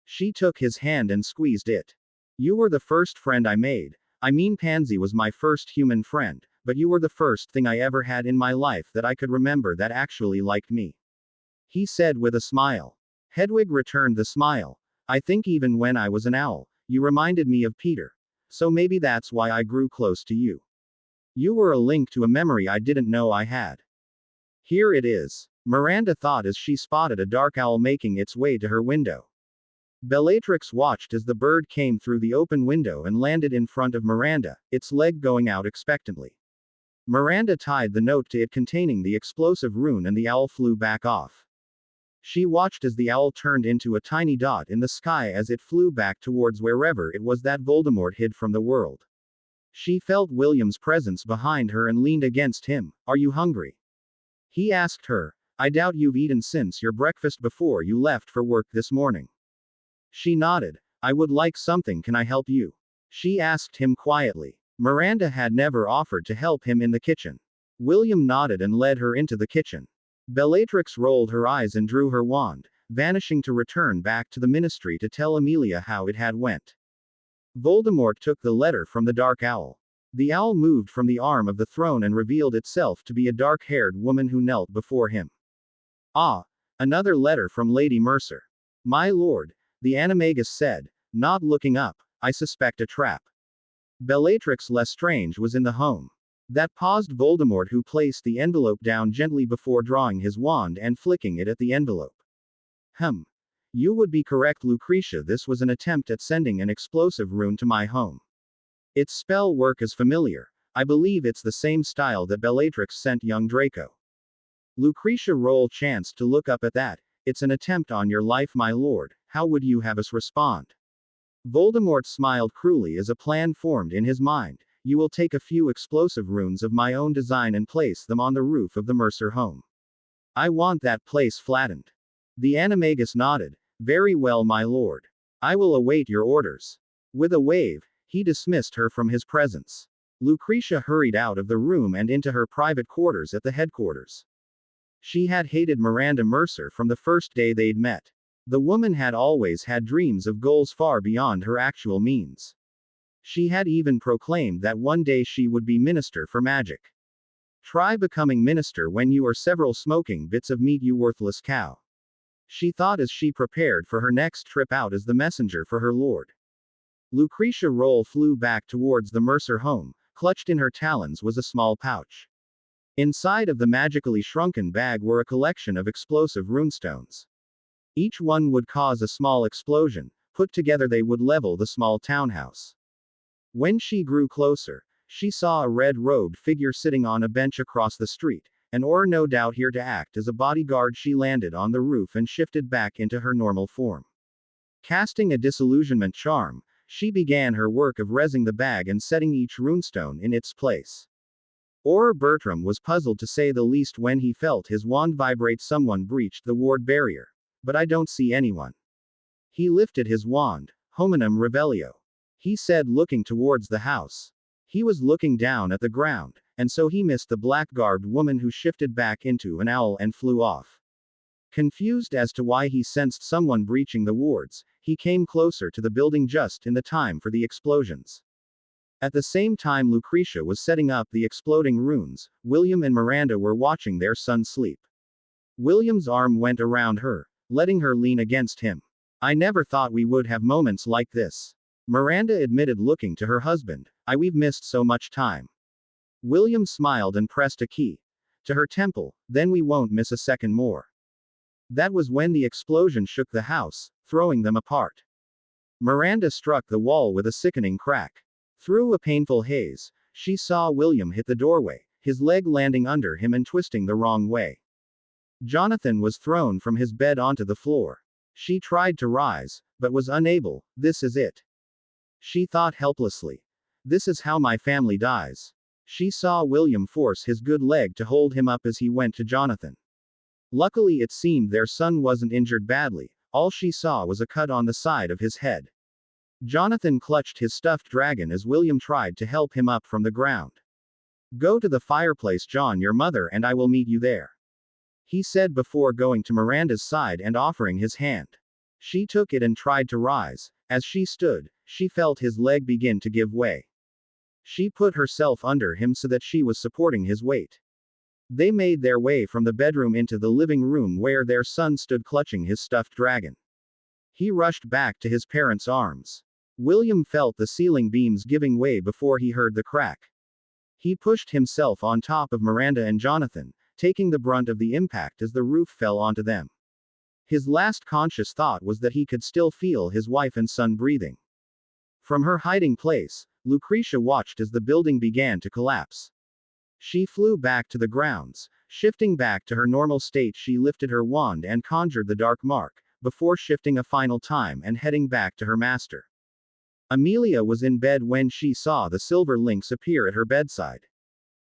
She took his hand and squeezed it. You were the first friend I made. I mean, Pansy was my first human friend, but you were the first thing I ever had in my life that I could remember that actually liked me. He said with a smile. Hedwig returned the smile. I think even when I was an owl, you reminded me of Peter. So maybe that's why I grew close to you. You were a link to a memory I didn't know I had. Here it is, Miranda thought as she spotted a dark owl making its way to her window. Bellatrix watched as the bird came through the open window and landed in front of Miranda, its leg going out expectantly. Miranda tied the note to it containing the explosive rune and the owl flew back off. She watched as the owl turned into a tiny dot in the sky as it flew back towards wherever it was that Voldemort hid from the world. She felt William's presence behind her and leaned against him. Are you hungry? He asked her. I doubt you've eaten since your breakfast before you left for work this morning. She nodded. I would like something. Can I help you? She asked him quietly. Miranda had never offered to help him in the kitchen. William nodded and led her into the kitchen. Bellatrix rolled her eyes and drew her wand, vanishing to return back to the ministry to tell Amelia how it had went. Voldemort took the letter from the dark owl. The owl moved from the arm of the throne and revealed itself to be a dark-haired woman who knelt before him. Ah, another letter from Lady Mercer. My lord, the animagus said, not looking up, I suspect a trap. Bellatrix Lestrange was in the home. That paused Voldemort, who placed the envelope down gently before drawing his wand and flicking it at the envelope. You would be correct, Lucretia. This was an attempt at sending an explosive rune to my home. Its spell work is familiar. I believe it's the same style that Bellatrix sent young Draco. Lucretia Roll chanced to look up at that. It's an attempt on your life, my lord. How would you have us respond? Voldemort smiled cruelly as a plan formed in his mind. You will take a few explosive runes of my own design and place them on the roof of the Mercer home. I want that place flattened. The animagus nodded. Very well, my lord. I will await your orders. With a wave, he dismissed her from his presence. Lucretia hurried out of the room and into her private quarters at the headquarters. She had hated Miranda Mercer from the first day they'd met. The woman had always had dreams of goals far beyond her actual means. She had even proclaimed that one day she would be minister for magic. Try becoming minister when you are several smoking bits of meat, you worthless cow. She thought as she prepared for her next trip out as the messenger for her lord. Lucretia Roll flew back towards the Mercer home. Clutched in her talons was a small pouch. Inside of the magically shrunken bag were a collection of explosive runestones. Each one would cause a small explosion. Put together they would level the small townhouse. When she grew closer, she saw a red-robed figure sitting on a bench across the street, an Auror no doubt here to act as a bodyguard. She landed on the roof and shifted back into her normal form. Casting a disillusionment charm, She began her work of resing the bag and setting each runestone in its place. Or Bertram was puzzled to say the least when he felt his wand vibrate. Someone breached the ward barrier. But I don't see anyone. He lifted his wand. Hominum revelio. He said, looking towards the house. He was looking down at the ground, and so he missed the black-garbed woman who shifted back into an owl and flew off. Confused as to why he sensed someone breaching the wards, he came closer to the building just in the time for the explosions. At the same time Lucretia was setting up the exploding runes, William and Miranda were watching their son sleep. William's arm went around her, letting her lean against him. I never thought we would have moments like this. Miranda admitted, looking to her husband. We've missed so much time. William smiled and pressed a key to her temple. Then we won't miss a second more. That was when the explosion shook the house, throwing them apart. Miranda struck the wall with a sickening crack. Through a painful haze, she saw William hit the doorway, his leg landing under him and twisting the wrong way. Jonathan was thrown from his bed onto the floor. She tried to rise, but was unable. This is it. She thought helplessly. This is how my family dies. She saw William force his good leg to hold him up as he went to Jonathan. Luckily it seemed their son wasn't injured badly. All she saw was a cut on the side of his head. Jonathan clutched his stuffed dragon as William tried to help him up from the ground. Go to the fireplace, John, your mother and I will meet you there, he said before going to Miranda's side and offering his hand. She took it and tried to rise. As she stood, she felt his leg begin to give way. She put herself under him so that she was supporting his weight. They made their way from the bedroom into the living room where their son stood clutching his stuffed dragon. He rushed back to his parents' arms. William felt the ceiling beams giving way before he heard the crack. He pushed himself on top of Miranda and Jonathan, taking the brunt of the impact as the roof fell onto them. His last conscious thought was that he could still feel his wife and son breathing. From her hiding place, Lucretia watched as the building began to collapse. She flew back to the grounds. Shifting back to her normal state, she lifted her wand and conjured the dark mark, before shifting a final time and heading back to her master. Amelia was in bed when she saw the silver links appear at her bedside.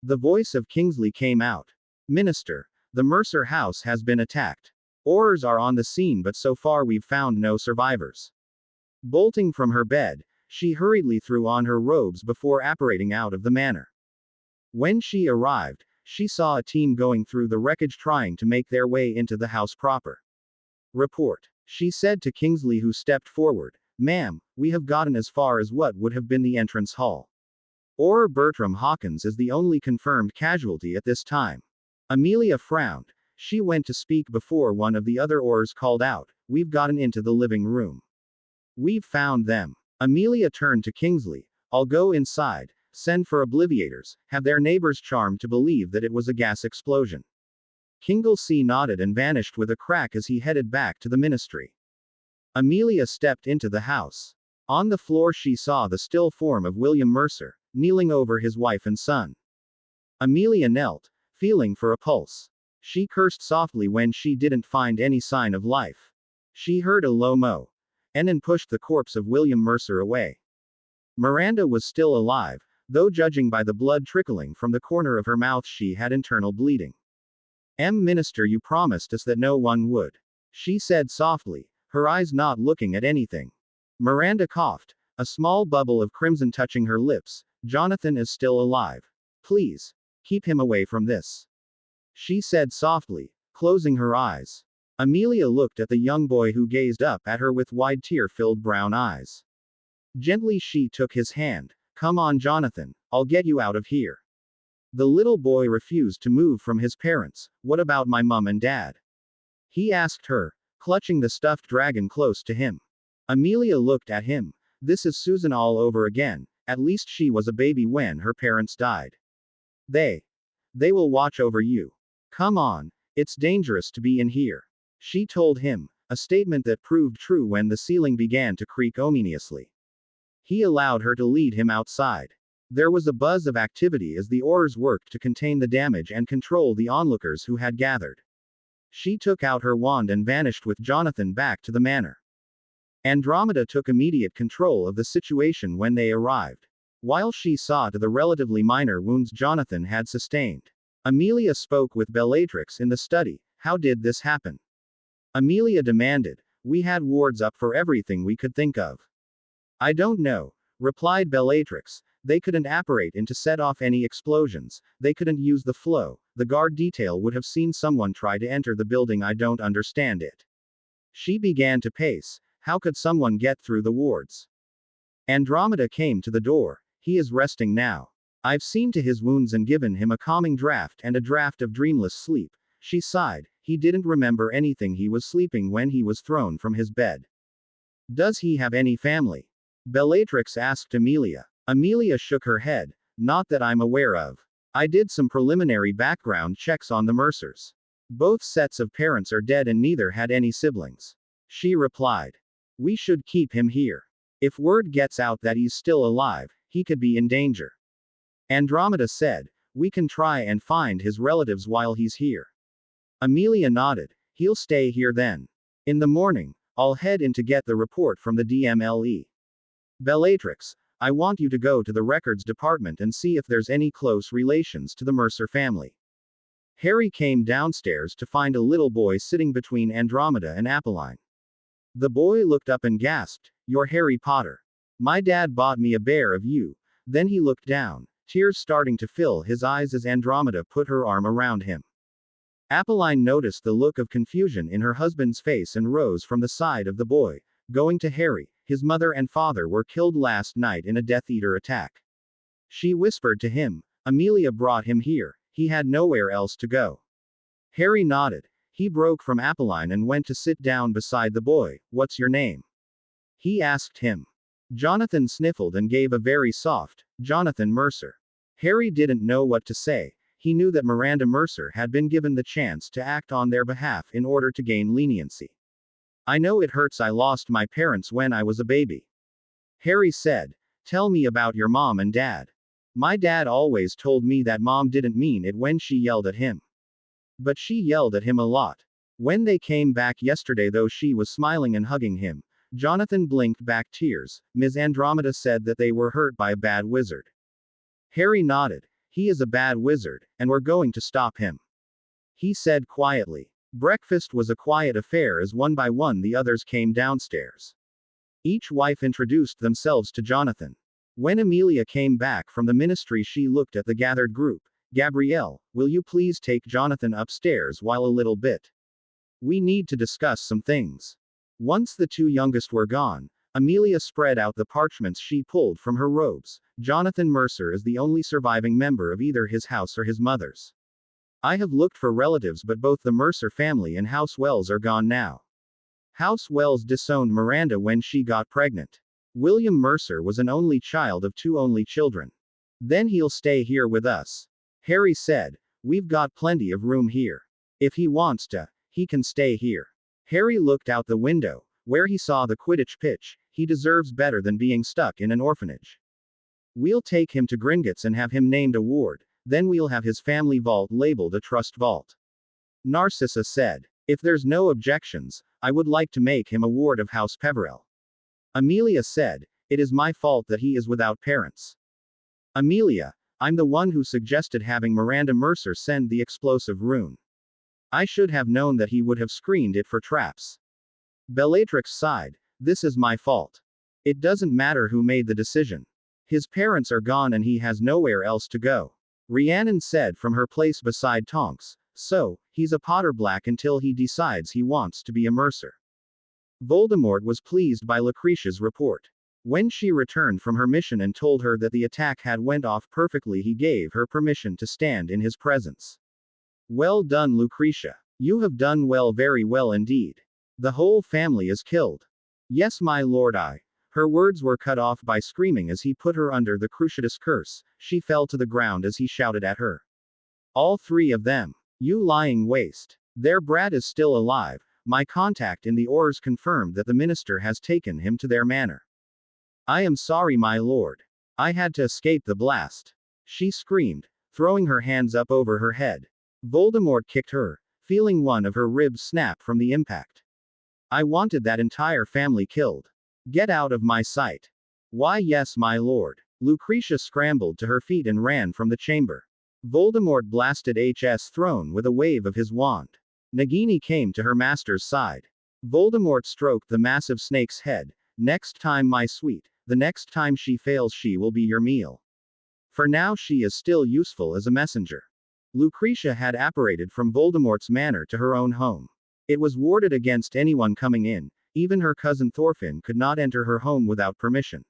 The voice of Kingsley came out. Minister, the Mercer house has been attacked. Aurors are on the scene, but so far we've found no survivors. Bolting from her bed, she hurriedly threw on her robes before apparating out of the manor. When she arrived, she saw a team going through the wreckage trying to make their way into the house proper. Report, she said to Kingsley, who stepped forward. Ma'am, we have gotten as far as what would have been the entrance hall. Auror Bertram Hawkins is the only confirmed casualty at this time. Amelia frowned. She went to speak before one of the other Aurors called out, We've gotten into the living room. We've found them. Amelia turned to Kingsley. I'll go inside, send for obliviators, have their neighbors charmed to believe that it was a gas explosion. Kingsley nodded and vanished with a crack as he headed back to the ministry. Amelia stepped into the house. On the floor she saw the still form of William Mercer, kneeling over his wife and son. Amelia knelt, feeling for a pulse. She cursed softly when she didn't find any sign of life. She heard a low moan, and then pushed the corpse of William Mercer away. Miranda was still alive, though judging by the blood trickling from the corner of her mouth she had internal bleeding. Minister, you promised us that no one would. She said softly, her eyes not looking at anything. Miranda coughed, a small bubble of crimson touching her lips. Jonathan is still alive. Please, keep him away from this, she said softly, closing her eyes. Amelia looked at the young boy who gazed up at her with wide tear-filled brown eyes. Gently she took his hand. Come on, Jonathan, I'll get you out of here. The little boy refused to move from his parents. What about my mum and dad? He asked her, clutching the stuffed dragon close to him. Amelia looked at him. This is Susan all over again. At least she was a baby when her parents died. They will watch over you. Come on, it's dangerous to be in here, she told him, a statement that proved true when the ceiling began to creak ominously. He allowed her to lead him outside. There was a buzz of activity as the Aurors worked to contain the damage and control the onlookers who had gathered. She took out her wand and vanished with Jonathan back to the manor. Andromeda took immediate control of the situation when they arrived. While she saw to the relatively minor wounds Jonathan had sustained, Amelia spoke with Bellatrix in the study. How did this happen? Amelia demanded. We had wards up for everything we could think of. I don't know, replied Bellatrix. They couldn't apparate in to set off any explosions, they couldn't use the flow, the guard detail would have seen someone try to enter the building. I don't understand it. She began to pace. How could someone get through the wards? Andromeda came to the door. He is resting now. I've seen to his wounds and given him a calming draught and a draught of dreamless sleep. She sighed. He didn't remember anything. He was sleeping when he was thrown from his bed. Does he have any family? Bellatrix asked Amelia. Amelia shook her head. Not that I'm aware of. I did some preliminary background checks on the Mercers. Both sets of parents are dead and neither had any siblings. She replied. We should keep him here. If word gets out that he's still alive, he could be in danger. Andromeda said. We can try and find his relatives while he's here. Amelia nodded. He'll stay here then. In the morning, I'll head in to get the report from the DMLE. Bellatrix, I want you to go to the records department and see if there's any close relations to the Mercer family. Harry came downstairs to find a little boy sitting between Andromeda and Apolline. The boy looked up and gasped, You're Harry Potter. My dad bought me a bear of you. Then he looked down, tears starting to fill his eyes as Andromeda put her arm around him. Apolline noticed the look of confusion in her husband's face and rose from the side of the boy, going to Harry. His mother and father were killed last night in a Death Eater attack. She whispered to him, Amelia brought him here, he had nowhere else to go. Harry nodded. He broke from Apolline and went to sit down beside the boy. What's your name? He asked him. Jonathan sniffled and gave a very soft, Jonathan Mercer. Harry didn't know what to say. He knew that Miranda Mercer had been given the chance to act on their behalf in order to gain leniency. I know it hurts. I lost my parents when I was a baby. Harry said. Tell me about your mom and dad. My dad always told me that mom didn't mean it when she yelled at him. But she yelled at him a lot. When they came back yesterday, though, she was smiling and hugging him. Jonathan blinked back tears. Ms. Andromeda said that they were hurt by a bad wizard. Harry nodded. He is a bad wizard, and we're going to stop him. He said quietly. Breakfast was a quiet affair as one by one the others came downstairs. Each wife introduced themselves to Jonathan. When Amelia came back from the ministry, she looked at the gathered group. Gabrielle, will you please take Jonathan upstairs while a little bit? We need to discuss some things. Once the two youngest were gone, Amelia spread out the parchments she pulled from her robes. Jonathan Mercer is the only surviving member of either his house or his mother's. I have looked for relatives, but both the Mercer family and House Wells are gone now. House Wells disowned Miranda when she got pregnant. William Mercer was an only child of two only children. Then he'll stay here with us. Harry said, we've got plenty of room here. If he wants to, he can stay here. Harry looked out the window, where he saw the Quidditch pitch. He deserves better than being stuck in an orphanage. We'll take him to Gringotts and have him named a ward, then we'll have his family vault labeled a trust vault. Narcissa said, if there's no objections, I would like to make him a ward of House Peverell. Amelia said, it is my fault that he is without parents. Amelia, I'm the one who suggested having Miranda Mercer send the explosive rune. I should have known that he would have screened it for traps. Bellatrix sighed, this is my fault. It doesn't matter who made the decision. His parents are gone and he has nowhere else to go. Rhiannon said from her place beside Tonks, so, he's a Potter Black until he decides he wants to be a Mercer. Voldemort was pleased by Lucretia's report. When she returned from her mission and told her that the attack had went off perfectly, he gave her permission to stand in his presence. Well done, Lucretia. You have done well, very well indeed. The whole family is killed. Yes, my lord. Her words were cut off by screaming as he put her under the Cruciatus curse. She fell to the ground as he shouted at her. All three of them. You lying waste. Their brat is still alive. My contact in the Aurors confirmed that the minister has taken him to their manor. I am sorry, my lord. I had to escape the blast. She screamed, throwing her hands up over her head. Voldemort kicked her, feeling one of her ribs snap from the impact. I wanted that entire family killed. Get out of my sight. Why, yes, my lord. Lucretia scrambled to her feet and ran from the chamber. Voldemort blasted H.'s throne with a wave of his wand. Nagini came to her master's side. Voldemort stroked the massive snake's head. Next time, my sweet, the next time she fails, she will be your meal. For now, she is still useful as a messenger. Lucretia had apparated from Voldemort's manor to her own home. It was warded against anyone coming in, even her cousin Thorfinn could not enter her home without permission.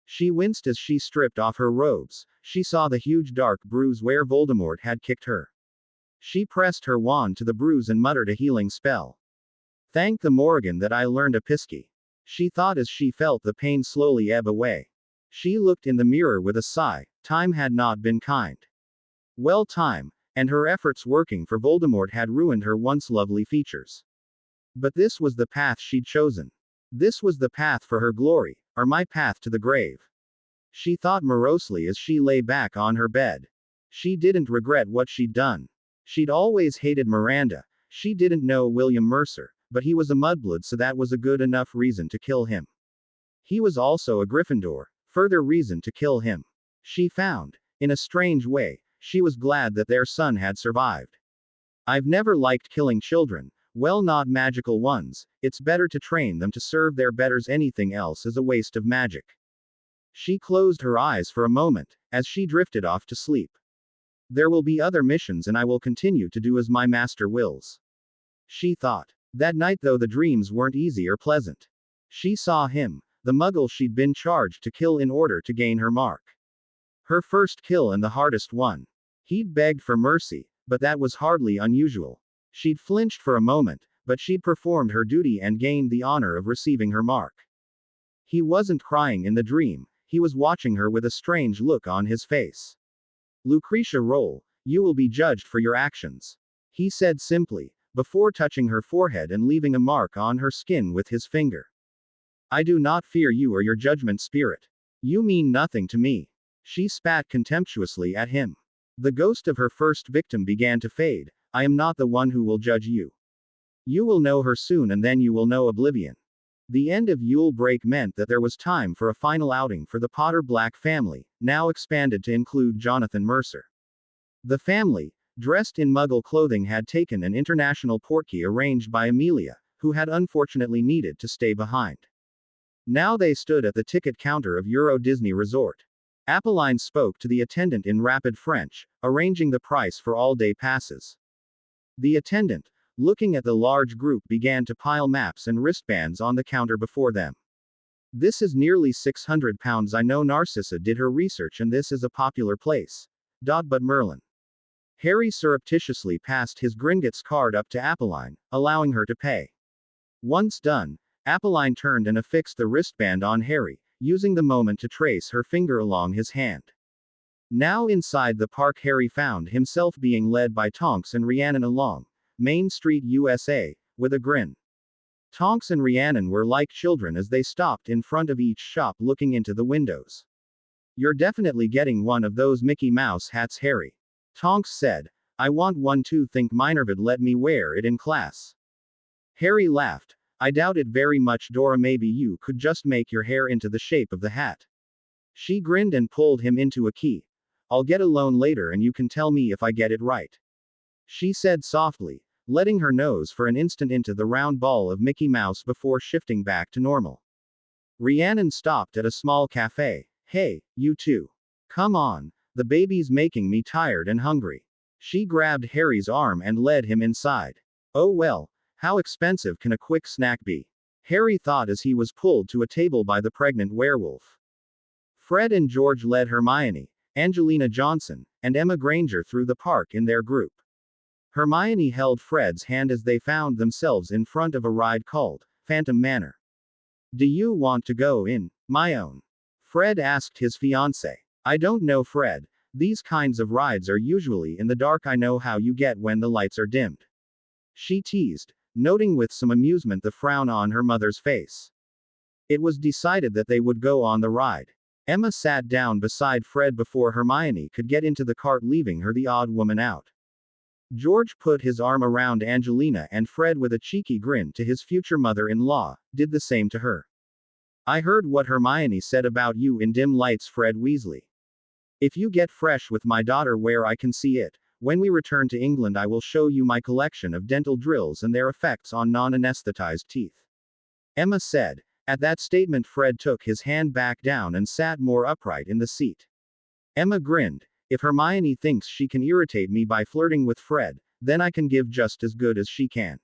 She winced as she stripped off her robes. She saw the huge dark bruise where Voldemort had kicked her. She pressed her wand to the bruise and muttered a healing spell. Thank the Morrigan that I learned a pisky. She thought as she felt the pain slowly ebb away. She looked in the mirror with a sigh. Time had not been kind. Well, time, and her efforts working for Voldemort had ruined her once lovely features. But this was the path she'd chosen. This was the path for her glory, or my path to the grave. She thought morosely as she lay back on her bed. She didn't regret what she'd done. She'd always hated Miranda. She didn't know William Mercer, but he was a mudblood, so that was a good enough reason to kill him. He was also a Gryffindor, further reason to kill him. She found, in a strange way, she was glad that their son had survived. I've never liked killing children, well, not magical ones. It's better to train them to serve their betters. Anything else is a waste of magic. She closed her eyes for a moment, as she drifted off to sleep. There will be other missions and I will continue to do as my master wills. She thought. That night, though, the dreams weren't easy or pleasant. She saw him, the muggle she'd been charged to kill in order to gain her mark. Her first kill and the hardest one. He'd begged for mercy, but that was hardly unusual. She'd flinched for a moment, but she'd performed her duty and gained the honor of receiving her mark. He wasn't crying in the dream, he was watching her with a strange look on his face. Lucretia Roll, you will be judged for your actions. He said simply, before touching her forehead and leaving a mark on her skin with his finger. I do not fear you or your judgment spirit. You mean nothing to me. She spat contemptuously at him. The ghost of her first victim began to fade. I am not the one who will judge you. You will know her soon and then you will know oblivion. The end of Yule Break meant that there was time for a final outing for the Potter Black family, now expanded to include Jonathan Mercer. The family, dressed in Muggle clothing, had taken an international portkey arranged by Amelia, who had unfortunately needed to stay behind. Now they stood at the ticket counter of Euro Disney Resort. Apolline spoke to the attendant in rapid French, arranging the price for all-day passes. The attendant, looking at the large group, began to pile maps and wristbands on the counter before them. This is nearly £600. I know Narcissa did her research and this is a popular place. But Merlin. Harry surreptitiously passed his Gringotts card up to Apolline, allowing her to pay. Once done, Apolline turned and affixed the wristband on Harry, using the moment to trace her finger along his hand. Now inside the park, Harry found himself being led by Tonks and Rhiannon along Main Street, USA, with a grin. Tonks and Rhiannon were like children as they stopped in front of each shop looking into the windows. You're definitely getting one of those Mickey Mouse hats, Harry. Tonks said. I want one too. Think Minervid let me wear it in class. Harry laughed. I doubt it very much, Dora. Maybe you could just make your hair into the shape of the hat. She grinned and pulled him into a key. I'll get a loan later and you can tell me if I get it right. She said softly, letting her nose for an instant into the round ball of Mickey Mouse before shifting back to normal. Rhiannon stopped at a small cafe. Hey, you two. Come on, the baby's making me tired and hungry. She grabbed Harry's arm and led him inside. Oh well, how expensive can a quick snack be? Harry thought as he was pulled to a table by the pregnant werewolf. Fred and George led Hermione, Angelina Johnson, and Emma Granger through the park in their group. Hermione held Fred's hand as they found themselves in front of a ride called Phantom Manor. Do you want to go in, my own? Fred asked his fiancée. I don't know, Fred. These kinds of rides are usually in the dark. I know how you get when the lights are dimmed. She teased, noting with some amusement the frown on her mother's face. It was decided that they would go on the ride. Emma sat down beside Fred before Hermione could get into the cart, leaving her the odd woman out. George put his arm around Angelina, and Fred, with a cheeky grin to his future mother-in-law, did the same to her. I heard what Hermione said about you in dim lights, Fred Weasley. If you get fresh with my daughter where I can see it, when we return to England I will show you my collection of dental drills and their effects on non-anesthetized teeth. Emma said. At that statement Fred took his hand back down and sat more upright in the seat. Emma grinned. If Hermione thinks she can irritate me by flirting with Fred, then I can give just as good as she can.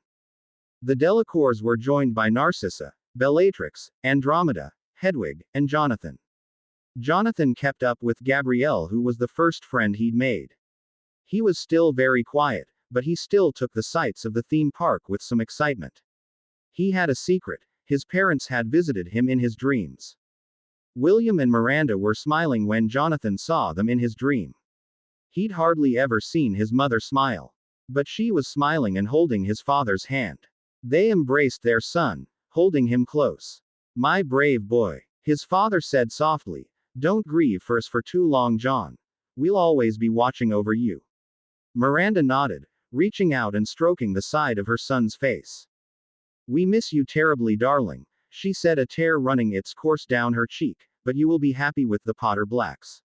The Delacours were joined by Narcissa, Bellatrix, Andromeda, Hedwig, and Jonathan. Jonathan kept up with Gabrielle, who was the first friend he'd made. He was still very quiet, but he still took the sights of the theme park with some excitement. He had a secret: his parents had visited him in his dreams. William and Miranda were smiling when Jonathan saw them in his dream. He'd hardly ever seen his mother smile. But she was smiling and holding his father's hand. They embraced their son, holding him close. My brave boy, his father said softly. Don't grieve for us for too long, John. We'll always be watching over you. Miranda nodded, reaching out and stroking the side of her son's face. We miss you terribly, darling, she said, a tear running its course down her cheek, but you will be happy with the Potter Blacks.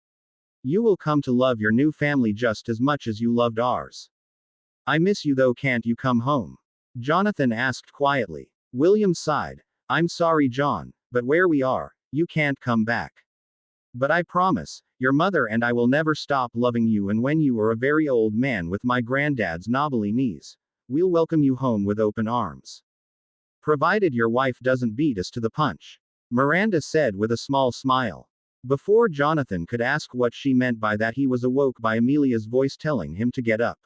You will come to love your new family just as much as you loved ours. I miss you though, can't you come home? Jonathan asked quietly. William sighed. I'm sorry, John, but where we are, you can't come back. But I promise, your mother and I will never stop loving you, and when you are a very old man with my granddad's knobbly knees, we'll welcome you home with open arms. Provided your wife doesn't beat us to the punch, Miranda said with a small smile. Before Jonathan could ask what she meant by that, he was awoke by Amelia's voice telling him to get up.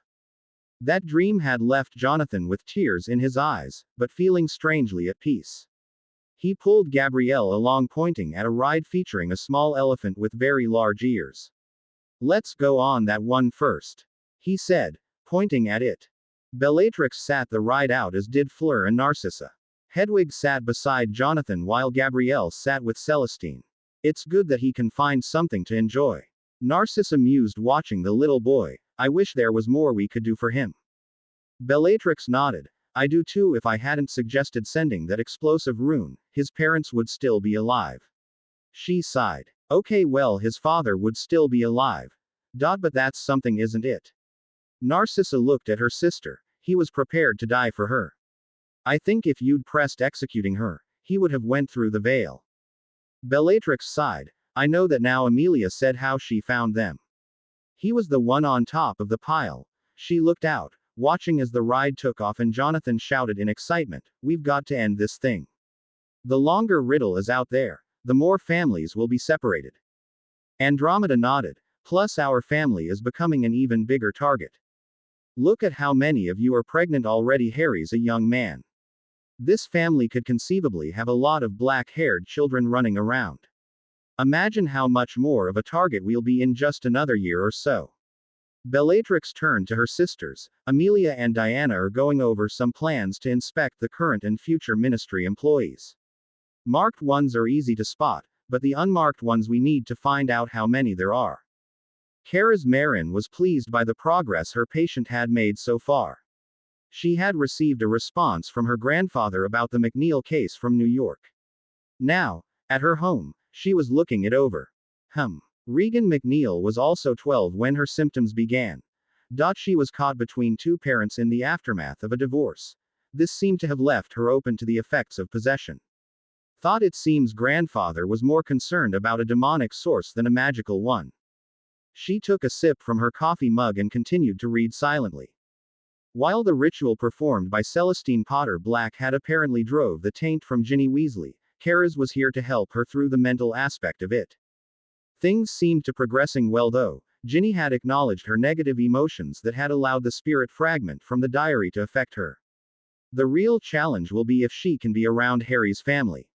That dream had left Jonathan with tears in his eyes, but feeling strangely at peace. He pulled Gabrielle along, pointing at a ride featuring a small elephant with very large ears. Let's go on that one first, he said, pointing at it. Bellatrix sat the ride out, as did Fleur and Narcissa. Hedwig sat beside Jonathan while Gabrielle sat with Celestine. It's good that he can find something to enjoy. Narcissa mused, watching the little boy. I wish there was more we could do for him. Bellatrix nodded. I do too. If I hadn't suggested sending that explosive rune, his parents would still be alive. She sighed. Okay, well, his father would still be alive. But that's something, isn't it? Narcissa looked at her sister. He was prepared to die for her. I think if you'd pressed executing her, he would have went through the veil. Bellatrix sighed. I know that now. Amelia said how she found them. He was the one on top of the pile. She looked out, watching as the ride took off, and Jonathan shouted in excitement, we've got to end this thing. The longer Riddle is out there, the more families will be separated. Andromeda nodded. Plus our family is becoming an even bigger target. Look at how many of you are pregnant already. Harry's a young man. This family could conceivably have a lot of black-haired children running around. Imagine how much more of a target we'll be in just another year or so. Bellatrix turned to her sisters. Amelia and Diana are going over some plans to inspect the current and future ministry employees. Marked ones are easy to spot, but the unmarked ones we need to find out how many there are. Kara's Marin was pleased by the progress her patient had made so far. She had received a response from her grandfather about the McNeil case from New York. Now, at her home, she was looking it over. Regan McNeil was also 12 when her symptoms began. She was caught between two parents in the aftermath of a divorce. This seemed to have left her open to the effects of possession. It seems grandfather was more concerned about a demonic source than a magical one. She took a sip from her coffee mug and continued to read silently. While the ritual performed by Celestine Potter Black had apparently drove the taint from Ginny Weasley, Kara's was here to help her through the mental aspect of it. Things seemed to progressing well though. Ginny had acknowledged her negative emotions that had allowed the spirit fragment from the diary to affect her. The real challenge will be if she can be around Harry's family.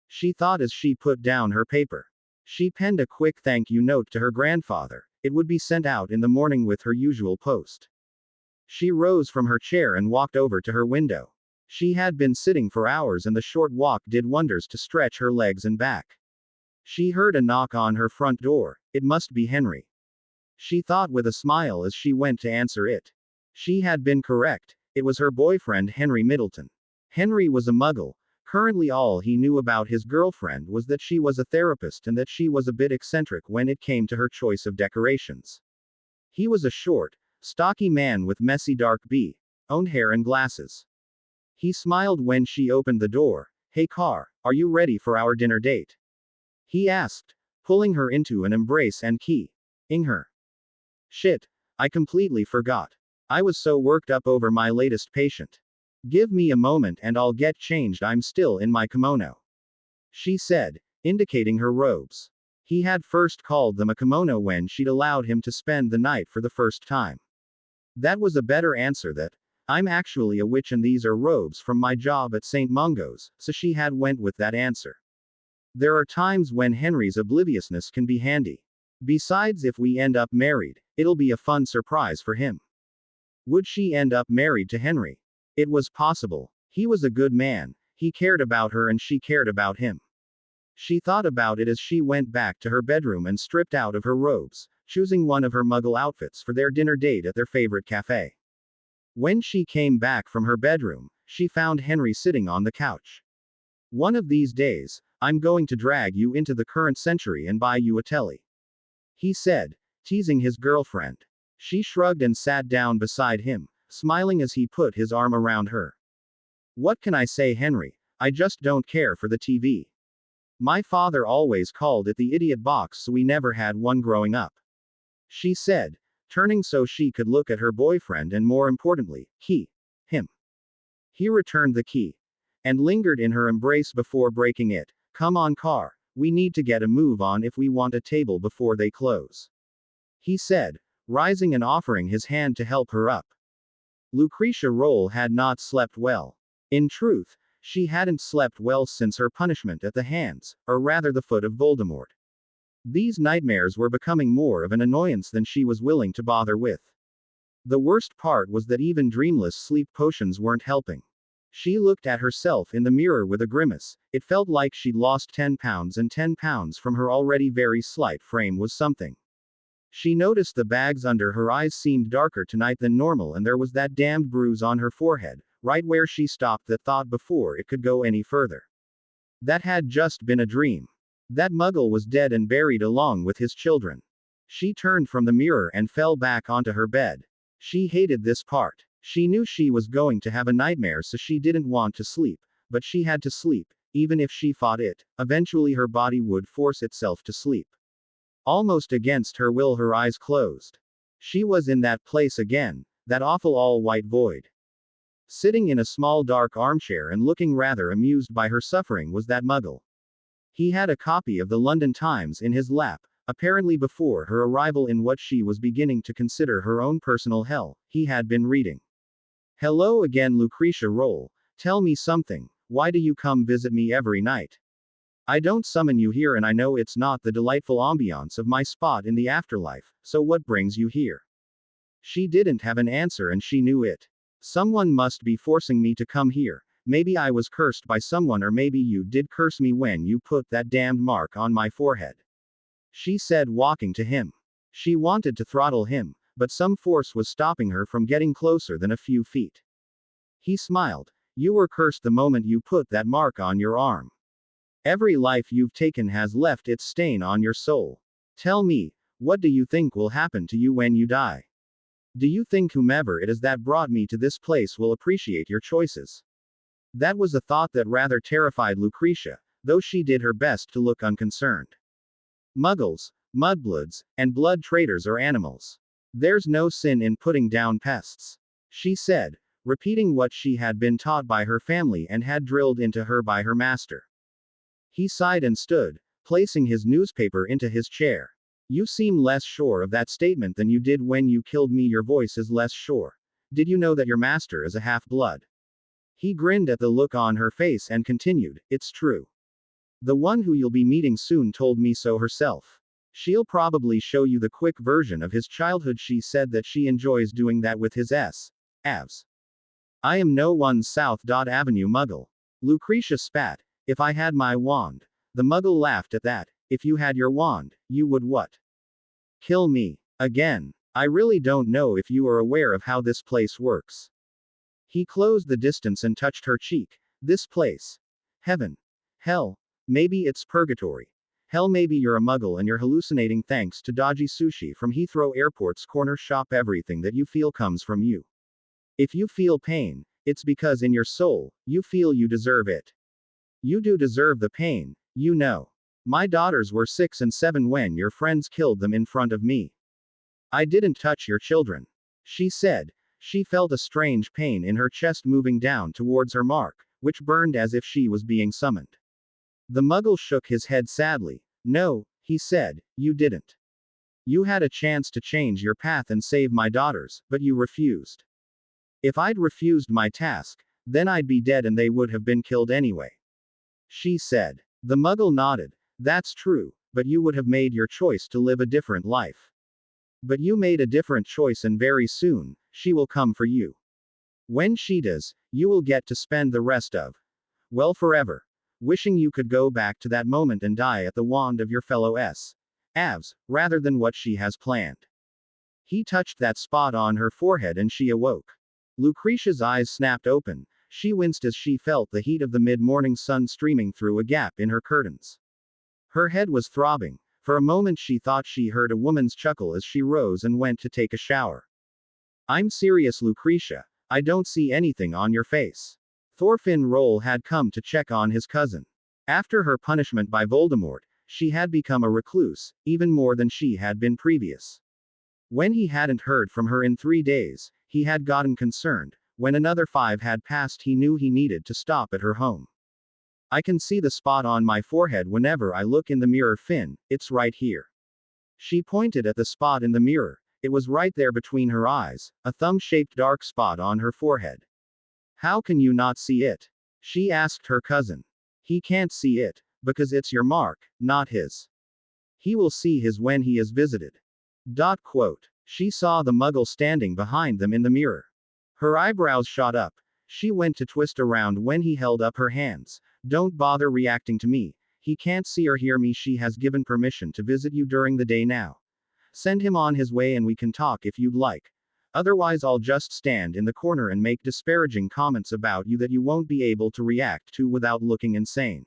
She thought as she put down her paper. She penned a quick thank you note to her grandfather. It would be sent out in the morning with her usual post. She rose from her chair and walked over to her window. She had been sitting for hours and the short walk did wonders to stretch her legs and back. She heard a knock on her front door. It must be Henry. She thought with a smile as she went to answer it. She had been correct. It was her boyfriend Henry Middleton. Henry was a muggle, Currently all he knew about his girlfriend was that she was a therapist and that she was a bit eccentric when it came to her choice of decorations. He was a short, stocky man with messy dark owned hair and glasses. He smiled when she opened the door. "Hey Car, are you ready for our dinner date?" he asked, pulling her into an embrace and keying her. "Shit, I completely forgot. I was so worked up over my latest patient. Give me a moment and I'll get changed, I'm still in my kimono," she said, indicating her robes. He had first called them a kimono when she'd allowed him to spend the night for the first time. That was a better answer that, "I'm actually a witch and these are robes from my job at St. Mungo's," so she had went with that answer. There are times when Henry's obliviousness can be handy. Besides, if we end up married, it'll be a fun surprise for him. Would she end up married to Henry? It was possible. He was a good man, he cared about her and she cared about him. She thought about it as she went back to her bedroom and stripped out of her robes, choosing one of her muggle outfits for their dinner date at their favorite cafe. When she came back from her bedroom, she found Henry sitting on the couch. "One of these days, I'm going to drag you into the current century and buy you a telly," he said, teasing his girlfriend. She shrugged and sat down beside him, smiling as he put his arm around her. "What can I say, Henry? I just don't care for the TV. My father always called it the idiot box, so we never had one growing up," she said, turning so she could look at her boyfriend and more importantly, him. He returned the key and lingered in her embrace before breaking it. "Come on, Car, we need to get a move on if we want a table before they close," he said, rising and offering his hand to help her up. Lucretia Roll had not slept well. In truth, she hadn't slept well since her punishment at the hands, or rather the foot of Voldemort. These nightmares were becoming more of an annoyance than she was willing to bother with. The worst part was that even dreamless sleep potions weren't helping. She looked at herself in the mirror with a grimace. It felt like she'd lost 10 pounds, and 10 pounds from her already very slight frame was something. She noticed the bags under her eyes seemed darker tonight than normal, and there was that damned bruise on her forehead, right where she stopped that thought before it could go any further. That had just been a dream. That muggle was dead and buried along with his children. She turned from the mirror and fell back onto her bed. She hated this part. She knew she was going to have a nightmare, so she didn't want to sleep, but she had to sleep, even if she fought it. Eventually her body would force itself to sleep. Almost against her will, her eyes closed. She was in that place again, that awful all-white void. Sitting in a small dark armchair and looking rather amused by her suffering was that muggle. He had a copy of the London Times in his lap, apparently before her arrival in what she was beginning to consider her own personal hell. He had been reading. "Hello again, Lucretia Roll. Tell me something. Why do you come visit me every night? I don't summon you here, and I know it's not the delightful ambiance of my spot in the afterlife, so what brings you here?" She didn't have an answer and she knew it. "Someone must be forcing me to come here. Maybe I was cursed by someone, or maybe you did curse me when you put that damned mark on my forehead," she said, walking to him. She wanted to throttle him, but some force was stopping her from getting closer than a few feet. He smiled. "You were cursed the moment you put that mark on your arm. Every life you've taken has left its stain on your soul. Tell me, what do you think will happen to you when you die? Do you think whomever it is that brought me to this place will appreciate your choices?" That was a thought that rather terrified Lucretia, though she did her best to look unconcerned. "Muggles, mudbloods, and blood traitors are animals. There's no sin in putting down pests," she said, repeating what she had been taught by her family and had drilled into her by her master. He sighed and stood, placing his newspaper into his chair. "You seem less sure of that statement than you did when you killed me. Your voice is less sure. Did you know that your master is a half-blood?" He grinned at the look on her face and continued, "It's true. The one who you'll be meeting soon told me so herself. She'll probably show you the quick version of his childhood. She said that she enjoys doing that with his avs. I am no one South Avenue muggle." Lucretia spat. "If I had my wand." The muggle laughed at that. "If you had your wand, you would what? Kill me. Again. I really don't know if you are aware of how this place works." He closed the distance and touched her cheek. "This place Heaven. Hell. Maybe it's purgatory. Hell, maybe you're a muggle and you're hallucinating thanks to dodgy sushi from Heathrow Airport's corner shop. Everything that you feel comes from you. If you feel pain, it's because in your soul, you feel you deserve it. You do deserve the pain, you know. My daughters were 6 and 7 when your friends killed them in front of me. I didn't touch your children. She said. She felt a strange pain in her chest moving down towards her mark, which burned as if she was being summoned. The muggle shook his head sadly. No, he said, you didn't. You had a chance to change your path and save my daughters, but you refused. If I'd refused my task, then I'd be dead and they would have been killed anyway. She said. The muggle nodded. That's true, but you would have made your choice to live a different life. But you made a different choice and very soon, she will come for you. When she does, you will get to spend the rest of, well, forever, wishing you could go back to that moment and die at the wand of your fellow Avs, rather than what she has planned. He touched that spot on her forehead and she awoke. Lucretia's eyes snapped open. She winced as she felt the heat of the mid-morning sun streaming through a gap in her curtains. Her head was throbbing. For a moment she thought she heard a woman's chuckle as she rose and went to take a shower. I'm serious, Lucretia. I don't see anything on your face. Thorfinn Roll had come to check on his cousin. After her punishment by Voldemort, she had become a recluse, even more than she had been previous. When he hadn't heard from her in 3 days, he had gotten concerned. When another 5 had passed, he knew he needed to stop at her home. I can see the spot on my forehead whenever I look in the mirror, Finn, it's right here. She pointed at the spot in the mirror. It was right there between her eyes, a thumb-shaped dark spot on her forehead. How can you not see it? She asked her cousin. He can't see it, because it's your mark, not his. He will see his when he is visited. Quote. She saw the muggle standing behind them in the mirror. Her eyebrows shot up. She went to twist around when he held up her hands. Don't bother reacting to me. He can't see or hear me. She has given permission to visit you during the day now. Send him on his way and we can talk if you'd like. Otherwise I'll just stand in the corner and make disparaging comments about you that you won't be able to react to without looking insane.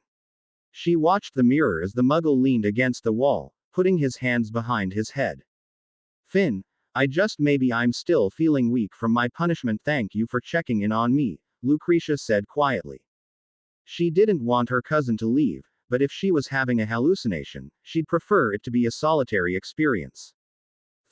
She watched the mirror as the muggle leaned against the wall, putting his hands behind his head. Finn, maybe I'm still feeling weak from my punishment. Thank you for checking in on me, Lucretia said quietly. She didn't want her cousin to leave, but if she was having a hallucination, she'd prefer it to be a solitary experience.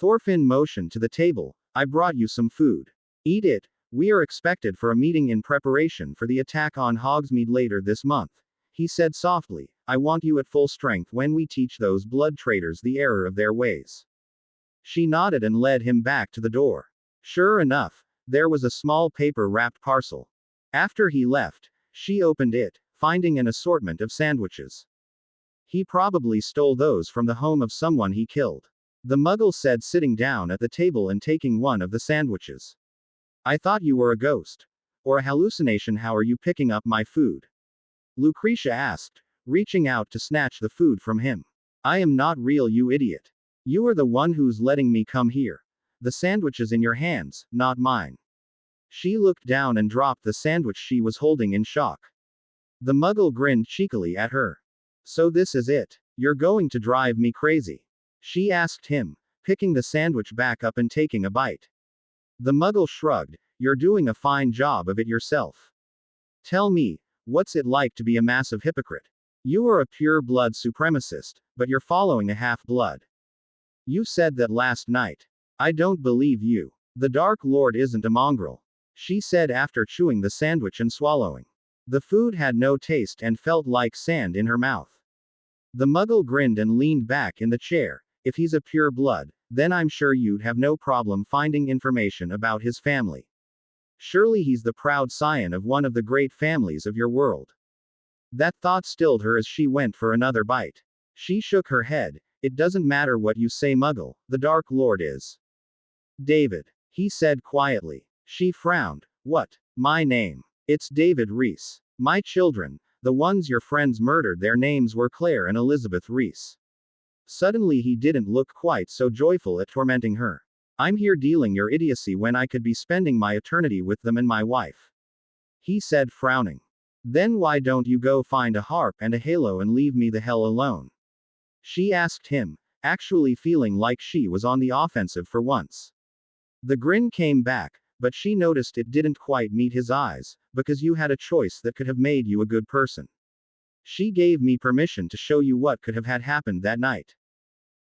Thorfinn motioned to the table. I brought you some food. Eat it. We are expected for a meeting in preparation for the attack on Hogsmeade later this month, he said softly. I want you at full strength when we teach those blood traitors the error of their ways. She nodded and led him back to the door. Sure enough, there was a small paper-wrapped parcel. After he left, she opened it, finding an assortment of sandwiches. He probably stole those from the home of someone he killed. The muggle said, sitting down at the table and taking one of the sandwiches. I thought you were a ghost. Or a hallucination. How are you picking up my food? Lucretia asked, reaching out to snatch the food from him. I am not real, you idiot. You are the one who's letting me come here. The sandwich is in your hands, not mine. She looked down and dropped the sandwich she was holding in shock. The muggle grinned cheekily at her. So this is it. You're going to drive me crazy? She asked him, picking the sandwich back up and taking a bite. The muggle shrugged. You're doing a fine job of it yourself. Tell me, what's it like to be a massive hypocrite? You are a pure-blood supremacist, but you're following a half-blood. You said that last night. I don't believe you. The Dark Lord isn't a mongrel, she said after chewing the sandwich and swallowing. The food had no taste and felt like sand in her mouth. The muggle grinned and leaned back in the chair. If he's a pure blood, then I'm sure you'd have no problem finding information about his family. Surely he's the proud scion of one of the great families of your world. That thought stilled her as she went for another bite. She shook her head. It doesn't matter what you say, Muggle, the Dark Lord is David, he said quietly. She frowned. What? My name? It's David Reese. My children, the ones your friends murdered, their names were Claire and Elizabeth Reese. Suddenly he didn't look quite so joyful at tormenting her. I'm here dealing your idiocy when I could be spending my eternity with them and my wife, he said, frowning. Then why don't you go find a harp and a halo and leave me the hell alone? She asked him, actually feeling like she was on the offensive for once. The grin came back, but she noticed it didn't quite meet his eyes, because you had a choice that could have made you a good person. She gave me permission to show you what could have had happened that night.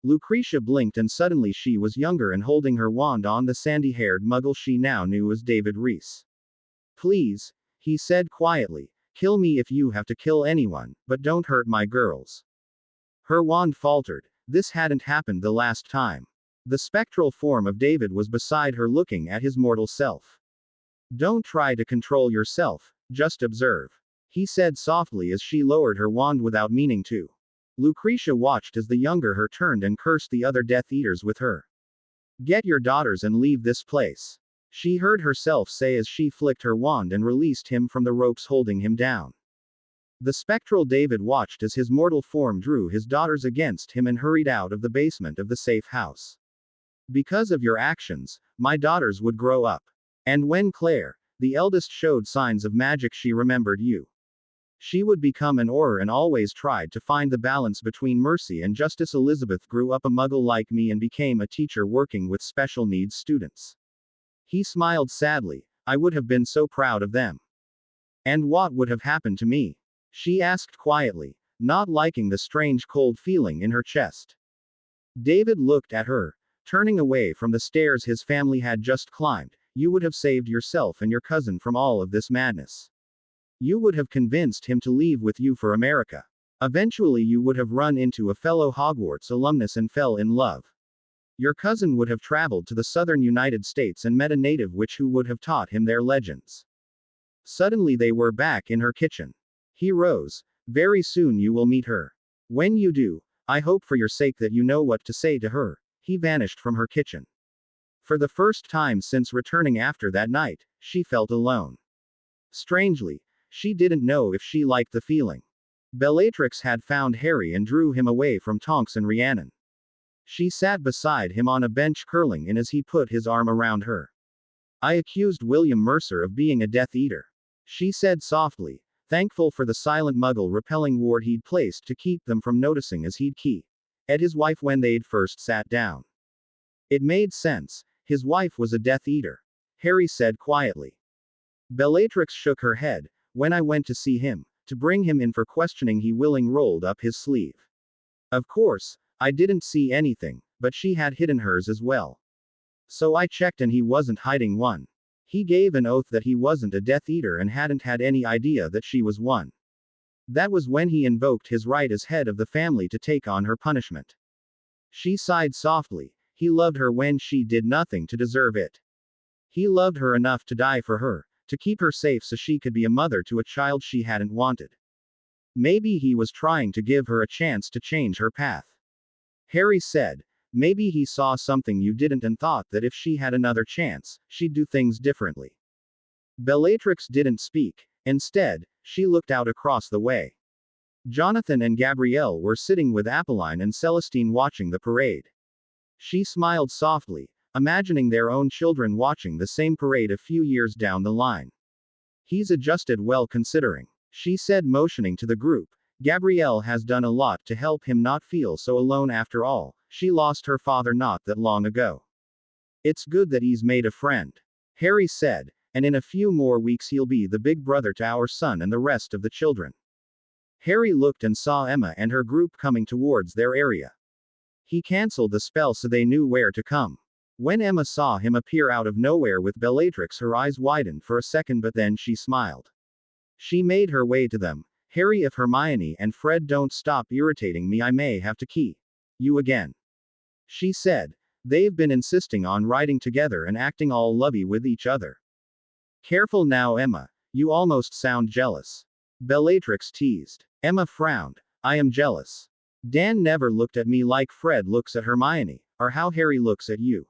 Lucretia blinked and suddenly she was younger and holding her wand on the sandy-haired muggle she now knew as David Reese. Please, he said quietly, kill me if you have to kill anyone, but don't hurt my girls. Her wand faltered. This hadn't happened the last time. The spectral form of David was beside her looking at his mortal self. Don't try to control yourself, just observe. He said softly as she lowered her wand without meaning to. Lucretia watched as the younger her turned and cursed the other Death Eaters with her. Get your daughters and leave this place. She heard herself say as she flicked her wand and released him from the ropes holding him down. The spectral David watched as his mortal form drew his daughters against him and hurried out of the basement of the safe house. Because of your actions, my daughters would grow up. And when Claire, the eldest, showed signs of magic, she remembered you. She would become an Auror and always tried to find the balance between mercy and justice. Elizabeth grew up a muggle like me and became a teacher working with special needs students. He smiled sadly. I would have been so proud of them. And what would have happened to me? She asked quietly, not liking the strange cold feeling in her chest. David looked at her, turning away from the stairs his family had just climbed. You would have saved yourself and your cousin from all of this madness. You would have convinced him to leave with you for America. Eventually you would have run into a fellow Hogwarts alumnus and fell in love. Your cousin would have traveled to the southern United States and met a native witch who would have taught him their legends. Suddenly they were back in her kitchen. He rose. Very soon you will meet her. When you do, I hope for your sake that you know what to say to her. He vanished from her kitchen. For the first time since returning after that night, she felt alone. Strangely, she didn't know if she liked the feeling. Bellatrix had found Harry and drew him away from Tonks and Rhiannon. She sat beside him on a bench curling in as he put his arm around her. I accused William Mercer of being a Death Eater. She said softly, thankful for the silent muggle repelling ward he'd placed to keep them from noticing as he'd key at his wife when they'd first sat down. It made sense. His wife was a Death Eater. Harry said quietly. Bellatrix shook her head. When I went to see him, to bring him in for questioning, he willing rolled up his sleeve. Of course, I didn't see anything, but she had hidden hers as well. So I checked and he wasn't hiding one. He gave an oath that he wasn't a Death Eater and hadn't had any idea that she was one. That was when he invoked his right as head of the family to take on her punishment. She sighed softly. He loved her when she did nothing to deserve it. He loved her enough to die for her, to keep her safe so she could be a mother to a child she hadn't wanted. Maybe he was trying to give her a chance to change her path. Harry said, maybe he saw something you didn't and thought that if she had another chance, she'd do things differently. Bellatrix didn't speak. Instead, she looked out across the way. Jonathan and Gabrielle were sitting with Apolline and Celestine watching the parade. She smiled softly, imagining their own children watching the same parade a few years down the line. He's adjusted well considering, she said, motioning to the group. Gabrielle has done a lot to help him not feel so alone after all. She lost her father not that long ago. It's good that he's made a friend, Harry said, and in a few more weeks he'll be the big brother to our son and the rest of the children. Harry looked and saw Emma and her group coming towards their area. He cancelled the spell so they knew where to come. When Emma saw him appear out of nowhere with Bellatrix, her eyes widened for a second, but then she smiled. She made her way to them. Harry, if Hermione and Fred don't stop irritating me, I may have to key you again, she said. They've been insisting on riding together and acting all lovey with each other. Careful now, Emma. You almost sound jealous, Bellatrix teased. Emma frowned. I am jealous. Dan never looked at me like Fred looks at Hermione, or how Harry looks at you.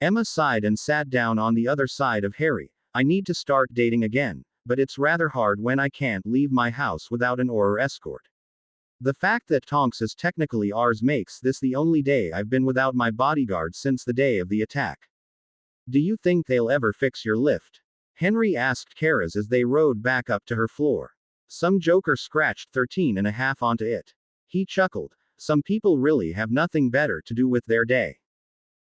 Emma sighed and sat down on the other side of Harry. I need to start dating again, but it's rather hard when I can't leave my house without an Auror escort. The fact that Tonks is technically ours makes this the only day I've been without my bodyguard since the day of the attack. Do you think they'll ever fix your lift? Henry asked Karaz as they rode back up to her floor. Some joker scratched 13.5 onto it. He chuckled. Some people really have nothing better to do with their day.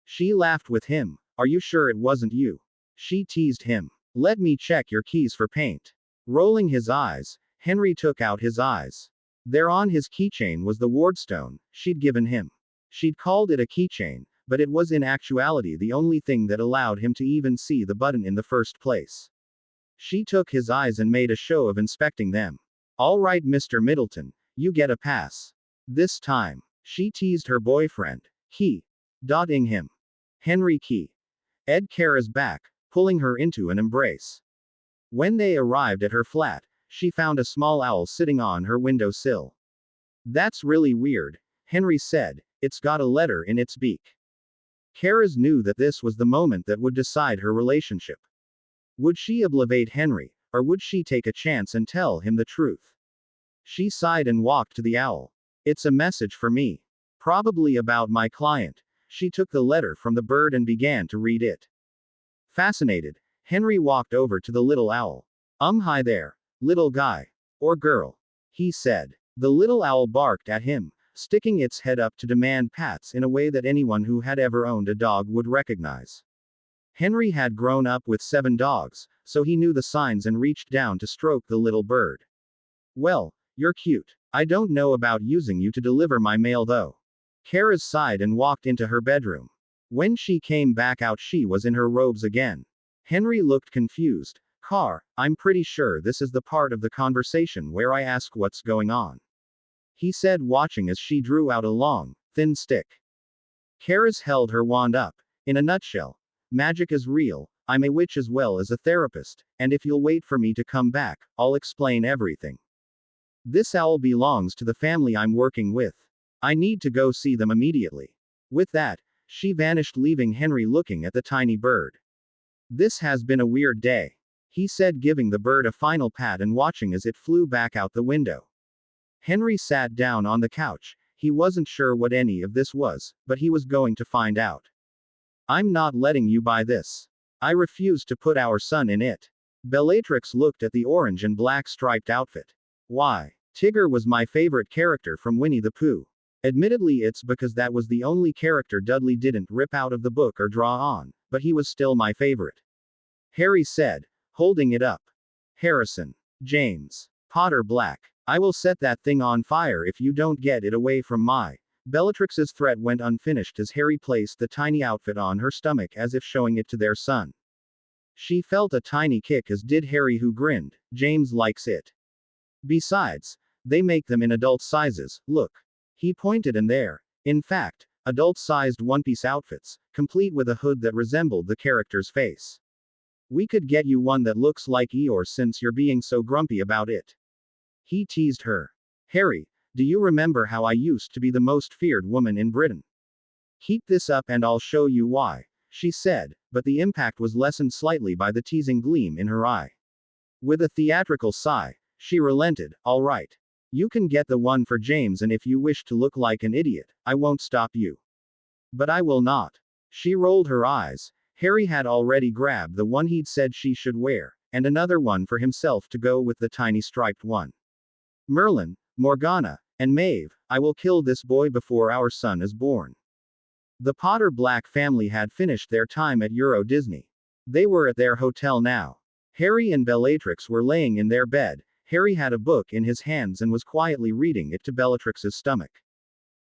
She laughed with him. Are you sure it wasn't you? She teased him. Let me check your keys for paint. Rolling his eyes, Henry took out his eyes. There on his keychain was the wardstone she'd given him. She'd called it a keychain, but it was in actuality the only thing that allowed him to even see the button in the first place. She took his eyes and made a show of inspecting them. All right, Mr. Middleton, you get a pass. This time, she teased her boyfriend. Dotting him. Henry Key. Ed Kara's back, pulling her into an embrace. When they arrived at her flat, she found a small owl sitting on her windowsill. That's really weird, Henry said. It's got a letter in its beak. Kara's knew that this was the moment that would decide her relationship. Would she obliviate Henry, or would she take a chance and tell him the truth? She sighed and walked to the owl. It's a message for me. Probably about my client. She took the letter from the bird and began to read it. Fascinated, Henry walked over to the little owl. Hi there, little guy. Or girl. He said. The little owl barked at him, sticking its head up to demand pats in a way that anyone who had ever owned a dog would recognize. Henry had grown up with 7 dogs, so he knew the signs and reached down to stroke the little bird. Well, you're cute. I don't know about using you to deliver my mail though. Kara sighed and walked into her bedroom. When she came back out, she was in her robes again. Henry looked confused. I'm pretty sure this is the part of the conversation where I ask what's going on. He said, watching as she drew out a long, thin stick. Kara's held her wand up. In a nutshell, magic is real. I'm a witch as well as a therapist, and if you'll wait for me to come back, I'll explain everything. This owl belongs to the family I'm working with. I need to go see them immediately. With that, she vanished, leaving Henry looking at the tiny bird. This has been a weird day, he said, giving the bird a final pat and watching as it flew back out the window. Henry sat down on the couch. He wasn't sure what any of this was, but he was going to find out. I'm not letting you buy this. I refuse to put our son in it. Bellatrix looked at the orange and black striped outfit. Why? Tigger was my favorite character from Winnie the Pooh. Admittedly, it's because that was the only character Dudley didn't rip out of the book or draw on, but he was still my favorite. Harry said, holding it up. Harrison. James. Potter Black. I will set that thing on fire if you don't get it away from my. Bellatrix's threat went unfinished as Harry placed the tiny outfit on her stomach as if showing it to their son. She felt a tiny kick, as did Harry, who grinned. James likes it. Besides, they make them in adult sizes, look. He pointed, and there, in fact, adult-sized one-piece outfits, complete with a hood that resembled the character's face. We could get you one that looks like yours since you're being so grumpy about it. He teased her. Harry, do you remember how I used to be the most feared woman in Britain? Keep this up and I'll show you why, she said, but the impact was lessened slightly by the teasing gleam in her eye. With a theatrical sigh, she relented. All right. You can get the one for James, and if you wish to look like an idiot, I won't stop you. But I will not. She rolled her eyes. Harry had already grabbed the one he'd said she should wear, and another one for himself to go with the tiny striped one. Merlin, Morgana, and Maeve, I will kill this boy before our son is born. The Potter Black family had finished their time at Euro Disney. They were at their hotel now. Harry and Bellatrix were laying in their bed. Harry had a book in his hands and was quietly reading it to Bellatrix's stomach.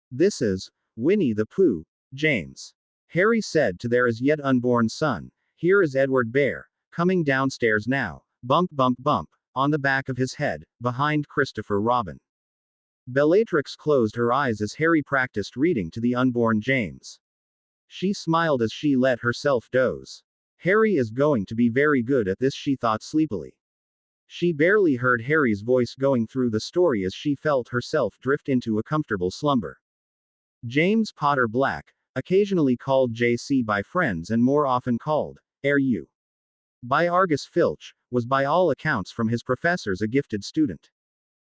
This is Winnie the Pooh, James. Harry said to their as yet unborn son. Here is Edward Bear, coming downstairs now, bump bump bump, on the back of his head, behind Christopher Robin. Bellatrix closed her eyes as Harry practiced reading to the unborn James. She smiled as she let herself doze. Harry is going to be very good at this, she thought sleepily. She barely heard Harry's voice going through the story as she felt herself drift into a comfortable slumber. James Potter Black, occasionally called JC by friends and more often called R.U. by Argus Filch, was by all accounts from his professors a gifted student.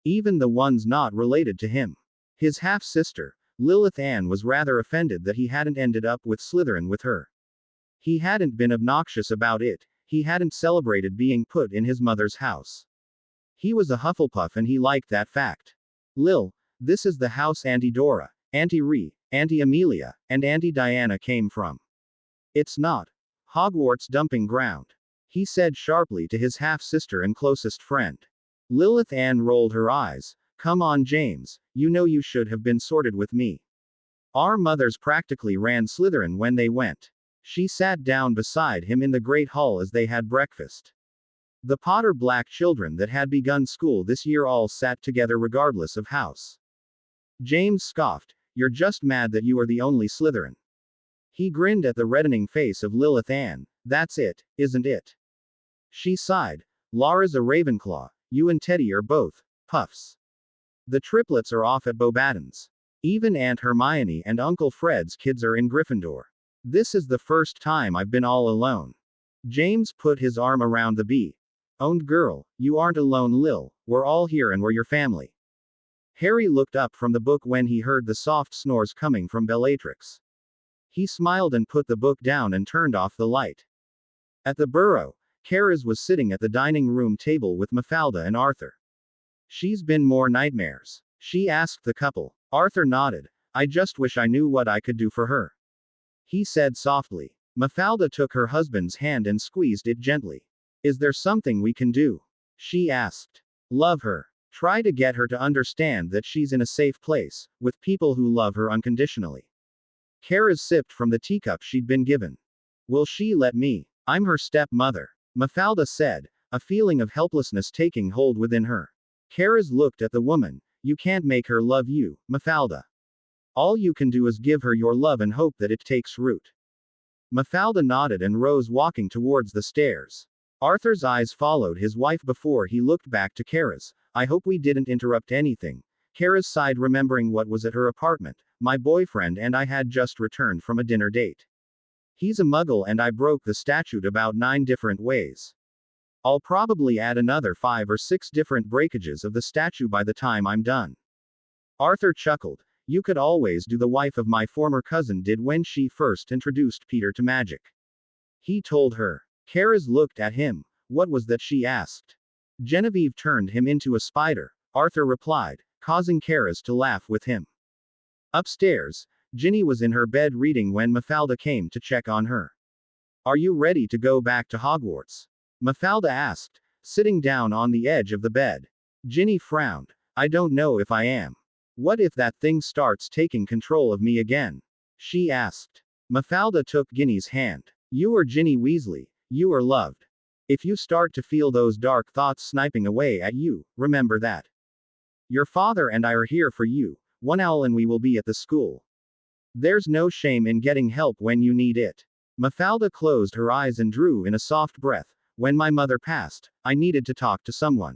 Even the ones not related to him. His half-sister, Lilith Ann, was rather offended that he hadn't ended up with Slytherin with her. He hadn't been obnoxious about it. He hadn't celebrated being put in his mother's house. He was a Hufflepuff and he liked that fact. Lil, this is the house Auntie Dora, Auntie Ree, Auntie Amelia, and Auntie Diana came from. It's not Hogwarts' dumping ground, he said sharply to his half-sister and closest friend. Lilith Ann rolled her eyes. Come on, James, you know you should have been sorted with me. Our mothers practically ran Slytherin when they went. She sat down beside him in the great hall as they had breakfast. The Potter Black children that had begun school this year all sat together regardless of house. James scoffed, you're just mad that you are the only Slytherin. He grinned at the reddening face of Lilith Ann. That's it, isn't it? She sighed. Laura's a Ravenclaw, you and Teddy are both puffs. The triplets are off at Beauxbatons. Even Aunt Hermione and Uncle Fred's kids are in Gryffindor. This is the first time I've been all alone. James put his arm around the bee-owned girl. You aren't alone, Lil, we're all here and we're your family. Harry looked up from the book when he heard the soft snores coming from Bellatrix. He smiled and put the book down and turned off the light. At the Burrow, Karis was sitting at the dining room table with Mafalda and Arthur. She's been more nightmares? She asked the couple. Arthur nodded. I just wish I knew what I could do for her, he said softly. Mafalda took her husband's hand and squeezed it gently. Is there something we can do? She asked. Love her. Try to get her to understand that she's in a safe place, with people who love her unconditionally. Karis sipped from the teacup she'd been given. Will she let me? I'm her stepmother, Mafalda said, a feeling of helplessness taking hold within her. Karis looked at the woman. You can't make her love you, Mafalda. All you can do is give her your love and hope that it takes root. Mafalda nodded and rose, walking towards the stairs. Arthur's eyes followed his wife before he looked back to Karis. I hope we didn't interrupt anything. Karis sighed, remembering what was at her apartment. My boyfriend and I had just returned from a dinner date. He's a muggle and I broke the statute about 9 different ways. I'll probably add another 5 or 6 different breakages of the statute by the time I'm done. Arthur chuckled. You could always do the wife of my former cousin did when she first introduced Peter to magic. He told her. Karis looked at him. What was that, she asked. Genevieve turned him into a spider, Arthur replied, causing Karis to laugh with him. Upstairs, Ginny was in her bed reading when Mafalda came to check on her. Are you ready to go back to Hogwarts? Mafalda asked, sitting down on the edge of the bed. Ginny frowned. I don't know if I am. What if that thing starts taking control of me again? She asked. Mafalda took Ginny's hand. You are Ginny Weasley. You are loved. If you start to feel those dark thoughts sniping away at you, remember that. Your father and I are here for you, one owl, and we will be at the school. There's no shame in getting help when you need it. Mafalda closed her eyes and drew in a soft breath. When my mother passed, I needed to talk to someone.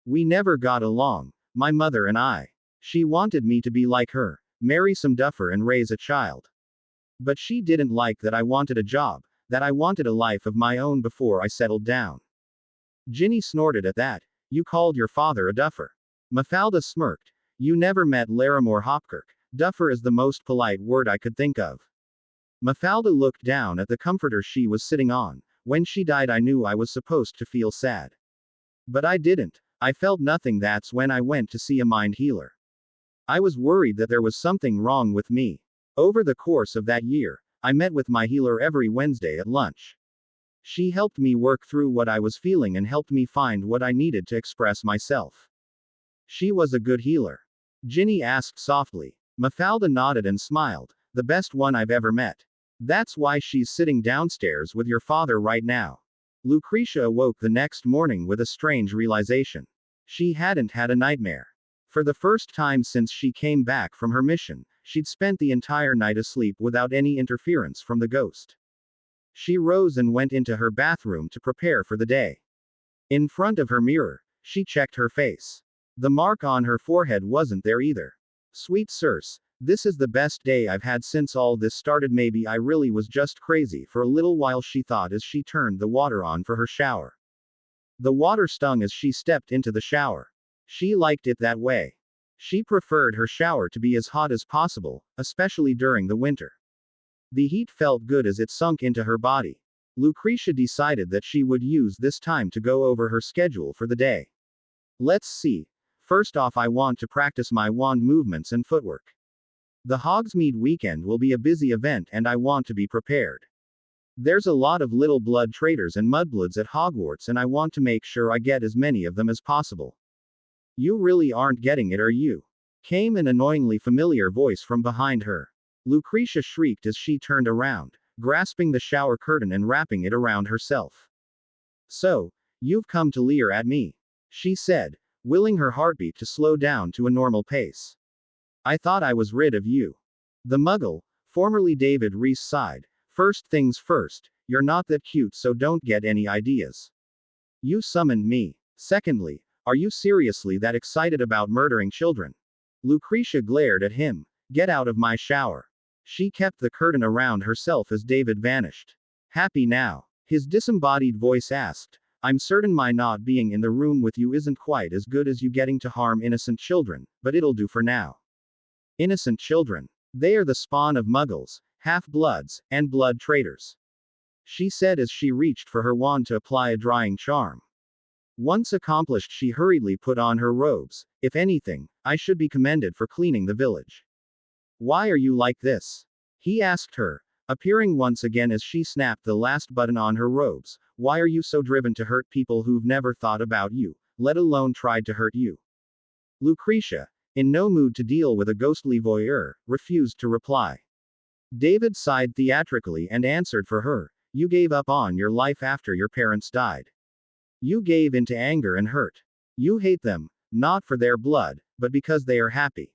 We never got along, my mother and I. She wanted me to be like her, marry some duffer and raise a child. But she didn't like that I wanted a job, that I wanted a life of my own before I settled down. Ginny snorted at that. You called your father a duffer. Mafalda smirked. You never met Larimore Hopkirk. Duffer is the most polite word I could think of. Mafalda looked down at the comforter she was sitting on. When she died I knew I was supposed to feel sad. But I didn't. I felt nothing. That's when I went to see a mind healer. I was worried that there was something wrong with me. Over the course of that year, I met with my healer every Wednesday at lunch. She helped me work through what I was feeling and helped me find what I needed to express myself. She was a good healer. Ginny asked softly. Mafalda nodded and smiled. The best one I've ever met. That's why she's sitting downstairs with your father right now. Lucretia awoke the next morning with a strange realization. She hadn't had a nightmare. For the first time since she came back from her mission, she'd spent the entire night asleep without any interference from the ghost. She rose and went into her bathroom to prepare for the day. In front of her mirror, she checked her face. The mark on her forehead wasn't there either. Sweet Circe, this is the best day I've had since all this started. Maybe I really was just crazy for a little while, she thought as she turned the water on for her shower. The water stung as she stepped into the shower. She liked it that way. She preferred her shower to be as hot as possible, especially during the winter. The heat felt good as it sunk into her body. Lucretia decided that she would use this time to go over her schedule for the day. Let's see. First off, I want to practice my wand movements and footwork. The Hogsmeade weekend will be a busy event and I want to be prepared. There's a lot of little blood traitors and mudbloods at Hogwarts and I want to make sure I get as many of them as possible. You really aren't getting it, are you? Came an annoyingly familiar voice from behind her. Lucretia shrieked as she turned around, grasping the shower curtain and wrapping it around herself. So, you've come to leer at me, she said, willing her heartbeat to slow down to a normal pace. I thought I was rid of you. The Muggle, formerly David Reese, sighed. First things first, you're not that cute, so don't get any ideas. You summoned me. Secondly, are you seriously that excited about murdering children? Lucretia glared at him. Get out of my shower. She kept the curtain around herself as David vanished. Happy now? His disembodied voice asked. I'm certain my not being in the room with you isn't quite as good as you getting to harm innocent children, but it'll do for now. Innocent children. They are the spawn of Muggles, half-bloods, and blood traitors, she said as she reached for her wand to apply a drying charm. Once accomplished, she hurriedly put on her robes. If anything, I should be commended for cleaning the village. Why are you like this? He asked her, appearing once again as she snapped the last button on her robes. Why are you so driven to hurt people who've never thought about you, let alone tried to hurt you? Lucretia, in no mood to deal with a ghostly voyeur, refused to reply. David sighed theatrically and answered for her. You gave up on your life after your parents died. You gave into anger and hurt. You hate them, not for their blood, but because they are happy.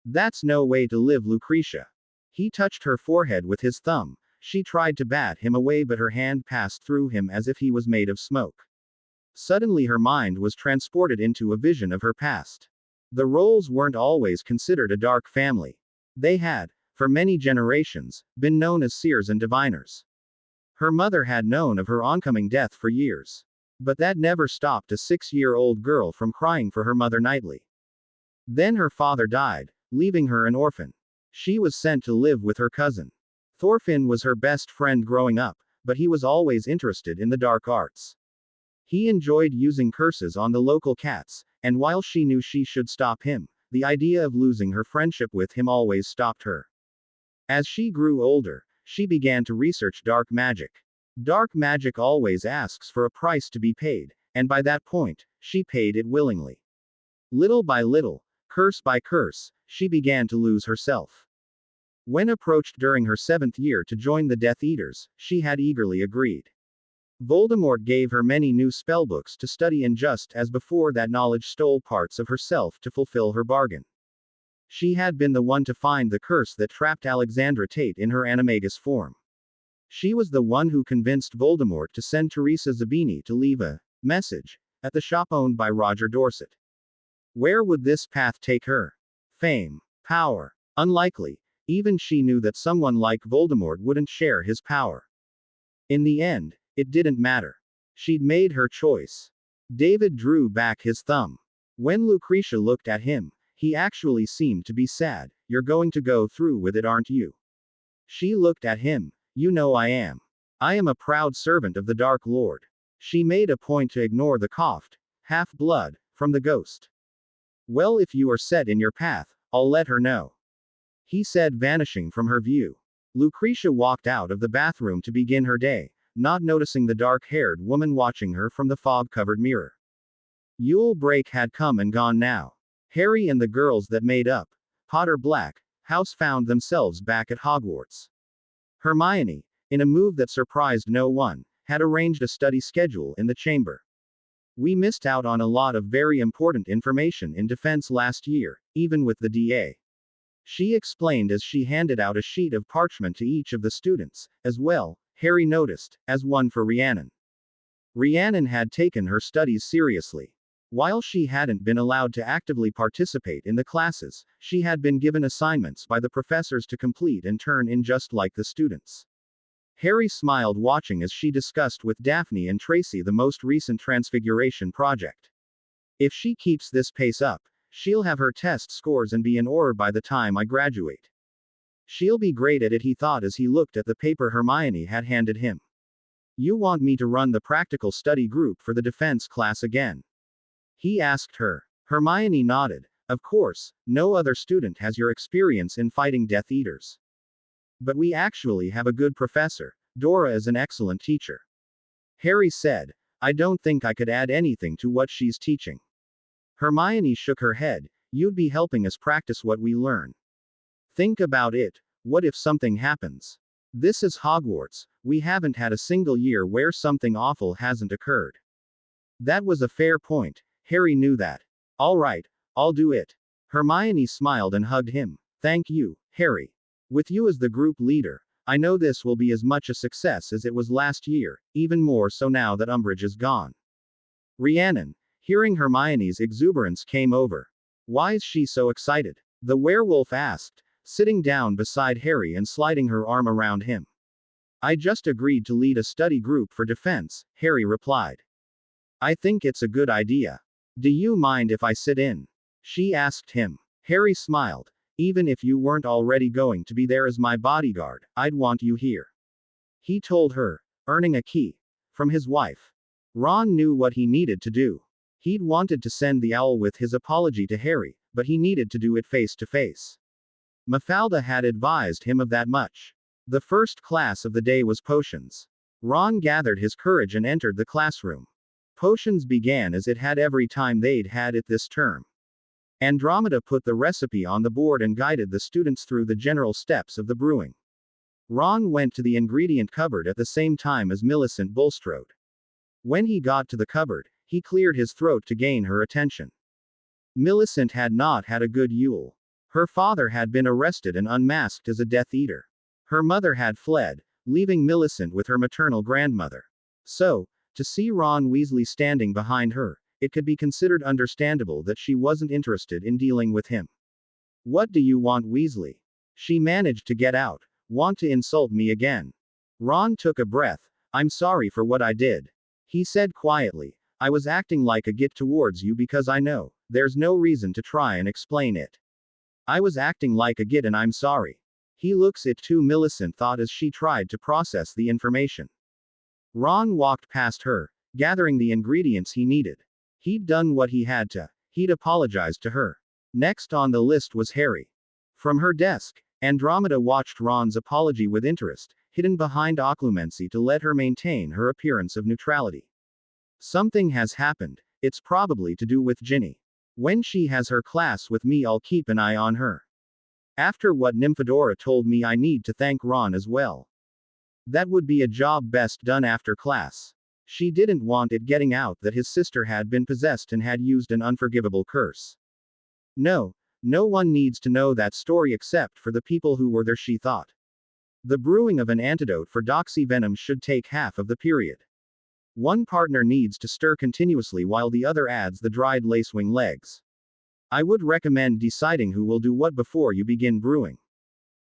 That's no way to live, Lucretia. He touched her forehead with his thumb. She tried to bat him away, but her hand passed through him as if he was made of smoke. Suddenly her mind was transported into a vision of her past. The Rolls weren't always considered a dark family. They had, for many generations, been known as seers and diviners. Her mother had known of her oncoming death for years. But that never stopped a 6-year-old girl from crying for her mother nightly. Then her father died, leaving her an orphan. She was sent to live with her cousin. Thorfinn was her best friend growing up, but he was always interested in the dark arts. He enjoyed using curses on the local cats, and while she knew she should stop him, the idea of losing her friendship with him always stopped her. As she grew older, she began to research dark magic. Dark magic always asks for a price to be paid, and by that point, she paid it willingly. Little by little, curse by curse, she began to lose herself. When approached during her 7th year to join the Death Eaters, she had eagerly agreed. Voldemort gave her many new spellbooks to study, and just as before, that knowledge stole parts of herself to fulfill her bargain. She had been the one to find the curse that trapped Alexandra Tate in her animagus form. She was the one who convinced Voldemort to send Teresa Zabini to leave a message at the shop owned by Roger Dorset. Where would this path take her? Fame? Power? Unlikely. Even she knew that someone like Voldemort wouldn't share his power. In the end, it didn't matter. She'd made her choice. David drew back his thumb. When Lucretia looked at him, he actually seemed to be sad. You're going to go through with it, aren't you? She looked at him. You know I am. I am a proud servant of the Dark Lord. She made a point to ignore the coughed half-blood from the ghost. Well, if you are set in your path, I'll let her know, he said, vanishing from her view. Lucretia walked out of the bathroom to begin her day, not noticing the dark-haired woman watching her from the fog-covered mirror. Yule break had come and gone now. Harry and the girls that made up Potter Black House found themselves back at Hogwarts. Hermione, in a move that surprised no one, had arranged a study schedule in the chamber. We missed out on a lot of very important information in defense last year, even with the DA. She explained as she handed out a sheet of parchment to each of the students, as well, Harry noticed, as one for Rhiannon. Rhiannon had taken her studies seriously. While she hadn't been allowed to actively participate in the classes, she had been given assignments by the professors to complete and turn in just like the students. Harry smiled watching as she discussed with Daphne and Tracy the most recent Transfiguration project. If she keeps this pace up, she'll have her test scores and be an Auror by the time I graduate. She'll be great at it, he thought as he looked at the paper Hermione had handed him. You want me to run the practical study group for the defense class again? he asked her. Hermione nodded. Of course, no other student has your experience in fighting Death Eaters. But we actually have a good professor. Dora is an excellent teacher. Harry said. I don't think I could add anything to what she's teaching. Hermione shook her head. You'd be helping us practice what we learn. Think about it. What if something happens? This is Hogwarts. We haven't had a single year where something awful hasn't occurred. That was a fair point. Harry knew that. All right, I'll do it. Hermione smiled and hugged him. Thank you, Harry. With you as the group leader, I know this will be as much a success as it was last year, even more so now that Umbridge is gone. Rhiannon, hearing Hermione's exuberance, came over. Why is she so excited? The werewolf asked, sitting down beside Harry and sliding her arm around him. I just agreed to lead a study group for defense, Harry replied. I think it's a good idea. Do you mind if I sit in? She asked him. Harry smiled. Even if you weren't already going to be there as my bodyguard, I'd want you here. He told her, earning a key from his wife. Ron knew what he needed to do. He'd wanted to send the owl with his apology to Harry, but he needed to do it face to face. Mafalda had advised him of that much. The first class of the day was potions. Ron gathered his courage and entered the classroom. Potions began as it had every time they'd had it this term. Andromeda put the recipe on the board and guided the students through the general steps of the brewing. Ron went to the ingredient cupboard at the same time as Millicent Bulstrode. When he got to the cupboard, he cleared his throat to gain her attention. Millicent had not had a good Yule. Her father had been arrested and unmasked as a Death Eater. Her mother had fled, leaving Millicent with her maternal grandmother. So, to see Ron Weasley standing behind her, it could be considered understandable that she wasn't interested in dealing with him. What do you want, Weasley? She managed to get out. Want to insult me again? Ron took a breath. I'm sorry for what I did. He said quietly. I was acting like a git towards you because I know there's no reason to try and explain it. I was acting like a git and I'm sorry. He looks it too, Millicent thought as she tried to process the information. Ron walked past her, gathering the ingredients he needed. He'd done what he had to. He'd apologized to her. Next on the list was Harry. From her desk, Andromeda watched Ron's apology with interest, hidden behind occlumency to let her maintain her appearance of neutrality. Something has happened. It's probably to do with Ginny. When she has her class with me, I'll keep an eye on her. After what Nymphadora told me, I need to thank Ron as well. That would be a job best done after class. She didn't want it getting out that his sister had been possessed and had used an unforgivable curse. No one needs to know that story except for the people who were there, she thought. The brewing of an antidote for doxy venom should take half of the period. One partner needs to stir continuously while the other adds the dried lacewing legs. I would recommend deciding who will do what before you begin brewing.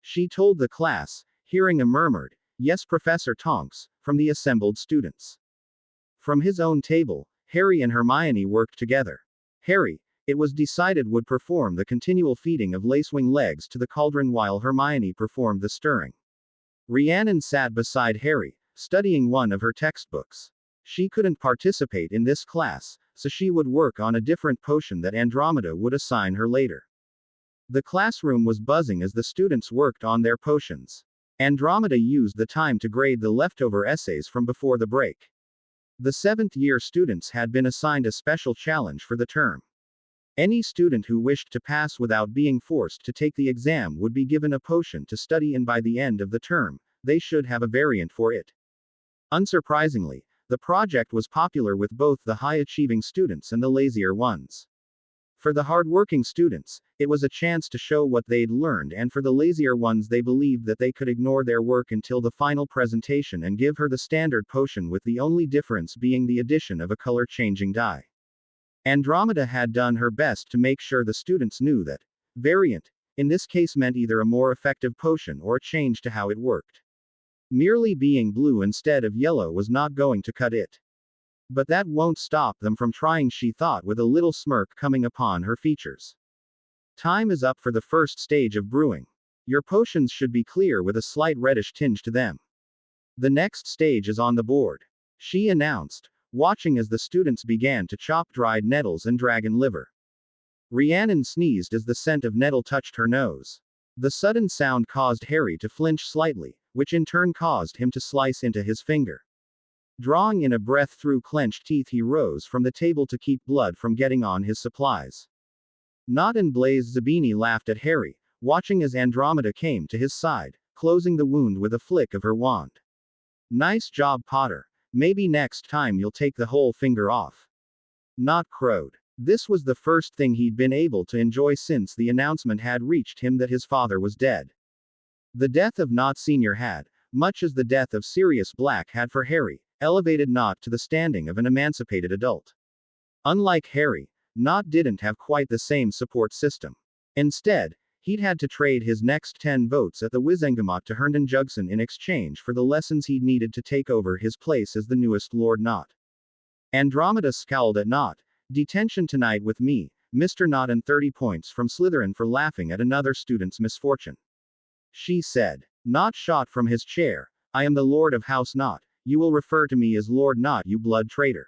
She told the class, hearing a murmured, "Yes, Professor Tonks," from the assembled students. From his own table, Harry and Hermione worked together. Harry, it was decided, would perform the continual feeding of lacewing legs to the cauldron while Hermione performed the stirring. Rhiannon sat beside Harry, studying one of her textbooks. She couldn't participate in this class, so she would work on a different potion that Andromeda would assign her later. The classroom was buzzing as the students worked on their potions. Andromeda used the time to grade the leftover essays from before the break. The 7th-year students had been assigned a special challenge for the term. Any student who wished to pass without being forced to take the exam would be given a potion to study, and by the end of the term, they should have a variant for it. Unsurprisingly, the project was popular with both the high-achieving students and the lazier ones. For the hard-working students, it was a chance to show what they'd learned, and for the lazier ones, they believed that they could ignore their work until the final presentation and give her the standard potion, with the only difference being the addition of a color-changing dye. Andromeda had done her best to make sure the students knew that variant, in this case, meant either a more effective potion or a change to how it worked. Merely being blue instead of yellow was not going to cut it. But that won't stop them from trying, she thought, with a little smirk coming upon her features. Time is up for the first stage of brewing. Your potions should be clear with a slight reddish tinge to them. The next stage is on the board, she announced. watching as the students began to chop dried nettles and dragon liver. Rhiannon sneezed as the scent of nettle touched her nose. The sudden sound caused Harry to flinch slightly, which in turn caused him to slice into his finger. Drawing in a breath through clenched teeth, he rose from the table to keep blood from getting on his supplies. Nott and Blaze Zabini laughed at Harry, watching as Andromeda came to his side, closing the wound with a flick of her wand. "Nice job, Potter. Maybe next time you'll take the whole finger off." Nott crowed. This was the first thing he'd been able to enjoy since the announcement had reached him that his father was dead. The death of Nott Sr. had, much as the death of Sirius Black had for Harry, elevated Nott to the standing of an emancipated adult. Unlike Harry, Nott didn't have quite the same support system. Instead, he'd had to trade his next 10 votes at the Wizengamot to Herndon Jugson in exchange for the lessons he'd needed to take over his place as the newest Lord Nott. Andromeda scowled at Nott. "Detention tonight with me, Mr. Nott, and 30 points from Slytherin for laughing at another student's misfortune," she said. Nott shot from his chair. "I am the Lord of House Nott. You will refer to me as Lord Nott, you blood traitor."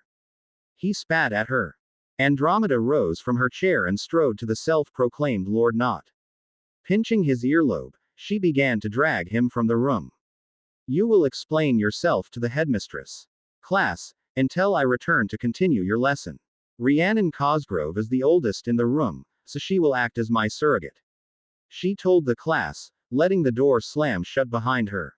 He spat at her. Andromeda rose from her chair and strode to the self-proclaimed Lord Nott. Pinching his earlobe, she began to drag him from the room. "You will explain yourself to the headmistress. Class, until I return to continue your lesson. Rhiannon Cosgrove is the oldest in the room, so she will act as my surrogate," she told the class, letting the door slam shut behind her.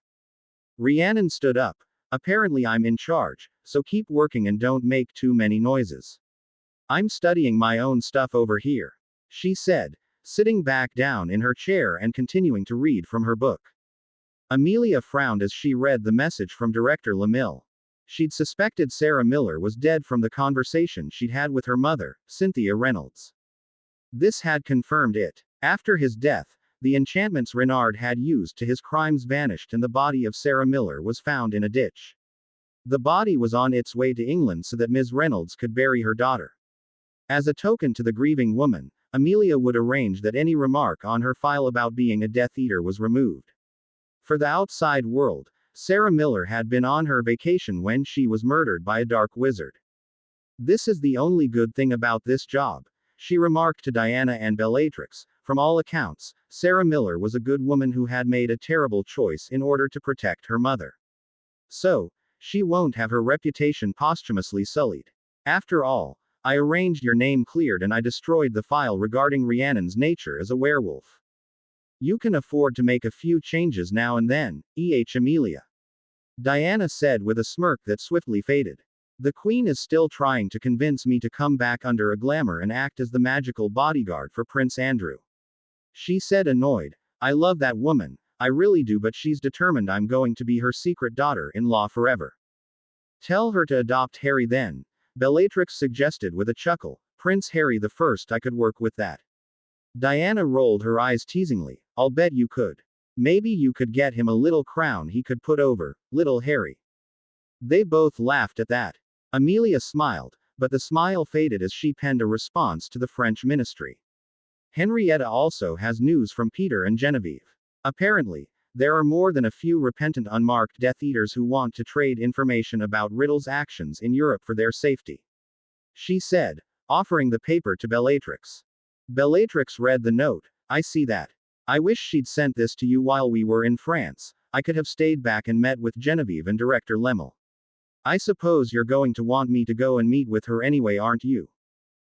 Rhiannon stood up. "Apparently I'm in charge, so keep working and don't make too many noises. I'm studying my own stuff over here," she said, sitting back down in her chair and continuing to read from her book. Amelia frowned as she read the message from Director LeMille. She'd suspected Sarah Miller was dead from the conversation she'd had with her mother, Cynthia Reynolds. This had confirmed it. After his death, the enchantments Renard had used to his crimes vanished and the body of Sarah Miller was found in a ditch. The body was on its way to England so that Ms. Reynolds could bury her daughter. As a token to the grieving woman, Amelia would arrange that any remark on her file about being a Death Eater was removed. For the outside world, Sarah Miller had been on her vacation when she was murdered by a dark wizard. "This is the only good thing about this job," she remarked to Diana and Bellatrix. "From all accounts, Sarah Miller was a good woman who had made a terrible choice in order to protect her mother. So, she won't have her reputation posthumously sullied. After all, I arranged your name cleared and I destroyed the file regarding Rhiannon's nature as a werewolf. You can afford to make a few changes now and then, Amelia," Diana said with a smirk that swiftly faded. "The Queen is still trying to convince me to come back under a glamour and act as the magical bodyguard for Prince Andrew," she said, annoyed. "I love that woman, I really do, but she's determined I'm going to be her secret daughter-in-law forever." "Tell her to adopt Harry then," Bellatrix suggested with a chuckle. "Prince Harry the First, I could work with that." Diana rolled her eyes teasingly. "I'll bet you could. Maybe you could get him a little crown he could put over little Harry." They both laughed at that. Amelia smiled, but the smile faded as she penned a response to the French ministry. "Henrietta also has news from Peter and Genevieve. Apparently, there are more than a few repentant unmarked Death Eaters who want to trade information about Riddle's actions in Europe for their safety," she said, offering the paper to Bellatrix. Bellatrix read the note. "I see that. I wish she'd sent this to you while we were in France. I could have stayed back and met with Genevieve and Director Lemmel. I suppose you're going to want me to go and meet with her anyway, aren't you?"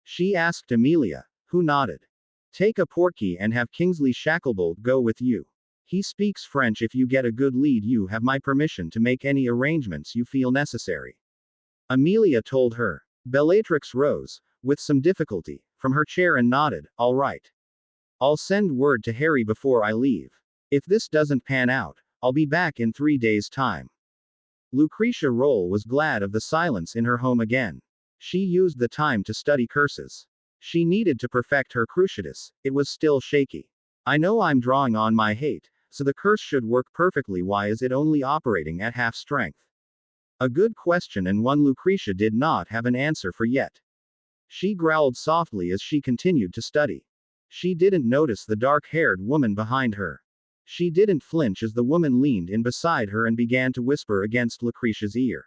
she asked Amelia, who nodded. "Take a portkey and have Kingsley Shacklebolt go with you. He speaks French. If you get a good lead, you have my permission to make any arrangements you feel necessary," Amelia told her. Bellatrix rose, with some difficulty, from her chair and nodded. "All right. I'll send word to Harry before I leave. If this doesn't pan out, I'll be back in 3 days' time." Lucretia Roll was glad of the silence in her home again. She used the time to study curses. She needed to perfect her Cruciatus. It was still shaky. "I know I'm drawing on my hate, so the curse should work perfectly. Why is it only operating at half strength?" A good question, and one Lucretia did not have an answer for yet. She growled softly as she continued to study. She didn't notice the dark-haired woman behind her. She didn't flinch as the woman leaned in beside her and began to whisper against Lucretia's ear.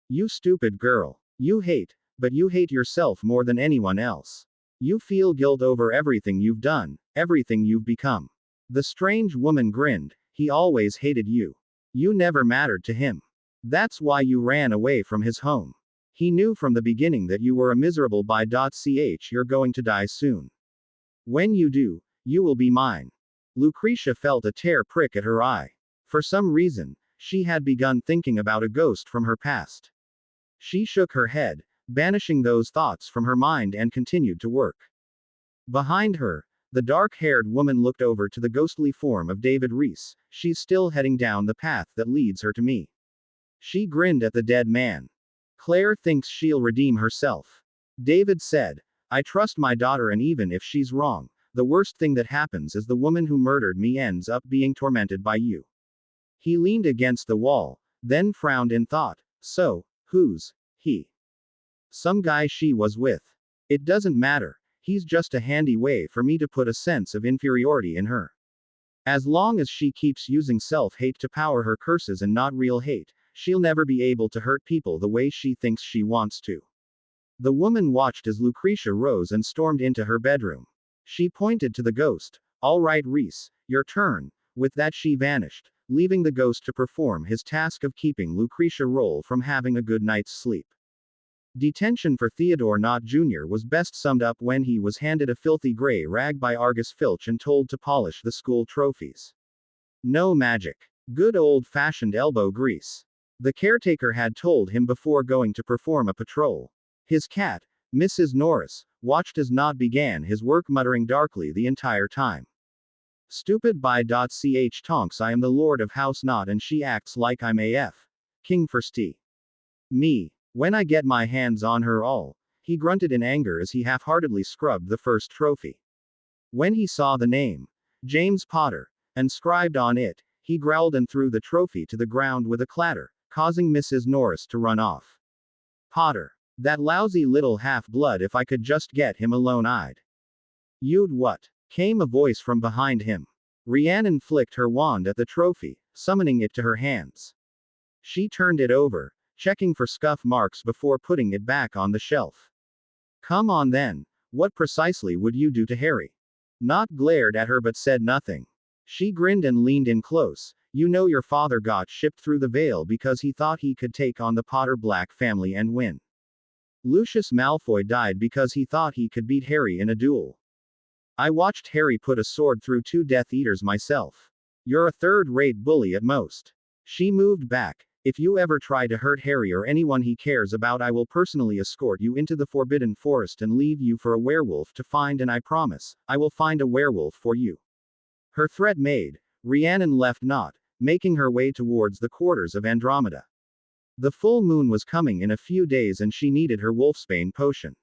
"You stupid girl. You hate, but you hate yourself more than anyone else. You feel guilt over everything you've done, everything you've become. The strange woman grinned. He always hated you. You never mattered to him. That's why you ran away from his home. He knew from the beginning that you were a miserable by.ch. You're going to die soon. When you do, you will be mine. Lucretia felt a tear prick at her eye. For some reason, she had begun thinking about a ghost from her past. She shook her head, banishing those thoughts from her mind, and continued to work. Behind her, the dark-haired woman looked over to the ghostly form of David Reese. She's still heading down the path that leads her to me. She grinned at the dead man. Claire thinks she'll redeem herself. David said, I trust my daughter, and even if she's wrong, the worst thing that happens is the woman who murdered me ends up being tormented by you. He leaned against the wall, then frowned in thought. So, who's he? Some guy she was with. It doesn't matter. He's just a handy way for me to put a sense of inferiority in her. As long as she keeps using self-hate to power her curses and not real hate, she'll never be able to hurt people the way she thinks she wants to. The woman watched as Lucretia rose and stormed into her bedroom. She pointed to the ghost. All right, Reese, your turn. With that, she vanished, leaving the ghost to perform his task of keeping Lucretia Roll from having a good night's sleep. Detention for Theodore Knott Jr. was best summed up when he was handed a filthy gray rag by Argus Filch and told to polish the school trophies. No magic. Good old-fashioned elbow grease. The caretaker had told him before going to perform a patrol. His cat, Mrs. Norris, watched as Knott began his work, muttering darkly the entire time. Stupid by.ch tonks, I am the lord of House Knott and she acts like I'm AF. King Firsty. Me. When I get my hands on her all, he grunted in anger as he half-heartedly scrubbed the first trophy. When he saw the name, James Potter, inscribed on it, he growled and threw the trophy to the ground with a clatter, causing Mrs. Norris to run off. Potter. That lousy little half-blood, if I could just get him alone I'd. You'd what? Came a voice from behind him. Rhiannon flicked her wand at the trophy, summoning it to her hands. She turned it over, checking for scuff marks before putting it back on the shelf. Come on then, what precisely would you do to Harry? Knott glared at her but said nothing. She grinned and leaned in close. You know your father got shipped through the veil because he thought he could take on the Potter Black family and win. Lucius Malfoy died because he thought he could beat Harry in a duel. I watched Harry put a sword through 2 Death Eaters myself. You're a third-rate bully at most. She moved back. If you ever try to hurt Harry or anyone he cares about, I will personally escort you into the Forbidden Forest and leave you for a werewolf to find, and I promise, I will find a werewolf for you. Her threat made, Rhiannon left Knott, making her way towards the quarters of Andromeda. The full moon was coming in a few days and she needed her wolfsbane potion.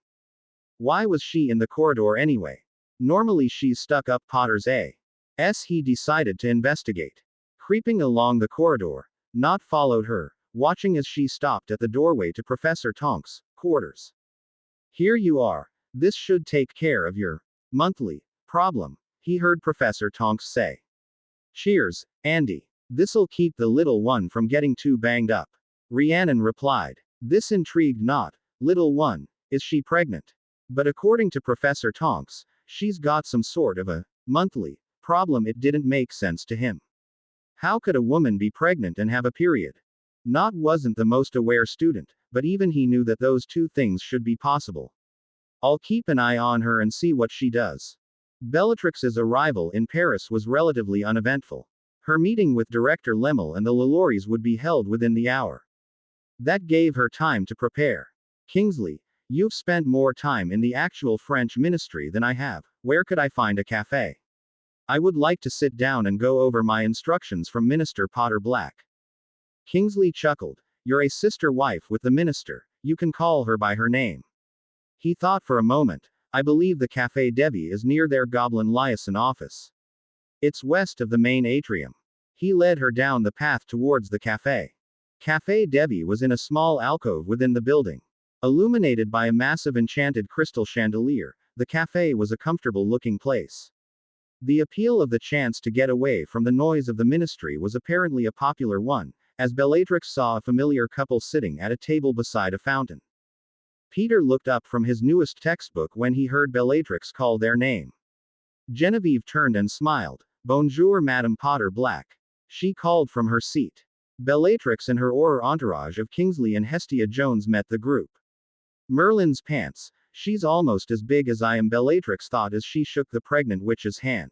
Why was she in the corridor anyway? Normally she's stuck up Potter's ass. He decided to investigate. Creeping along the corridor, Knott followed her, watching as she stopped at the doorway to Professor Tonk's quarters. Here you are. This should take care of your monthly problem, he heard Professor Tonks say. Cheers, Andy. This'll keep the little one from getting too banged up. Rhiannon replied. This intrigued Knott. Little one, is she pregnant? But according to Professor Tonks, she's got some sort of a monthly problem. It didn't make sense to him. How could a woman be pregnant and have a period? Knott wasn't the most aware student, but even he knew that those two things should be possible. I'll keep an eye on her and see what she does. Bellatrix's arrival in Paris was relatively uneventful. Her meeting with Director Lemmel and the Lalauries would be held within the hour. That gave her time to prepare. Kingsley, you've spent more time in the actual French ministry than I have. Where could I find a cafe? I would like to sit down and go over my instructions from Minister Potter Black. Kingsley chuckled. You're a sister wife with the minister. You can call her by her name. He thought for a moment. I believe the Café Devi is near their Goblin Liaison office. It's west of the main atrium. He led her down the path towards the cafe. Café Devi was in a small alcove within the building. Illuminated by a massive enchanted crystal chandelier, the cafe was a comfortable-looking place. The appeal of the chance to get away from the noise of the ministry was apparently a popular one, as Bellatrix saw a familiar couple sitting at a table beside a fountain. Peter looked up from his newest textbook when he heard Bellatrix call their name. Genevieve turned and smiled. Bonjour, Madame Potter Black. She called from her seat. Bellatrix and her Auror entourage of Kingsley and Hestia Jones met the group. Merlin's pants. She's almost as big as I am, Bellatrix thought as she shook the pregnant witch's hand.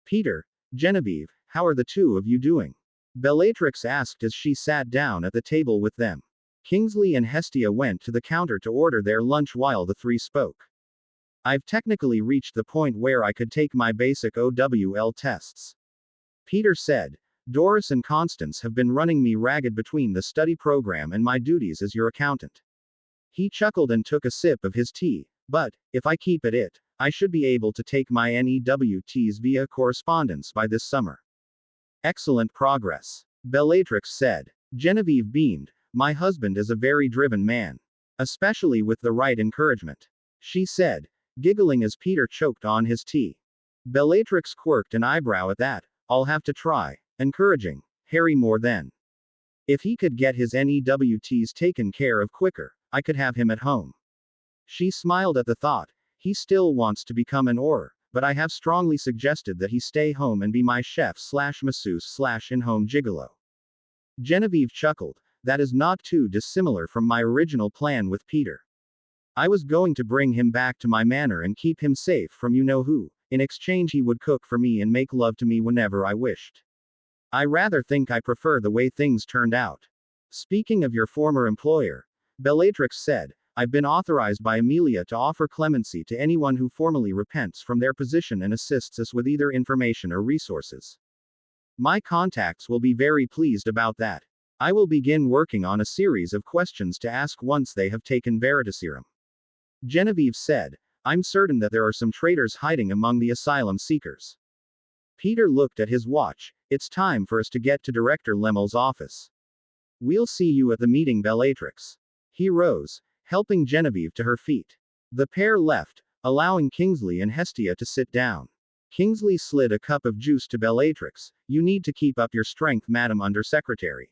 Peter, Genevieve, how are the two of you doing? Bellatrix asked as she sat down at the table with them. Kingsley and Hestia went to the counter to order their lunch while the three spoke. I've technically reached the point where I could take my basic OWL tests. Peter said. Doris and Constance have been running me ragged between the study program and my duties as your accountant. He chuckled and took a sip of his tea. But, if I keep at it, I should be able to take my NEWTs via correspondence by this summer. Excellent progress. Bellatrix said. Genevieve beamed. My husband is a very driven man. Especially with the right encouragement. She said, giggling as Peter choked on his tea. Bellatrix quirked an eyebrow at that. I'll have to try. Encouraging Harry more then. If he could get his NEWTs taken care of quicker, I could have him at home. She smiled at the thought. He still wants to become an Auror, but I have strongly suggested that he stay home and be my chef/masseuse/in-home gigolo. Genevieve chuckled. That is not too dissimilar from my original plan with Peter. I was going to bring him back to my manor and keep him safe from you-know-who. In exchange he would cook for me and make love to me whenever I wished. I rather think I prefer the way things turned out. Speaking of your former employer, Bellatrix said, I've been authorized by Amelia to offer clemency to anyone who formally repents from their position and assists us with either information or resources. My contacts will be very pleased about that. I will begin working on a series of questions to ask once they have taken Veritaserum. Genevieve said, I'm certain that there are some traitors hiding among the asylum seekers. Peter looked at his watch. It's time for us to get to Director Lemel's office. We'll see you at the meeting, Bellatrix. He rose, helping Genevieve to her feet. The pair left, allowing Kingsley and Hestia to sit down. Kingsley slid a cup of juice to Bellatrix. You need to keep up your strength, Madam Undersecretary.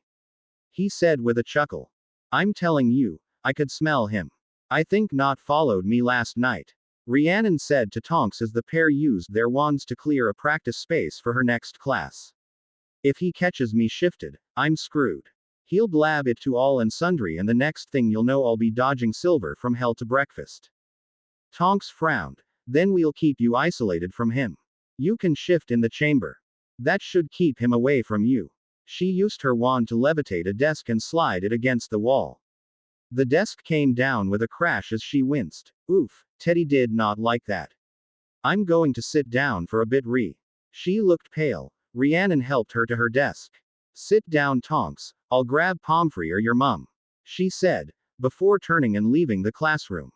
He said with a chuckle. I'm telling you, I could smell him. I think Not followed me last night. Rhiannon said to Tonks as the pair used their wands to clear a practice space for her next class. If he catches me shifted, I'm screwed. He'll blab it to all and sundry and the next thing you'll know I'll be dodging silver from hell to breakfast. Tonks frowned. Then we'll keep you isolated from him. You can shift in the chamber. That should keep him away from you. She used her wand to levitate a desk and slide it against the wall. The desk came down with a crash as she winced. Oof, Teddy did not like that. I'm going to sit down for a bit, She looked pale. Rhiannon helped her to her desk. Sit down, Tonks. I'll grab Pomfrey or your mum. She said, before turning and leaving the classroom.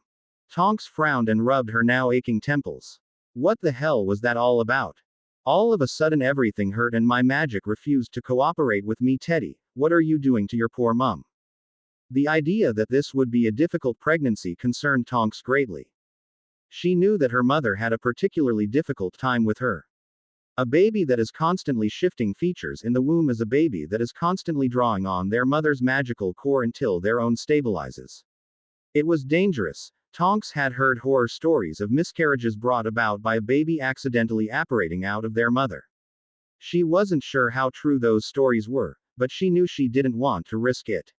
Tonks frowned and rubbed her now aching temples. What the hell was that all about? All of a sudden everything hurt and my magic refused to cooperate with me, Teddy. What are you doing to your poor mum? The idea that this would be a difficult pregnancy concerned Tonks greatly. She knew that her mother had a particularly difficult time with her. A baby that is constantly shifting features in the womb is a baby that is constantly drawing on their mother's magical core until their own stabilizes. It was dangerous. Tonks had heard horror stories of miscarriages brought about by a baby accidentally apparating out of their mother. She wasn't sure how true those stories were, but she knew she didn't want to risk it.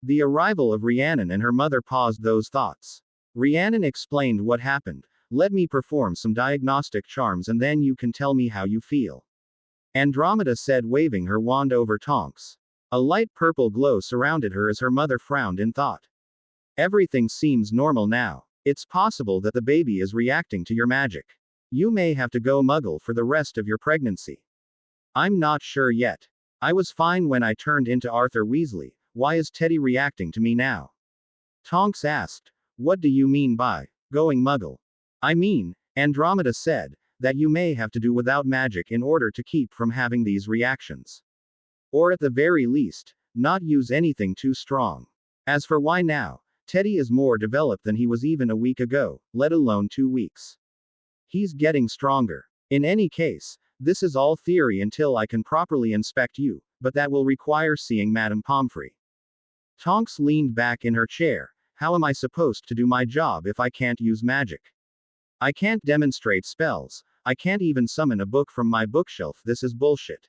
The arrival of Rhiannon and her mother paused those thoughts. Rhiannon explained what happened. Let me perform some diagnostic charms and then you can tell me how you feel. Andromeda said, waving her wand over Tonks. A light purple glow surrounded her as her mother frowned in thought. Everything seems normal now. It's possible that the baby is reacting to your magic. You may have to go muggle for the rest of your pregnancy. I'm not sure yet. I was fine when I turned into Arthur Weasley. Why is Teddy reacting to me now? Tonks asked. What do you mean by going muggle? I mean, Andromeda said, that you may have to do without magic in order to keep from having these reactions. Or at the very least, not use anything too strong. As for why now, Teddy is more developed than he was even a week ago, let alone 2 weeks. He's getting stronger. In any case, this is all theory until I can properly inspect you, but that will require seeing Madame Pomfrey. Tonks leaned back in her chair. How am I supposed to do my job if I can't use magic? I can't demonstrate spells. I can't even summon a book from my bookshelf. This is bullshit.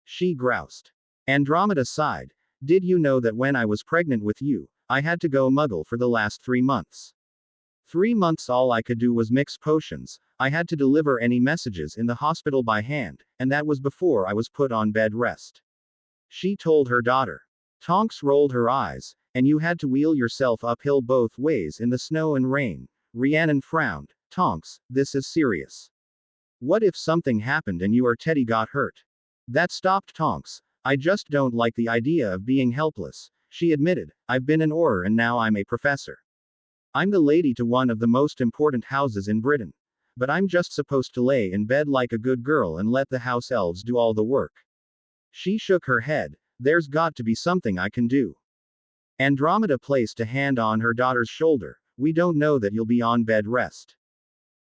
She groused. Andromeda sighed. Did you know that when I was pregnant with you, I had to go muggle for the last 3 months? 3 months all I could do was mix potions. I had to deliver any messages in the hospital by hand, and that was before I was put on bed rest. She told her daughter. Tonks rolled her eyes. And you had to wheel yourself uphill both ways in the snow and rain. Rhiannon frowned. Tonks, this is serious. What if something happened and you or Teddy got hurt? That stopped Tonks. I just don't like the idea of being helpless, she admitted. I've been an Auror and now I'm a professor. I'm the lady to one of the most important houses in Britain. But I'm just supposed to lay in bed like a good girl and let the house elves do all the work. She shook her head. There's got to be something I can do. Andromeda placed a hand on her daughter's shoulder. We don't know that you'll be on bed rest.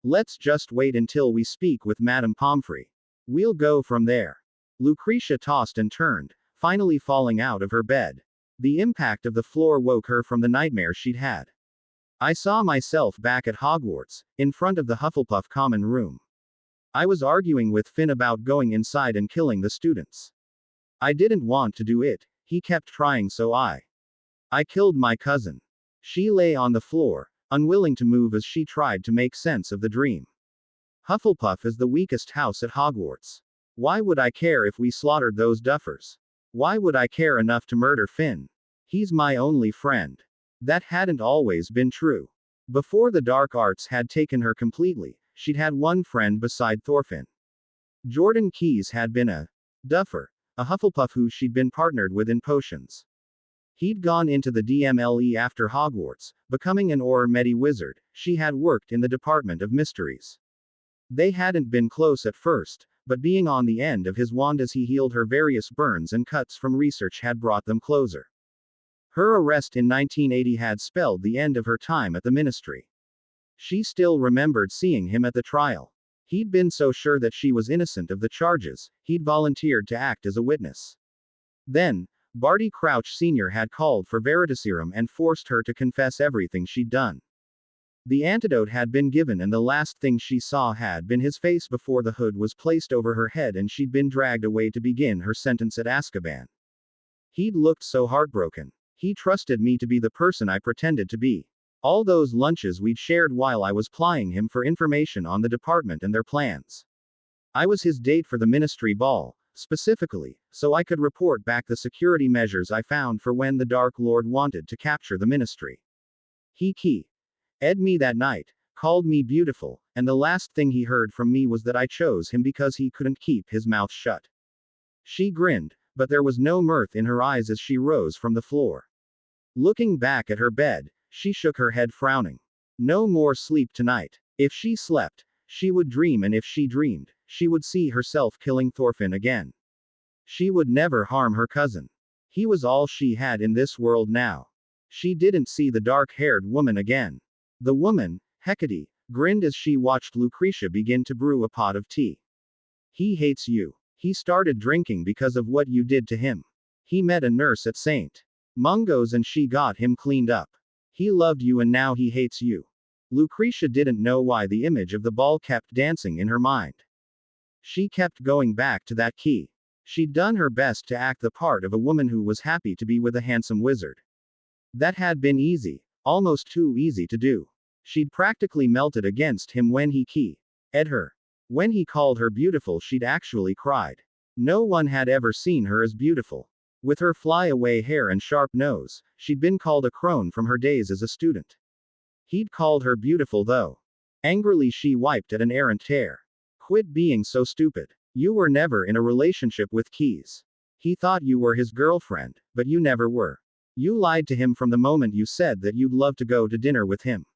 Let's just wait until we speak with Madame Pomfrey. We'll go from there. Lucretia tossed and turned, finally falling out of her bed. The impact of the floor woke her from the nightmare she'd had. I saw myself back at Hogwarts, in front of the Hufflepuff common room. I was arguing with Finn about going inside and killing the students. I didn't want to do it, he kept trying, so I killed my cousin. She lay on the floor, unwilling to move as she tried to make sense of the dream. Hufflepuff is the weakest house at Hogwarts. Why would I care if we slaughtered those duffers? Why would I care enough to murder Finn? He's my only friend. That hadn't always been true. Before the dark arts had taken her completely, she'd had one friend beside Thorfinn. Jordan Keyes had been a duffer, a Hufflepuff who she'd been partnered with in potions. He'd gone into the DMLE after Hogwarts, becoming an Auror Medi wizard. She had worked in the Department of Mysteries. They hadn't been close at first, but being on the end of his wand as he healed her various burns and cuts from research had brought them closer. Her arrest in 1980 had spelled the end of her time at the Ministry. She still remembered seeing him at the trial. He'd been so sure that she was innocent of the charges, he'd volunteered to act as a witness. Then, Barty Crouch Sr. had called for Veritaserum and forced her to confess everything she'd done. The antidote had been given and the last thing she saw had been his face before the hood was placed over her head and she'd been dragged away to begin her sentence at Azkaban. He'd looked so heartbroken. He trusted me to be the person I pretended to be. All those lunches we'd shared while I was plying him for information on the department and their plans. I was his date for the Ministry ball, specifically, so I could report back the security measures I found for when the Dark Lord wanted to capture the Ministry. He ed me that night, called me beautiful, and the last thing he heard from me was that I chose him because he couldn't keep his mouth shut. She grinned, but there was no mirth in her eyes as she rose from the floor. Looking back at her bed, she shook her head frowning. No more sleep tonight. If she slept, she would dream, and if she dreamed, she would see herself killing Thorfinn again. She would never harm her cousin. He was all she had in this world now. She didn't see the dark-haired woman again. The woman, Hecate, grinned as she watched Lucretia begin to brew a pot of tea. He hates you. He started drinking because of what you did to him. He met a nurse at St. Mungo's and she got him cleaned up. He loved you and now he hates you. Lucretia didn't know why the image of the ball kept dancing in her mind. She kept going back to that key. She'd done her best to act the part of a woman who was happy to be with a handsome wizard. That had been easy, almost too easy to do. She'd practically melted against him when he ed her. When he called her beautiful, she'd actually cried. No one had ever seen her as beautiful. With her fly-away hair and sharp nose, she'd been called a crone from her days as a student. He'd called her beautiful though. Angrily she wiped at an errant tear. Quit being so stupid. You were never in a relationship with Keyes. He thought you were his girlfriend, but you never were. You lied to him from the moment you said that you'd love to go to dinner with him.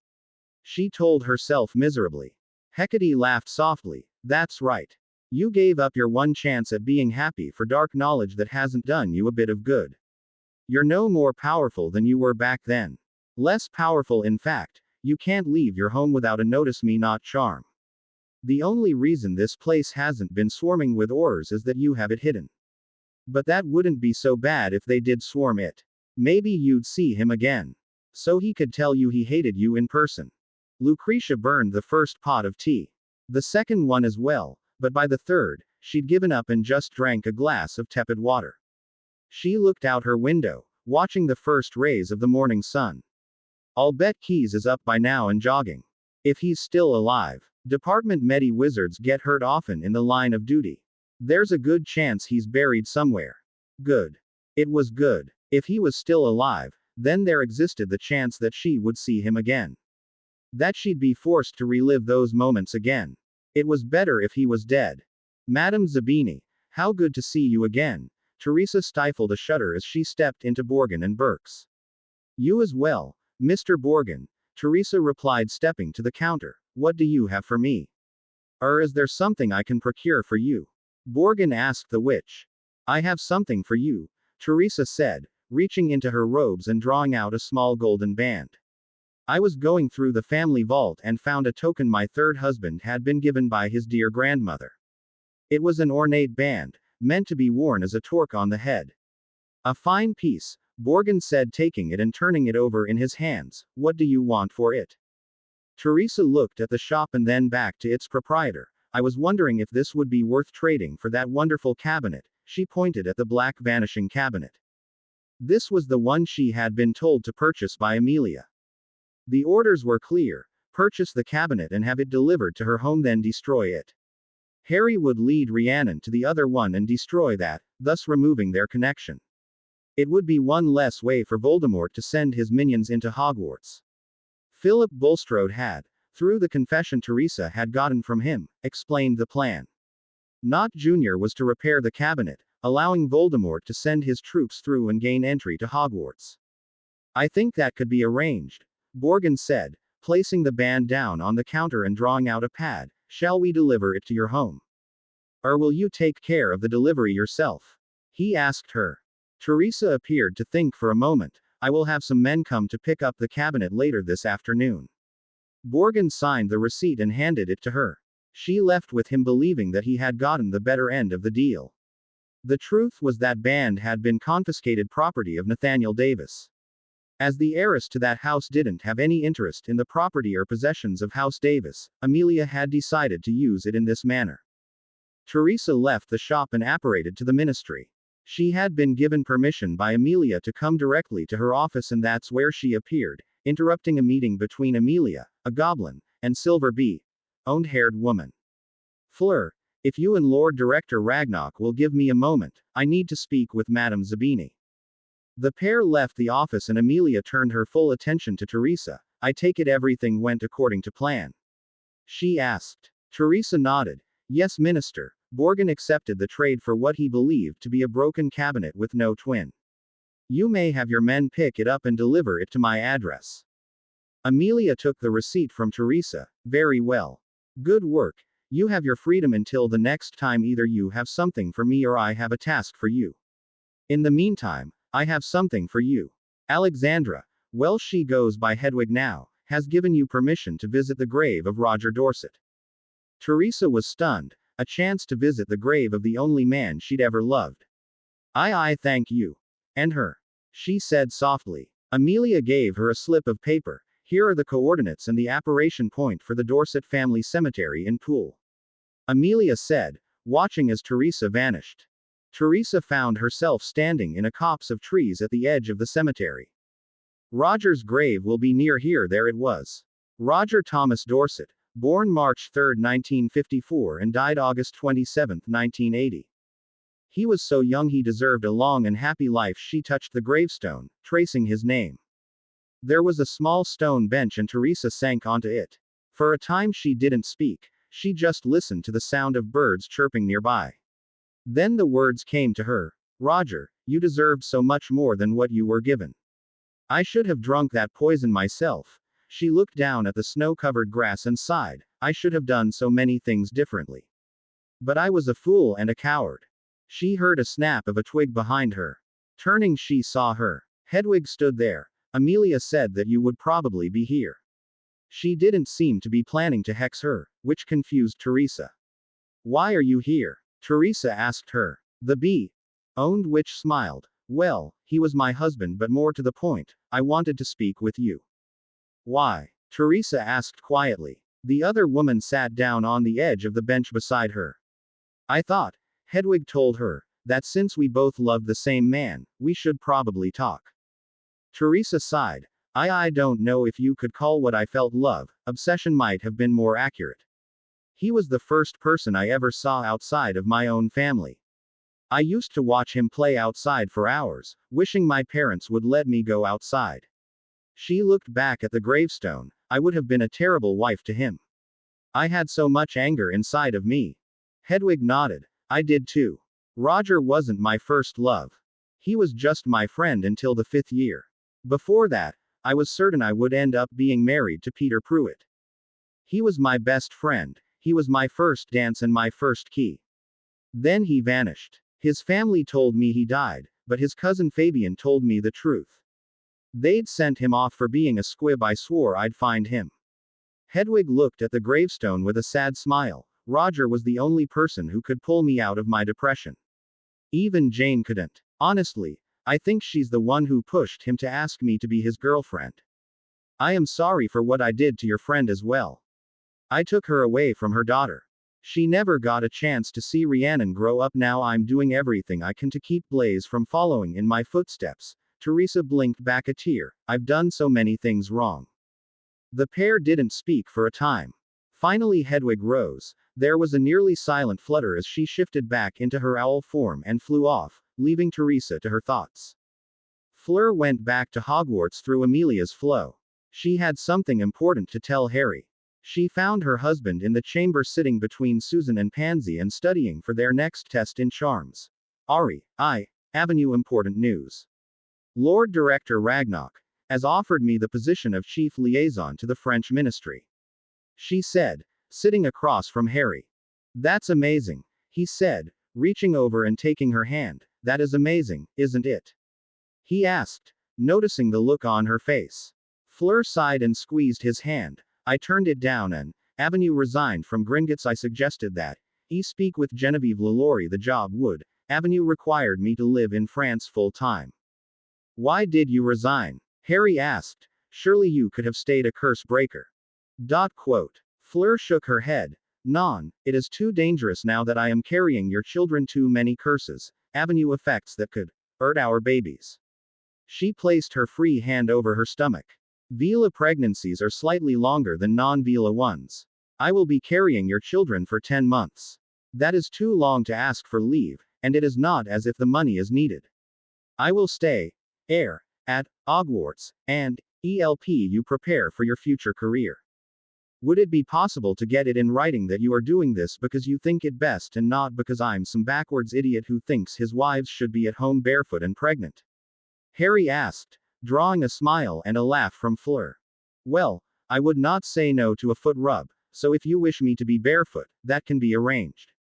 She told herself miserably. Hecate laughed softly. That's right. You gave up your one chance at being happy for dark knowledge that hasn't done you a bit of good. You're no more powerful than you were back then. Less powerful, in fact. You can't leave your home without a notice me not charm. The only reason this place hasn't been swarming with Aurors is that you have it hidden. But that wouldn't be so bad if they did swarm it. Maybe you'd see him again. So he could tell you he hated you in person. Lucretia burned the first pot of tea. The second one as well, but by the third, she'd given up and just drank a glass of tepid water. She looked out her window, watching the first rays of the morning sun. I'll bet Keys is up by now and jogging. If he's still alive. Department Medi wizards get hurt often in the line of duty. There's a good chance he's buried somewhere. Good. It was good. If he was still alive, then there existed the chance that she would see him again. That she'd be forced to relive those moments again. It was better if he was dead. Madame Zabini, how good to see you again. Teresa stifled a shudder as she stepped into Borgin and Burke's. You as well, Mr. Borgin, Teresa replied, stepping to the counter. What do you have for me? Or is there something I can procure for you? Borgin asked the witch. I have something for you, Teresa said, reaching into her robes and drawing out a small golden band. I was going through the family vault and found a token my third husband had been given by his dear grandmother. It was an ornate band, meant to be worn as a torque on the head. A fine piece, Borgin said, taking it and turning it over in his hands. What do you want for it? Teresa looked at the shop and then back to its proprietor. I was wondering if this would be worth trading for that wonderful cabinet. She pointed at the black vanishing cabinet. This was the one she had been told to purchase by Amelia. The orders were clear: purchase the cabinet and have it delivered to her home, then destroy it. Harry would lead Rhiannon to the other one and destroy that, thus removing their connection. It would be one less way for Voldemort to send his minions into Hogwarts. Philip Bulstrode had, through the confession Teresa had gotten from him, explained the plan. Not Junior was to repair the cabinet, allowing Voldemort to send his troops through and gain entry to Hogwarts. I think that could be arranged, Borgin said, placing the band down on the counter and drawing out a pad. Shall we deliver it to your home? Or will you take care of the delivery yourself? He asked her. Teresa appeared to think for a moment. I will have some men come to pick up the cabinet later this afternoon. Borgin signed the receipt and handed it to her. She left with him believing that he had gotten the better end of the deal. The truth was that band had been confiscated property of Nathaniel Davis. As the heiress to that house didn't have any interest in the property or possessions of House Davis, Amelia had decided to use it in this manner. Teresa left the shop and apparated to the ministry. She had been given permission by Amelia to come directly to her office, and that's where she appeared, interrupting a meeting between Amelia, a goblin, and Silver B, owned-haired woman. Fleur, if you and Lord Director Ragnarok will give me a moment, I need to speak with Madame Zabini. The pair left the office and Amelia turned her full attention to Teresa. I take it everything went according to plan? She asked. Teresa nodded. Yes, Minister. Borgin accepted the trade for what he believed to be a broken cabinet with no twin. You may have your men pick it up and deliver it to my address. Amelia took the receipt from Teresa. Very well. Good work. You have your freedom until the next time either you have something for me or I have a task for you. In the meantime, I have something for you. Alexandra, well, she goes by Hedwig now, has given you permission to visit the grave of Roger Dorset. Teresa was stunned. A chance to visit the grave of the only man she'd ever loved. I thank you. And her. She said softly. Amelia gave her a slip of paper. Here are the coordinates and the apparition point for the Dorset family cemetery in Poole. Amelia said, watching as Teresa vanished. Teresa found herself standing in a copse of trees at the edge of the cemetery. Roger's grave will be near here. There it was. Roger Thomas Dorset, born March 3, 1954 and died August 27, 1980. He was so young he deserved a long and happy life. She touched the gravestone, tracing his name. There was a small stone bench and Teresa sank onto it. For a time she didn't speak, she just listened to the sound of birds chirping nearby. Then the words came to her. Roger, you deserved so much more than what you were given. I should have drunk that poison myself. She looked down at the snow-covered grass and sighed. I should have done so many things differently. But I was a fool and a coward. She heard a snap of a twig behind her. Turning, she saw her. Hedwig stood there. Amelia said that you would probably be here. She didn't seem to be planning to hex her, which confused Teresa. Why are you here? Teresa asked her. The bee-owned witch smiled. Well, he was my husband, but more to the point, I wanted to speak with you. Why? Teresa asked quietly. The other woman sat down on the edge of the bench beside her. I thought, Hedwig told her, that since we both loved the same man, we should probably talk. Teresa sighed. I don't know if you could call what I felt love, obsession might have been more accurate. He was the first person I ever saw outside of my own family. I used to watch him play outside for hours, wishing my parents would let me go outside. She looked back at the gravestone. I would have been a terrible wife to him. I had so much anger inside of me. Hedwig nodded. I did too. Roger wasn't my first love. He was just my friend until the 5th year. Before that, I was certain I would end up being married to Peter Pruitt. He was my best friend. He was my first dance and my first key. Then he vanished. His family told me he died, but his cousin Fabian told me the truth. They'd sent him off for being a squib. I swore I'd find him. Hedwig looked at the gravestone with a sad smile. Roger was the only person who could pull me out of my depression. Even Jane couldn't. Honestly, I think she's the one who pushed him to ask me to be his girlfriend. I am sorry for what I did to your friend as well. I took her away from her daughter. She never got a chance to see Rhiannon grow up. Now I'm doing everything I can to keep Blaise from following in my footsteps. Teresa blinked back a tear. I've done so many things wrong. The pair didn't speak for a time. Finally Hedwig rose. There was a nearly silent flutter as she shifted back into her owl form and flew off, leaving Teresa to her thoughts. Fleur went back to Hogwarts through Amelia's flow. She had something important to tell Harry. She found her husband in the chamber sitting between Susan and Pansy and studying for their next test in charms. Avenue important news. Lord Director Ragnarok has offered me the position of chief liaison to the French ministry. She said, sitting across from Harry. That's amazing, he said, reaching over and taking her hand. That is amazing, isn't it? He asked, noticing the look on her face. Fleur sighed and squeezed his hand. I turned it down and, Avenue resigned from Gringotts. I suggested that he speak with Genevieve Lalaurie. The job would, Avenue required me to live in France full time. Why did you resign? Harry asked. Surely you could have stayed a curse breaker. Fleur shook her head. Non, it is too dangerous now that I am carrying your children. Too many curses, Avenue effects that could hurt our babies. She placed her free hand over her stomach. Vila pregnancies are slightly longer than non-Vila ones. I will be carrying your children for 10 months. That is too long to ask for leave, and it is not as if the money is needed. I will stay, at Hogwarts, and help you prepare for your future career. Would it be possible to get it in writing that you are doing this because you think it best and not because I'm some backwards idiot who thinks his wives should be at home barefoot and pregnant? Harry asked, drawing a smile and a laugh from Fleur. Well, I would not say no to a foot rub, so if you wish me to be barefoot, that can be arranged.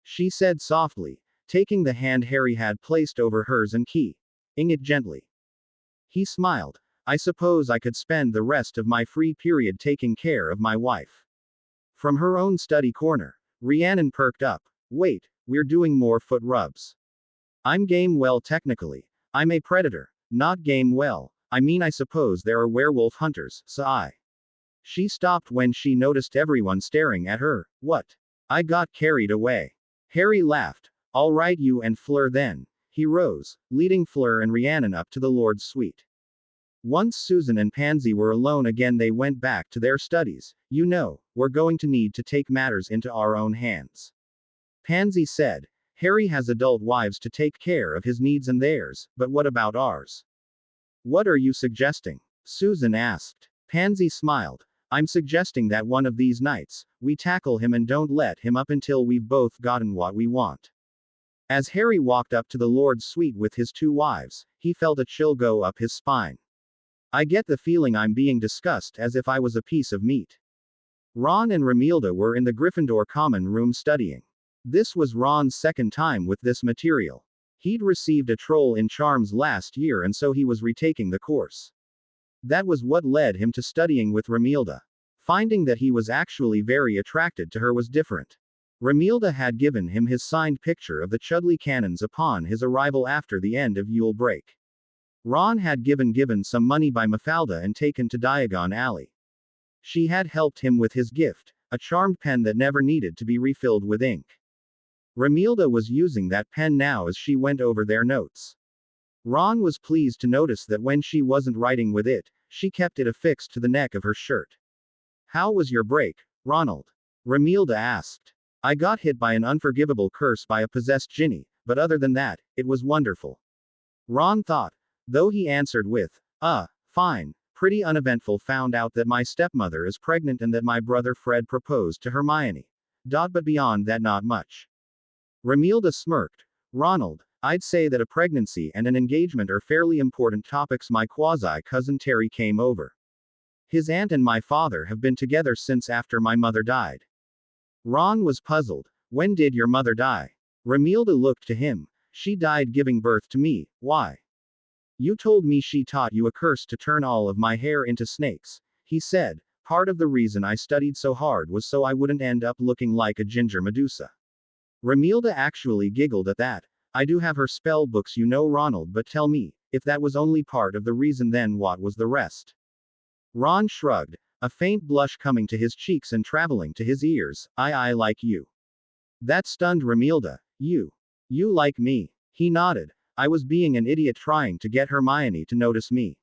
She said softly, taking the hand Harry had placed over hers and keying it gently. He smiled. I suppose I could spend the rest of my free period taking care of my wife. From her own study corner, Rhiannon perked up. Wait, we're doing more foot rubs. I'm game. Well, technically, I'm a predator, not game. Well, I mean, I suppose there are werewolf hunters, so She stopped when she noticed everyone staring at her. What? I got carried away. Harry laughed. All right, you and Fleur then. He rose, leading Fleur and Rhiannon up to the Lord's suite. Once Susan and Pansy were alone again, they went back to their studies. You know, we're going to need to take matters into our own hands. Pansy said, Harry has adult wives to take care of his needs and theirs, but what about ours? What are you suggesting? Susan asked. Pansy smiled. I'm suggesting that one of these nights, we tackle him and don't let him up until we've both gotten what we want. As Harry walked up to the Lord's suite with his 2 wives, he felt a chill go up his spine. I get the feeling I'm being discussed as if I was a piece of meat. Ron and Romilda were in the Gryffindor common room studying. This was Ron's second time with this material. He'd received a Troll in Charms last year and so he was retaking the course. That was what led him to studying with Romilda. Finding that he was actually very attracted to her was different. Remilda had given him his signed picture of the Chudley cannons upon his arrival after the end of Yule break. Ron had given some money by Mafalda and taken to Diagon Alley. She had helped him with his gift, a charmed pen that never needed to be refilled with ink. Remilda was using that pen now as she went over their notes. Ron was pleased to notice that when she wasn't writing with it, she kept it affixed to the neck of her shirt. "How was your break, Ronald?" Remilda asked. "I got hit by an unforgivable curse by a possessed Ginny, but other than that, it was wonderful." Ron thought, though he answered with, fine, pretty uneventful. Found out that my stepmother is pregnant and that my brother Fred proposed to Hermione. But beyond that not much. Remilda smirked. "Ronald, I'd say that a pregnancy and an engagement are fairly important topics. My quasi-cousin Terry came over. His aunt and my father have been together since after my mother died." Ron was puzzled. "When did your mother die?" Remilda looked to him. "She died giving birth to me." "Why?" "You told me she taught you a curse to turn all of my hair into snakes," he said. "Part of the reason I studied so hard was so I wouldn't end up looking like a ginger Medusa." Remilda actually giggled at that. "I do have her spell books, you know, Ronald, but tell me, if that was only part of the reason, then what was the rest?" Ron shrugged, a faint blush coming to his cheeks and traveling to his ears. I like you." That stunned Remilda. You like me?" He nodded. "I was being an idiot trying to get Hermione to notice me.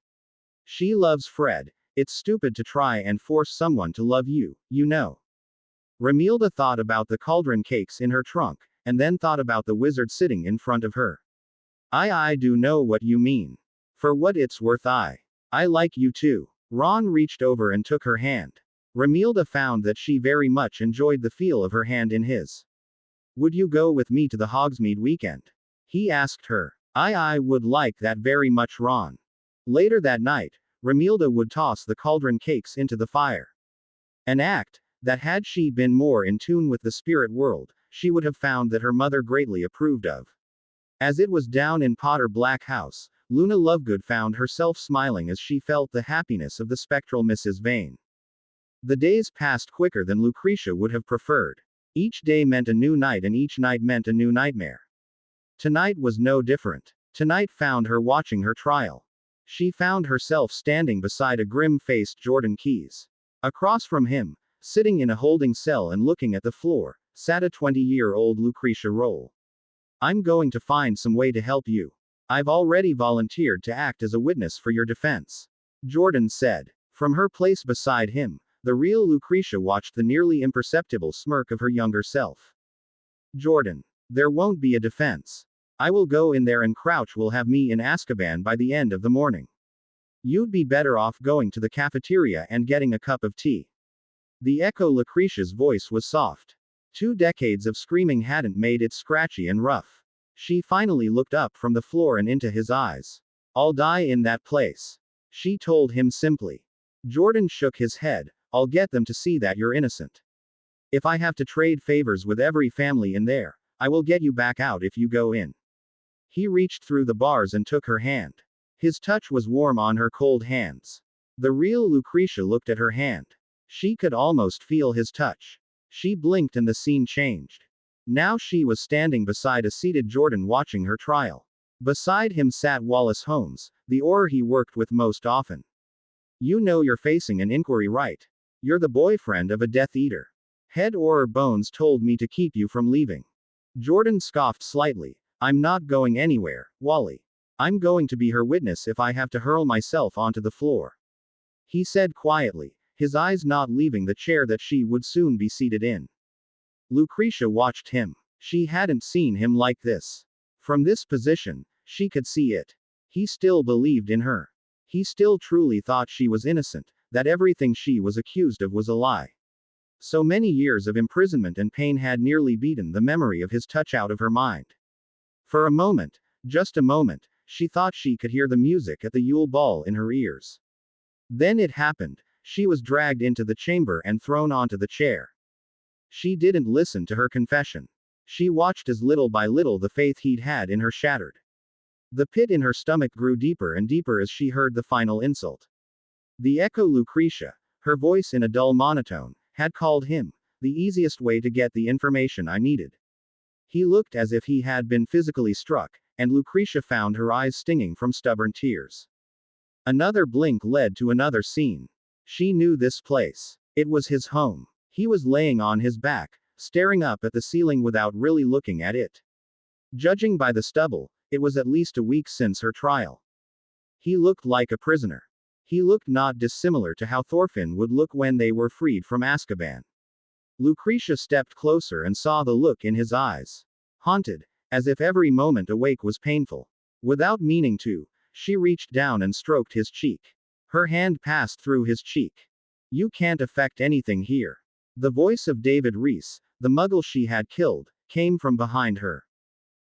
She loves Fred. It's stupid to try and force someone to love you, you know." Remilda thought about the cauldron cakes in her trunk, and then thought about the wizard sitting in front of her. I do know what you mean. For what it's worth, I like you too." Ron reached over and took her hand. Remilda found that she very much enjoyed the feel of her hand in his. "Would you go with me to the Hogsmeade weekend?" he asked her. I would like that very much, Ron." Later that night, Remilda would toss the cauldron cakes into the fire. An act that, had she been more in tune with the spirit world, she would have found that her mother greatly approved of. As it was down in Potter Black House, Luna Lovegood found herself smiling as she felt the happiness of the spectral Mrs. Vane. The days passed quicker than Lucretia would have preferred. Each day meant a new night, and each night meant a new nightmare. Tonight was no different. Tonight found her watching her trial. She found herself standing beside a grim-faced Jordan Keyes. Across from him, sitting in a holding cell and looking at the floor, sat a 20-year-old Lucretia Roll. "I'm going to find some way to help you. I've already volunteered to act as a witness for your defense," Jordan said. From her place beside him, the real Lucretia watched the nearly imperceptible smirk of her younger self. "Jordan, there won't be a defense. I will go in there and Crouch will have me in Azkaban by the end of the morning. You'd be better off going to the cafeteria and getting a cup of tea." The echo Lucretia's voice was soft. 2 decades of screaming hadn't made it scratchy and rough. She finally looked up from the floor and into his eyes. "I'll die in that place," she told him simply. Jordan shook his head. "I'll get them to see that you're innocent. If I have to trade favors with every family in there, I will get you back out if you go in." He reached through the bars and took her hand. His touch was warm on her cold hands. The real Lucretia looked at her hand. She could almost feel his touch. She blinked and the scene changed. Now she was standing beside a seated Jordan watching her trial. Beside him sat Wallace Holmes, the Auror he worked with most often. "You know you're facing an inquiry, right? You're the boyfriend of a Death Eater. Head Auror Bones told me to keep you from leaving." Jordan scoffed slightly. "I'm not going anywhere, Wally. I'm going to be her witness if I have to hurl myself onto the floor," he said quietly, his eyes not leaving the chair that she would soon be seated in. Lucretia watched him. She hadn't seen him like this. From this position, she could see it. He still believed in her. He still truly thought she was innocent, that everything she was accused of was a lie. So many years of imprisonment and pain had nearly beaten the memory of his touch out of her mind. For a moment, just a moment, she thought she could hear the music at the Yule Ball in her ears. Then it happened. She was dragged into the chamber and thrown onto the chair. She didn't listen to her confession. She watched as little by little the faith he'd had in her shattered. The pit in her stomach grew deeper and deeper as she heard the final insult. The echo Lucretia, her voice in a dull monotone, had called him the easiest way to get the information I needed. He looked as if he had been physically struck, and Lucretia found her eyes stinging from stubborn tears. Another blink led to another scene. She knew this place. It was his home. He was laying on his back, staring up at the ceiling without really looking at it. Judging by the stubble, it was at least a week since her trial. He looked like a prisoner. He looked not dissimilar to how Thorfinn would look when they were freed from Azkaban. Lucretia stepped closer and saw the look in his eyes. Haunted, as if every moment awake was painful. Without meaning to, she reached down and stroked his cheek. Her hand passed through his cheek. "You can't affect anything here." The voice of David Reese, the muggle she had killed, came from behind her.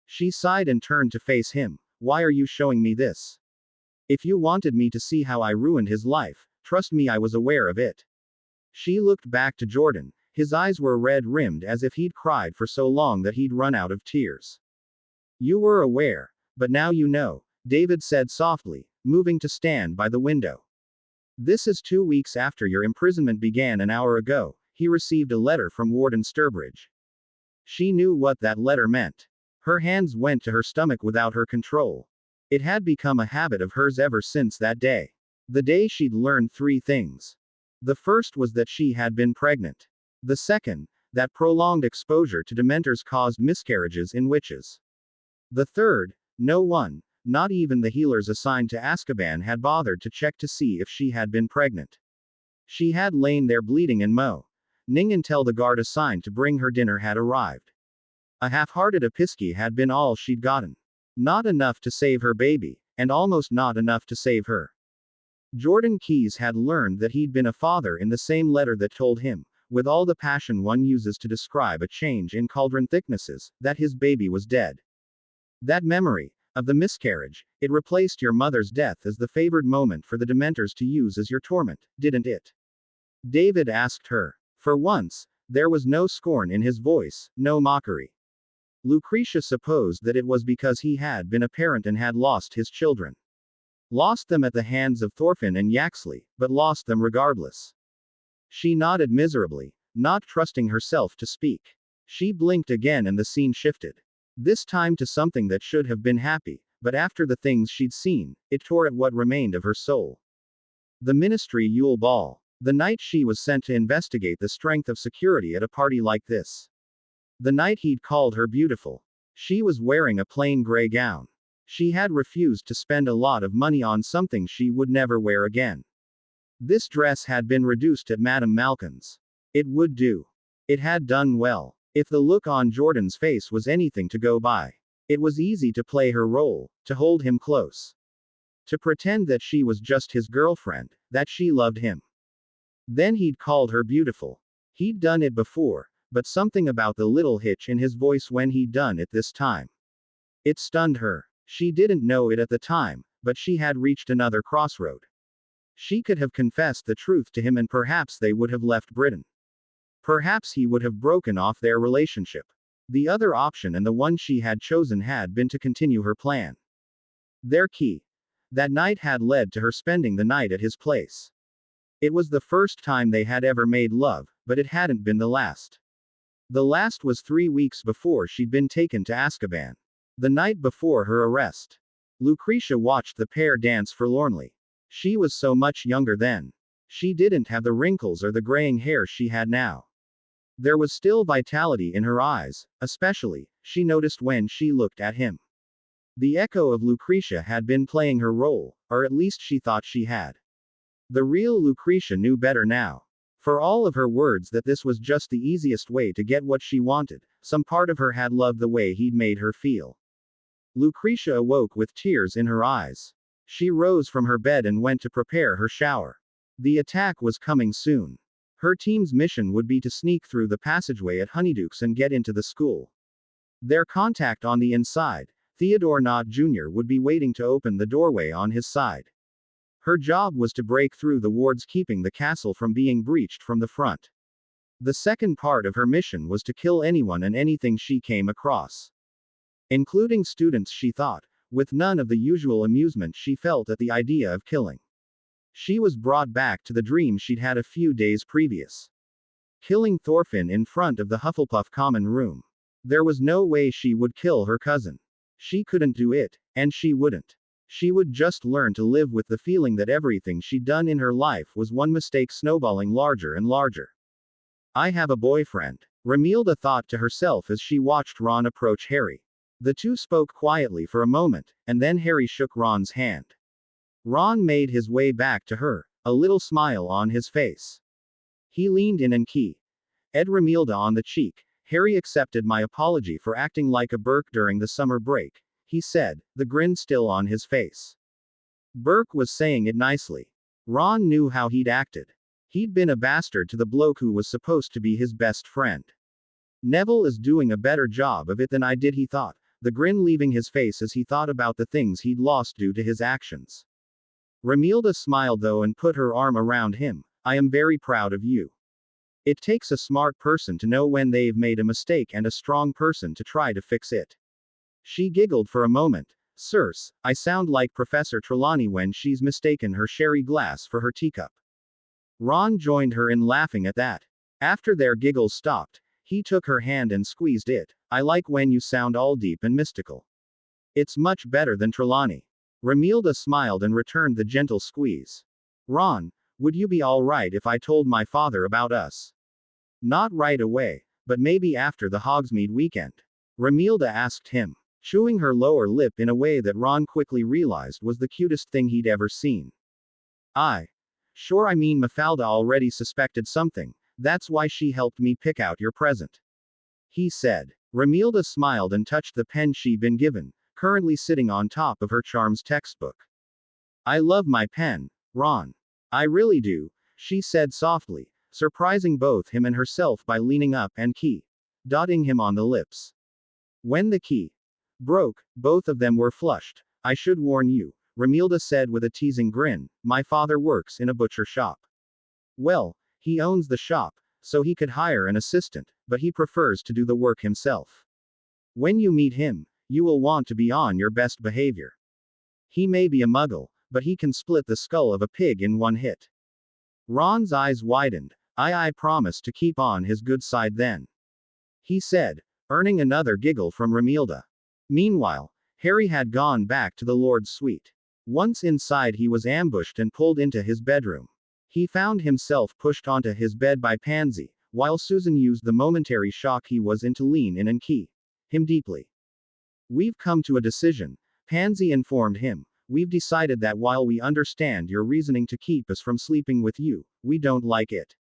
She sighed and turned to face him. "Why are you showing me this? If you wanted me to see how I ruined his life, trust me, I was aware of it." She looked back to Jordan. His eyes were red-rimmed as if he'd cried for so long that he'd run out of tears. "You were aware, but now you know," David said softly, moving to stand by the window. "This is 2 weeks after your imprisonment began. An hour ago, he received a letter from Warden Sturbridge." She knew what that letter meant. Her hands went to her stomach without her control. It had become a habit of hers ever since that day. The day she'd learned 3 things. The first was that she had been pregnant. The second, that prolonged exposure to dementors caused miscarriages in witches. The third, no one, not even the healers assigned to Azkaban, had bothered to check to see if she had been pregnant. She had lain there bleeding and moaning until the guard assigned to bring her dinner had arrived. A half-hearted episky had been all she'd gotten. Not enough to save her baby, and almost not enough to save her. Jordan Keyes had learned that he'd been a father in the same letter that told him, with all the passion one uses to describe a change in cauldron thicknesses, that his baby was dead. That memory of the miscarriage, it replaced your mother's death as the favored moment for the dementors to use as your torment, didn't it? David asked her. For once, there was no scorn in his voice, no mockery. Lucretia supposed that it was because he had been a parent and had lost his children. Lost them at the hands of Thorfinn and Yaxley, but lost them regardless. She nodded miserably, not trusting herself to speak. She blinked again and the scene shifted. This time to something that should have been happy, but after the things she'd seen, it tore at what remained of her soul. The Ministry Yule Ball. The night she was sent to investigate the strength of security at a party like this. The night he'd called her beautiful. She was wearing a plain gray gown. She had refused to spend a lot of money on something she would never wear again. This dress had been reduced at Madame Malkin's. It would do. It had done well. If the look on Jordan's face was anything to go by. It was easy to play her role, to hold him close. To pretend that she was just his girlfriend, that she loved him. Then he'd called her beautiful. He'd done it before, but something about the little hitch in his voice when he'd done it this time. It stunned her. She didn't know it at the time, but she had reached another crossroad. She could have confessed the truth to him and perhaps they would have left Britain. Perhaps he would have broken off their relationship. The other option, and the one she had chosen, had been to continue her plan. Their key. That night had led to her spending the night at his place. It was the first time they had ever made love, but it hadn't been the last. The last was 3 weeks before she'd been taken to Azkaban. The night before her arrest. Lucretia watched the pair dance forlornly. She was so much younger then. She didn't have the wrinkles or the graying hair she had now. There was still vitality in her eyes, especially, she noticed when she looked at him. The echo of Lucretia had been playing her role, or at least she thought she had. The real Lucretia knew better now. For all of her words that this was just the easiest way to get what she wanted, some part of her had loved the way he'd made her feel. Lucretia awoke with tears in her eyes. She rose from her bed and went to prepare her shower. The attack was coming soon. Her team's mission would be to sneak through the passageway at Honeydukes and get into the school. Their contact on the inside, Theodore Knott Jr., would be waiting to open the doorway on his side. Her job was to break through the wards keeping the castle from being breached from the front. The second part of her mission was to kill anyone and anything she came across. Including students, she thought, with none of the usual amusement she felt at the idea of killing. She was brought back to the dream she'd had a few days previous. killing Thorfinn in front of the Hufflepuff common room. There was no way she would kill her cousin. She couldn't do it, and she wouldn't. She would just learn to live with the feeling that everything she'd done in her life was one mistake snowballing larger and larger. I have a boyfriend, Romilda thought to herself as she watched Ron approach Harry. The two spoke quietly for a moment, and then Harry shook Ron's hand. Ron made his way back to her, a little smile on his face. He leaned in and kissed Romilda on the cheek. Harry accepted my apology for acting like a Burke during the summer break, he said, the grin still on his face. Burke was saying it nicely. Ron knew how he'd acted. He'd been a bastard to the bloke who was supposed to be his best friend. Neville is doing a better job of it than I did, he thought, the grin leaving his face as he thought about the things he'd lost due to his actions. Romilda smiled though and put her arm around him. I am very proud of you. It takes a smart person to know when they've made a mistake and a strong person to try to fix it. She giggled for a moment. Sirs, I sound like Professor Trelawney when she's mistaken her sherry glass for her teacup. Ron joined her in laughing at that. After their giggles stopped, he took her hand and squeezed it. I like when you sound all deep and mystical. It's much better than Trelawney. Romilda smiled and returned the gentle squeeze. Ron, would you be all right if I told my father about us? Not right away, but maybe after the Hogsmeade weekend. Romilda asked him, chewing her lower lip in a way that Ron quickly realized was the cutest thing he'd ever seen. Sure, I mean Mafalda already suspected something, that's why she helped me pick out your present. He said. Romilda smiled and touched the pen she'd been given, currently sitting on top of her charms textbook. I love my pen, Ron. I really do, she said softly, surprising both him and herself by leaning up and dotting him on the lips. When the key broke, both of them were flushed. I should warn you, Romilda said with a teasing grin, my father works in a butcher shop. Well, he owns the shop, so he could hire an assistant, but he prefers to do the work himself. When you meet him, you will want to be on your best behavior. He may be a muggle, but he can split the skull of a pig in one hit. Ron's eyes widened. I promise to keep on his good side then. He said, earning another giggle from Romilda. Meanwhile, Harry had gone back to the Lord's suite. Once inside, he was ambushed and pulled into his bedroom. He found himself pushed onto his bed by Pansy, while Susan used the momentary shock he was in to lean in and kiss him deeply. We've come to a decision, Pansy informed him. We've decided that while we understand your reasoning to keep us from sleeping with you, we don't like it.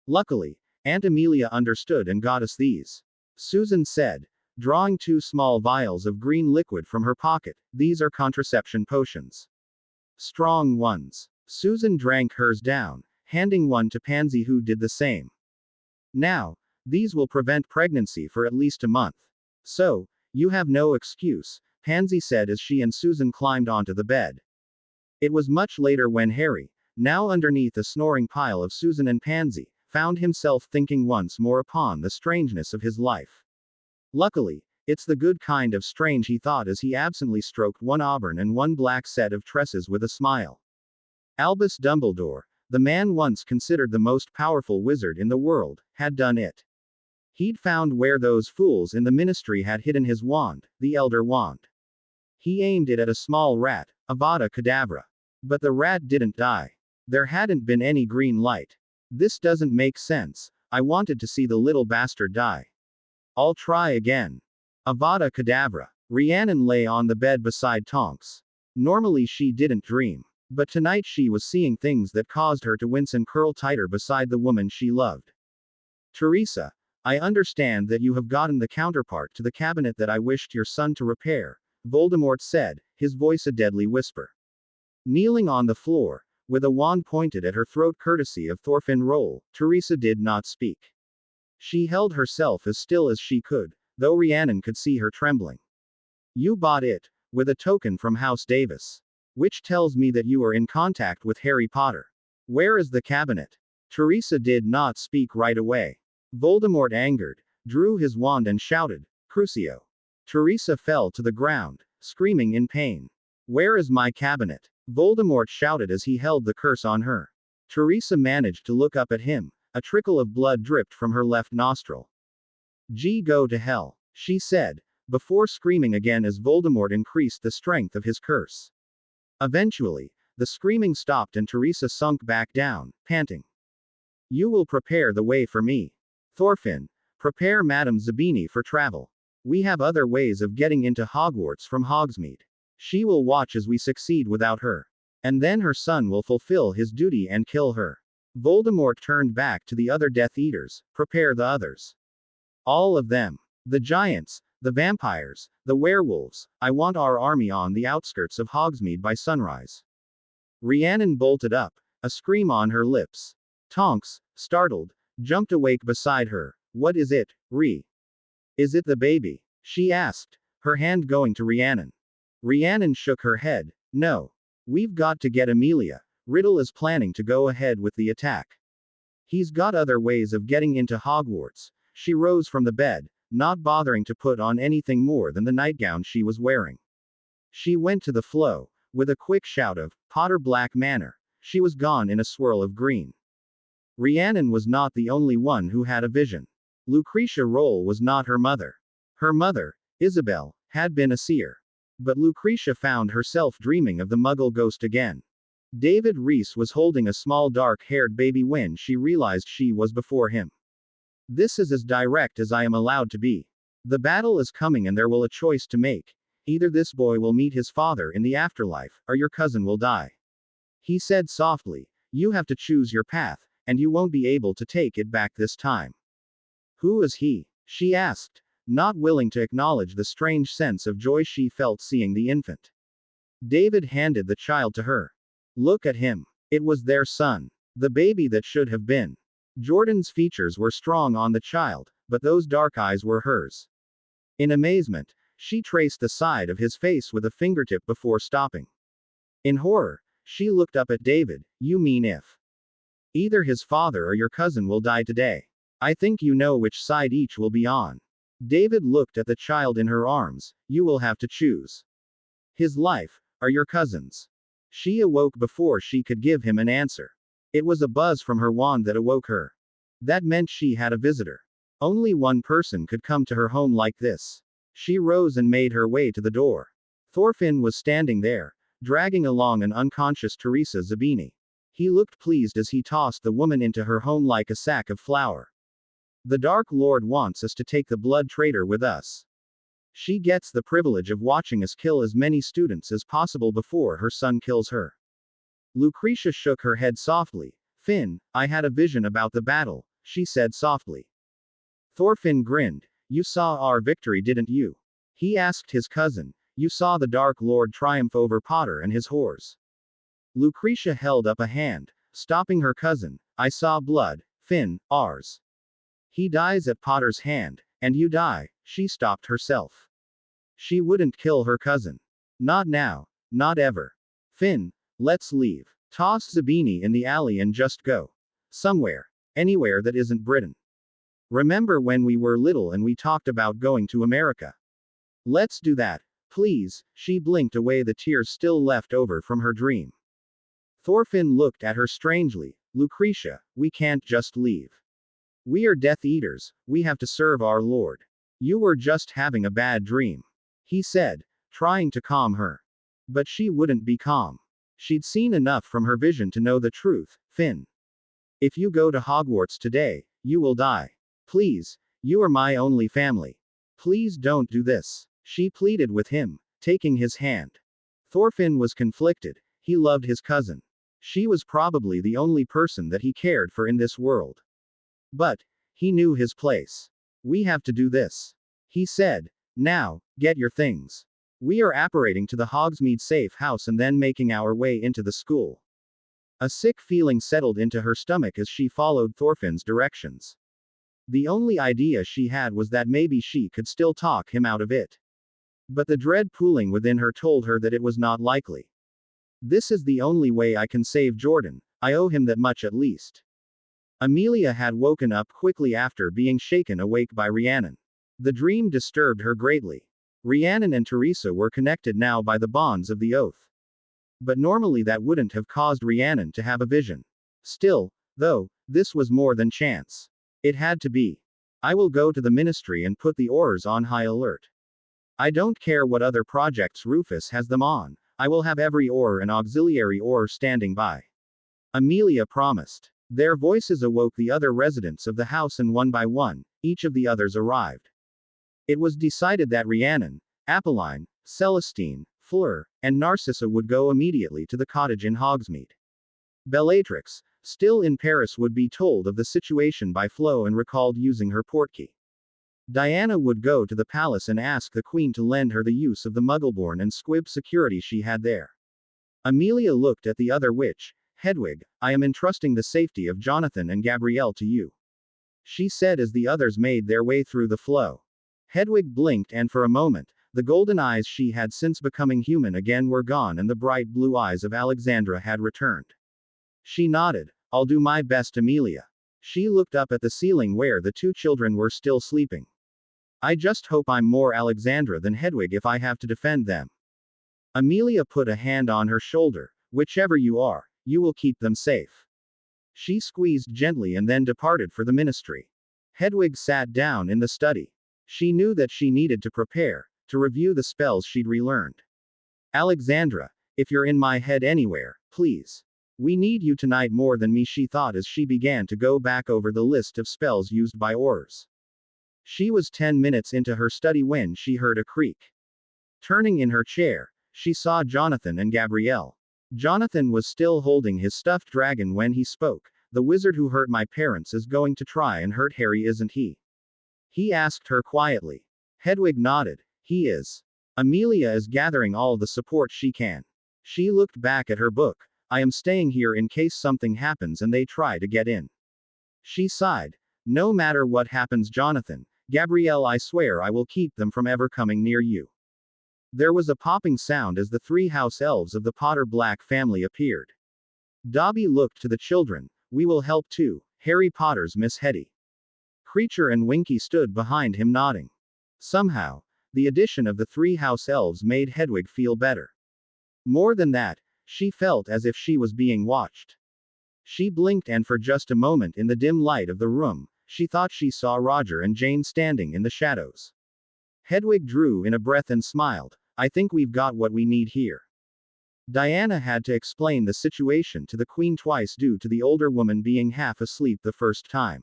Luckily, Aunt Amelia understood and got us these. Susan said, drawing 2 small vials of green liquid from her pocket. These are contraception potions. Strong ones. Susan drank hers down, handing one to Pansy who did the same. Now, these will prevent pregnancy for at least a month. So, you have no excuse, Pansy said as she and Susan climbed onto the bed. It was much later when Harry, now underneath a snoring pile of Susan and Pansy, found himself thinking once more upon the strangeness of his life. Luckily, it's the good kind of strange, he thought as he absently stroked one auburn and one black set of tresses with a smile. Albus Dumbledore, the man once considered the most powerful wizard in the world, had done it. He'd found where those fools in the ministry had hidden his wand, the Elder Wand. He aimed it at a small rat, Avada Kedavra. But the rat didn't die. There hadn't been any green light. This doesn't make sense. I wanted to see the little bastard die. I'll try again. Avada Kedavra. Rhiannon lay on the bed beside Tonks. Normally she didn't dream. But tonight she was seeing things that caused her to wince and curl tighter beside the woman she loved. Teresa, I understand that you have gotten the counterpart to the cabinet that I wished your son to repair, Voldemort said, his voice a deadly whisper. Kneeling on the floor, with a wand pointed at her throat courtesy of Thorfinn Roll, Teresa did not speak. She held herself as still as she could, though Rhiannon could see her trembling. You bought it, with a token from House Davis. Which tells me that you are in contact with Harry Potter. Where is the cabinet? Teresa did not speak right away. Voldemort, angered, drew his wand and shouted, Crucio. Teresa fell to the ground, screaming in pain. Where is my cabinet? Voldemort shouted as he held the curse on her. Teresa managed to look up at him, A trickle of blood dripped from her left nostril. Go to hell, she said, before screaming again as Voldemort increased the strength of his curse. Eventually, the screaming stopped and Teresa sunk back down, panting. You will prepare the way for me. Thorfinn, prepare Madame Zabini for travel. We have other ways of getting into Hogwarts from Hogsmeade. She will watch as we succeed without her. And then her son will fulfill his duty and kill her. Voldemort turned back to the other Death Eaters. Prepare the others. All of them. The giants, the vampires, the werewolves. I want our army on the outskirts of Hogsmeade by sunrise. Rhiannon bolted up, a scream on her lips. Tonks, startled, jumped awake beside her. What is it, Rhi? Is it the baby? She asked, her hand going to Rhiannon. Rhiannon shook her head. No. We've got to get Amelia. Riddle is planning to go ahead with the attack. He's got other ways of getting into Hogwarts. She rose from the bed, not bothering to put on anything more than the nightgown she was wearing. She went to the flow, with a quick shout of, Potter Black Manor. She was gone in a swirl of green. Rhiannon was not the only one who had a vision. Lucretia Roll was not her mother. Her mother, Isabel, had been a seer. But Lucretia found herself dreaming of the Muggle ghost again. David Reese was holding a small dark-haired baby when she realized she was before him. This is as direct as I am allowed to be. The battle is coming and there will a choice to make. Either this boy will meet his father in the afterlife, or your cousin will die. He said softly, you have to choose your path, and you won't be able to take it back this time. Who is he? She asked, not willing to acknowledge the strange sense of joy she felt seeing the infant. David handed the child to her. Look at him. It was their son. The baby that should have been. Jordan's features were strong on the child, but those dark eyes were hers. In amazement, she traced the side of his face with a fingertip before stopping. In horror, she looked up at David. You mean if either his father or your cousin will die today? I think you know which side each will be on. David looked at the child in her arms. You will have to choose. His life, or your cousin's. She awoke before she could give him an answer. It was a buzz from her wand that awoke her. That meant she had a visitor. Only one person could come to her home like this. She rose and made her way to the door. Thorfinn was standing there, dragging along an unconscious Teresa Zabini. He looked pleased as he tossed the woman into her home like a sack of flour. The Dark Lord wants us to take the blood traitor with us. She gets the privilege of watching us kill as many students as possible before her son kills her. Lucretia shook her head softly. Finn, I had a vision about the battle, she said softly. Thorfinn grinned. You saw our victory, didn't you? He asked his cousin. You saw the Dark Lord triumph over Potter and his whores. Lucretia held up a hand, stopping her cousin. I saw blood, Finn, ours. He dies at Potter's hand, and you die. She stopped herself. She wouldn't kill her cousin. Not now, not ever. Finn, let's leave. Toss Zabini in the alley and just go. Somewhere. Anywhere that isn't Britain. Remember when we were little and we talked about going to America? Let's do that, please. She blinked away the tears still left over from her dream. Thorfinn looked at her strangely. Lucretia, we can't just leave. We are Death Eaters, we have to serve our Lord. You were just having a bad dream, he said, trying to calm her. But she wouldn't be calm. She'd seen enough from her vision to know the truth. Finn. If you go to Hogwarts today, you will die. Please, you are my only family. Please don't do this. She pleaded with him, taking his hand. Thorfinn was conflicted. He loved his cousin. She was probably the only person that he cared for in this world. But he knew his place. We have to do this, he said. Now, get your things. We are apparating to the Hogsmeade safe house and then making our way into the school. A sick feeling settled into her stomach as she followed Thorfinn's directions. The only idea she had was that maybe she could still talk him out of it. But the dread pooling within her told her that it was not likely. This is the only way I can save Jordan. I owe him that much at least. Amelia had woken up quickly after being shaken awake by Rhiannon. The dream disturbed her greatly. Rhiannon and Teresa were connected now by the bonds of the oath. But normally that wouldn't have caused Rhiannon to have a vision. Still, Though, this was more than chance. It had to be. I will go to the ministry and put the Aurors on high alert. I don't care what other projects Rufus has them on, I will have every Auror and auxiliary Auror standing by. Amelia promised. Their voices awoke the other residents of the house, and one by one, each of the others arrived. It was decided that Rhiannon, Apolline, Celestine, Fleur, and Narcissa would go immediately to the cottage in Hogsmeade. Bellatrix, still in Paris, would be told of the situation by Flo and recalled using her portkey. Diana would go to the palace and ask the Queen to lend her the use of the Muggleborn and Squib security she had there. Amelia looked at the other witch. Hedwig, I am entrusting the safety of Jonathan and Gabrielle to you, she said as the others made their way through the flow. Hedwig blinked, and for a moment, the golden eyes she had since becoming human again were gone and the bright blue eyes of Alexandra had returned. She nodded. I'll do my best, Amelia. She looked up at the ceiling where the two children were still sleeping. I just hope I'm more Alexandra than Hedwig if I have to defend them. Amelia put a hand on her shoulder. Whichever you are, you will keep them safe. She squeezed gently and then departed for the ministry. Hedwig sat down in the study. She knew that she needed to prepare, to review the spells she'd relearned. Alexandra, if you're in my head anywhere, please. We need you tonight more than me, she thought as she began to go back over the list of spells used by Aurors. She was 10 minutes into her study when she heard a creak. Turning in her chair, she saw Jonathan and Gabrielle. Jonathan was still holding his stuffed dragon when he spoke. The wizard who hurt my parents is going to try and hurt Harry, isn't he? He asked her quietly. Hedwig nodded. He is. Amelia is gathering all the support she can. She looked back at her book. I am staying here in case something happens and they try to get in. She sighed. No matter what happens, Jonathan, Gabrielle, I swear I will keep them from ever coming near you. There was a popping sound as the 3 house elves of the Potter Black family appeared. Dobby looked to the children. We will help too, Harry Potter's Miss Hetty. Creature and Winky stood behind him nodding. Somehow, the addition of the 3 house elves made Hedwig feel better. More than that, she felt as if she was being watched. She blinked, and for just a moment in the dim light of the room, she thought she saw Roger and Jane standing in the shadows. Hedwig drew in a breath and smiled. I think we've got what we need here. Diana had to explain the situation to the Queen twice due to the older woman being half asleep the first time.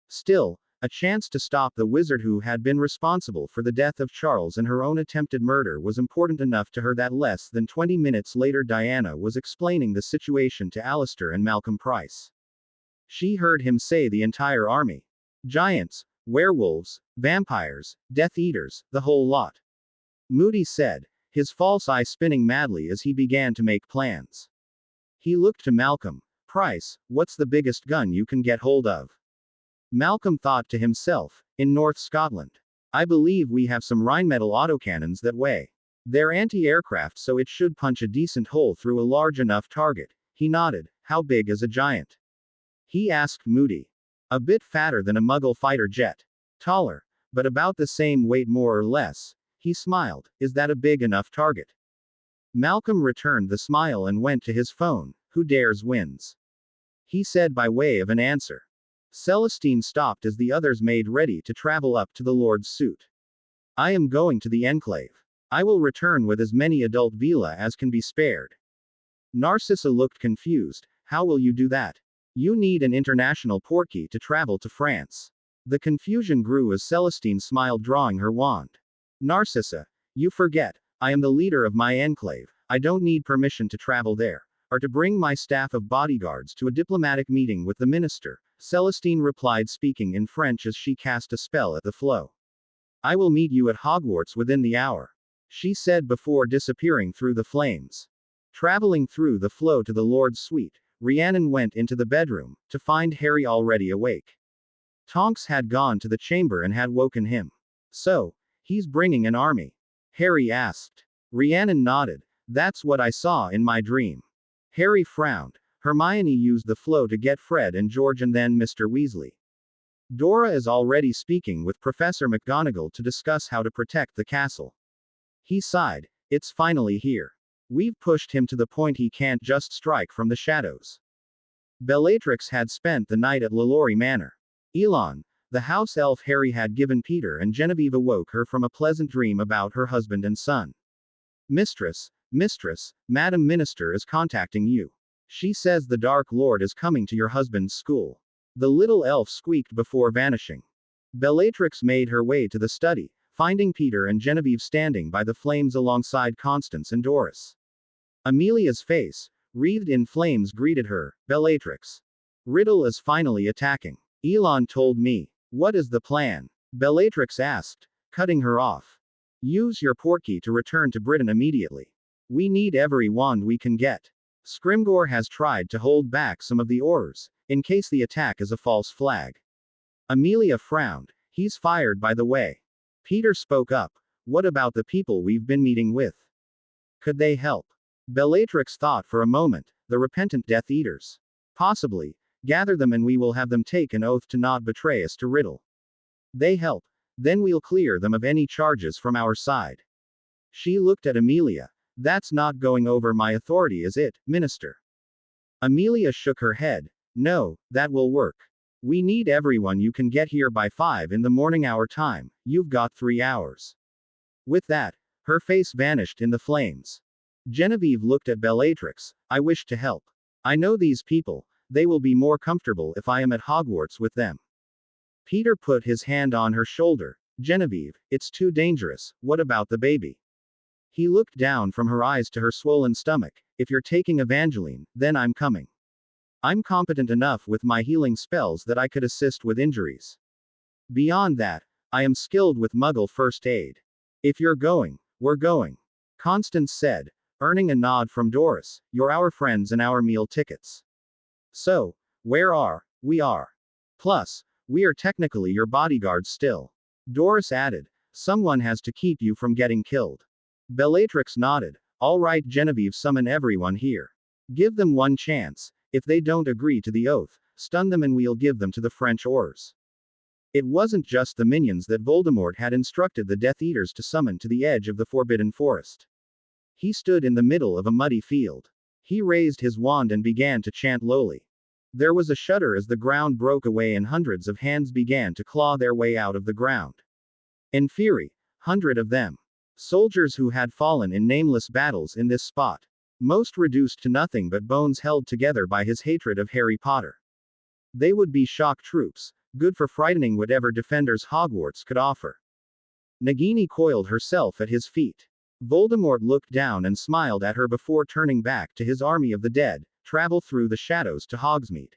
Still, a chance to stop the wizard who had been responsible for the death of Charles and her own attempted murder was important enough to her that less than 20 minutes later Diana was explaining the situation to Alistair and Malcolm Price. She heard him say the entire army. Giants, werewolves, vampires, Death Eaters, the whole lot. Moody said, his false eye spinning madly as he began to make plans. He looked to Malcolm. Price, what's the biggest gun you can get hold of? Malcolm thought to himself, in North Scotland. I believe we have some Rheinmetall autocannons that weigh. They're anti-aircraft, so it should punch a decent hole through a large enough target. He nodded. How big is a giant? He asked Moody. A bit fatter than a Muggle fighter jet. Taller, but about the same weight more or less. He smiled. Is that a big enough target? Malcolm returned the smile and went to his phone. Who dares wins? He said by way of an answer. Celestine stopped as the others made ready to travel up to the Lord's suite. I am going to the Enclave. I will return with as many adult vila as can be spared. Narcissa looked confused. How will you do that? You need an international portkey to travel to France. The confusion grew as Celestine smiled, drawing her wand. Narcissa, you forget, I am the leader of my enclave. I don't need permission to travel there, or to bring my staff of bodyguards to a diplomatic meeting with the minister, Celestine replied, speaking in French as she cast a spell at the flow. I will meet you at Hogwarts within the hour, she said before disappearing through the flames. Traveling through the flow to the Lord's suite, Rhiannon went into the bedroom, to find Harry already awake. Tonks had gone to the chamber and had woken him. So, he's bringing an army? Harry asked. Rhiannon nodded. That's what I saw in my dream. Harry frowned. Hermione used the flow to get Fred and George and then Mr. Weasley. Dora is already speaking with Professor McGonagall to discuss how to protect the castle. He sighed. It's finally here. We've pushed him to the point he can't just strike from the shadows. Bellatrix had spent the night at Lalaurie Manor. Elon, the house elf Harry had given Peter, and Genevieve awoke her from a pleasant dream about her husband and son. Mistress, Madam Minister is contacting you. She says the Dark Lord is coming to your husband's school. The little elf squeaked before vanishing. Bellatrix made her way to the study, finding Peter and Genevieve standing by the flames alongside Constance and Doris. Amelia's face, wreathed in flames, greeted her. Bellatrix. Riddle is finally attacking. Elon told me. What is the plan? Bellatrix asked, cutting her off. Use your portkey to return to Britain immediately. We need every wand we can get. Scrimgeour has tried to hold back some of the Aurors, in case the attack is a false flag. Amelia frowned. He's fired, by the way. Peter spoke up. What about the people we've been meeting with? Could they help? Bellatrix thought for a moment. The repentant Death Eaters. Possibly. Gather them and we will have them take an oath to not betray us to Riddle. They help. Then we'll clear them of any charges from our side. She looked at Amelia. That's not going over my authority, is it, Minister? Amelia shook her head. No, that will work. We need everyone you can get here by 5 in the morning our time. You've got 3 hours. With that, her face vanished in the flames. Genevieve looked at Bellatrix. I wish to help. I know these people. They will be more comfortable if I am at Hogwarts with them. Peter put his hand on her shoulder. Genevieve, it's too dangerous. What about the baby? He looked down from her eyes to her swollen stomach. If you're taking Evangeline, then I'm coming. I'm competent enough with my healing spells that I could assist with injuries. Beyond that, I am skilled with Muggle first aid. If you're going, we're going. Constance said, earning a nod from Doris. You're our friends and our meal tickets. So, where are we? Plus, we are technically your bodyguards still. Doris added, someone has to keep you from getting killed. Bellatrix nodded. All right, Genevieve, summon everyone here. Give them one chance. If they don't agree to the oath, stun them and we'll give them to the French Aurors. It wasn't just the minions that Voldemort had instructed the Death Eaters to summon to the edge of the Forbidden Forest. He stood in the middle of a muddy field. He raised his wand and began to chant lowly. There was a shudder as the ground broke away and hundreds of hands began to claw their way out of the ground. In fury, 100 of them. Soldiers who had fallen in nameless battles in this spot. Most reduced to nothing but bones held together by his hatred of Harry Potter. They would be shock troops, good for frightening whatever defenders Hogwarts could offer. Nagini coiled herself at his feet. Voldemort looked down and smiled at her before turning back to his army of the dead. Travel through the shadows to Hogsmeade.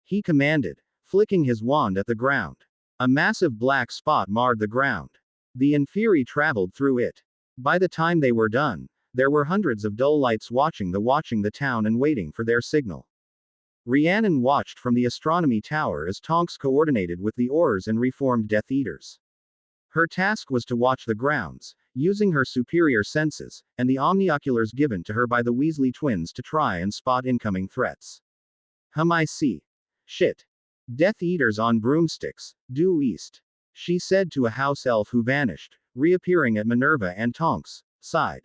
He commanded, flicking his wand at the ground. A massive black spot marred the ground. The Inferi traveled through it. By the time they were done, there were hundreds of dull lights watching the town and waiting for their signal. Rhiannon watched from the astronomy tower as Tonks coordinated with the Aurors and reformed Death Eaters. Her task was to watch the grounds, using her superior senses, and the omnioculars given to her by the Weasley twins to try and spot incoming threats. I see. Shit. Death Eaters on broomsticks, due east. She said to a house elf who vanished, reappearing at Minerva and Tonks' side.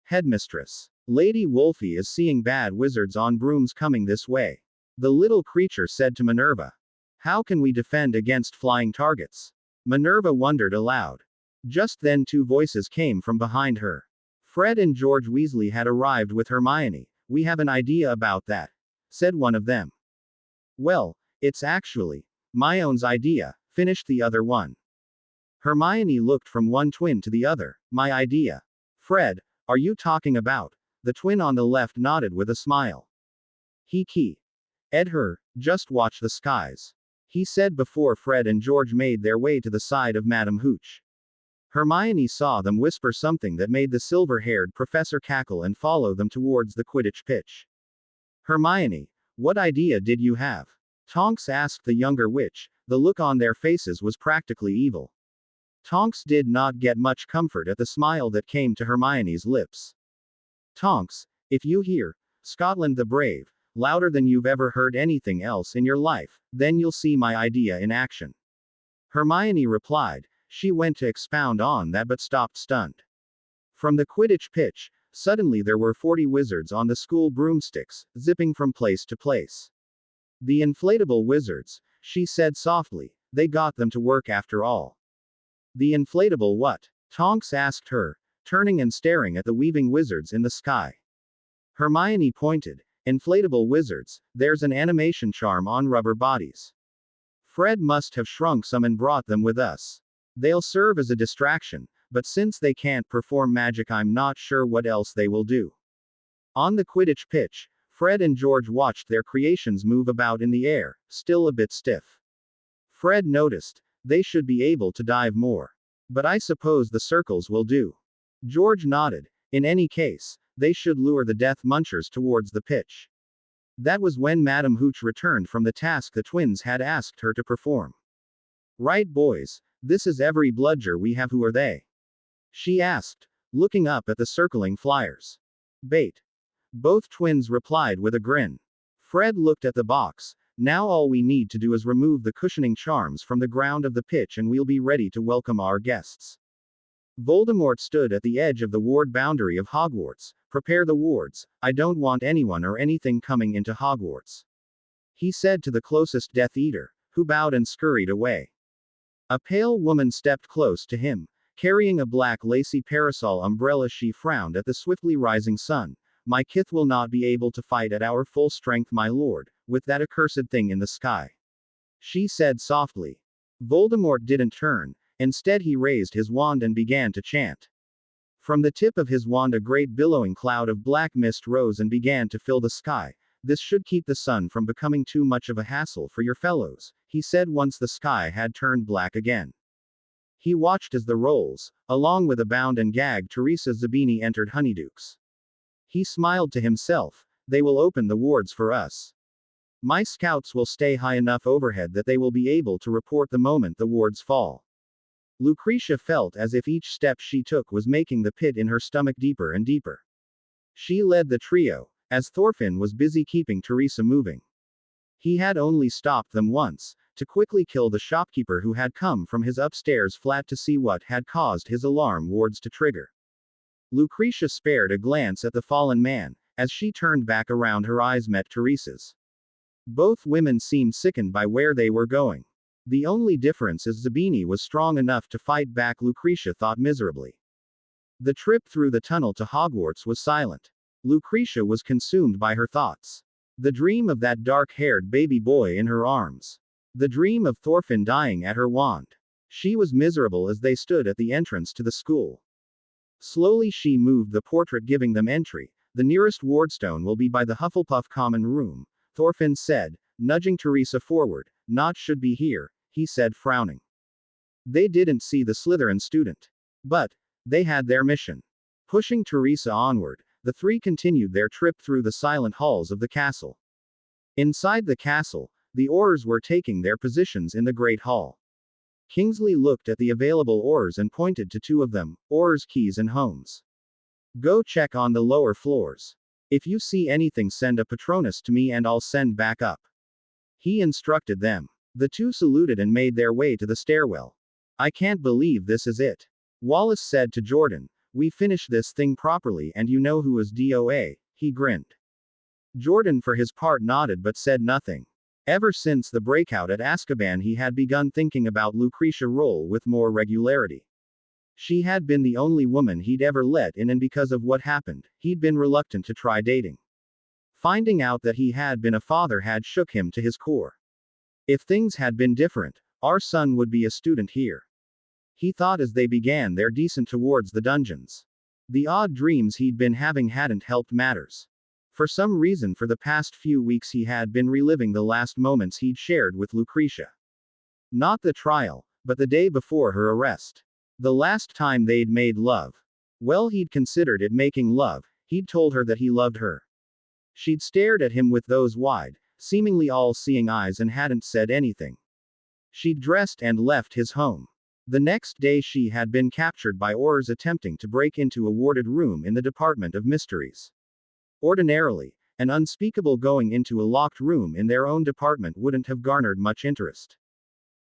Headmistress. Lady Wolfie is seeing bad wizards on brooms coming this way. The little creature said to Minerva. How can we defend against flying targets? Minerva wondered aloud. Just then 2 voices came from behind her. Fred and George Weasley had arrived with Hermione. We have an idea about that, said one of them. Well, it's actually my own idea, finished the other one. Hermione looked from one twin to the other. My idea. Fred, are you talking about? The twin on the left nodded with a smile. He Ed her, just watch the skies. He said before Fred and George made their way to the side of Madame Hooch. Hermione saw them whisper something that made the silver-haired professor cackle and follow them towards the Quidditch pitch. Hermione, what idea did you have? Tonks asked the younger witch. The look on their faces was practically evil. Tonks did not get much comfort at the smile that came to Hermione's lips. Tonks, if you hear Scotland the Brave louder than you've ever heard anything else in your life, then you'll see my idea in action. Hermione replied. She went to expound on that but stopped stunned. From the Quidditch pitch, suddenly there were 40 wizards on the school broomsticks, zipping from place to place. The inflatable wizards, she said softly. They got them to work after all. The inflatable what? Tonks asked her, turning and staring at the weaving wizards in the sky. Hermione pointed. Inflatable wizards, there's an animation charm on rubber bodies. Fred must have shrunk some and brought them with us. They'll serve as a distraction, but since they can't perform magic, I'm not sure what else they will do. On the Quidditch pitch, Fred and George watched their creations move about in the air, still a bit stiff. Fred noticed, they should be able to dive more. But I suppose the circles will do. George nodded. In any case, they should lure the Death Munchers towards the pitch. That was when Madame Hooch returned from the task the twins had asked her to perform. Right, boys, this is every bludger we have. Who are they? She asked, looking up at the circling flyers. Bait. Both twins replied with a grin. Fred looked at the box. Now all we need to do is remove the cushioning charms from the ground of the pitch and we'll be ready to welcome our guests. Voldemort stood at the edge of the ward boundary of Hogwarts. Prepare the wards, I don't want anyone or anything coming into Hogwarts. He said to the closest Death Eater, who bowed and scurried away. A pale woman stepped close to him, carrying a black lacy parasol umbrella. She frowned at the swiftly rising sun. My kith will not be able to fight at our full strength, my lord, with that accursed thing in the sky. She said softly. Voldemort didn't turn. Instead he raised his wand and began to chant. From the tip of his wand a great billowing cloud of black mist rose and began to fill the sky. This should keep the sun from becoming too much of a hassle for your fellows, he said once the sky had turned black again. He watched as the rolls, along with a bound and gagged Teresa Zabini, entered Honeydukes. He smiled to himself. They will open the wards for us. My scouts will stay high enough overhead that they will be able to report the moment the wards fall. Lucretia felt as if each step she took was making the pit in her stomach deeper and deeper. She led the trio, as Thorfinn was busy keeping Teresa moving. He had only stopped them once, to quickly kill the shopkeeper who had come from his upstairs flat to see what had caused his alarm wards to trigger. Lucretia spared a glance at the fallen man. As she turned back around, her eyes met Teresa's. Both women seemed sickened by where they were going. The only difference is Zabini was strong enough to fight back, Lucretia thought miserably. The trip through the tunnel to Hogwarts was silent. Lucretia was consumed by her thoughts. The dream of that dark-haired baby boy in her arms. The dream of Thorfinn dying at her wand. She was miserable as they stood at the entrance to the school. Slowly she moved the portrait, giving them entry. The nearest wardstone will be by the Hufflepuff common room, Thorfinn said, nudging Teresa forward. Not should be here, he said, frowning. They didn't see the Slytherin student. But they had their mission. Pushing Teresa onward, the three continued their trip through the silent halls of the castle. Inside the castle, the Aurors were taking their positions in the Great Hall. Kingsley looked at the available Aurors and pointed to two of them, Aurors Keys and Holmes. Go check on the lower floors. If you see anything, send a Patronus to me and I'll send back up. He instructed them. The two saluted and made their way to the stairwell. I can't believe this is it. Wallace said to Jordan. We finished this thing properly and you know who is DOA, he grinned. Jordan for his part nodded but said nothing. Ever since the breakout at Azkaban he had begun thinking about Lucretia Roll with more regularity. She had been the only woman he'd ever let in, and because of what happened, he'd been reluctant to try dating. Finding out that he had been a father had shook him to his core. If things had been different, our son would be a student here. He thought as they began their descent towards the dungeons. The odd dreams he'd been having hadn't helped matters. For some reason, for the past few weeks he had been reliving the last moments he'd shared with Lucretia. Not the trial, but the day before her arrest. The last time they'd made love. Well, he'd considered it making love. He'd told her that he loved her. She'd stared at him with those wide, seemingly all-seeing eyes and hadn't said anything. She'd dressed and left his home. The next day she had been captured by Aurors attempting to break into a warded room in the Department of Mysteries. Ordinarily, an unspeakable going into a locked room in their own department wouldn't have garnered much interest.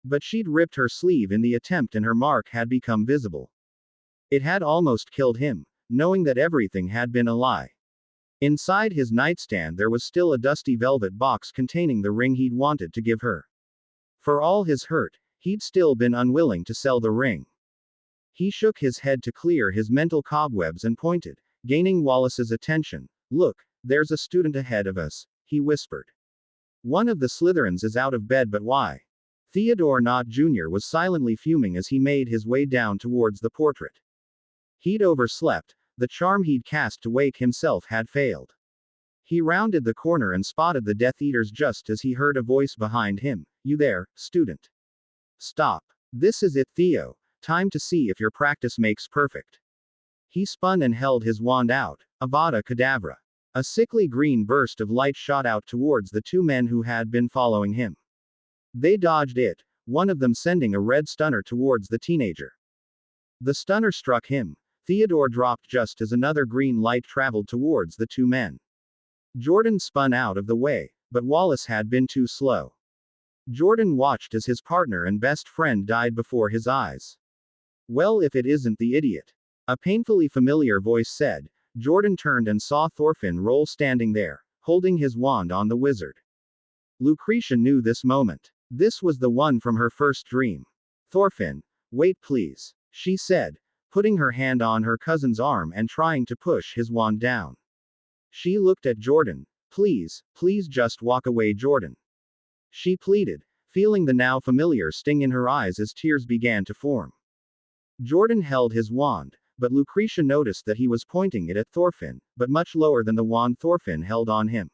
But she'd ripped her sleeve in the attempt and her mark had become visible. It had almost killed him, knowing that everything had been a lie. Inside his nightstand there was still a dusty velvet box containing the ring he'd wanted to give her. For all his hurt, he'd still been unwilling to sell the ring. He shook his head to clear his mental cobwebs and pointed, gaining Wallace's attention. "Look, there's a student ahead of us," he whispered. "One of the Slytherins is out of bed, but why?" Theodore Nott Jr. was silently fuming as he made his way down towards the portrait. He'd overslept, the charm he'd cast to wake himself had failed. He rounded the corner and spotted the Death Eaters just as he heard a voice behind him. "You there, student? Stop. This is it, Theo. Time to see if your practice makes perfect." He spun and held his wand out. Avada Kedavra. A sickly green burst of light shot out towards the two men who had been following him. They dodged it, one of them sending a red stunner towards the teenager. The stunner struck him. Theodore dropped just as another green light traveled towards the two men. Jordan spun out of the way, but Wallace had been too slow. Jordan watched as his partner and best friend died before his eyes. "Well, if it isn't the idiot," a painfully familiar voice said. Jordan turned and saw Thorfinn Roll standing there, holding his wand on the wizard. Lucretia knew this moment. This was the one from her first dream. "Thorfinn, wait please," she said, putting her hand on her cousin's arm and trying to push his wand down. She looked at Jordan. Please just walk away, Jordan," she pleaded, feeling the now familiar sting in her eyes as tears began to form. Jordan held his wand, but Lucretia noticed that he was pointing it at Thorfinn, but much lower than the wand Thorfinn held on him.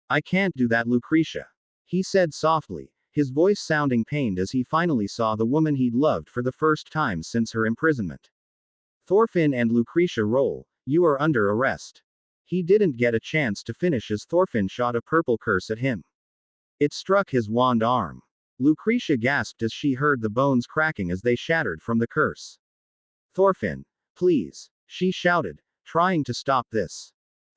"I can't do that, Lucretia," he said softly, his voice sounding pained as he finally saw the woman he'd loved for the first time since her imprisonment. "Thorfinn and Lucretia Roll, you are under arrest." He didn't get a chance to finish as Thorfinn shot a purple curse at him. It struck his wand arm. Lucretia gasped as she heard the bones cracking as they shattered from the curse. "Thorfinn, please," she shouted, trying to stop this.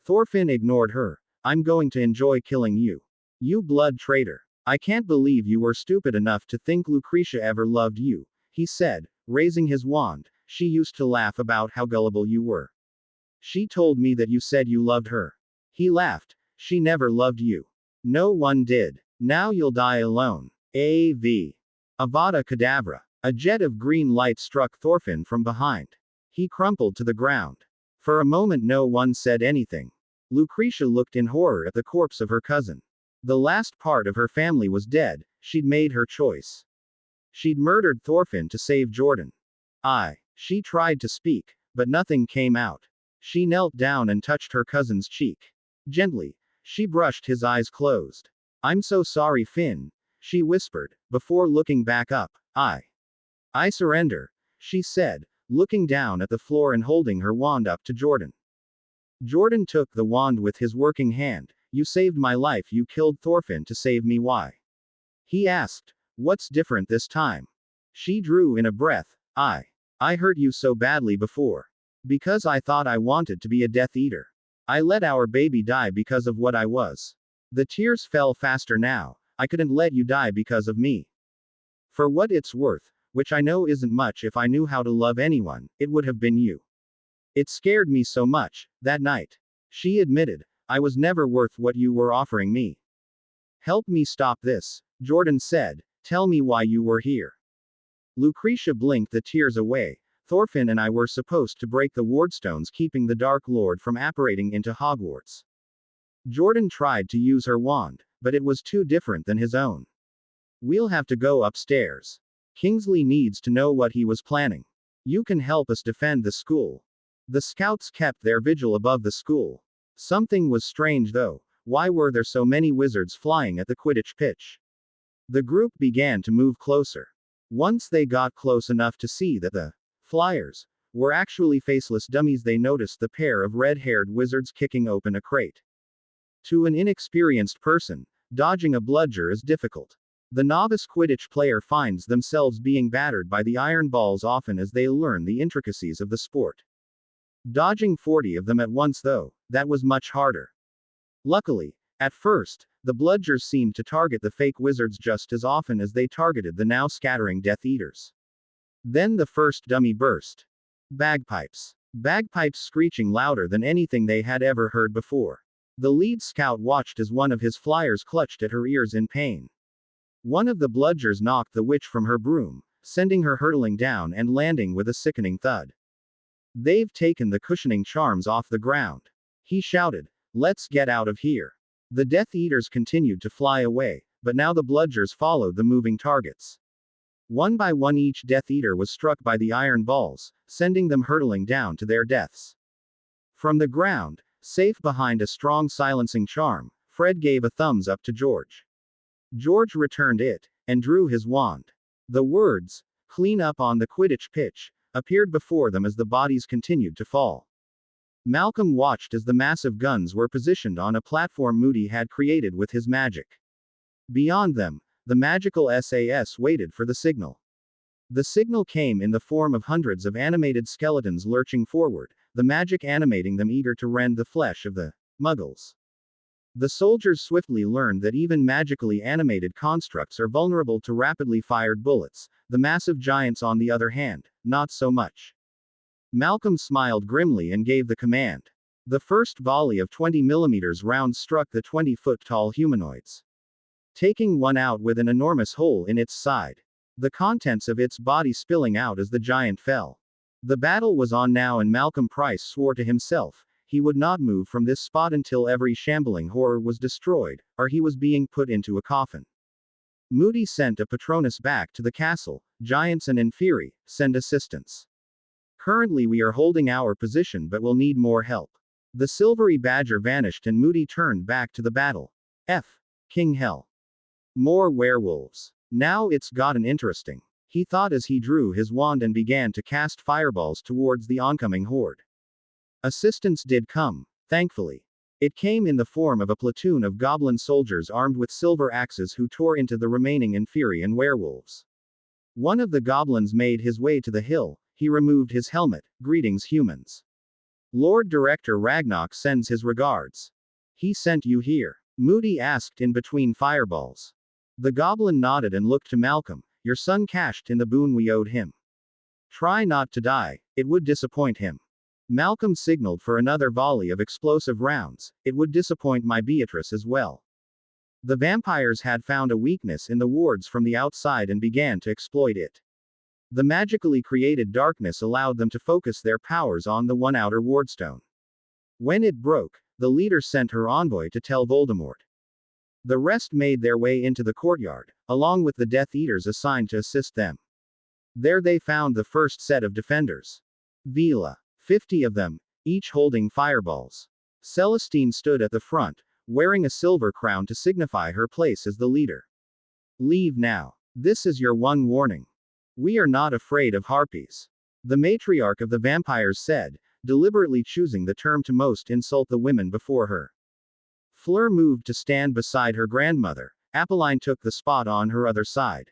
Thorfinn ignored her. "I'm going to enjoy killing you. You blood traitor. I can't believe you were stupid enough to think Lucretia ever loved you," he said, raising his wand. "She used to laugh about how gullible you were. She told me that you said you loved her." He laughed. "She never loved you. No one did. Now you'll die alone. A.V. Avada Kedavra." A jet of green light struck Thorfinn from behind. He crumpled to the ground. For a moment no one said anything. Lucretia looked in horror at the corpse of her cousin. The last part of her family was dead. She'd made her choice. She'd murdered Thorfinn to save Jordan. She tried to speak, but nothing came out. She knelt down and touched her cousin's cheek. Gently, she brushed his eyes closed. "I'm so sorry, Finn," she whispered, before looking back up. I surrender," she said, looking down at the floor and holding her wand up to Jordan. Jordan took the wand with his working hand. "You saved my life. You killed Thorfinn to save me. Why?" he asked. "What's different this time?" She drew in a breath. I hurt you so badly before. Because I thought I wanted to be a Death Eater. I let our baby die because of what I was. The tears fell faster now. I couldn't let you die because of me. For what it's worth, which I know isn't much, if I knew how to love anyone, it would have been you. It scared me so much, that night," she admitted. "I was never worth what you were offering me." "Help me stop this," Jordan said. "Tell me why you were here." Lucretia blinked the tears away. "Thorfinn and I were supposed to break the wardstones keeping the Dark Lord from apparating into Hogwarts." Jordan tried to use her wand, but it was too different than his own. "We'll have to go upstairs. Kingsley needs to know what he was planning. You can help us defend the school." The scouts kept their vigil above the school. Something was strange though. Why were there so many wizards flying at the Quidditch pitch? The group began to move closer. Once they got close enough to see that the flyers were actually faceless dummies, they noticed the pair of red-haired wizards kicking open a crate. To an inexperienced person, dodging a bludger is difficult. The novice Quidditch player finds themselves being battered by the iron balls often as they learn the intricacies of the sport. Dodging 40 of them at once though, that was much harder. Luckily, at first, the bludgers seemed to target the fake wizards just as often as they targeted the now scattering Death Eaters. Then the first dummy burst. Bagpipes. bagpipes screeching louder than anything they had ever heard before. The lead scout watched as one of his flyers clutched at her ears in pain. One of the bludgers knocked the witch from her broom, sending her hurtling down and landing with a sickening thud. "They've taken the cushioning charms off the ground," he shouted. "Let's get out of here." The Death Eaters continued to fly away, but now the bludgers followed the moving targets. One by one each Death Eater was struck by the iron balls, sending them hurtling down to their deaths. From the ground, safe behind a strong silencing charm, Fred gave a thumbs up to George. George returned it, and drew his wand. The words, "Clean up on the Quidditch pitch," appeared before them as the bodies continued to fall. Malcolm watched as the massive guns were positioned on a platform Moody had created with his magic. Beyond them, the magical SAS waited for the signal. The signal came in the form of hundreds of animated skeletons lurching forward, the magic animating them eager to rend the flesh of the Muggles. The soldiers swiftly learned that even magically animated constructs are vulnerable to rapidly fired bullets, the massive giants on the other hand, not so much. Malcolm smiled grimly and gave the command. The first volley of 20mm rounds struck the 20-foot-tall humanoids, taking one out with an enormous hole in its side, the contents of its body spilling out as the giant fell. The battle was on now, and Malcolm Price swore to himself he would not move from this spot until every shambling horror was destroyed, or he was being put into a coffin. Moody sent a Patronus back to the castle. "Giants and Inferi, send assistance. Currently we are holding our position but will need more help." The silvery badger vanished and Moody turned back to the battle. King Hell. More werewolves. Now it's gotten interesting, he thought as he drew his wand and began to cast fireballs towards the oncoming horde. Assistance did come, thankfully. It came in the form of a platoon of goblin soldiers armed with silver axes who tore into the remaining Inferi and werewolves. One of the goblins made his way to the hill. He removed his helmet. "Greetings, humans. Lord Director Ragnarok sends his regards." "He sent you here?" Moody asked in between fireballs. The goblin nodded and looked to Malcolm. "Your son cashed in the boon we owed him. Try not to die, it would disappoint him." Malcolm signaled for another volley of explosive rounds. "It would disappoint my Beatrice as well." The vampires had found a weakness in the wards from the outside and began to exploit it. The magically created darkness allowed them to focus their powers on the one outer wardstone. When it broke, the leader sent her envoy to tell Voldemort. The rest made their way into the courtyard, along with the Death Eaters assigned to assist them. There they found the first set of defenders. Vila. 50 of them, each holding fireballs. Celestine stood at the front, wearing a silver crown to signify her place as the leader. "Leave now. This is your one warning. We are not afraid of harpies," the matriarch of the vampires said, deliberately choosing the term to most insult the women before her. Fleur moved to stand beside her grandmother. Apolline took the spot on her other side.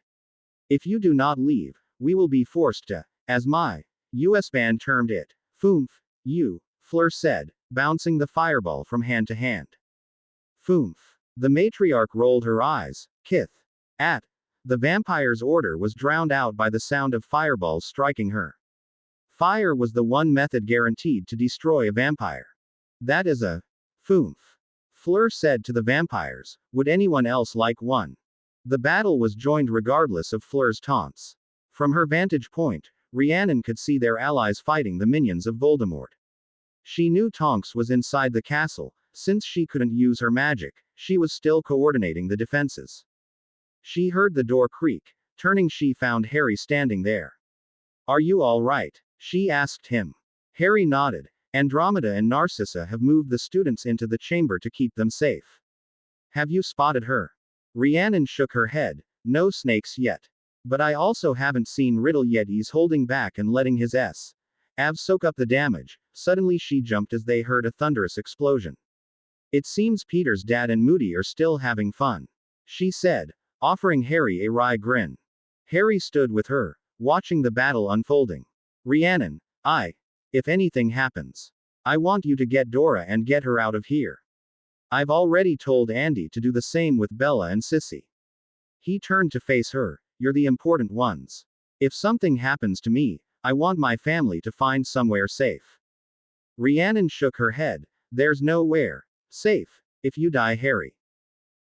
"If you do not leave, we will be forced to, as my US band termed it, Foomph, you," Fleur said, bouncing the fireball from hand to hand. "Foomph." The matriarch rolled her eyes. "Kith." At. The vampire's order was drowned out by the sound of fireballs striking her. Fire was the one method guaranteed to destroy a vampire. "That is a Foomph," Fleur said to the vampires. "Would anyone else like one?" The battle was joined regardless of Fleur's taunts. From her vantage point, Rhiannon could see their allies fighting the minions of Voldemort. She knew Tonks was inside the castle. Since she couldn't use her magic, she was still coordinating the defenses. She heard the door creak. Turning, she found Harry standing there. "Are you all right?" she asked him. Harry nodded. "Andromeda and Narcissa have moved the students into the chamber to keep them safe." "Have you spotted her?" Rhiannon shook her head. "No snakes yet. But I also haven't seen Riddle yet. He's holding back and letting his Av soak up the damage." Suddenly she jumped as they heard a thunderous explosion. "It seems Peter's dad and Moody are still having fun," she said, offering Harry a wry grin. Harry stood with her, watching the battle unfolding. "Rhiannon, if anything happens, I want you to get Dora and get her out of here. I've already told Andy to do the same with Bella and Sissy." He turned to face her. "You're the important ones. If something happens to me, I want my family to find somewhere safe." Rhiannon shook her head. There's nowhere safe if you die, Harry.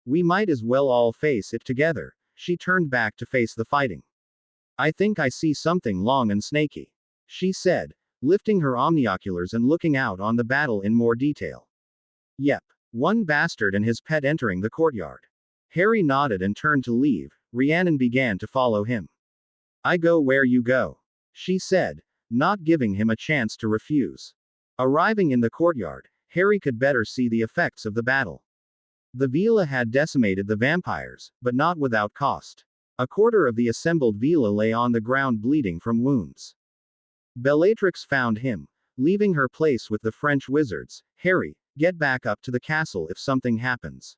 We might as well all face it together. She turned back to face the fighting. I think I see something long and snaky, she said, lifting her omnioculars and looking out on the battle in more detail. Yep. One bastard and his pet entering the courtyard. Harry nodded and turned to leave. Rhiannon began to follow him. I go where you go, she said, not giving him a chance to refuse. Arriving in the courtyard, Harry could better see the effects of the battle. The Vila had decimated the vampires, but not without cost. A quarter of the assembled Vila lay on the ground bleeding from wounds. Bellatrix found him, leaving her place with the French wizards. Harry, get back up to the castle if something happens.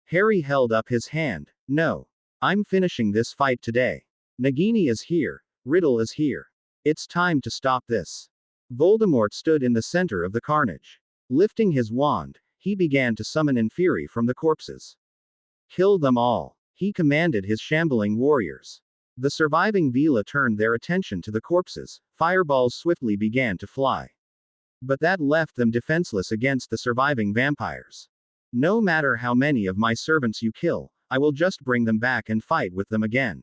Harry held up his hand. No. I'm finishing this fight today. Nagini is here. Riddle is here. It's time to stop this. Voldemort stood in the center of the carnage. Lifting his wand, he began to summon Inferi from the corpses. Kill them all, he commanded his shambling warriors. The surviving Vila turned their attention to the corpses. Fireballs swiftly began to fly. But that left them defenseless against the surviving vampires. No matter how many of my servants you kill, I will just bring them back and fight with them again.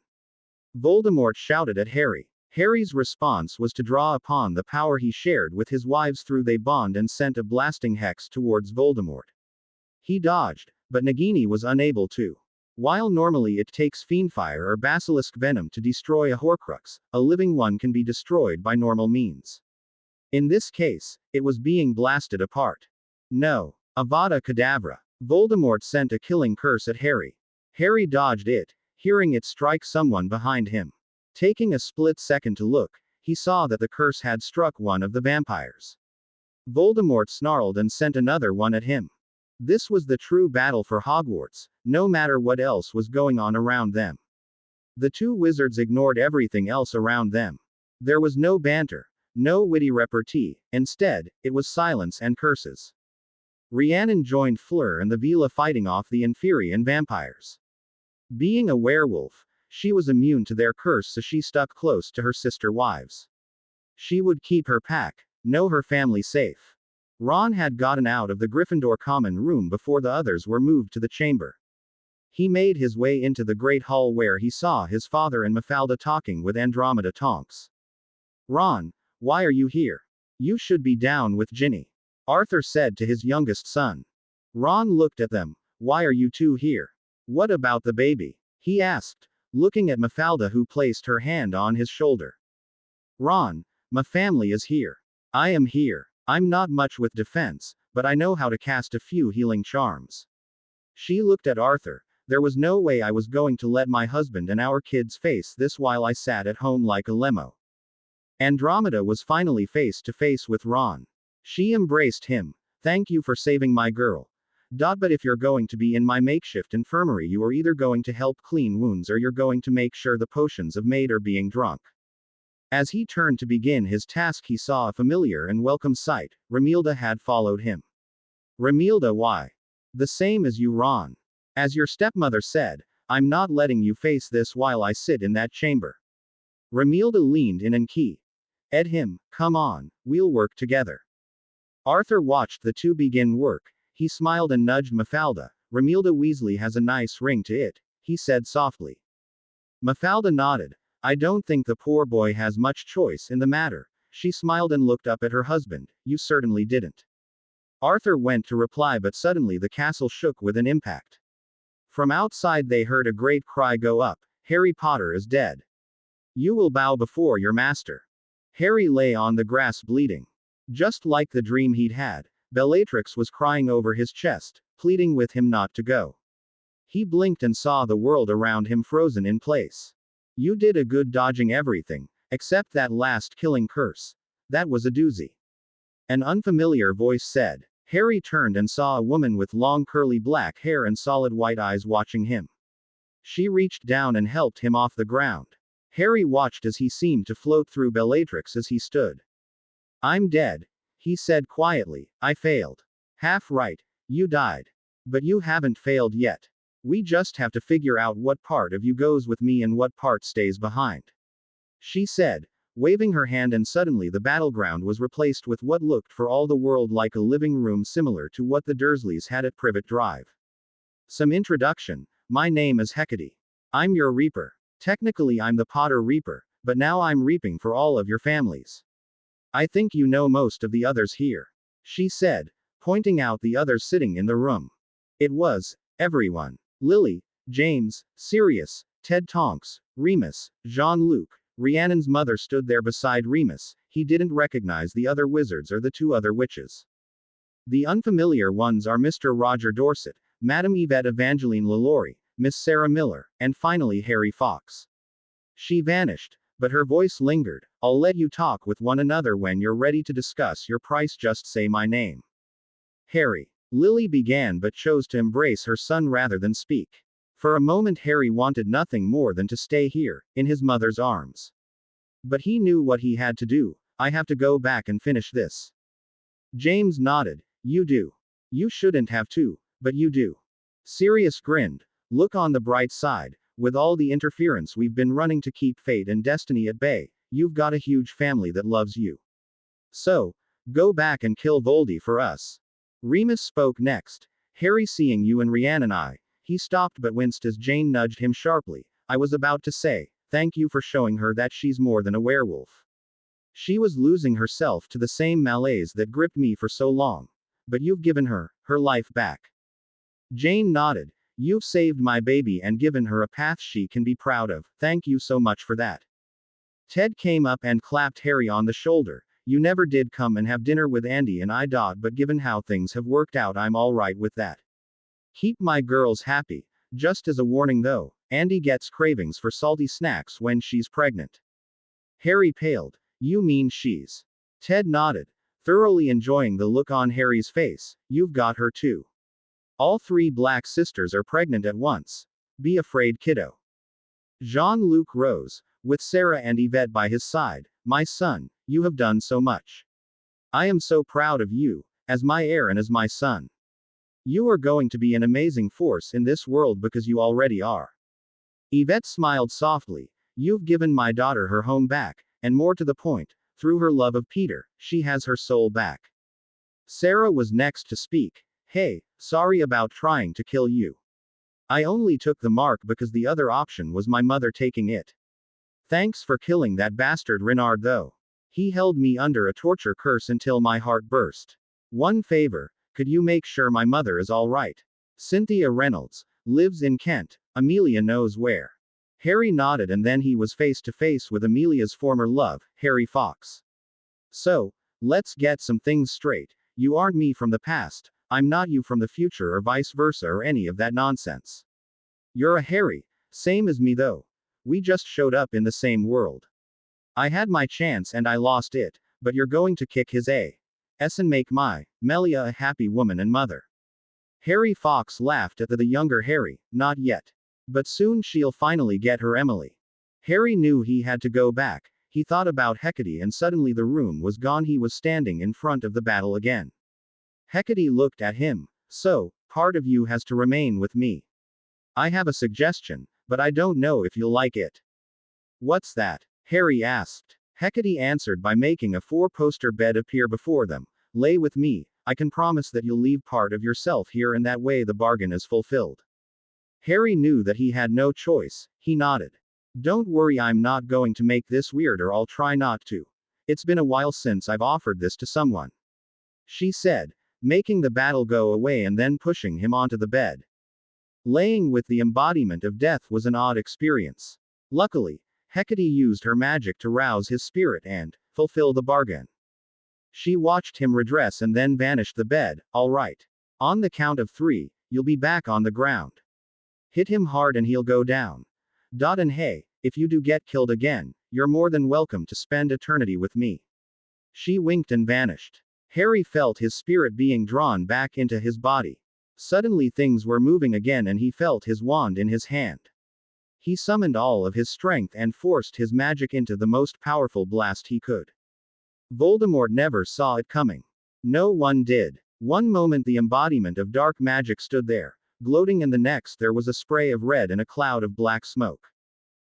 Voldemort shouted at Harry. Harry's response was to draw upon the power he shared with his wives through they bond and sent a blasting hex towards Voldemort. He dodged, but Nagini was unable to. While normally it takes fiendfire or basilisk venom to destroy a Horcrux, a living one can be destroyed by normal means. In this case, it was being blasted apart. No. Avada Kedavra. Voldemort sent a killing curse at Harry. Harry dodged it, hearing it strike someone behind him. Taking a split second to look, he saw that the curse had struck one of the vampires. Voldemort snarled and sent another one at him. This was the true battle for Hogwarts, no matter what else was going on around them. The two wizards ignored everything else around them. There was no banter, no witty repartee. Instead, it was silence and curses. Rhiannon joined Fleur and the Vila fighting off the Inferi and vampires. Being a werewolf, she was immune to their curse, so she stuck close to her sister wives. She would keep her pack, know her family safe. Ron had gotten out of the Gryffindor common room before the others were moved to the chamber. He made his way into the great hall where he saw his father and Mafalda talking with Andromeda Tonks. Ron, why are you here? You should be down with Ginny, Arthur said to his youngest son. Ron looked at them. Why are you two here? What about the baby? He asked, looking at Mafalda, who placed her hand on his shoulder. Ron, my family is here. I am here. I'm not much with defense, but I know how to cast a few healing charms. She looked at Arthur. There was no way I was going to let my husband and our kids face this while I sat at home like a lemo. Andromeda was finally face to face with Ron. She embraced him. Thank you for saving my girl. But if you're going to be in my makeshift infirmary, you are either going to help clean wounds or you're going to make sure the potions of maid are being drunk. As he turned to begin his task, he saw a familiar and welcome sight. Romilda had followed him. Romilda, why? The same as you, Ron. As your stepmother said, I'm not letting you face this while I sit in that chamber. Romilda leaned in and keyed him. Come on, we'll work together. Arthur watched the two begin work. He smiled and nudged Mafalda. Romilda Weasley has a nice ring to it, he said softly. Mafalda nodded. I don't think the poor boy has much choice in the matter. She smiled and looked up at her husband. You certainly didn't. Arthur went to reply, but suddenly the castle shook with an impact. From outside they heard a great cry go up. Harry Potter is dead. You will bow before your master. Harry lay on the grass bleeding. Just like the dream he'd had, Bellatrix was crying over his chest, pleading with him not to go. He blinked and saw the world around him frozen in place. You did a good dodging everything, except that last killing curse. That was a doozy. An unfamiliar voice said. Harry turned and saw a woman with long curly black hair and solid white eyes watching him. She reached down and helped him off the ground. Harry watched as he seemed to float through Bellatrix as he stood. I'm dead, he said quietly. I failed. Half right, you died. But you haven't failed yet. We just have to figure out what part of you goes with me and what part stays behind. She said, waving her hand, and suddenly the battleground was replaced with what looked for all the world like a living room similar to what the Dursleys had at Privet Drive. Some introduction. My name is Hecate. I'm your Reaper. Technically I'm the Potter Reaper, but now I'm reaping for all of your families. I think you know most of the others here, she said, pointing out the others sitting in the room. It was everyone. Lily, James, Sirius, Ted Tonks, Remus, Jean-Luc. Rhiannon's mother stood there beside Remus. He didn't recognize the other wizards or the two other witches. The unfamiliar ones are Mr. Roger Dorset, Madame Yvette Evangeline LaLaurie, Miss Sarah Miller, and finally Harry Fox. She vanished, but her voice lingered. I'll let you talk with one another when you're ready to discuss your price. Just say my name. Harry. Lily began but chose to embrace her son rather than speak. For a moment Harry wanted nothing more than to stay here, in his mother's arms. But he knew what he had to do. I have to go back and finish this. James nodded. You do. You shouldn't have to, but you do. Sirius grinned. Look on the bright side. With all the interference we've been running to keep fate and destiny at bay, you've got a huge family that loves you. So, go back and kill Voldy for us. Remus spoke next. Harry, seeing you and Rhiannon, he stopped but winced as Jane nudged him sharply. I was about to say, thank you for showing her that she's more than a werewolf. She was losing herself to the same malaise that gripped me for so long. But you've given her life back. Jane nodded. You've saved my baby and given her a path she can be proud of. Thank you so much for that. Ted came up and clapped Harry on the shoulder. You never did come and have dinner with Andy and I. But given how things have worked out, I'm all right with that. Keep my girls happy. Just as a warning though, Andy gets cravings for salty snacks when she's pregnant. Harry paled. You mean she's? Ted nodded, thoroughly enjoying the look on Harry's face. You've got her too. All three Black sisters are pregnant at once. Be afraid, kiddo. Jean-Luc rose, with Sarah and Yvette by his side. My son, you have done so much. I am so proud of you, as my heir and as my son. You are going to be an amazing force in this world because you already are. Yvette smiled softly. You've given my daughter her home back, and more to the point, through her love of Peter, she has her soul back. Sarah was next to speak. Hey, sorry about trying to kill you. I only took the mark because the other option was my mother taking it. Thanks for killing that bastard Renard though. He held me under a torture curse until my heart burst. One favor, could you make sure my mother is all right? Cynthia Reynolds lives in Kent. Amelia knows where. Harry nodded, and then he was face to face with Amelia's former love, Harry Fox. So, let's get some things straight. You aren't me from the past. I'm not you from the future, or vice versa, or any of that nonsense. You're a Harry, same as me though. We just showed up in the same world. I had my chance and I lost it, but you're going to kick his ass and make my Melia a happy woman and mother. Harry Fox laughed at the younger Harry. Not yet. But soon she'll finally get her Emily. Harry knew he had to go back. He thought about Hecate and suddenly the room was gone. He was standing in front of the battle again. Hecate looked at him. So, part of you has to remain with me. I have a suggestion, but I don't know if you'll like it. What's that? Harry asked. Hecate answered by making a four-poster bed appear before them. Lay with me. I can promise that you'll leave part of yourself here, and that way the bargain is fulfilled. Harry knew that he had no choice. He nodded. Don't worry, I'm not going to make this weird, or I'll try not to. It's been a while since I've offered this to someone, she said, making the battle go away and then pushing him onto the bed. Laying with the embodiment of death was an odd experience. Luckily, Hecate used her magic to rouse his spirit and fulfill the bargain. She watched him redress and then vanished the bed. All right. On the count of 3, you'll be back on the ground. Hit him hard and he'll go down. And hey, if you do get killed again, you're more than welcome to spend eternity with me. She winked and vanished. Harry felt his spirit being drawn back into his body. Suddenly things were moving again and he felt his wand in his hand. He summoned all of his strength and forced his magic into the most powerful blast he could. Voldemort never saw it coming. No one did. One moment the embodiment of dark magic stood there, gloating, and the next there was a spray of red and a cloud of black smoke.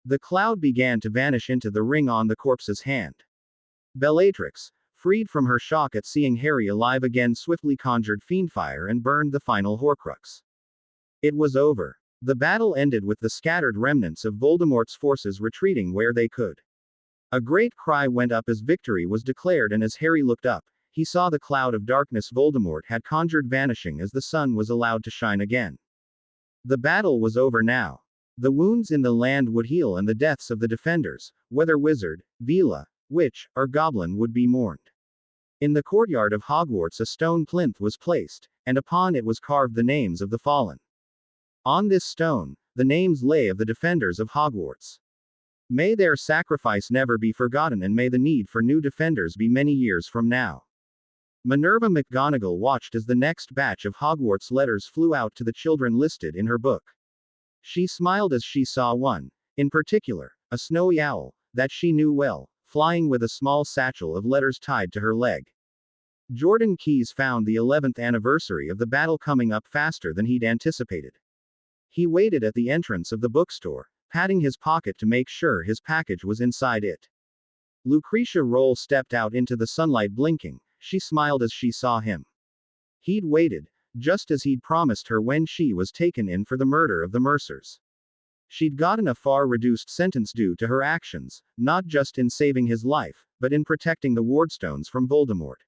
The cloud began to vanish into the ring on the corpse's hand. Bellatrix, freed from her shock at seeing Harry alive again, swiftly conjured fiendfire and burned the final Horcrux. It was over. The battle ended with the scattered remnants of Voldemort's forces retreating where they could. A great cry went up as victory was declared, and as Harry looked up, he saw the cloud of darkness Voldemort had conjured vanishing as the sun was allowed to shine again. The battle was over now. The wounds in the land would heal, and the deaths of the defenders, whether wizard, Vila, witch, or goblin, would be mourned. In the courtyard of Hogwarts a stone plinth was placed, and upon it was carved the names of the fallen. On this stone, the names lay of the defenders of Hogwarts. May their sacrifice never be forgotten, and may the need for new defenders be many years from now. Minerva McGonagall watched as the next batch of Hogwarts letters flew out to the children listed in her book. She smiled as she saw one, in particular, a snowy owl, that she knew well, flying with a small satchel of letters tied to her leg. Jordan Keyes found the 11th anniversary of the battle coming up faster than he'd anticipated. He waited at the entrance of the bookstore, patting his pocket to make sure his package was inside it. Lucretia Roll stepped out into the sunlight, blinking. She smiled as she saw him. He'd waited, just as he'd promised her when she was taken in for the murder of the Mercers. She'd gotten a far reduced sentence due to her actions, not just in saving his life, but in protecting the Wardstones from Voldemort.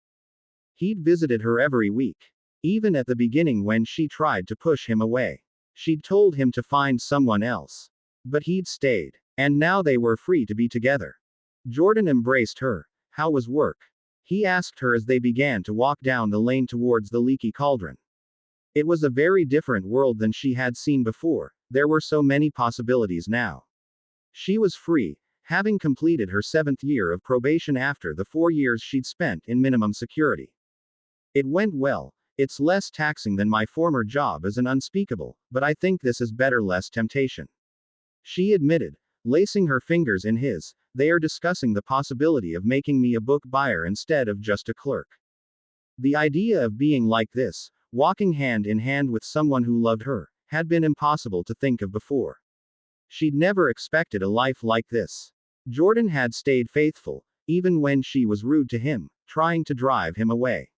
He'd visited her every week. Even at the beginning when she tried to push him away. She'd told him to find someone else. But he'd stayed. And now they were free to be together. Jordan embraced her. How was work? He asked her as they began to walk down the lane towards the leaky cauldron. It was a very different world than she had seen before. There were so many possibilities now. She was free, having completed her 7th year of probation after the 4 years she'd spent in minimum security. It went well. It's less taxing than my former job as an unspeakable, but I think this is better, less temptation. She admitted, lacing her fingers in his. They are discussing the possibility of making me a book buyer instead of just a clerk. The idea of being like this, walking hand in hand with someone who loved her, had been impossible to think of before. She'd never expected a life like this. Jordan had stayed faithful, even when she was rude to him, trying to drive him away.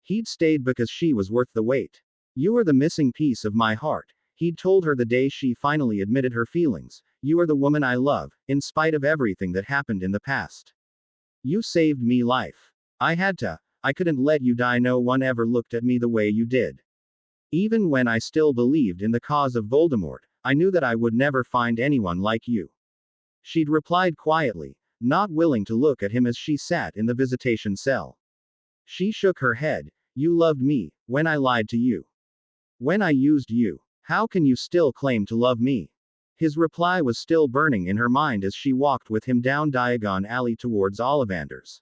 He'd stayed because she was worth the wait. You are the missing piece of my heart, he'd told her the day she finally admitted her feelings. You are the woman I love, in spite of everything that happened in the past. You saved me life. I couldn't let you die. No one ever looked at me the way you did. Even when I still believed in the cause of Voldemort, I knew that I would never find anyone like you. She'd replied quietly, not willing to look at him as she sat in the visitation cell. She shook her head. You loved me, when I lied to you. When I used you. How can you still claim to love me? His reply was still burning in her mind as she walked with him down Diagon Alley towards Ollivander's.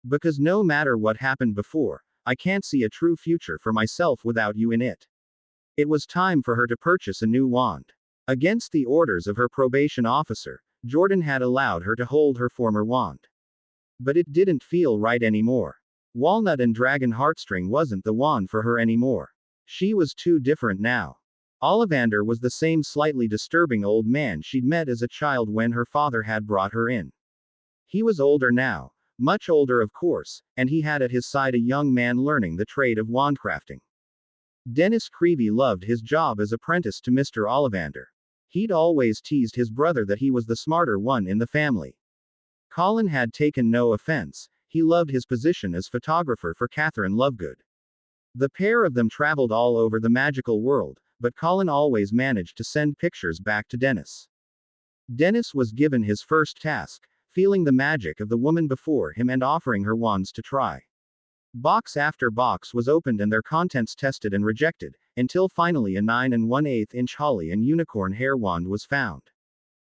Because no matter what happened before, I can't see a true future for myself without you in it. It was time for her to purchase a new wand. Against the orders of her probation officer, Jordan had allowed her to hold her former wand. But it didn't feel right anymore. Walnut and Dragon Heartstring wasn't the wand for her anymore. She was too different now. Ollivander was the same slightly disturbing old man she'd met as a child when her father had brought her in. He was older now, much older of course, and he had at his side a young man learning the trade of wandcrafting. Dennis Creevey loved his job as apprentice to Mr. Ollivander. He'd always teased his brother that he was the smarter one in the family. Colin had taken no offense. He loved his position as photographer for Catherine Lovegood. The pair of them traveled all over the magical world, but Colin always managed to send pictures back to Dennis. Dennis was given his first task, feeling the magic of the woman before him and offering her wands to try. Box after box was opened and their contents tested and rejected, until finally a 9 1/8 inch holly and unicorn hair wand was found.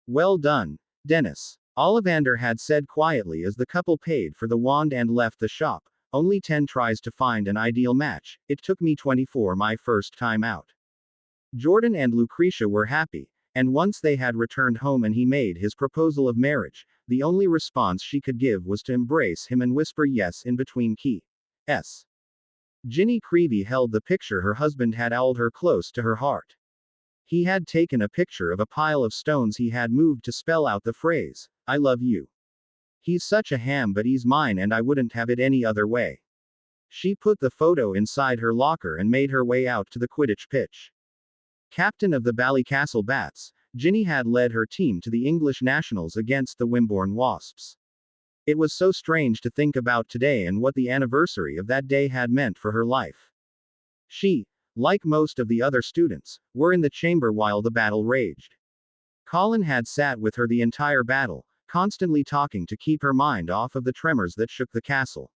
Well done, Dennis. Ollivander had said quietly as the couple paid for the wand and left the shop. Only 10 tries to find an ideal match. It took me 24 my first time out. Jordan and Lucretia were happy, and once they had returned home and he made his proposal of marriage, the only response she could give was to embrace him and whisper yes in between Key's. Ginny Creevey held the picture her husband had owled her close to her heart. He had taken a picture of a pile of stones he had moved to spell out the phrase, "I love you." "He's such a ham, but he's mine and I wouldn't have it any other way." She put the photo inside her locker and made her way out to the Quidditch pitch. Captain of the Ballycastle Bats, Ginny had led her team to the English Nationals against the Wimborne Wasps. It was so strange to think about today and what the anniversary of that day had meant for her life. She, like most of the other students, were in the chamber while the battle raged. Colin had sat with her the entire battle, constantly talking to keep her mind off of the tremors that shook the castle.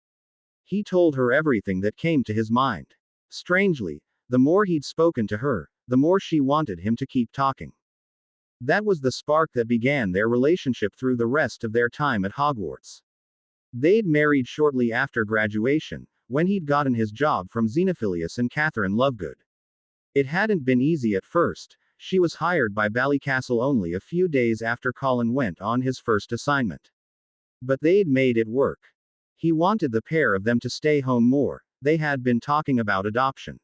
He told her everything that came to his mind. Strangely, the more he'd spoken to her, the more she wanted him to keep talking. That was the spark that began their relationship through the rest of their time at Hogwarts. They'd married shortly after graduation, when he'd gotten his job from Xenophilius and Catherine Lovegood. It hadn't been easy at first. She was hired by Ballycastle only a few days after Colin went on his first assignment. But they'd made it work. He wanted the pair of them to stay home more. They had been talking about adoption.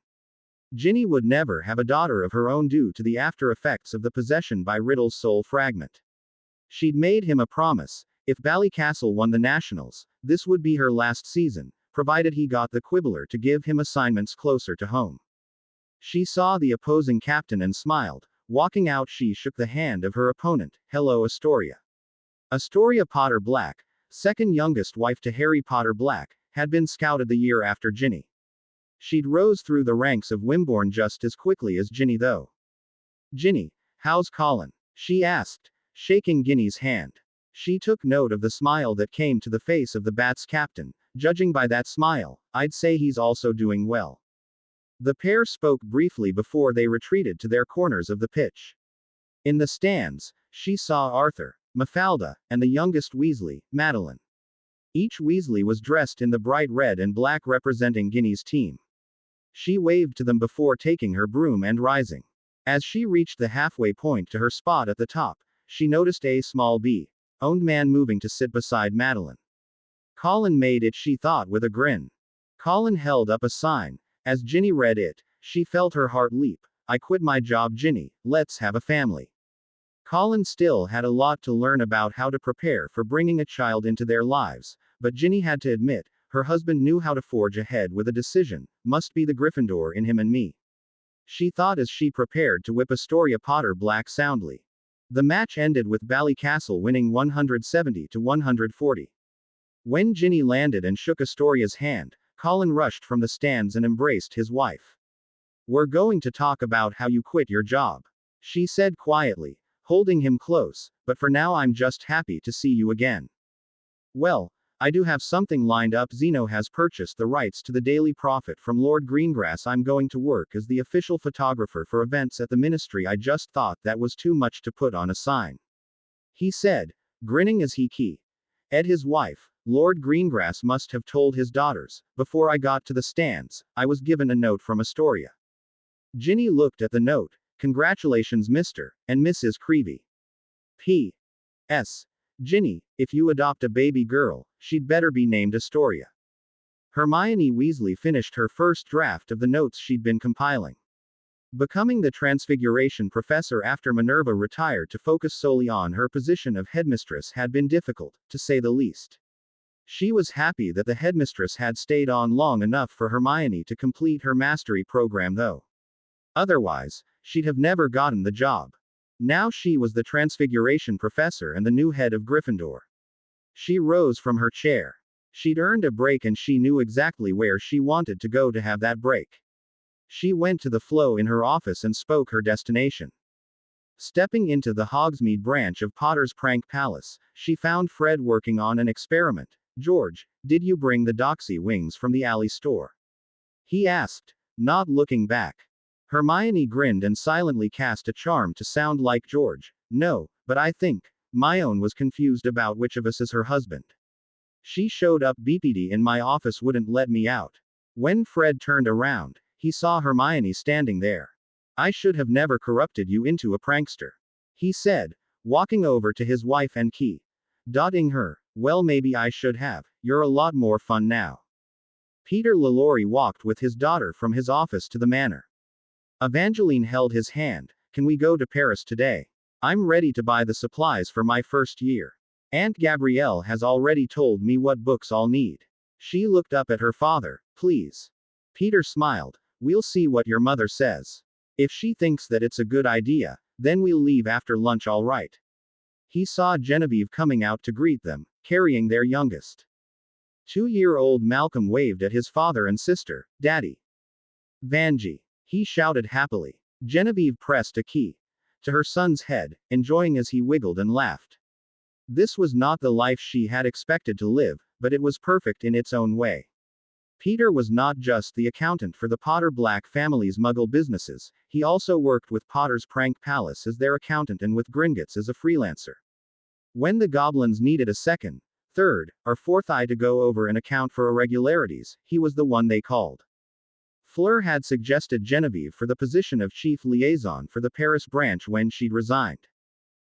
Ginny would never have a daughter of her own due to the after effects of the possession by Riddle's soul fragment. She'd made him a promise: if Ballycastle won the Nationals, this would be her last season, provided he got the Quibbler to give him assignments closer to home. She saw the opposing captain and smiled. Walking out, she shook the hand of her opponent. "Hello, Astoria." Astoria Potter Black, second youngest wife to Harry Potter Black, had been scouted the year after Ginny. She'd rose through the ranks of Wimborne just as quickly as Ginny though. "Ginny, how's Colin?" she asked, shaking Ginny's hand. She took note of the smile that came to the face of the Bats captain. "Judging by that smile, I'd say he's also doing well." The pair spoke briefly before they retreated to their corners of the pitch. In the stands, she saw Arthur, Mafalda, and the youngest Weasley, Madeline. Each Weasley was dressed in the bright red and black representing Ginny's team. She waved to them before taking her broom and rising. As she reached the halfway point to her spot at the top, she noticed a small B-owned man moving to sit beside Madeline. Colin made it, she thought with a grin. Colin held up a sign. As Ginny read it, she felt her heart leap. "I quit my job, Ginny, let's have a family." Colin still had a lot to learn about how to prepare for bringing a child into their lives, but Ginny had to admit, her husband knew how to forge ahead with a decision: must be the Gryffindor in him and me. She thought as she prepared to whip Astoria Potter Black soundly. The match ended with Ballycastle winning 170 to 140. When Ginny landed and shook Astoria's hand, Colin rushed from the stands and embraced his wife. "We're going to talk about how you quit your job," she said quietly, holding him close, "but for now I'm just happy to see you again." "Well, I do have something lined up. Zeno has purchased the rights to the Daily Prophet from Lord Greengrass. I'm going to work as the official photographer for events at the ministry. I just thought that was too much to put on a sign," he said, grinning as he keyed his wife. "Lord Greengrass must have told his daughters. Before I got to the stands, I was given a note from Astoria." Ginny looked at the note. "Congratulations, Mr. and Mrs. Creevy. P.S. Ginny, if you adopt a baby girl, she'd better be named Astoria." Hermione Weasley finished her first draft of the notes she'd been compiling. Becoming the Transfiguration professor after Minerva retired to focus solely on her position of headmistress had been difficult, to say the least. She was happy that the headmistress had stayed on long enough for Hermione to complete her mastery program though. Otherwise, she'd have never gotten the job. Now she was the Transfiguration professor and the new head of Gryffindor. She rose from her chair. She'd earned a break and she knew exactly where she wanted to go to have that break. She went to the flow in her office and spoke her destination. Stepping into the Hogsmeade branch of Potter's Prank Palace, she found Fred working on an experiment. "George, did you bring the Doxy wings from the alley store?" he asked, not looking back. Hermione grinned and silently cast a charm to sound like George. "No, but I think Myone was confused about which of us is her husband. She showed up BPD in my office, wouldn't let me out." When Fred turned around, he saw Hermione standing there. "I should have never corrupted you into a prankster," he said, walking over to his wife and dotting her. "Well, maybe I should have. You're a lot more fun now." Peter LaLaurie walked with his daughter from his office to the manor. Evangeline held his hand, can we go to Paris today? I'm ready to buy the supplies for my first year. Aunt Gabrielle has already told me what books I'll need. She looked up at her father. Please. Peter smiled. We'll see what your mother says. If she thinks that it's a good idea, then we'll leave after lunch, all right. He saw Genevieve coming out to greet them, carrying their youngest. 2-year-old Malcolm waved at his father and sister. Daddy. Vanjie. He shouted happily. Genevieve pressed a key to her son's head, enjoying as he wiggled and laughed. This was not the life she had expected to live, but it was perfect in its own way. Peter was not just the accountant for the Potter Black family's Muggle businesses, he also worked with Potter's Prank Palace as their accountant and with Gringotts as a freelancer. When the goblins needed a second, third, or fourth eye to go over and account for irregularities, he was the one they called. Fleur had suggested Genevieve for the position of chief liaison for the Paris branch when she'd resigned.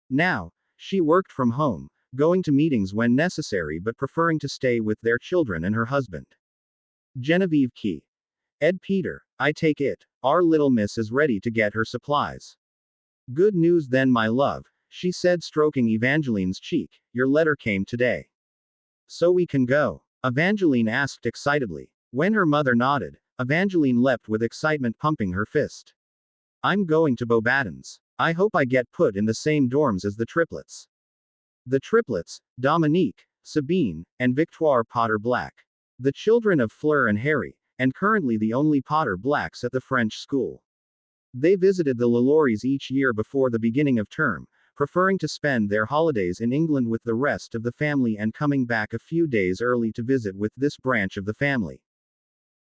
Now, she worked from home, going to meetings when necessary but preferring to stay with their children and her husband. Genevieve Key. Ed Peter, I take it, our little miss is ready to get her supplies. Good news then, my love, she said, stroking Evangeline's cheek, your letter came today. So we can go? Evangeline asked excitedly. When her mother nodded, Evangeline leapt with excitement, pumping her fist. I'm going to Beauxbatons. I hope I get put in the same dorms as the triplets. The triplets, Dominique, Sabine, and Victoire Potter Black. The children of Fleur and Harry, and currently the only Potter Blacks at the French school. They visited the Lalauries each year before the beginning of term, preferring to spend their holidays in England with the rest of the family and coming back a few days early to visit with this branch of the family.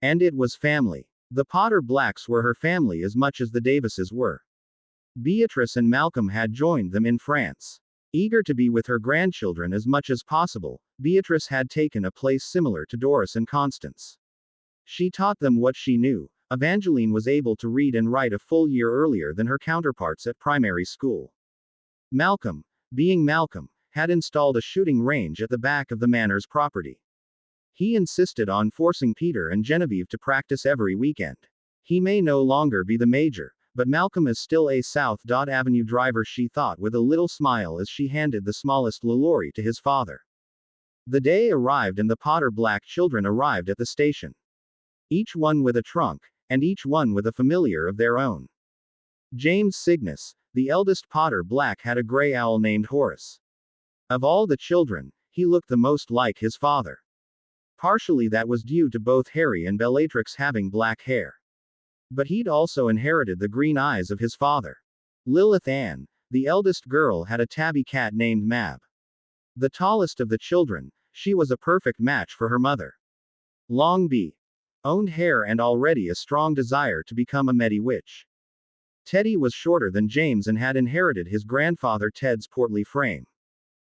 And it was family. The Potter Blacks were her family as much as the Davises were. Beatrice and Malcolm had joined them in France. Eager to be with her grandchildren as much as possible, Beatrice had taken a place similar to Doris and Constance. She taught them what she knew. Evangeline was able to read and write a full year earlier than her counterparts at primary school. Malcolm, being Malcolm, had installed a shooting range at the back of the manor's property. He insisted on forcing Peter and Genevieve to practice every weekend. He may no longer be the major, but Malcolm is still a South Avenue driver, she thought with a little smile as she handed the smallest Lalaurie to his father. The day arrived and the Potter Black children arrived at the station. Each one with a trunk, and each one with a familiar of their own. James Cygnus, the eldest Potter Black, had a gray owl named Horace. Of all the children, he looked the most like his father. Partially that was due to both Harry and Bellatrix having black hair. But he'd also inherited the green eyes of his father. Lilith Ann, the eldest girl, had a tabby cat named Mab. The tallest of the children, she was a perfect match for her mother. Longby owned hair and already a strong desire to become a Medi witch. Teddy was shorter than James and had inherited his grandfather Ted's portly frame.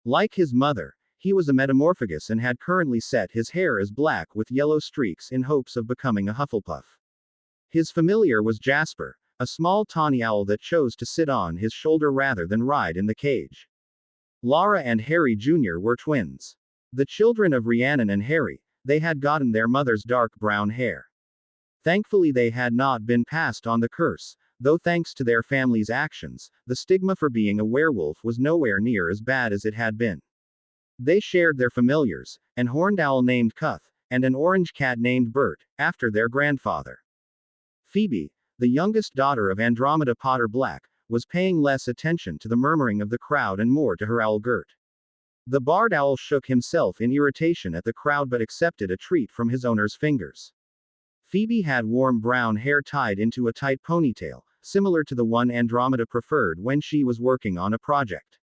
Like his mother, he was a metamorphagus and had currently set his hair as black with yellow streaks in hopes of becoming a Hufflepuff. His familiar was Jasper, a small tawny owl that chose to sit on his shoulder rather than ride in the cage. Laura and Harry Jr. were twins. The children of Rhiannon and Harry, they had gotten their mother's dark brown hair. Thankfully they had not been passed on the curse, though thanks to their family's actions, the stigma for being a werewolf was nowhere near as bad as it had been. They shared their familiars, an horned owl named Cuth, and an orange cat named Bert, after their grandfather. Phoebe, the youngest daughter of Andromeda Potter Black, was paying less attention to the murmuring of the crowd and more to her owl Gert. The barred owl shook himself in irritation at the crowd but accepted a treat from his owner's fingers. Phoebe had warm brown hair tied into a tight ponytail, similar to the one Andromeda preferred when she was working on a project.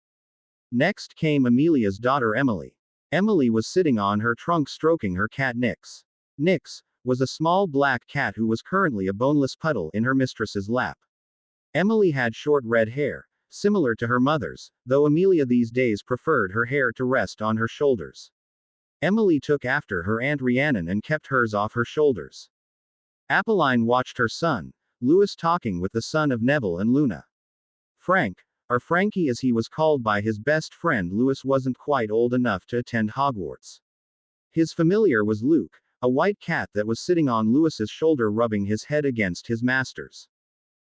Next came Amelia's daughter Emily. Emily was sitting on her trunk stroking her cat Nyx. Nyx was a small black cat who was currently a boneless puddle in her mistress's lap. Emily had short red hair, similar to her mother's, though Amelia these days preferred her hair to rest on her shoulders. Emily took after her Aunt Rhiannon and kept hers off her shoulders. Apolline watched her son, Louis, talking with the son of Neville and Luna. Frank, or Frankie as he was called by his best friend Louis, wasn't quite old enough to attend Hogwarts. His familiar was Luke, a white cat that was sitting on Louis's shoulder rubbing his head against his master's.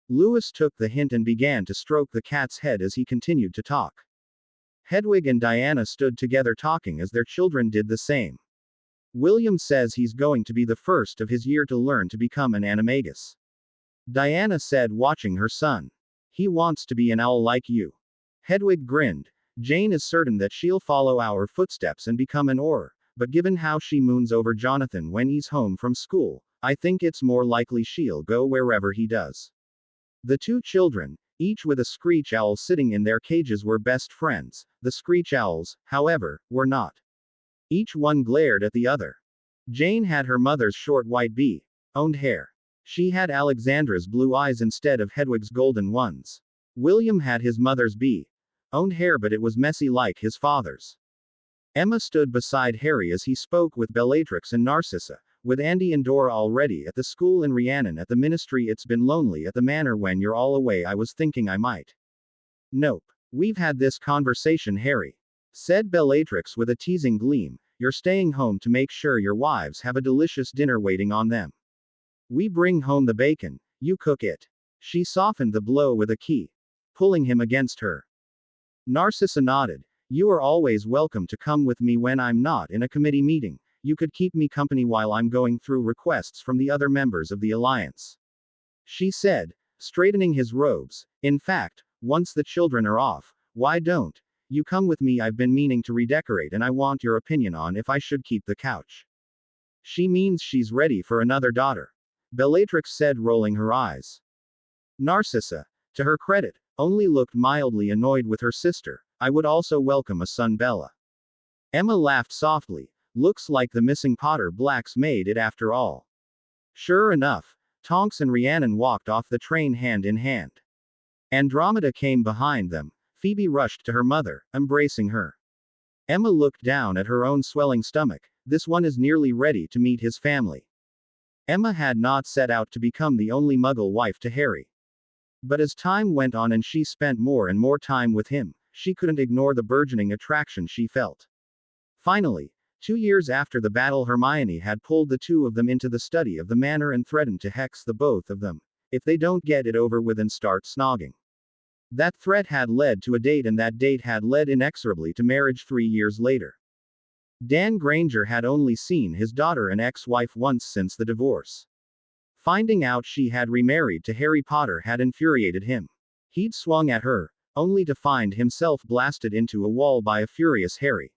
Lewis took the hint and began to stroke the cat's head as he continued to talk. Hedwig and Diana stood together talking as their children did the same. William says he's going to be the first of his year to learn to become an animagus. Diana said, watching her son. He wants to be an owl like you. Hedwig grinned. Jane is certain that she'll follow our footsteps and become an oar, but given how she moons over Jonathan when he's home from school, I think it's more likely she'll go wherever he does. The two children, each with a screech owl sitting in their cages, were best friends. The screech owls, however, were not. Each one glared at the other. Jane had her mother's short white bee-owned hair. She had Alexandra's blue eyes instead of Hedwig's golden ones. William had his mother's bee-owned hair, but it was messy like his father's. Emma stood beside Harry as he spoke with Bellatrix and Narcissa. With Andy and Dora already at the school and Rhiannon at the ministry, it's been lonely at the manor when you're all away. I was thinking I might. Nope. We've had this conversation, Harry, said Bellatrix with a teasing gleam. You're staying home to make sure your wives have a delicious dinner waiting on them. We bring home the bacon, you cook it. She softened the blow with a key, pulling him against her. Narcissa nodded. You are always welcome to come with me when I'm not in a committee meeting. You could keep me company while I'm going through requests from the other members of the alliance, she said, straightening his robes. In fact, once the children are off, why don't you come with me? I've been meaning to redecorate and I want your opinion on if I should keep the couch. She means she's ready for another daughter, Bellatrix said, rolling her eyes. Narcissa, to her credit, only looked mildly annoyed with her sister. I would also welcome a son, Bella. Emma laughed softly. Looks like the missing Potter Blacks made it after all. Sure enough, Tonks and Rhiannon walked off the train hand in hand. Andromeda came behind them. Phoebe rushed to her mother, embracing her. Emma looked down at her own swelling stomach. This one is nearly ready to meet his family. Emma had not set out to become the only Muggle wife to Harry. But as time went on and she spent more and more time with him, she couldn't ignore the burgeoning attraction she felt. Finally, 2 years after the battle, Hermione had pulled the two of them into the study of the manor and threatened to hex the both of them if they don't get it over with and start snogging. That threat had led to a date, and that date had led inexorably to marriage 3 years later. Dan Granger had only seen his daughter and ex-wife once since the divorce. Finding out she had remarried to Harry Potter had infuriated him. He'd swung at her, only to find himself blasted into a wall by a furious Harry.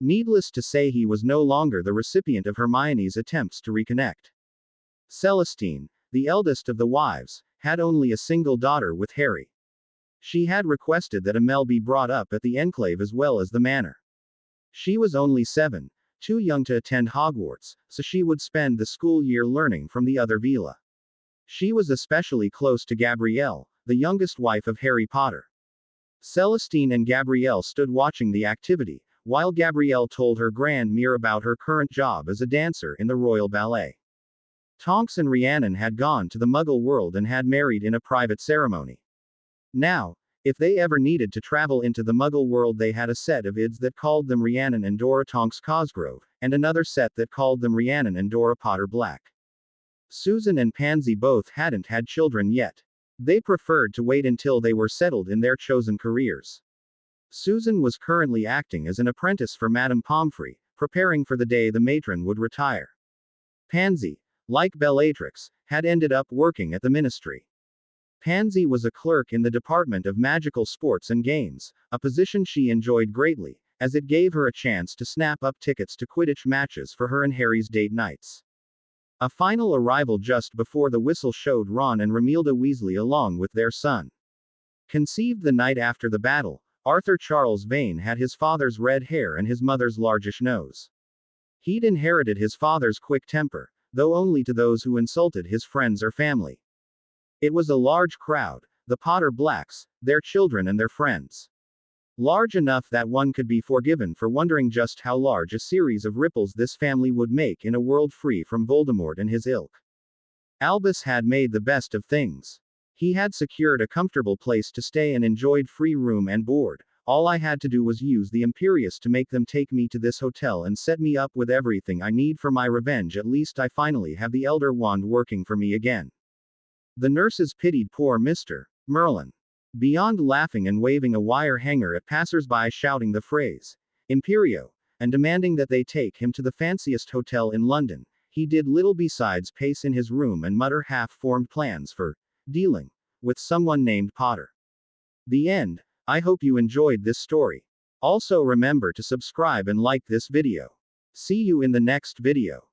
Needless to say, he was no longer the recipient of Hermione's attempts to reconnect. Celestine, the eldest of the wives, had only a single daughter with Harry. She had requested that Amel be brought up at the Enclave as well as the manor. She was only 7, too young to attend Hogwarts, so she would spend the school year learning from the other Vila. She was especially close to Gabrielle, the youngest wife of Harry Potter. Celestine and Gabrielle stood watching the activity, while Gabrielle told her grandmere about her current job as a dancer in the Royal Ballet. Tonks and Rhiannon had gone to the Muggle world and had married in a private ceremony. Now, if they ever needed to travel into the Muggle world, they had a set of ids that called them Rhiannon and Dora Tonks Cosgrove, and another set that called them Rhiannon and Dora Potter Black. Susan and Pansy both hadn't had children yet. They preferred to wait until they were settled in their chosen careers. Susan was currently acting as an apprentice for Madame Pomfrey, preparing for the day the matron would retire. Pansy, like Bellatrix, had ended up working at the ministry. Pansy was a clerk in the Department of Magical Sports and Games, a position she enjoyed greatly, as it gave her a chance to snap up tickets to Quidditch matches for her and Harry's date nights. A final arrival just before the whistle showed Ron and Romilda Weasley along with their son. Conceived the night after the battle, Arthur Charles Vane had his father's red hair and his mother's largish nose. He'd inherited his father's quick temper, though only to those who insulted his friends or family. It was a large crowd, the Potter Blacks, their children and their friends. Large enough that one could be forgiven for wondering just how large a series of ripples this family would make in a world free from Voldemort and his ilk. Albus had made the best of things. He had secured a comfortable place to stay and enjoyed free room and board. All I had to do was use the Imperius to make them take me to this hotel and set me up with everything I need for my revenge. At least I finally have the Elder Wand working for me again. The nurses pitied poor Mr. Merlin. Beyond laughing and waving a wire hanger at passers-by shouting the phrase, Imperio, and demanding that they take him to the fanciest hotel in London, he did little besides pace in his room and mutter half-formed plans for dealing with someone named Potter. The end. I hope you enjoyed this story. Also remember to subscribe and like this video. See you in the next video.